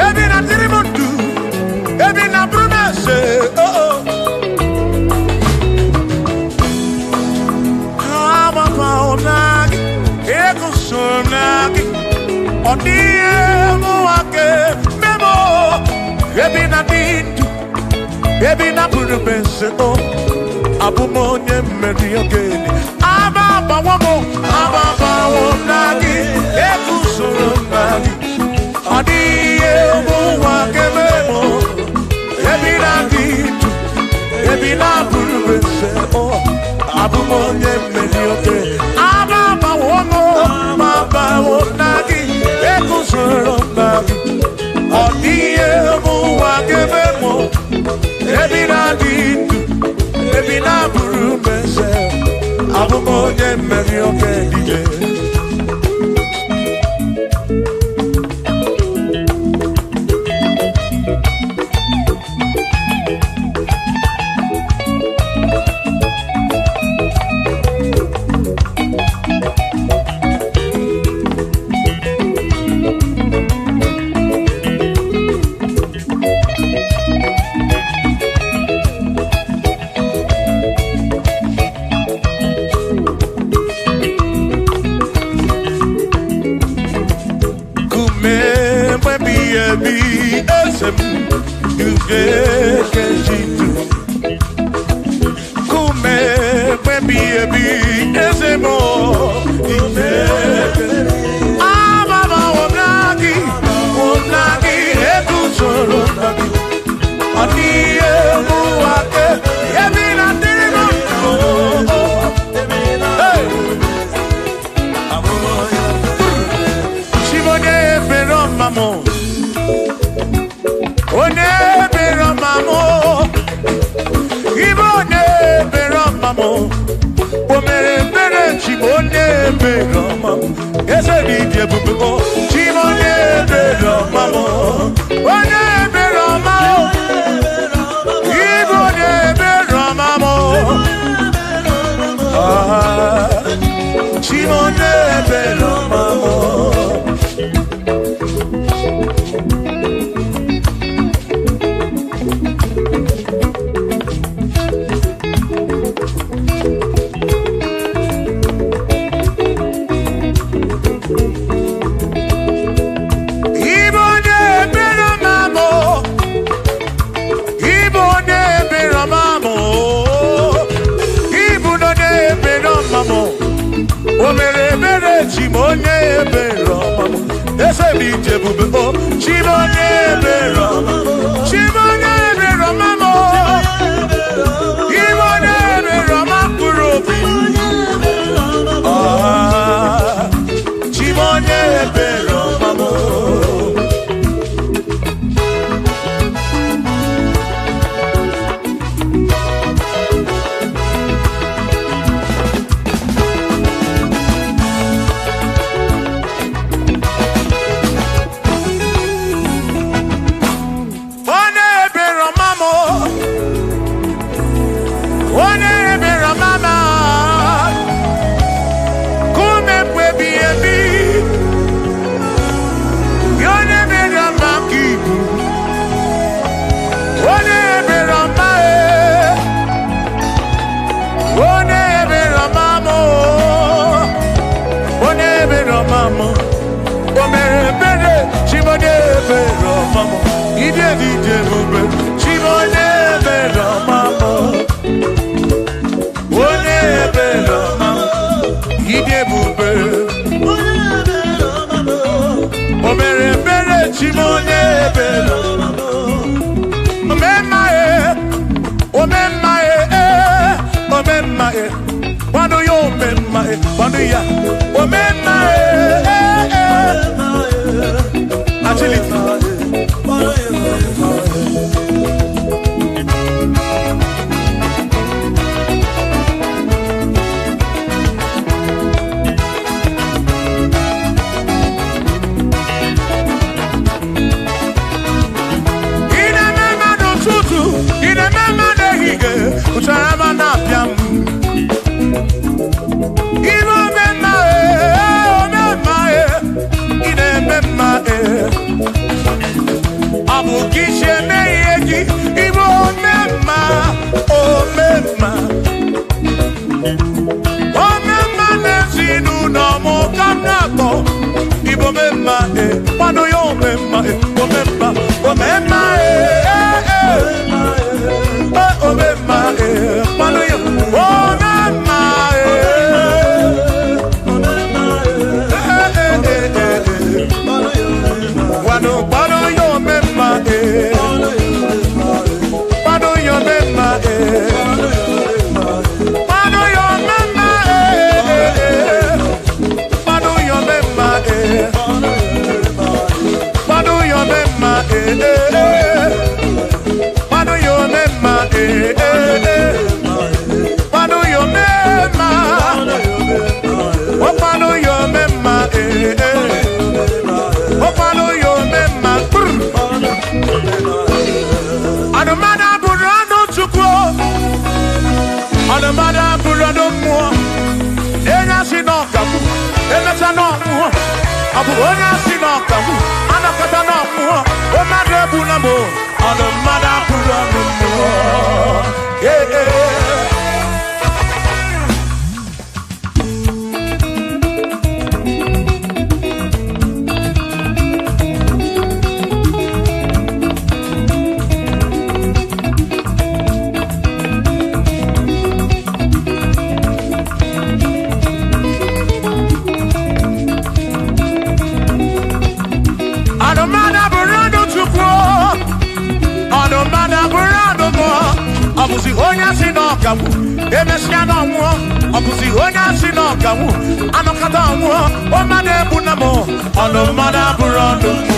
Ebina tirimudu, ebina buru bese, oh oh. Aba mawonaki. Sonaki, odie muake memo, ebina dindu, ebina buru bense o, abumonye mediogeni, ababa wonagi, ekusoromagi, odie muake memo, ebina dindu, ebina buru bense o, abumonye mediogeni, ababa na buru mese abumonye mmeri oke dije Abu onya sinoka mu anakata na mu o madebu na mo ono mada puro mu eh Abusi onya sinoka mu emesia na mu abusi onya sinoka mu anokata mu o madebu na mo ono mada burando mu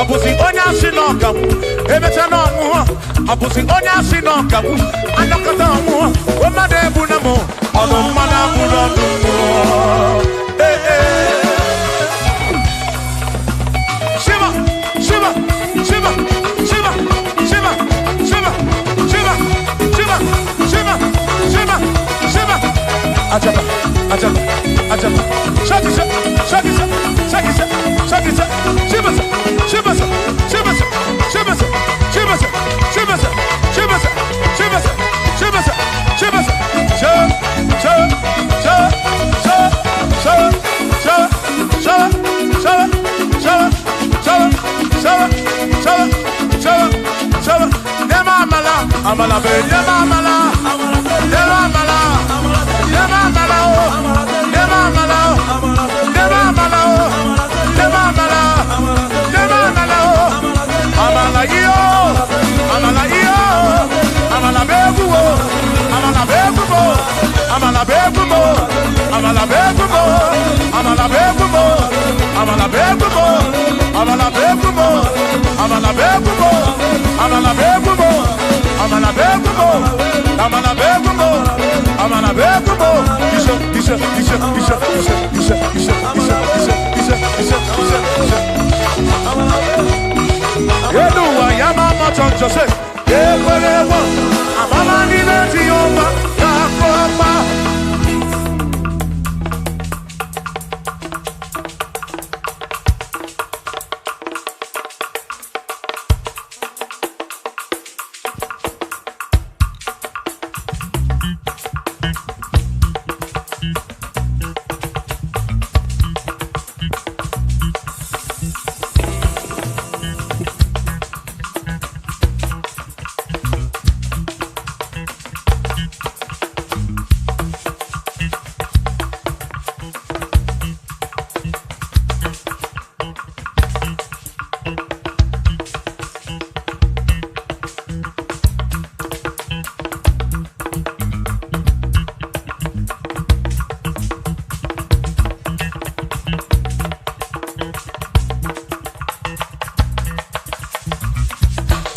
Abusi onya sinoka mu ebeta na mu abusi onya sinoka mu anakata mu o madebu na mo ono mana burando mu Shiva Shiva Shiva Shiva Shiva Shiva Shiva Shiva Shiva Shiva Shiva Ajaba Ajaba Ajaba Shakisa Shakisa Shakisa Shakisa Shiva Shiva Shiva Shiva Shiva Shiva Shiva Shiva Shiva Shiva Amala be amala amala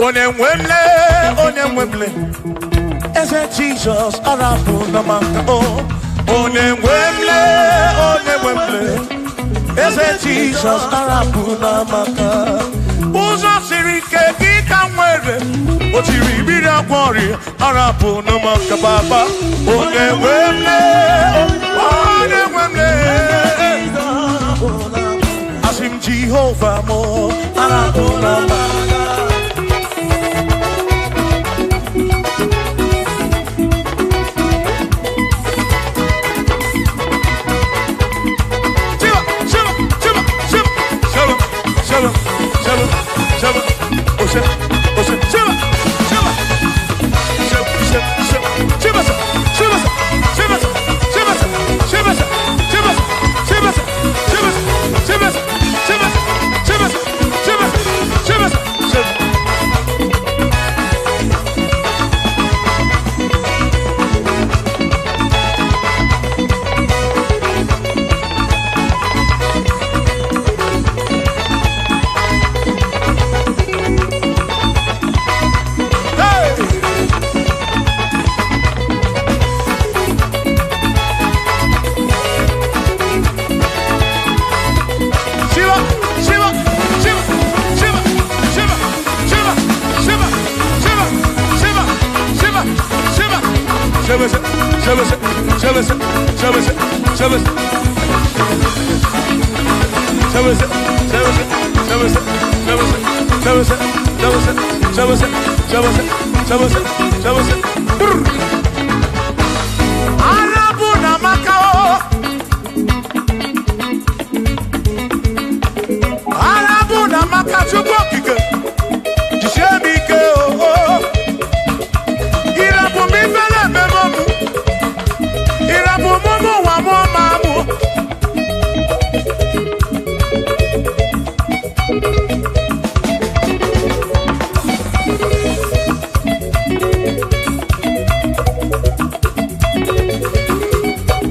Onemwemle, ese Jesus arapu na maka oh. Onemwemle, ese Jesus arapu na maka. Uzo sirike kika mwere, otiri bira kwori arapu na maka baba. Onemwemle, asim Jehovah mo arapu na maka.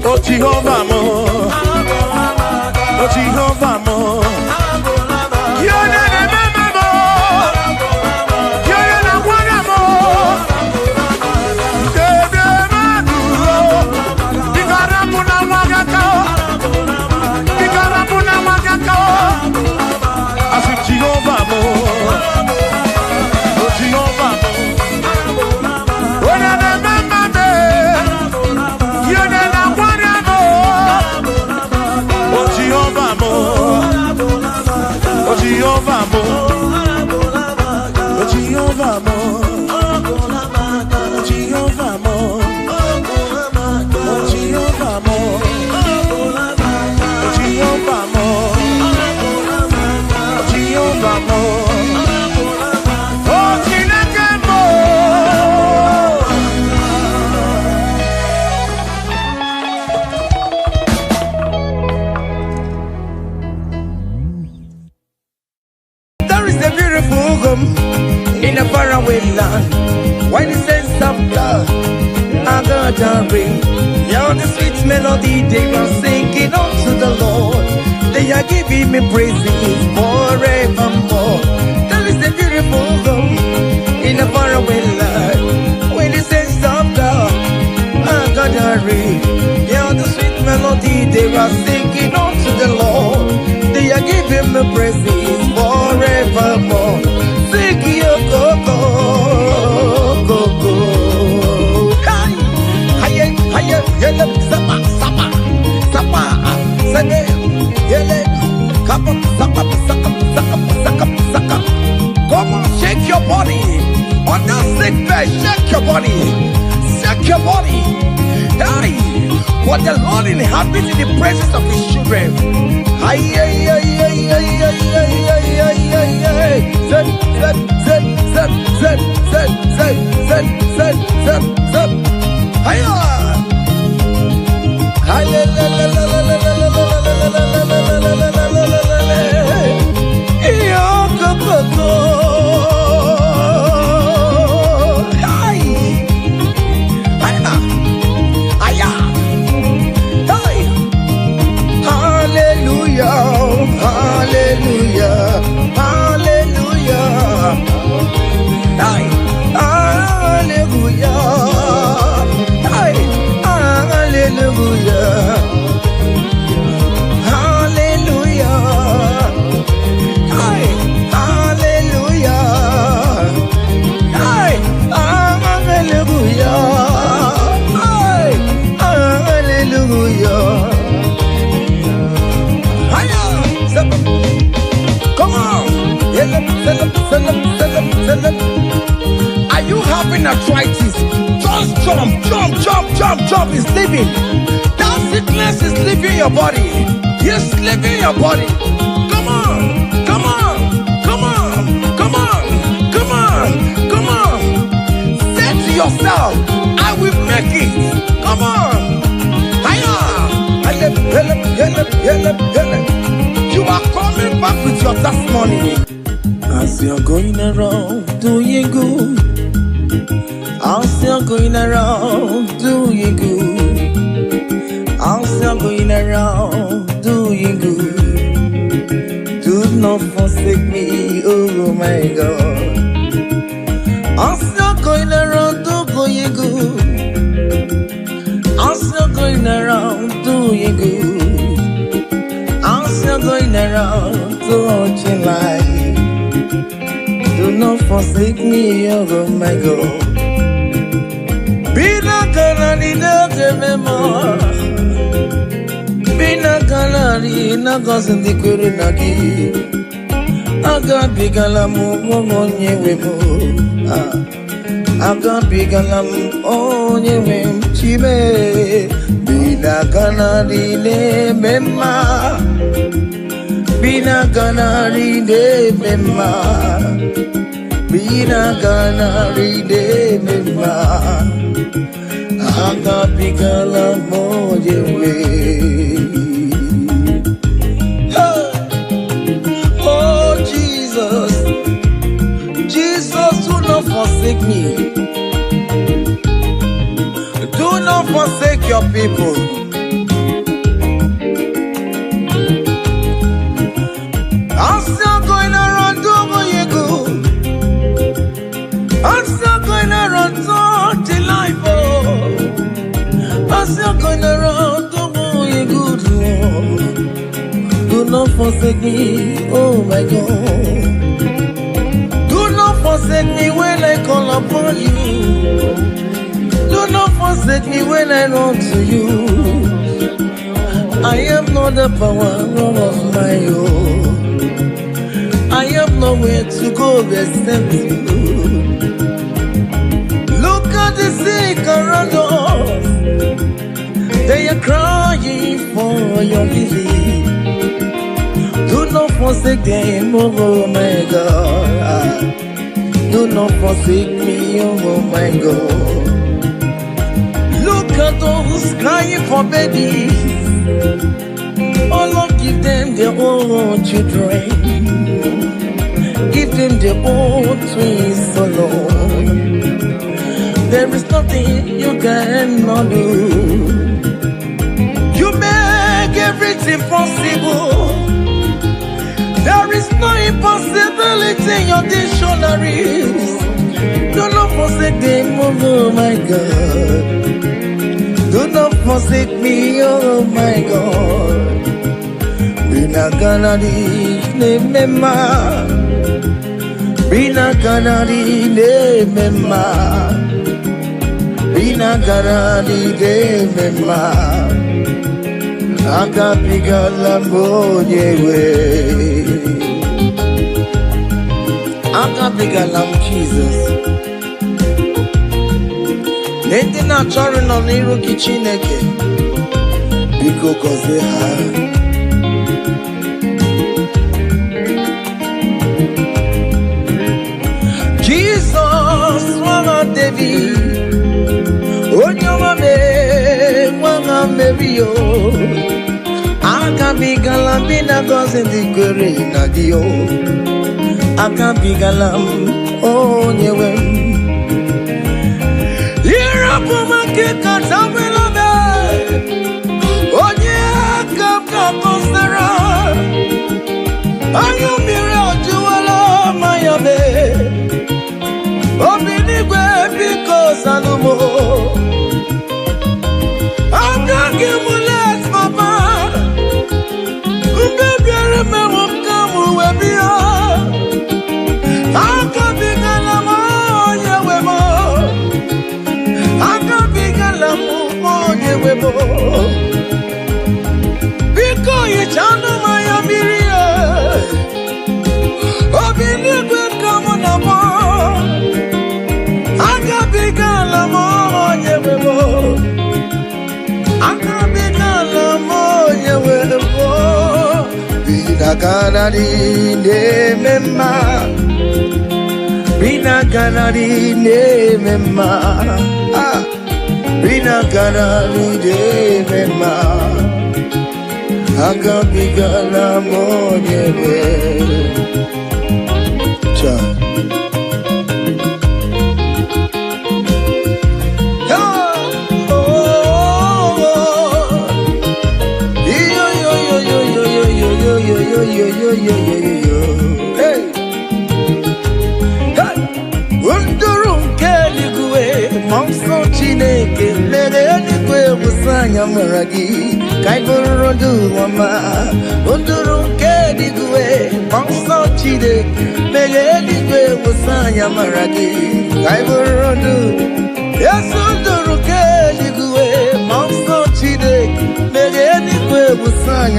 Oh Jehovah mo, oh Jehovah mo, you're not a mama mo, you're not a one mo, I said Jehovah mo, oh Jehovah mo, you're not a mama mo, you're not a one mo, oh Jehovah mo, oh Jehovah mo, oh Jehovah mo, oh Jehovah mo, oh Jehovah mo, oh Jehovah mo, Jehovah mo, oh Chineke mo. There is a beautiful home in a faraway land. When the sense of love, I got a ring. You're the sweet melody they are singing unto the Lord. They are giving me praises forevermore. There is a beautiful home in a faraway land. When the sense of love, I got a ring. You're the sweet melody they are singing unto the Lord. They are giving me praises forevermore. Sing your go go go go. Hi, hi, hi, yele, sapa, sapa, sapa, sene, yele, kapa, sapa, sapa, sapa, sapa, sapa. Come on, shake your body. On that sick bed, shake your body, shake your body. Hey, what the Lord inhabits in the presence of His children. Ay, ay, ay, ay, ay, ay, ay, ay, ay, ay, ay. Zed, zed, zed, zed, zed, zed, zed, zed, zed, zed, zed. Hiya! Ay, la, la, la, la, la, la, la, la, la, la, la, la, la, la, la, la, la, la, la. Iyo, go, go, go. Ay! Hiya! Hiya! Hey! Hallelujah, hallelujah, hallelujah. Hey, hallelujah. Hey, hallelujah. Hallelujah. Hey, hallelujah. Hey, hallelujah. Hey, hallelujah. Come on. Are you having arthritis? Just jump, jump, jump, jump, jump. It's leaving. That sickness is leaving your body. It's leaving your body. Come on, come on, come on, come on, come on, come on. Say to yourself, I will make it. Come on. Hiya. You are coming back with your testimony. As you're going around doing good, as you're going around doing good, as you're going around doing good, do not forsake me, oh my God. As you're going around doing good, as you're going around doing good, as you're going around touching life, do not forsake me, oh my God. Be not gonna need memo. Bina galari na gozi ndi kwere na gi. Aga bigala mu onye wemo. Aga bigala mu onye wem chibe. Bina galari ne mema. Bina galari ne mema. Bina galari ne mema. Aga bigala mu onye wem. Jesus, do not forsake me. Do not forsake your people. I'm still going around doing you go. I'm still going around to life. I'm still going around doing you good. Do not forsake me, oh my God. Forsake me when I call upon you. Do not forsake me when I run to you. I have not the power of my own. I have nowhere to go except you. Look at the sick around us. They are crying for your healing. Do not forsake them, oh my God. Do not forsake me, oh my God. Look at those crying for babies. Oh Lord, give them their own children. Give them their own twins, oh Lord. There is nothing you cannot do. You make everything possible. There is no impossibility in your dictionaries. Do not forsake them, oh my God. Do not forsake me, oh my God. Bina ganari ne mema. Bina ganari ne mema. Bina ganari ne mema. Aga bigala monyewe. Aga bigala Jesus. Nende na chori no niru kichineke. Biko koze ha. Jesus wanga David. Onyoma me wanga Mario. Aka bigala bina gozi ndi kwere na dio. Aka bigala onye wem. Irapu makika tamwela me. Onye aka kosera. Ayu mire ojuwala mayabe. Obinigwe biko salumo. Aka kimulet mama. Biko yichanu maya miria. Obinigwe kamo na mo. Aka bigala mo nyewebo. Aka bigala mo nyewebo. Bina ganari ne mema. Bina ganari ne mema. Bina ganari ne mema. Aga bigala monyewe. Cha. Hey. Unduru keligwe monso chineke lere nikwe busanya maragi kaiburu wama. Unduru keligwe monso chineke lere nikwe busanya maragi kaiburu. Yes, unduru keligwe monso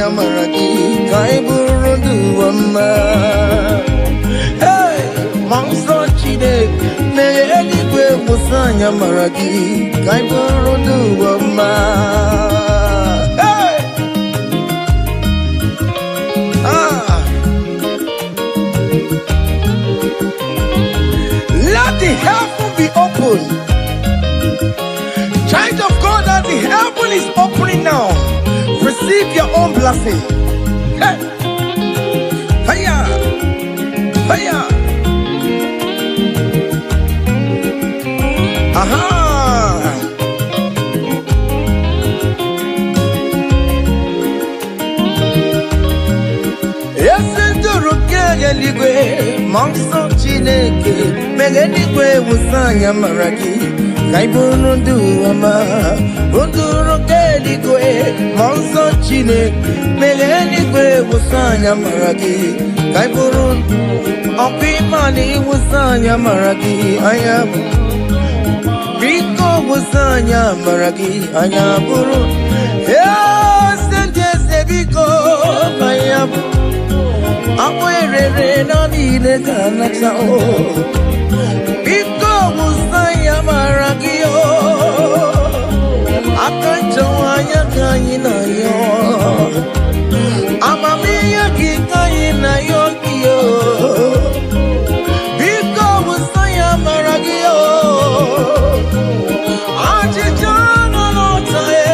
anya maragi kai burundu wama hey mangso chide megeli kwe musanya maragi kai burundu wama hey let the heaven be open. Child of God, that the heaven is opening now. Receive your own blessing. Hey. Hiya. Hiya. Aha. Yes, eligwe monso chineke megeligwe musanya maragi kaibundu ama unduro keligwe monso chineke megeligwe musanya maragi kaibundu okimani musanya maragi ayam biko musanya maragi ayaburu yes ndese biko ayam akwere na bile kana chao biko musaya maragio akachawanya kanyina yo amamiya kikanyina yo kiyo biko musaya maragio achichana notae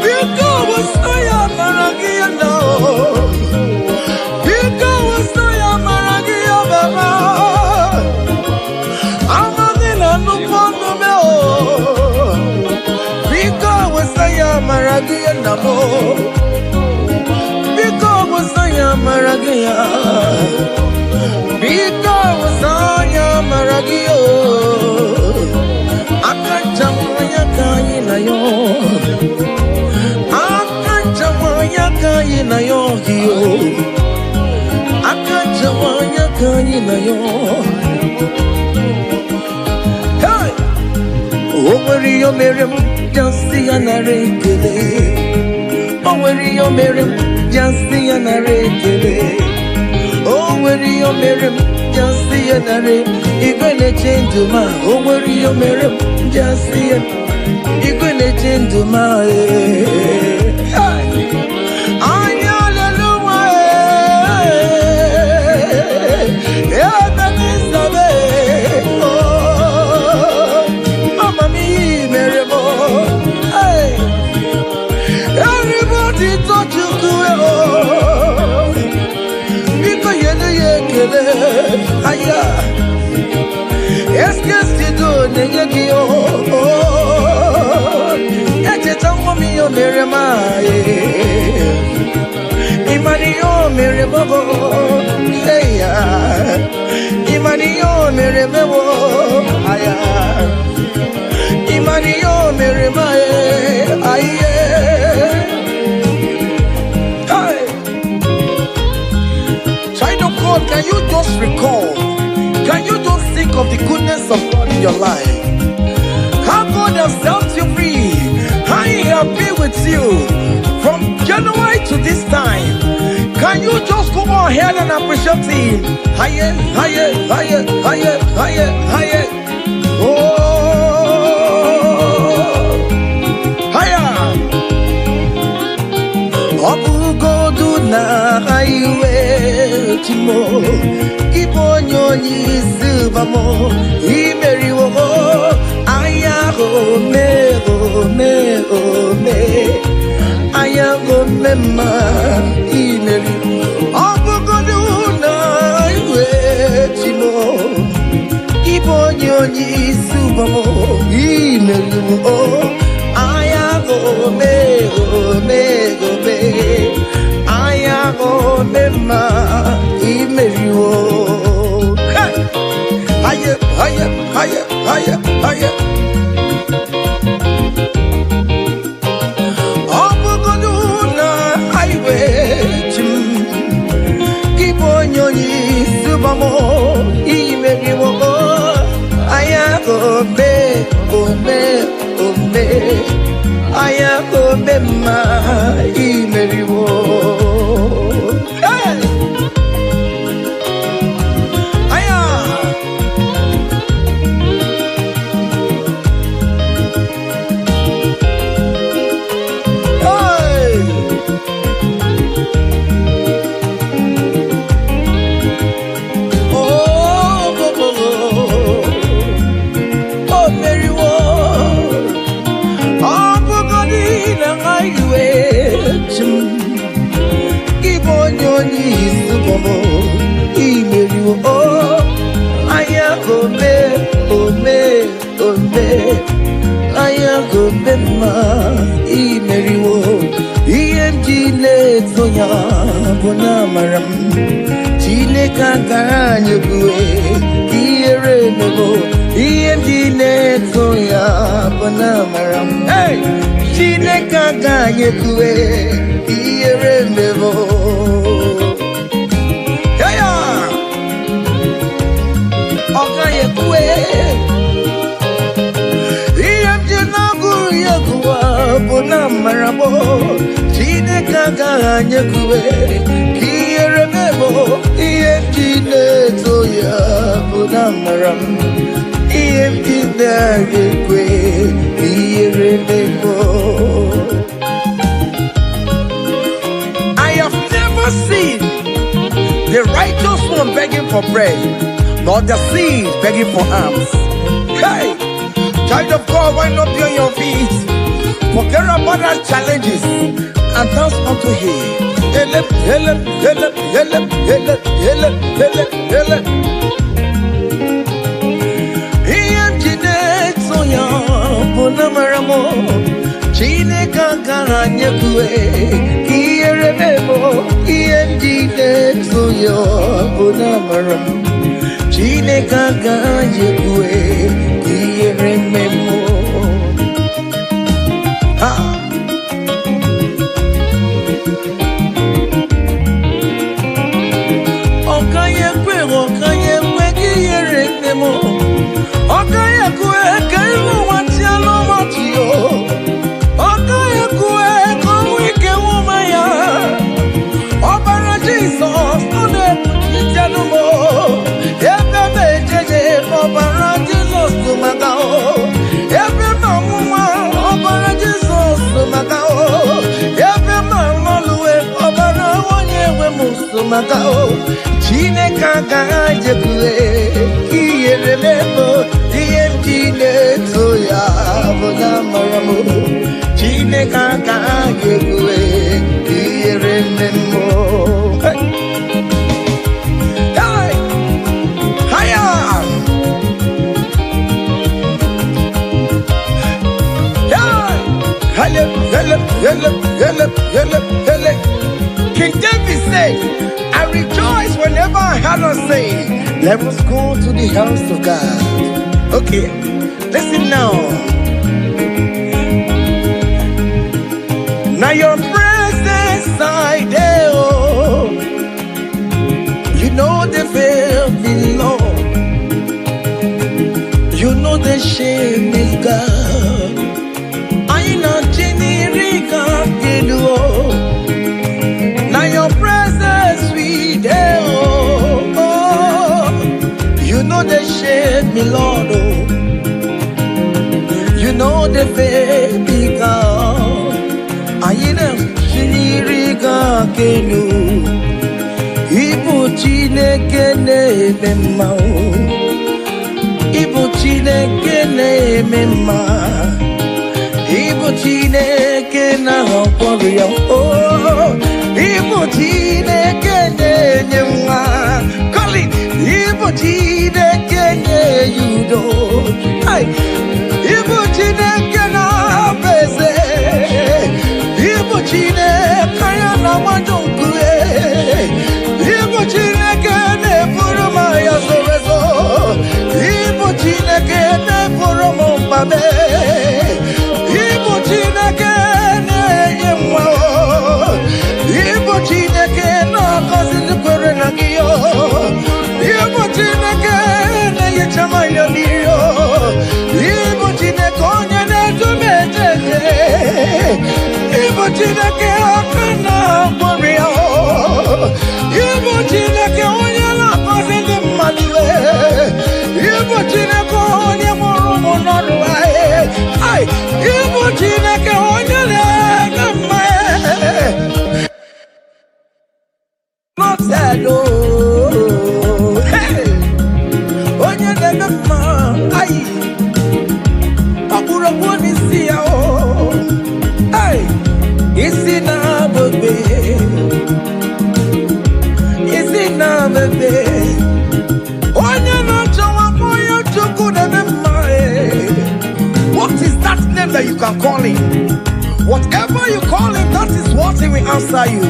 biko musaya maragio no Maragia namo because wasanya maragia because wasanya maragio akachamanya kaina yo akachamanya kaina yo hiyo akachamanya kaina yo hey oh Maria Miriam just see an array. Oh, where you marry, just see an array. Oh, where you marry, just see an array. You're gonna change to my. Oh, where you marry, just see it. You're gonna change to my. Aya, esqueci do negio. Ete tango mio meremae, imanio meremabo. Aya, imanio meremabo. Aya, imanio meremae. Aya. Can you just recall? Can you just think of the goodness of God in your life? How God has helped you free? How He has been with you from January to this time? Can you just go on ahead and appreciate Him? Higher, higher, higher, higher, higher, higher. Oh, higher. Obu godu na highway timo iponyo ni subamo imeri wo aya go me aya go mema imeri obu godu na highway timo iponyo ni subamo imeri wo aya go me aya go mema imeriwo higher higher higher higher higher obugona highway chim kibonyoni subamo imeriwo aya go me aya go mema Chile Toya Bonamaram Chile Kaganyabue Kiere Mebo Chile Toya Bonamaram Hey Chile Kaganyabue Kiere Mebo Yaya Okayekue Bonamarabo, Chine Kaganyakue, Kieremebo, Iemjine Toya, Bonamaram, Iemjinagekwe, Kieremebo. I have never seen the righteous one begging for bread, nor the seed begging for alms. Hey, child of God, why not be on your feet? Forget about our challenges and dance unto Him. Help, help, help, help, help, help, help, help. Iam Jine Soya Bonamaramo Chine Kakaranya Kue Kieremebo Iam Jine Soya Bonamaram Chine Kakaranya Kue Kieremebo. Chine Kaganyakue, Kieremebo, Iemjine Toya, Bonamaramu, Chine Kaganyakue, Kieremebo. Hey! Hiya! Hey! King David said, I rejoice whenever I hear us say, let us go to the house of God. Okay, listen now. Now your presence I there, oh. You know the fear of the Lord. You know the shame is God. I know generic of the Lord. Now your presence we there, oh. You know the shame, me Lord, oh. You know the baby God. I know Shirika Kenu. Ibu Chineke mema. Ibu Chineke mema. Ibu Chineke na warrior, oh. Ibu Chineke mema. Call it. Ibu Chineke yudo. Hey. Ibu Chineke na beze. Ibu Chineke na wandunkue. Ibu Chineke ne puruma ya sorezo. Ibu Chineke ne puruma mbabe. Ibu Chineke ne yemwa. Ibu Chineke na kazi kwere na giyo. Ibu Chineke ne yechama ya niyo. Ibu Chineke onye ne tumejeje. Ibu Chineke akana warrior. Ibu Chineke onye na kazi ndi mmadue. Ibu Chineke onye murumu norwa. Ay, Ibu Chineke onye ne gama. Not sad, oh. Hey, onye ne gama. Ay, akura kwani siya, oh. Ay, isi na bebe. Isi na bebe. Onye na chawa moyo chuku ne gama. What is that name that you can call him? Whatever you call him, that is what he will answer you.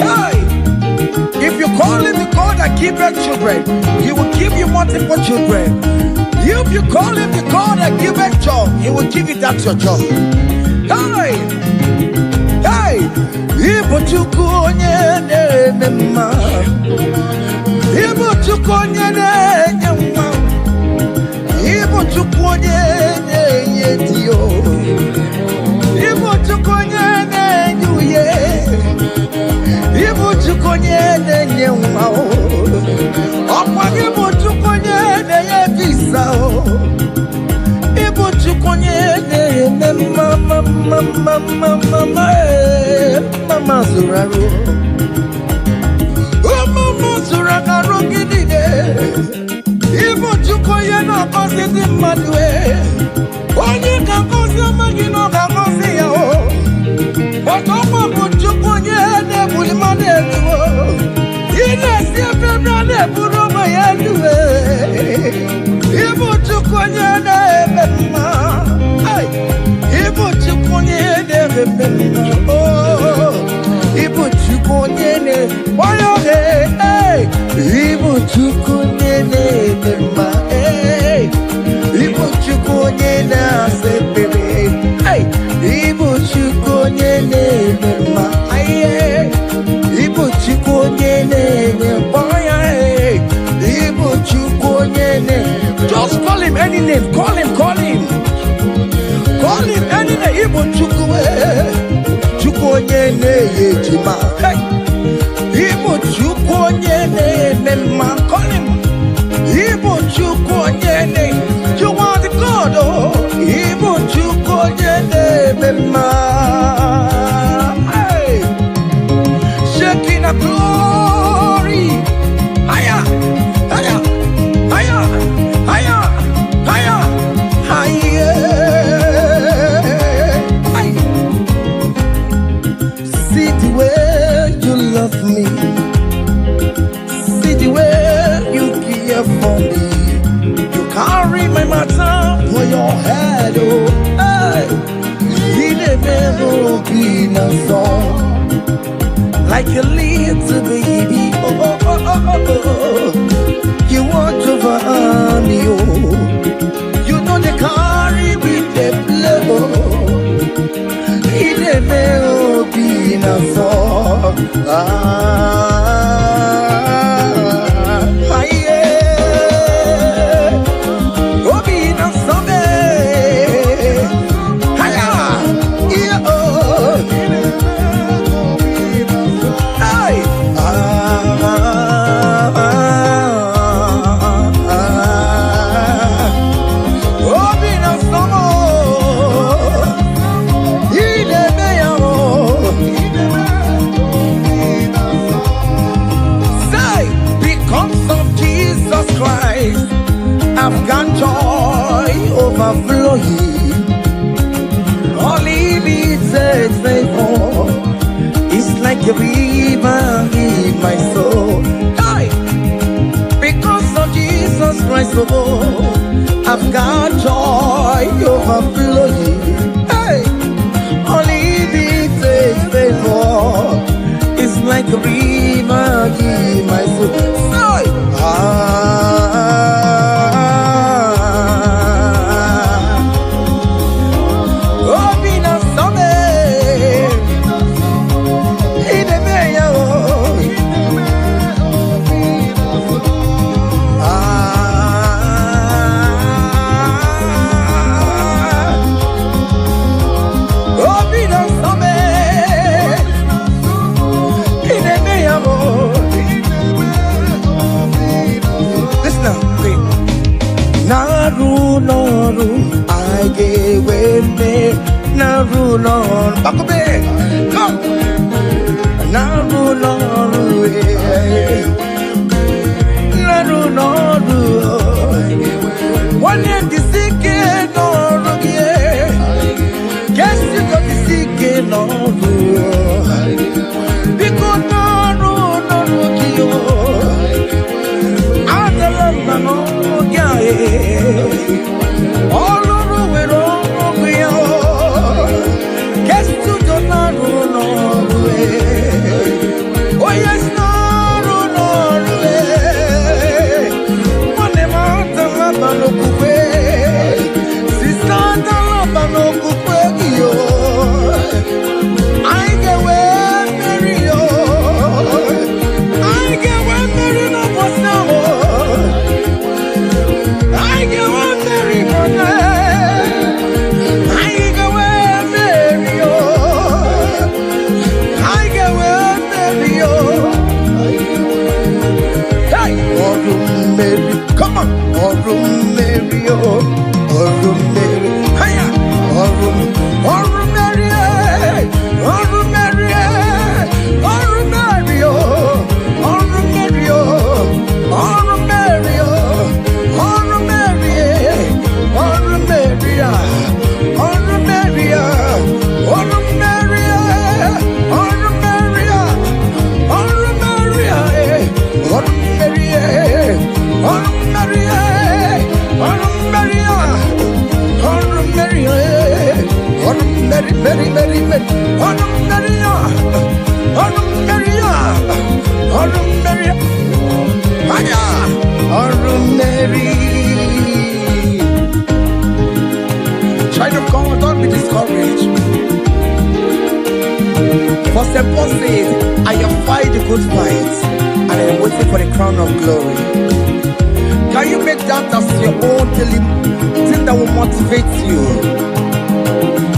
Hey! If you call him the God that giveth children, he will give you multiple children. If you call him the God that giveth job, he will give you that your job. Hey! Hey! Ibu chuku onye na-ememma. Ibu chuku onye na-enye. Ibu chuku onye na-enye dio. Ibu chuku onye na-enye uye. Ibu chuku onye na-enye nwa. Ọkwa ibu chuku onye na-enye visa. Ibu chuku onye na-eme mama zuraro. Mama zuraro gidide. Ibu chuku onye na-akọzi ndị mmadụ. Onye ga-akọzi amaghị na ọ ga-akọzi ya. Ọtọkwa bụ chuku onye na-ebuli mmadụ elu. Ị na-esi ebe na-eburu ụmụ ya elu. Ibu chuku onye na-eme mma. Ibu chuku onye na-eme mma. Ibu chuku onye na-eme. Ibu chuku onye na-eme mma. Ibu chuku onye na-asa ekpere. Ibu chuku onye na-eme mma. Ibu chuku onye na-enye mkpọya. Ibu chuku onye na-eme. Just call him any name. Call him. Call him any name. Ibu chuku chuku onye na-enye ejima. Ibu chuku onye na-eme mma. Call him. Ibu chuku onye na-eme. You are the God. Ibu chuku onye na-eme mma. Shaking a glory. Higher. See the way you love me. See the way you care for me. You carry my matter for your head. Oh, hey. You never be no song. Like a little baby. You want over me. You know they carry with the blood. It never be no song. I've got joy overflowing. Only needs a favor. It's like a river in my soul. Hey! Because of Jesus Christ, oh, I've got joy overflowing. Hey! Only needs a favor. It's like a river in my soul. Hey! Noru, I gave me Naru Noru. Bakobe, come. Naru Noru, Naru Noru. One day the sick Noru, guess you got the sick Noru. Because Noru Noru, Adalama Noru, all over with all we are. Guess to Child of God, don't be discouraged. For St. Paul says, I have fight the good fight, and I am waiting for the crown of glory. Can you make that as your own daily thing that will motivate you?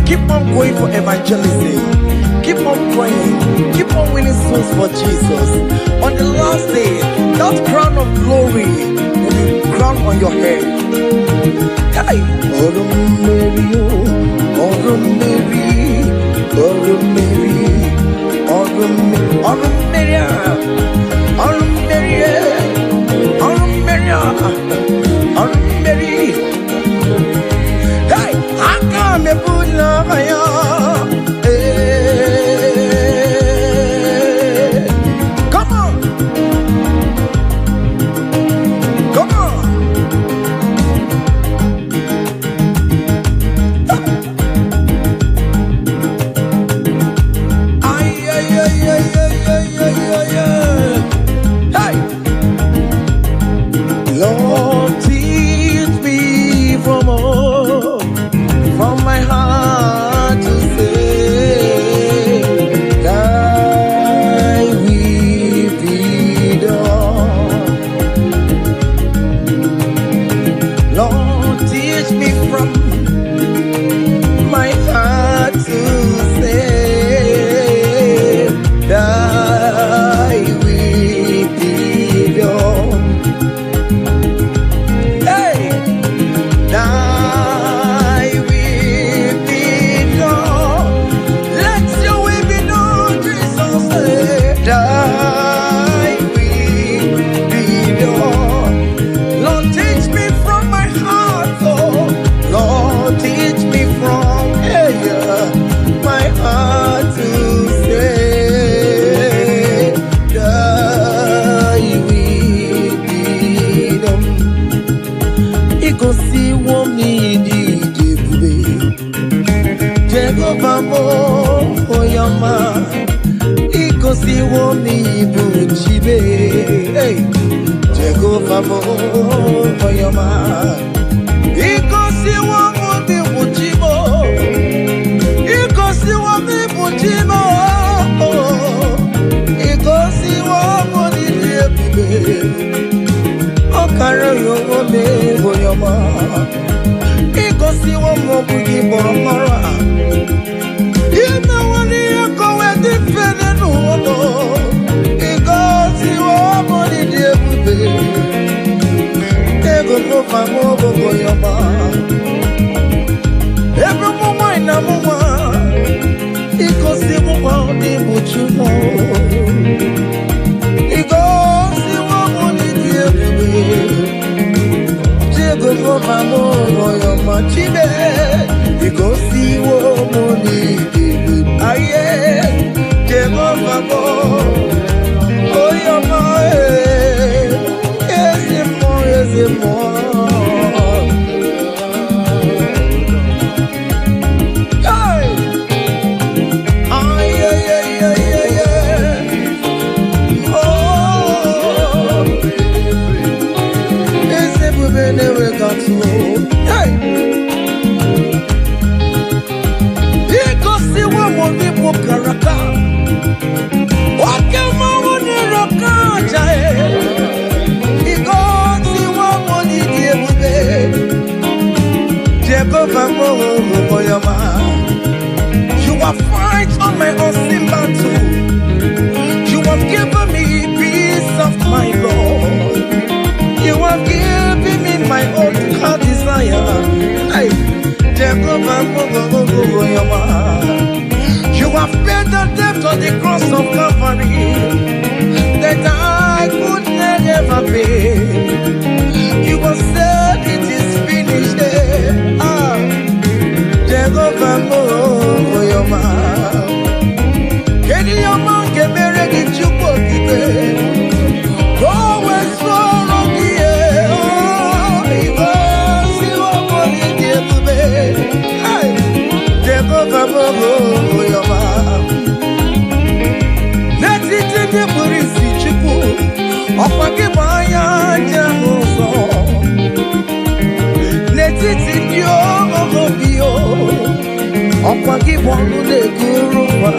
Keep on going for evangelism. Keep on praying. Keep on winning souls for Jesus. On the last day, that crown of glory will be crowned on your head. Hey! Oh, Mary, oh, Mary, oh, Mary, oh, Mary, oh, Mary, oh, Mary, oh, Mary. Hey! I come and put love. What can I onye bụrụ isi Chukwu ọkwa gị bụ anya anya n'ụzọ n'etiti ndị obi ọkwa gị bụ ọnụ na-eguru ụwa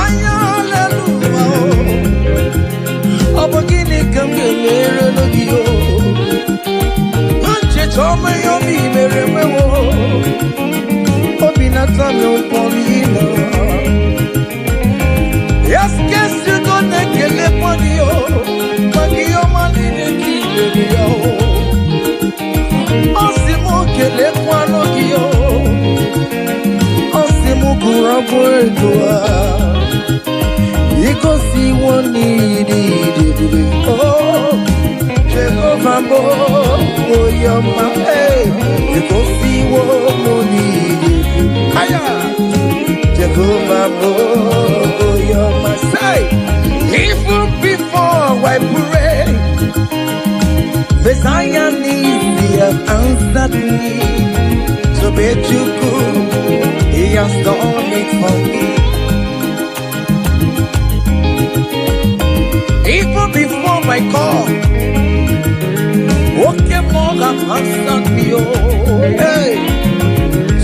anya aleluya ọ bụ gịnị ka m ga-emere gị ncheta ọma ihe obi mere mewo obi na-ata m ụkwụ n'ime yes guess you gonna ekele gị maka ihe ọma niile ka i mere ya ọ sị m kelekwanụ gị ọ sị m gụrụ abụ ego a igosiwo n'iri idebube Jehovah mo oyoma igosiwo mo n'iri aya Jehovah mo oyoma say even before I pray Messiah needs the answered me so bet you could he has done it for me even before my call okay more have answered me oh hey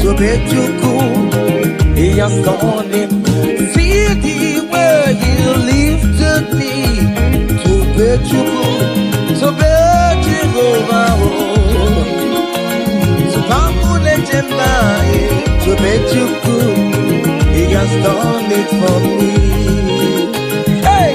so bet you could he has done it see the way he lifted me to bet you could so bet you go so Pamule Jemai to bet you could he has done it for me hey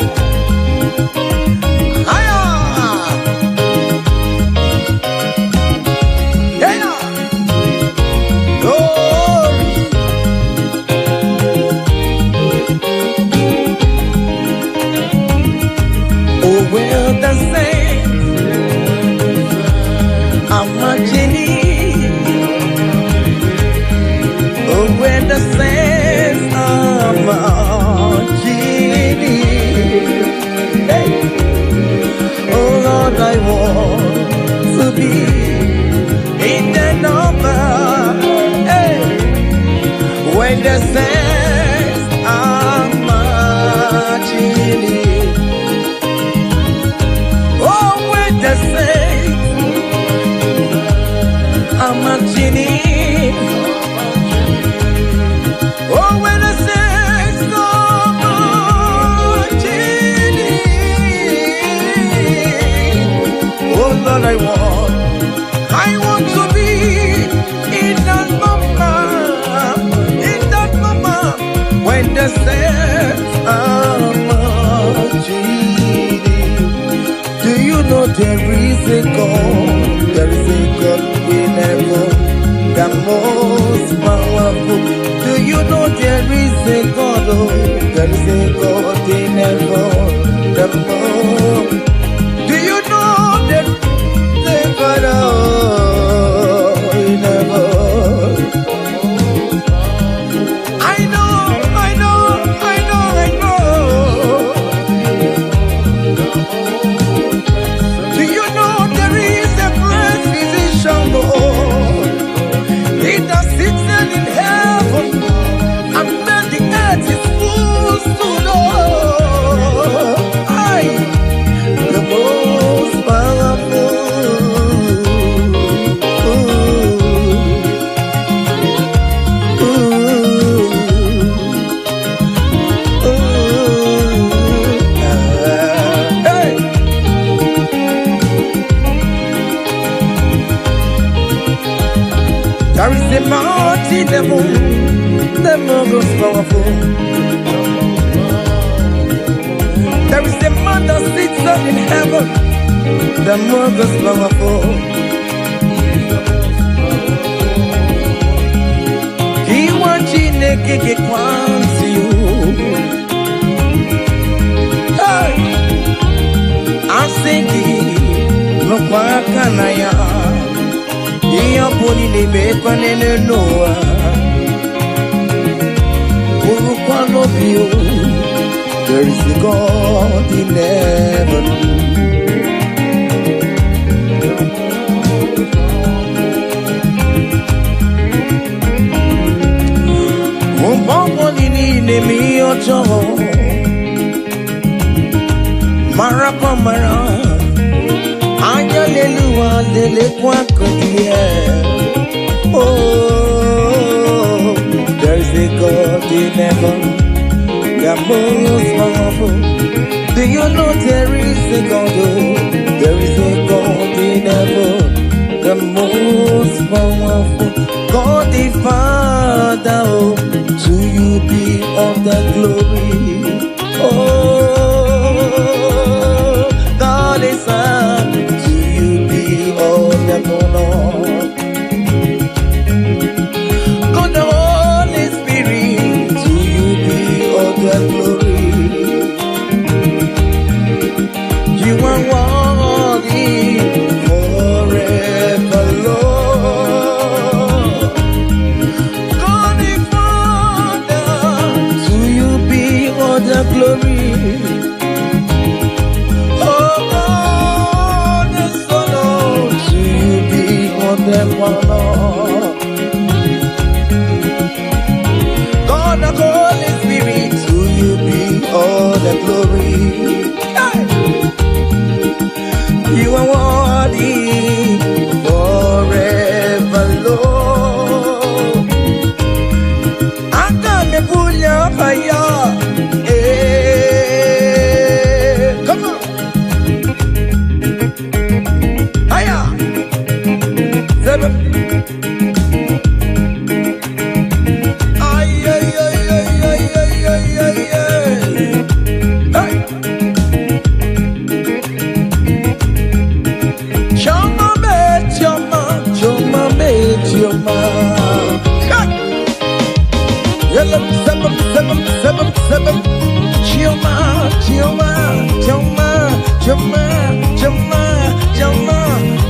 I want to be in the number hey, when the saints are marching in. Oh, when the saints are marching in. Oh, when the saints are marching in. Oh Lord, I want to be in that moment when the saints are marching. Do you know there is a God in heaven, the most powerful? Do you know there is a God, there is a God in heaven, the most? Do you know that the God in heaven? I know. Do you know there is a great physician, Lord? He that sits in heaven and then the earth is full to Lord. The most powerful. Hey. There is a mighty devil, the most powerful. There is a man that sits up in heaven, the most powerful. He wants you to get one to you. Hey, I'm singing, no pakanaya. Iya poni ne be kwanene noa. Urukwano bio. There is a God in heaven. Mumbongo nini ne mi ocho. Comara, Ayalelua, Lele Quacotia. Oh, there's a God in heaven, the most powerful. Do you know there is a God? Oh, there is a God in heaven, the most powerful. God the Father, oh, to you be all the glory. Oh, God the Son, to you be all the honor. God the Holy Spirit, to you be all the glory. You are worthy forever, Lord. God the Father, to you be all the glory. Oh God the Son, to you be all the honor. God the Holy Spirit, to you be all the glory. You are worthy forever, Lord. I got me pull your fire. Come on. Hiya. Seven. Ay, ay, ay, ay, ay, ay, ay, ay, ay. Hey. Choma bet choma, choma bet choma. Yellow seven, seven, seven, seven. Choma, choma, choma, choma, choma, choma.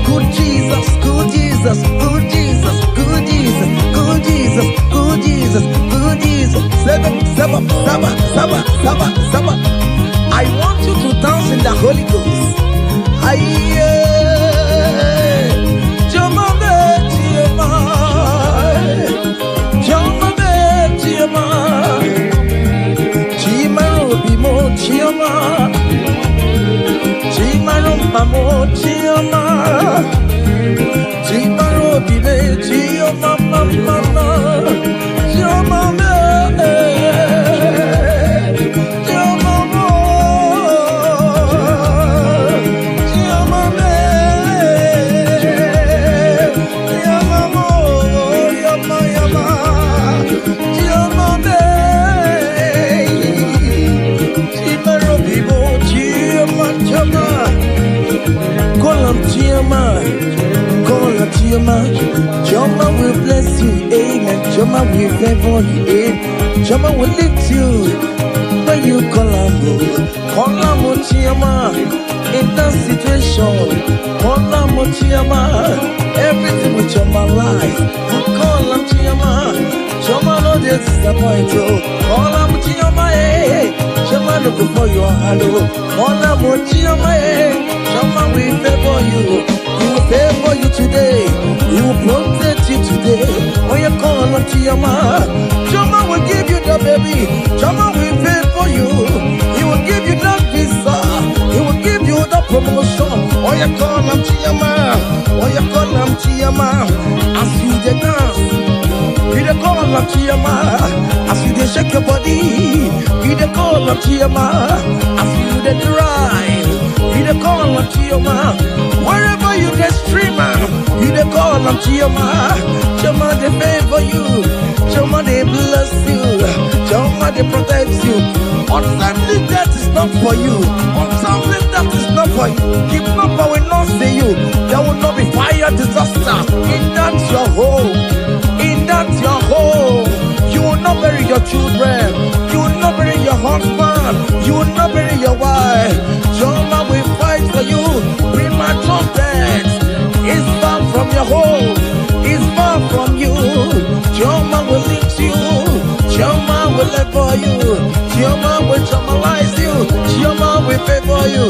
Good Jesus, good Jesus, good Jesus, good Jesus, good Jesus, good Jesus, good Jesus. Seven, seven, seven, seven, seven, seven. I want you to dance in the Holy Ghost. Aye. Choma bet choma, choma bet choma, chima robi mo choma, chima rompa mo choma, chima robi me choma mama, choma me, choma mo, choma me. Choma will bless you, amen. Choma will favor you, amen. Choma will lift you when you call him. Choma in that situation. Call him, Choma. Everything with Choma life. Call him, Choma. Choma no disappoint you. Call him, Choma, eh. Choma look for your hello. Call him, Choma, eh. Choma will favor you. He will favor you today. He will protect you today. When you call on Choma, Choma will give you the baby. Choma will favor you. He will give you that visa. He will give you the promotion. When you call on Choma, when you call on Choma, as you dey dance, you dey call on Choma. As you dey shake your body, you dey call on Choma. As you dey drive, you dey call on Choma. Wherever you dey stream, you dey call on Choma. Choma dey favor you. Choma dey bless you. Choma dey protect you. Untimely death is not for you. Untimely death is not for you. Kidnapper will not see you. There will not be fire disaster in that your home. In that your home. You will not bury your children. You will not bury your husband. You will not bury your wife. Choma will fight for you. Premature death is far from your home. Is far from you. Choma will lift you. Choma will favor you. Choma will chomalize you. Choma will favor you.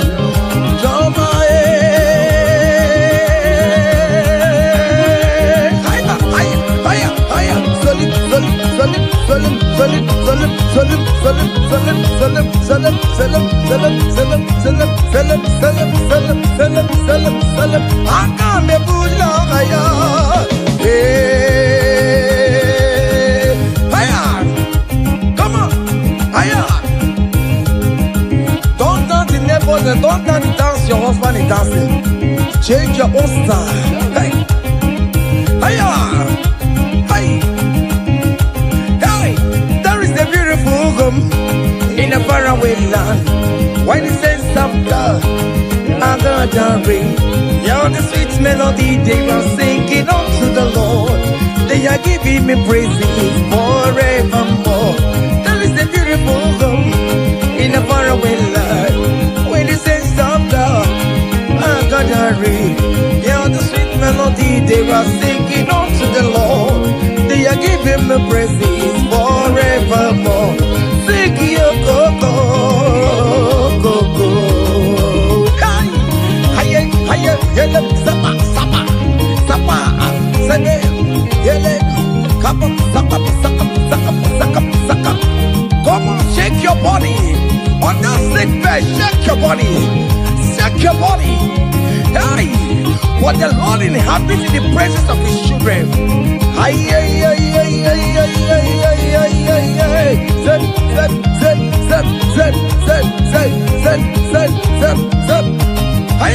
Choma, higher, higher, higher, higher. Solid, solid, solid, solid, solid, solid, solid, solid, Come on, don't dance the neighbors and don't dance your husband is dancing. Change your own style. Hey, hey, there is a beautiful home in a faraway land. When the sense of God, I got a ring. You're the sweet melody they are singing unto the Lord. They are giving me praises forevermore. There is a beautiful home in a faraway land. When the sense of God, I got a ring. You're the sweet melody they are singing unto the Lord. They are giving me praises forevermore. Sing your go-go. Yele, sapa, sapa, sapa, sene, yele, kapa, sapa, saka, saka, saka, saka. Come on, shake your body. On that sick bed, shake your body. Shake your body. Hey, what the Lord inhabits in the presence of his children. Hey, hey, hey, hey, hey, hey, hey, hey, hey, hey. Zep, zep, zep, zep, zep, zep, zep, zep, zep, zep, zep. Hey,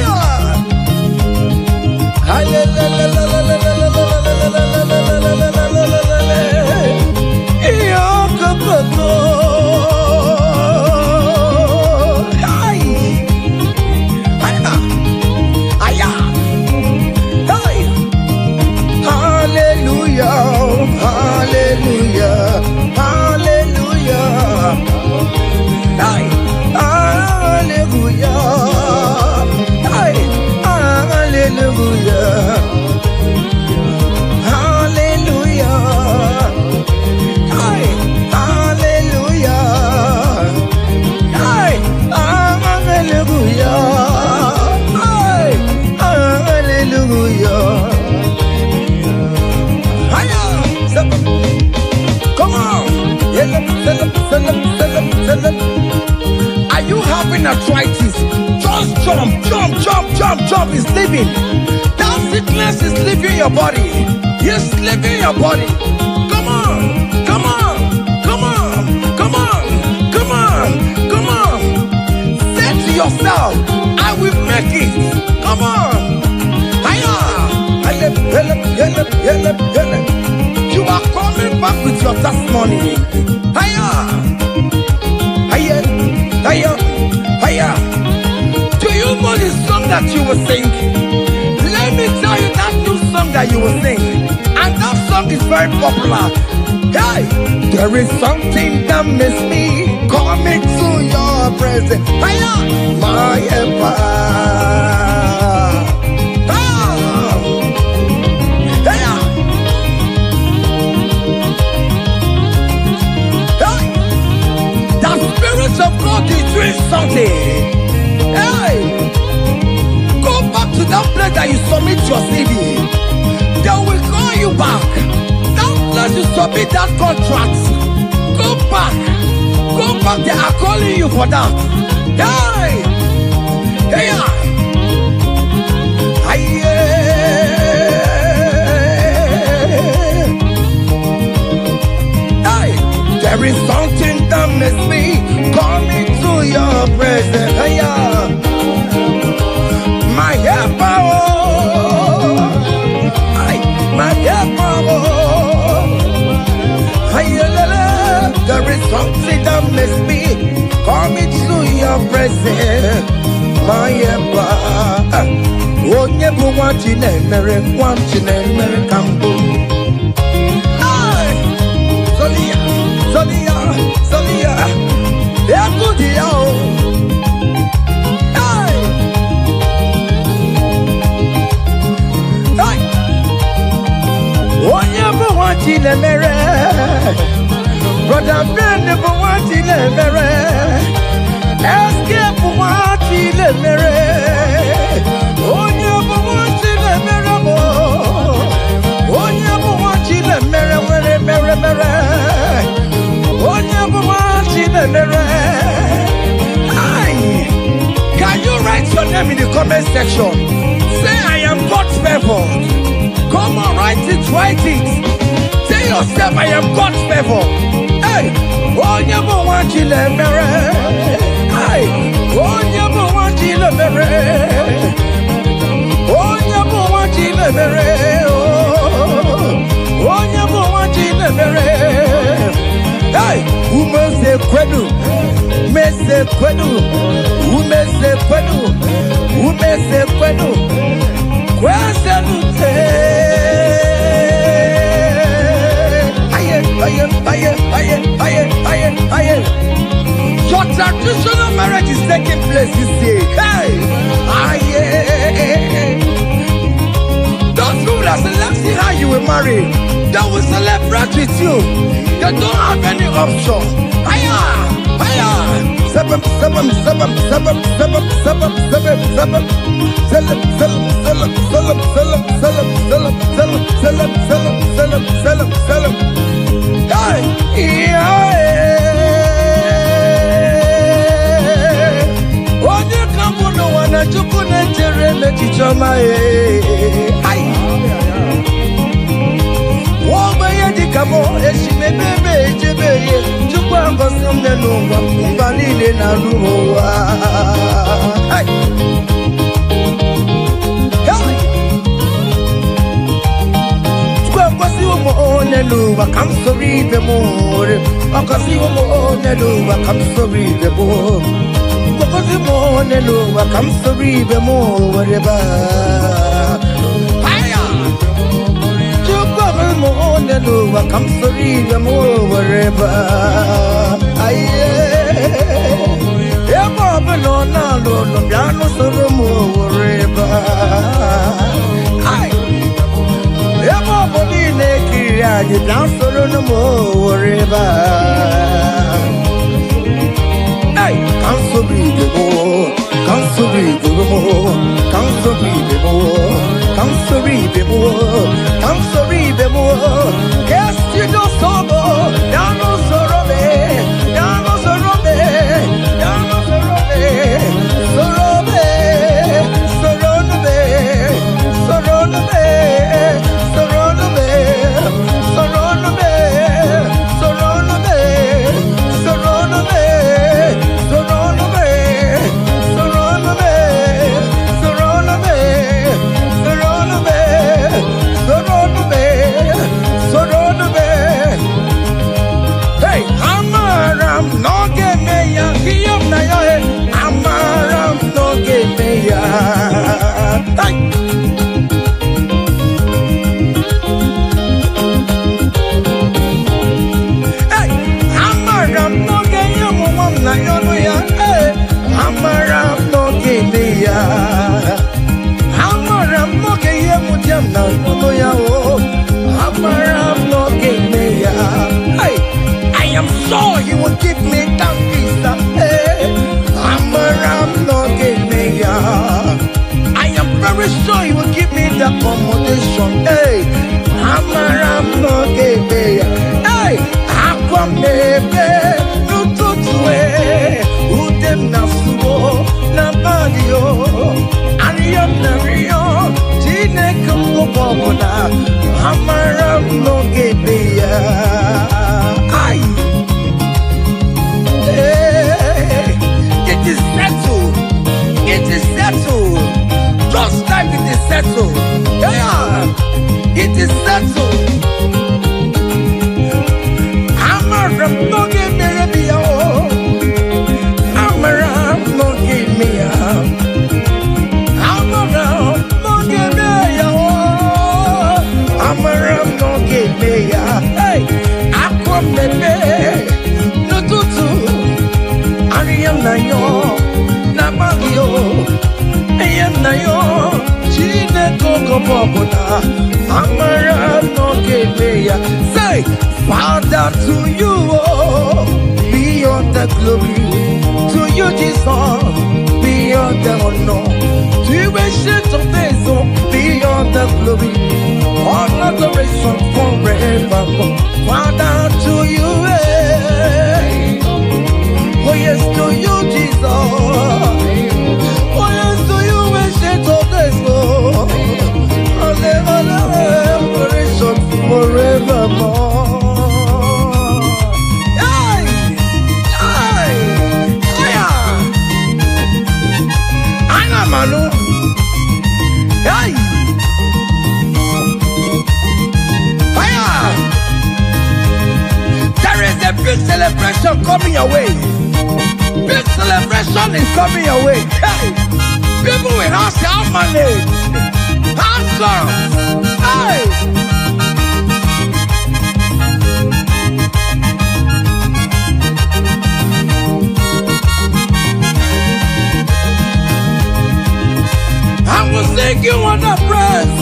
are you having arthritis? Just jump, jump, jump, jump, jump. It's leaving. That sickness is leaving your body. It's leaving your body. Come on, come on, come on, come on, come on, come on. Say to yourself, I will make it. Come on. You are coming back with your testimony. Do you know the song that you will sing? Let me tell you that new song that you will sing. And that song is very popular. Hey, there is something that makes me coming to your presence. My empire. Of God is doing something. Hey, go back to that place that you submit your CV. They will call you back. That place you submit that contract. Go back. Go back. They are calling you for that. Hey, hey, hey, there is something that makes me coming to your presence. My helper, my helper. There is something that makes me coming to your presence. My helper. Onye bụ nwa Chineke, nwa Chineke ka mbụ. Sonia, yeah, good, yo. Hey, hey. Oh, yeah, but what in the mirror? Brother, friend, but what in the mirror? Escape, what in the mirror? Oh, yeah, but what in the mirror? Oh, yeah, but what in the mirror? Mirror. Oh, yeah, but what in the mirror? section. Say, I am God's favor. Come on, write it. Tell yourself, I am God's favor. Hey, oh, never want you to marry. Hey, oh, never want you to marry. Oh, never want you to marry. Oh, never want you to marry. Hey, who must say quenu? Mese kwenu, umese kwenu, umese kwenu, kwese nute. Aye. Your traditional marriage is taking place this day. Hey, aye. Those people that select how you will marry, they will celebrate with you. They don't have any option. Aye. Seven. Onye kambu no wana chuku nechere mechichoma Wobeye dikamo eshimebebe ejebeye chukwu agosimne n'ụwa mba niile na ruwa. Chukwu agosi ụmụ onye n'ụwa ka m soro ibe m ore. Agosi ụmụ onye n'ụwa ka m soro ibe m. Agosi ụmụ onye n'ụwa ka m soro ibe m ore ba. Moonelu, come sorry, the more wherever I am. No, piano solo more wherever I am. Body naked, you dance solo no more wherever I come sorry, the more, come sorry, the more, come sorry, the more, come sorry, the more, come sorry. Yes, you know solo, yano sorobe, yano sorobe, yano sorobe, sorobe, sorobe, sorobe, sorobe, sorobe, sorobe, sorobe, sorobe, I am sure you will give me that visa. I'm not give me. I am very sure you will give me the accommodation. I'm not give me. Aquamebe, no tutue, udem nasuo, nabadio, ariam nario, tine kumubona, amaram no gebeya. It is settled. It is settled. Just like it is settled. Yeah, it is settled. Amaram no give me rebia. Amaram no give me a. Amaram no give me a. Amaram no give me a. Hey, Aquamebe, no tutu. Ariam na yo, na bagio. Ayam na yo, chine koko popona. Amaram no give me a. Say, Father, to you, oh, beyond the glory. To you, Jesus, beyond the honor. To you, ancient of days, oh, beyond the glory. All adoration forever. Father, to you, oh yes, to you, Jesus. Oh yes, to you, ancient of celebration coming your way. Big celebration is coming your way. Hey, people will ask how money, how come? Hey. I will sing you on the praise,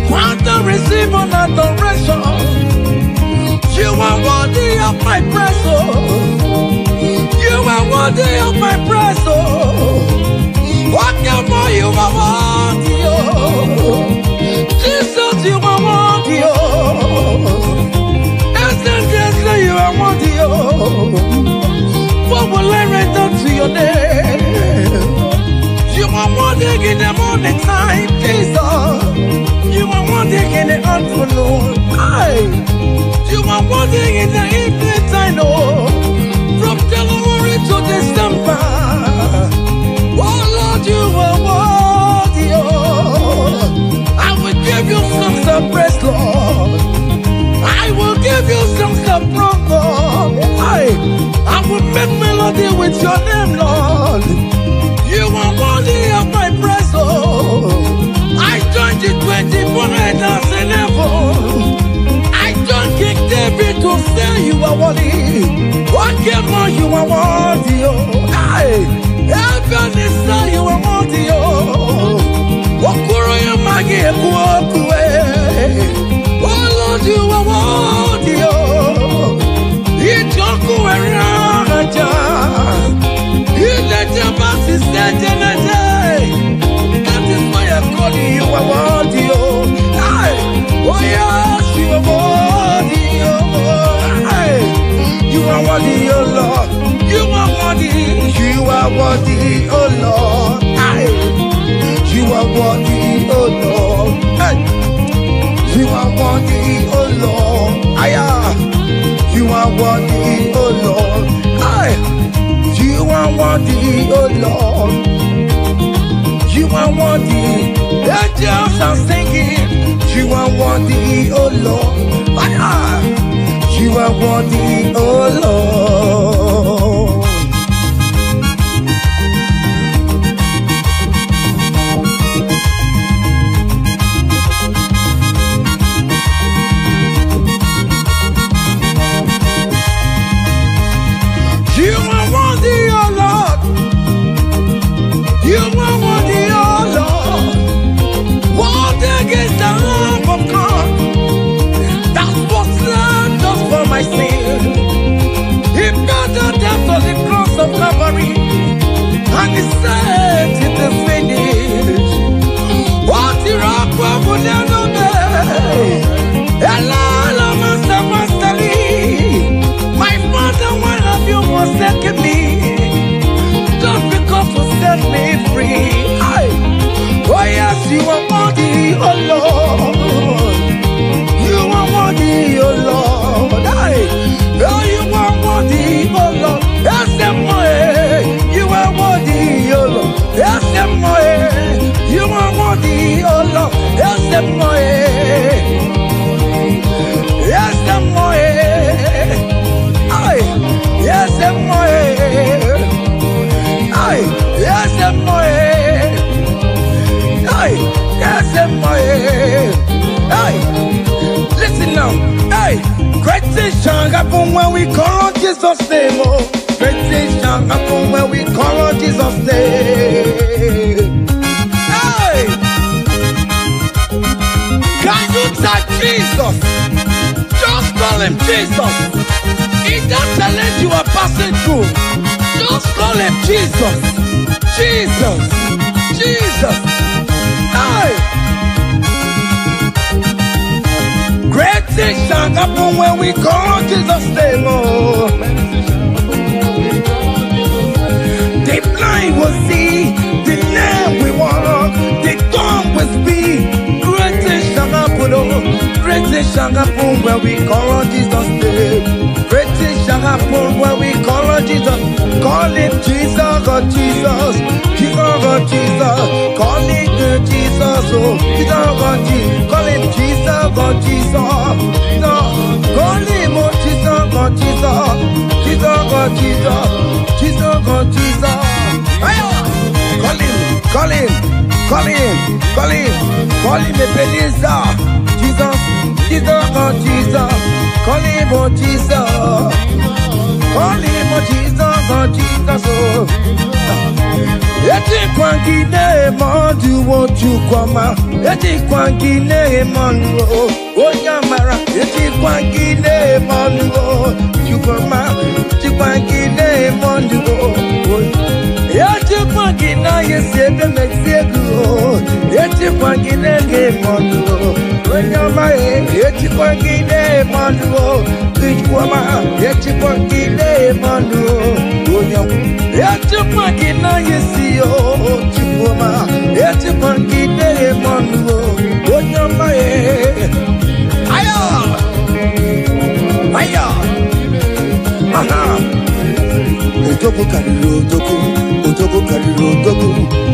want to receive an adoration. You are worthy of my praise, oh. You are worthy of my praise, oh. What more you are worthy, oh. Jesus, you are worthy, oh. Instantaneously you are worthy, oh. What will I return to your name? You are worthy in the morning time, Jesus. You are worthy in the afternoon. You are worthy in the evening time, oh. From January to December. Oh Lord, you are worthy, oh. I will give you songs of praise, Lord. I will give you songs of praise, Lord. I will make melody with your name, Lord. You are worthy of my praise, oh. I joined the 24 elders in heaven. I joined King David to say you are worthy. What more you are worthy, oh. Heaven is say you are worthy, oh. Okuro ya magi ekuokue. Oh Lord, you are worthy, oh. Ijoku eraja. That is why I'm calling you a worthy, oh. Oh yes, you are worthy, oh. You are worthy, oh Lord. You are worthy. You are worthy, oh Lord. You are worthy, oh Lord. You are worthy, oh Lord. You are worthy, oh Lord. You are worthy, oh Lord. You are worthy. Angels are singing. You are worthy, oh Lord. You are worthy, oh Lord. You are worthy, oh Lord. You are worthy, oh Lord. What against the love of God that was slain just for my sin? He paid the death on the cross of Calvary, and he said it is finished. What the rock would never be. Hello, Master, Master Lee. My Father, why have you forsaken me? Just because you set me free. Oh yes, you are worthy, oh Lord. You are worthy, oh Lord. Oh, you are worthy, oh Lord. Yes, you are worthy, oh Lord. Yes, you are worthy, oh Lord. Yes, yes, yes, listen now. Great things shall happen when we call on Jesus' name. Oh, great things shall happen when we call on Jesus' name. Can you touch Jesus? Just call him Jesus. In that challenge you are passing through, just call him Jesus. Jesus. Jesus. Great things shall happen when we call Jesus' name. Oh. The blind will see, the lame will walk, the dumb will speak. Great things shall happen, oh. Great things shall happen when we call on Jesus' name. Great things shall happen when we call on Jesus. Call him Jesus, oh Jesus. Jesus, oh Jesus. Call him Jesus, oh Jesus, oh Jesus. Call him Jesus, oh Jesus. No, call him oh Jesus, oh Jesus. Call him Ebenezer. Jesus, Jesus, oh Jesus. Call him oh Jesus. Call him oh Jesus, oh Jesus. Eti kwangine mondu wotu kwama. Eti kwangine mondu onyamara. Eti kwangine mondu chukwama. Eti kwangine mondu Eti kwangina yesebe mexiego. Eti kwangine mondu onyama. Eti kwangine mondu chukwama. Eti kwangine mondu onyama. Eti kwangina yesio chukwama. Eti kwangine mondu onyama. Aya, aya, aha. Ojogo kariro ojogo, ojogo kariro ojogo,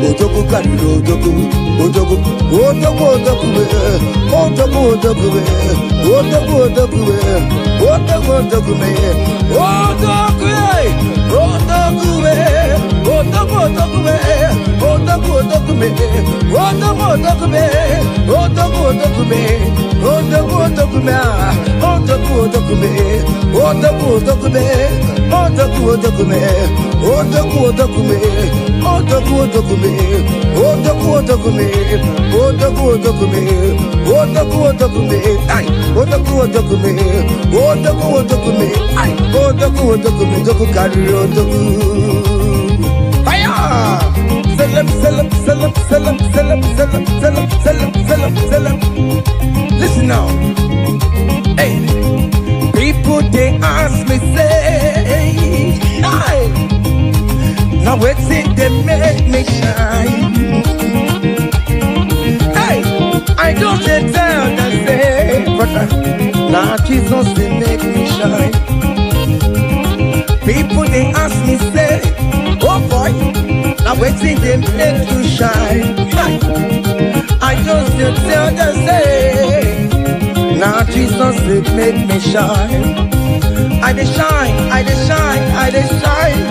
ojogo kariro ojogo, ojogo, ojogo ojogo we, ojogo ojogo we, ojogo ojogo we, ojogo ojogo we, ojogo we, ojogo we, ojogo ojogo we, ojogo ojogo we, ojogo ojogo we, ojogo ojogo we, ojogo ojogo we, ojogo ojogo we, ojogo ojogo we. Odokume, odokume, odokume, odokume, odokume, odokume, ay, odokume, odokume, ay, odokume, dokukari, odoku. Aya! Selam, selam, selam, selam, selam, selam, selam, selam, selam, selam. Listen now. Hey. People they ask me say, hey, now waiting they make me shine. Hey, I don't tell them say, brother, now Jesus they make me shine. People they ask me say, oh boy, now waiting they make you shine. Hey, I just tell them say. Now Jesus it make me shine. I dey shine, I dey shine, I dey shine.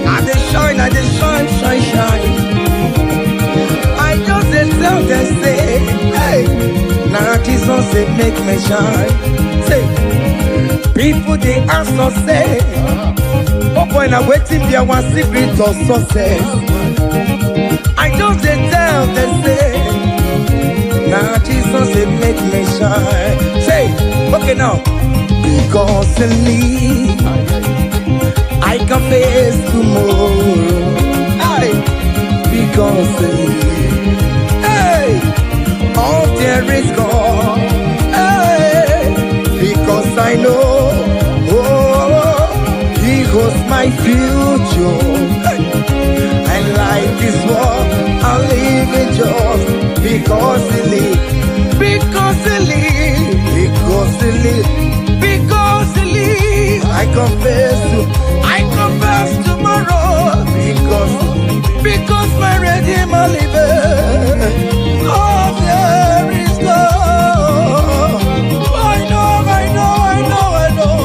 I dey shine, I dey shine, shine, shine. I just dey tell them say, hey. Now Jesus it make me shine. Say, people they ask us say, oh boy, now waiting there one secret of success. I just dey tell them say. Now Jesus it make me shine. Say, okay now. Because in me, I can face tomorrow. Hey, because in me, hey, all there is gone. Hey, because I know, oh, He holds my future. Hey, and life is what I live in just. Because he lives, because he lives, because he lives, because he lives. I confess tomorrow. Because my Redeemer lives. Oh, there is God. I know.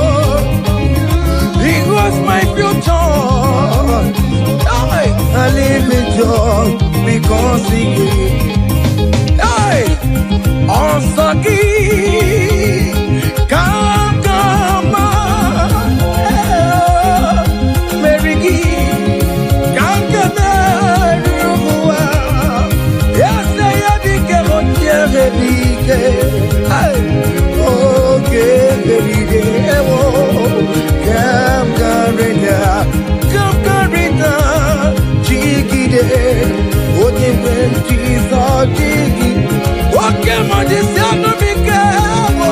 He was my future. I live in joy because he lives. Osaki Kankama Merigi Kankama Rumua Yasaya Bike Rotiere Bike Okay Bike Ewo Kamkarina Jigide Odiwen Jesus Jigi Okay, my disciple, be careful.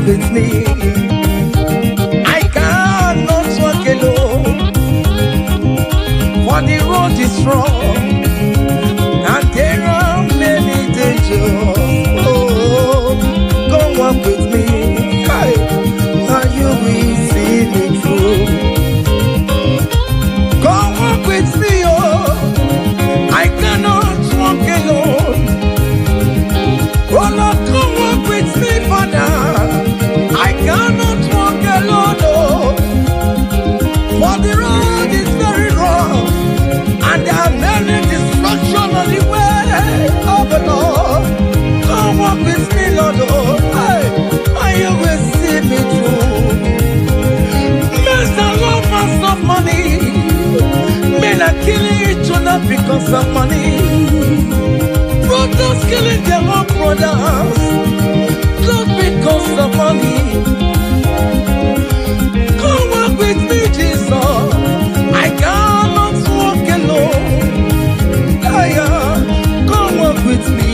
walk with me. I cannot walk alone, for the road is strong and there are many dangers. Oh, go walk with me, and you will see me through. Go walk with me, oh, I cannot walk alone. Oh Lord, come walk with me, Father. I cannot walk alone, oh, for the road is very rough and there are many distractions on the way. Oh, but Lord, come walk with me, Lord, oh, and you will see me through. Men are lovers of money. Men are killing each other because of money. Brothers killing their own brothers, not because of money. Come walk with me, Jesus. I cannot walk alone. Come walk with me,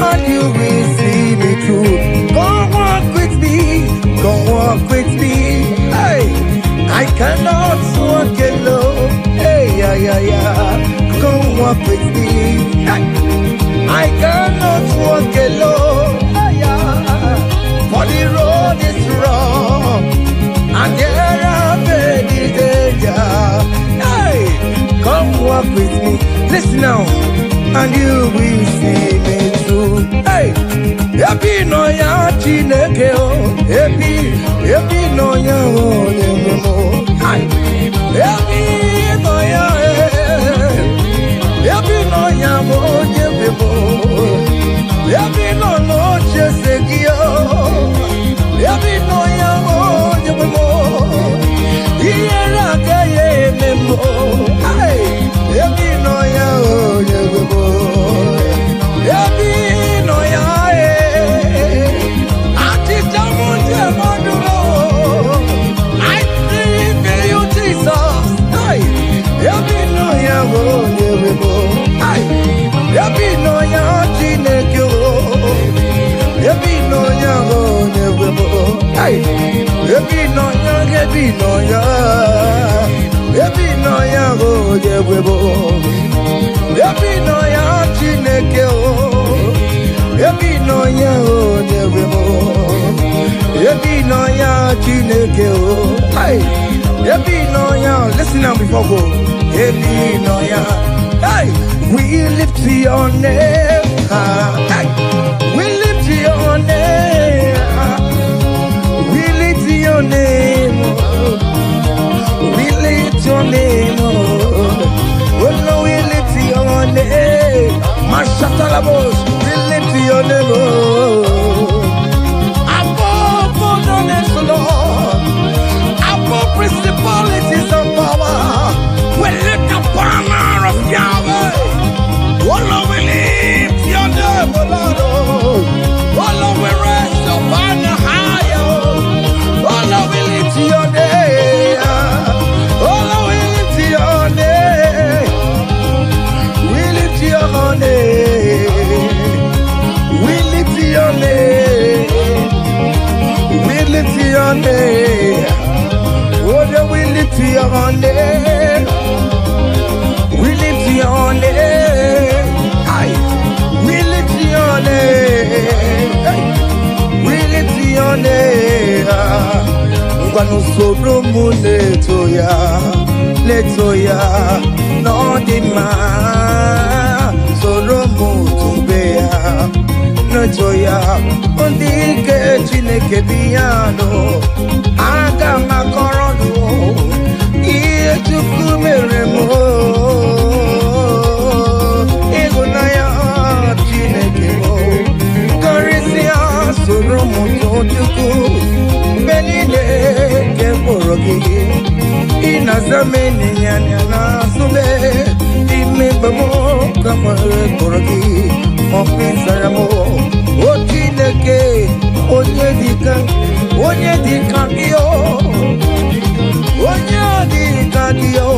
and you will see me through. Come walk with me, come walk with me. I cannot walk alone. Come walk with me. I cannot walk alone, for the road is rough and there are many dangers. Come walk with me, listen now, and you will see me through. Happy no ya chineke o, happy no ya onye mo. Happy no ya, happy no ya mo onye mo. Happy no no chesegio, happy no ya mo onye mo. Iyera kaye memo, happy no ya onye mo. Happy no ya ati jamunje maduro. I believe in you, Jesus. Happy no ya onye mo. Happy no ya chineke o. Happy no ya onye mo. Happy no ya, happy no ya. Happy no ya onye mo. Happy no ya chineke o. Happy no ya onye mo. Happy no ya chineke o. Happy no ya. Listen now before go. Happy no ya. We lift your name. We lift your name. We lift your name. We lift your name. Oh no, we lift your name. Mashatalabos, we lift your name. Above all the names, Lord. Above principalities of power. We lift the banner of Yahweh. Oh Lord, we lift your name, oh Lord. Oh Lord, we raise your banner higher. Oh Lord, we lift your name. Oh Lord, we lift your name. We lift your name. We lift your name. We lift your name. Oh Lord, we lift your name. We lift your name. We lift your name. We lift your name. Ngwanu soro mu letoya, no dima. Soro mu tumbeya, no joya. Ondike chineke biyano, aga makorodo. Iye chuku meremo. Soro muto chuku benile ke porogi ina zameni nyana sube ime bamo kamare porogi opinzaramo ochineke onye dika dio onye dika dio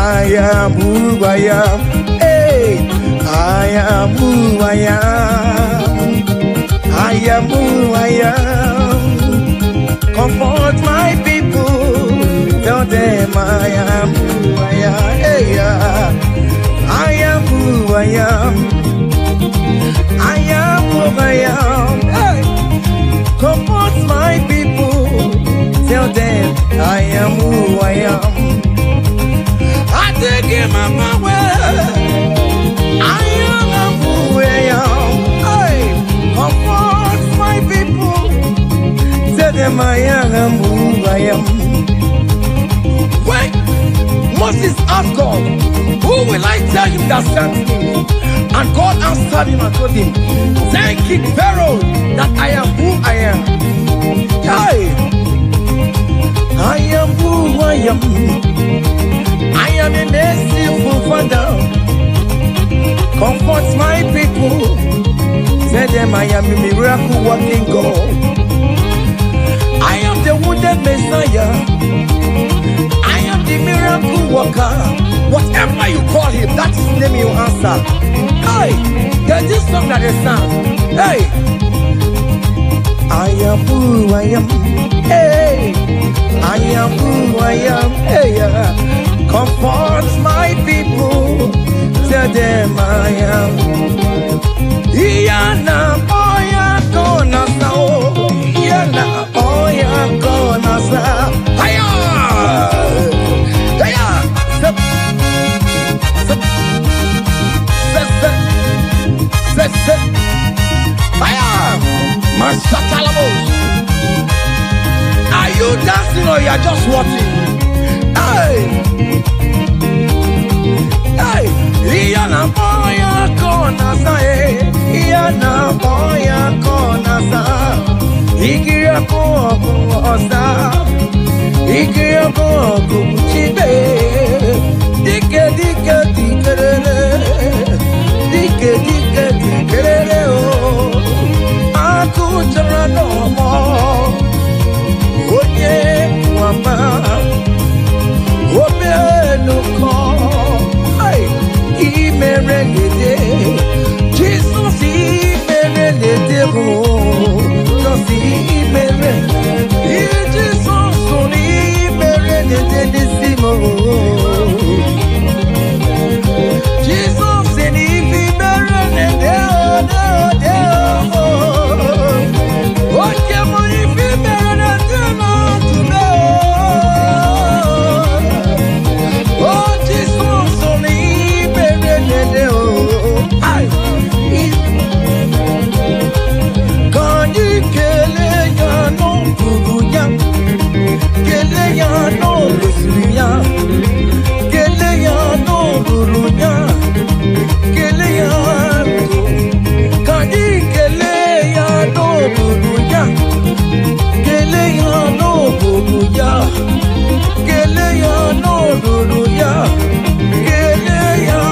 I am who I am. Hey, I am who I am. I am who I am. Comfort my people. Tell them I am who I am. Hey, I am who I am. I am who I am. Hey, comfort my people. Tell them I am who I am. I take him my way. I am who I am. Hey, comfort my people. Tell them I am who I am. Wait, Moses asked God, who will I tell him that sent me? And God answered him and told him, thank King Pharaoh that I am who I am. Hey, I am who I am. I am a merciful Father. Comfort my people. Tell them I am a miracle working God. I am the wounded Messiah. I am the miracle worker. Whatever you call him, that is the name you answer. Hey, there's this song that they sang. Hey, I am who I am. Hey, I am who I am. Hey, comfort my people. Tell them I am. Iyana oya kona sao. Iyana oya kona sao. Hiya, hiya. Step, step, step, step, step. Hiya, Masatalamos. Are you dancing or you are just watching? Hey, hey, Iyana boya kona sa, Iyana boya kona sa, Ikiya ko osa, Ikiya ko chibe, dike dike dikerere, dike dike dikerere o, aku chara no mo. Oye, mama, obe nuko, ay, imerenede, Jesus imerenede ho, Jesus imerenede, Jesus imerenede disimo, Jesus imerenede o, oye mo imerenede. Oh, Jesus, only better. Can you kill ya no buguya? Kill ya no lusuya? Kill ya no buruya? Kill ya? Can you kill ya no buruya? Kill ya no buruya? Kill ya no buruya? Kill ya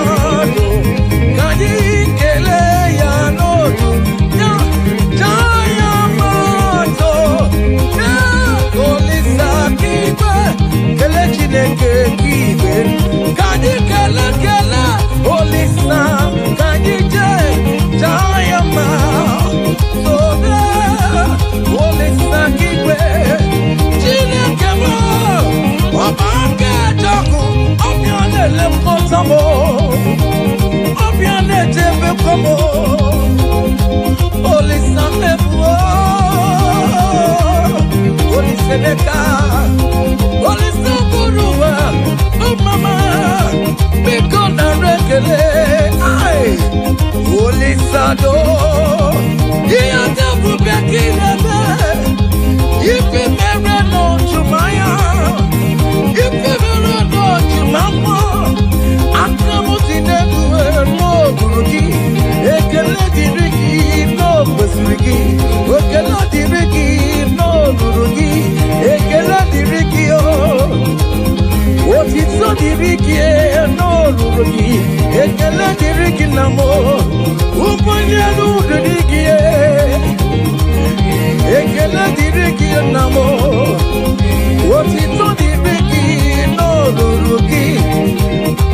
no? Can you kill ya no buruya? Jaya mato, ya kolisa kibe, kele chineke kibe. Can you kill olisa? Can you jaya mato, olisa kibe, chineke mo. Obange jago, obiane le mkotamo, obiane jebe komo, olisa mebuo, olisa neka, olisa buruwa, mama, biko na rekele, ay, olisa do, iya jabu bekilebe, ifi mere no chumaya. Oluruki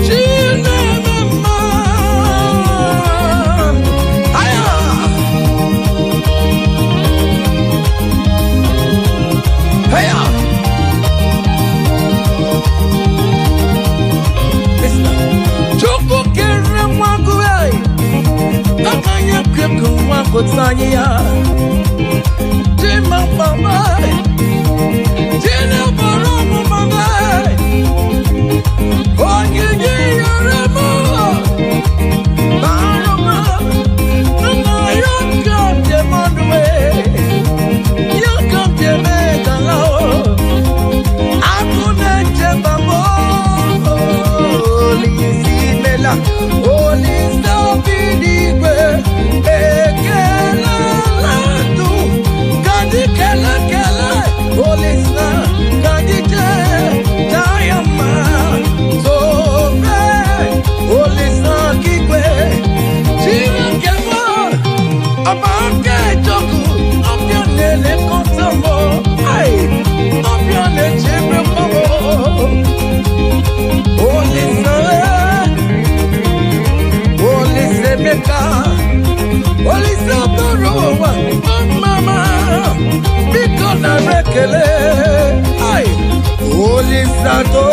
Chinamama Aya Aya Chukwu kere mwagu Akanya kweku mwagu tanya Jima mama Jina baromu mama Onyinyi yarama Barama Nana yakam jemonwe Yakam jemegalo Akune jebamo Olisimela Olisabidigwe Ekela latu Kadikela kela Olisa Kadije Dayama Sobe Olisa kikwe Chirangemo Abake joku Ambianele kontamo Ay Ambiane chebe mamo Olisa Olisa meka Olisa borowa Mama Biko na rekele Ay Olisa to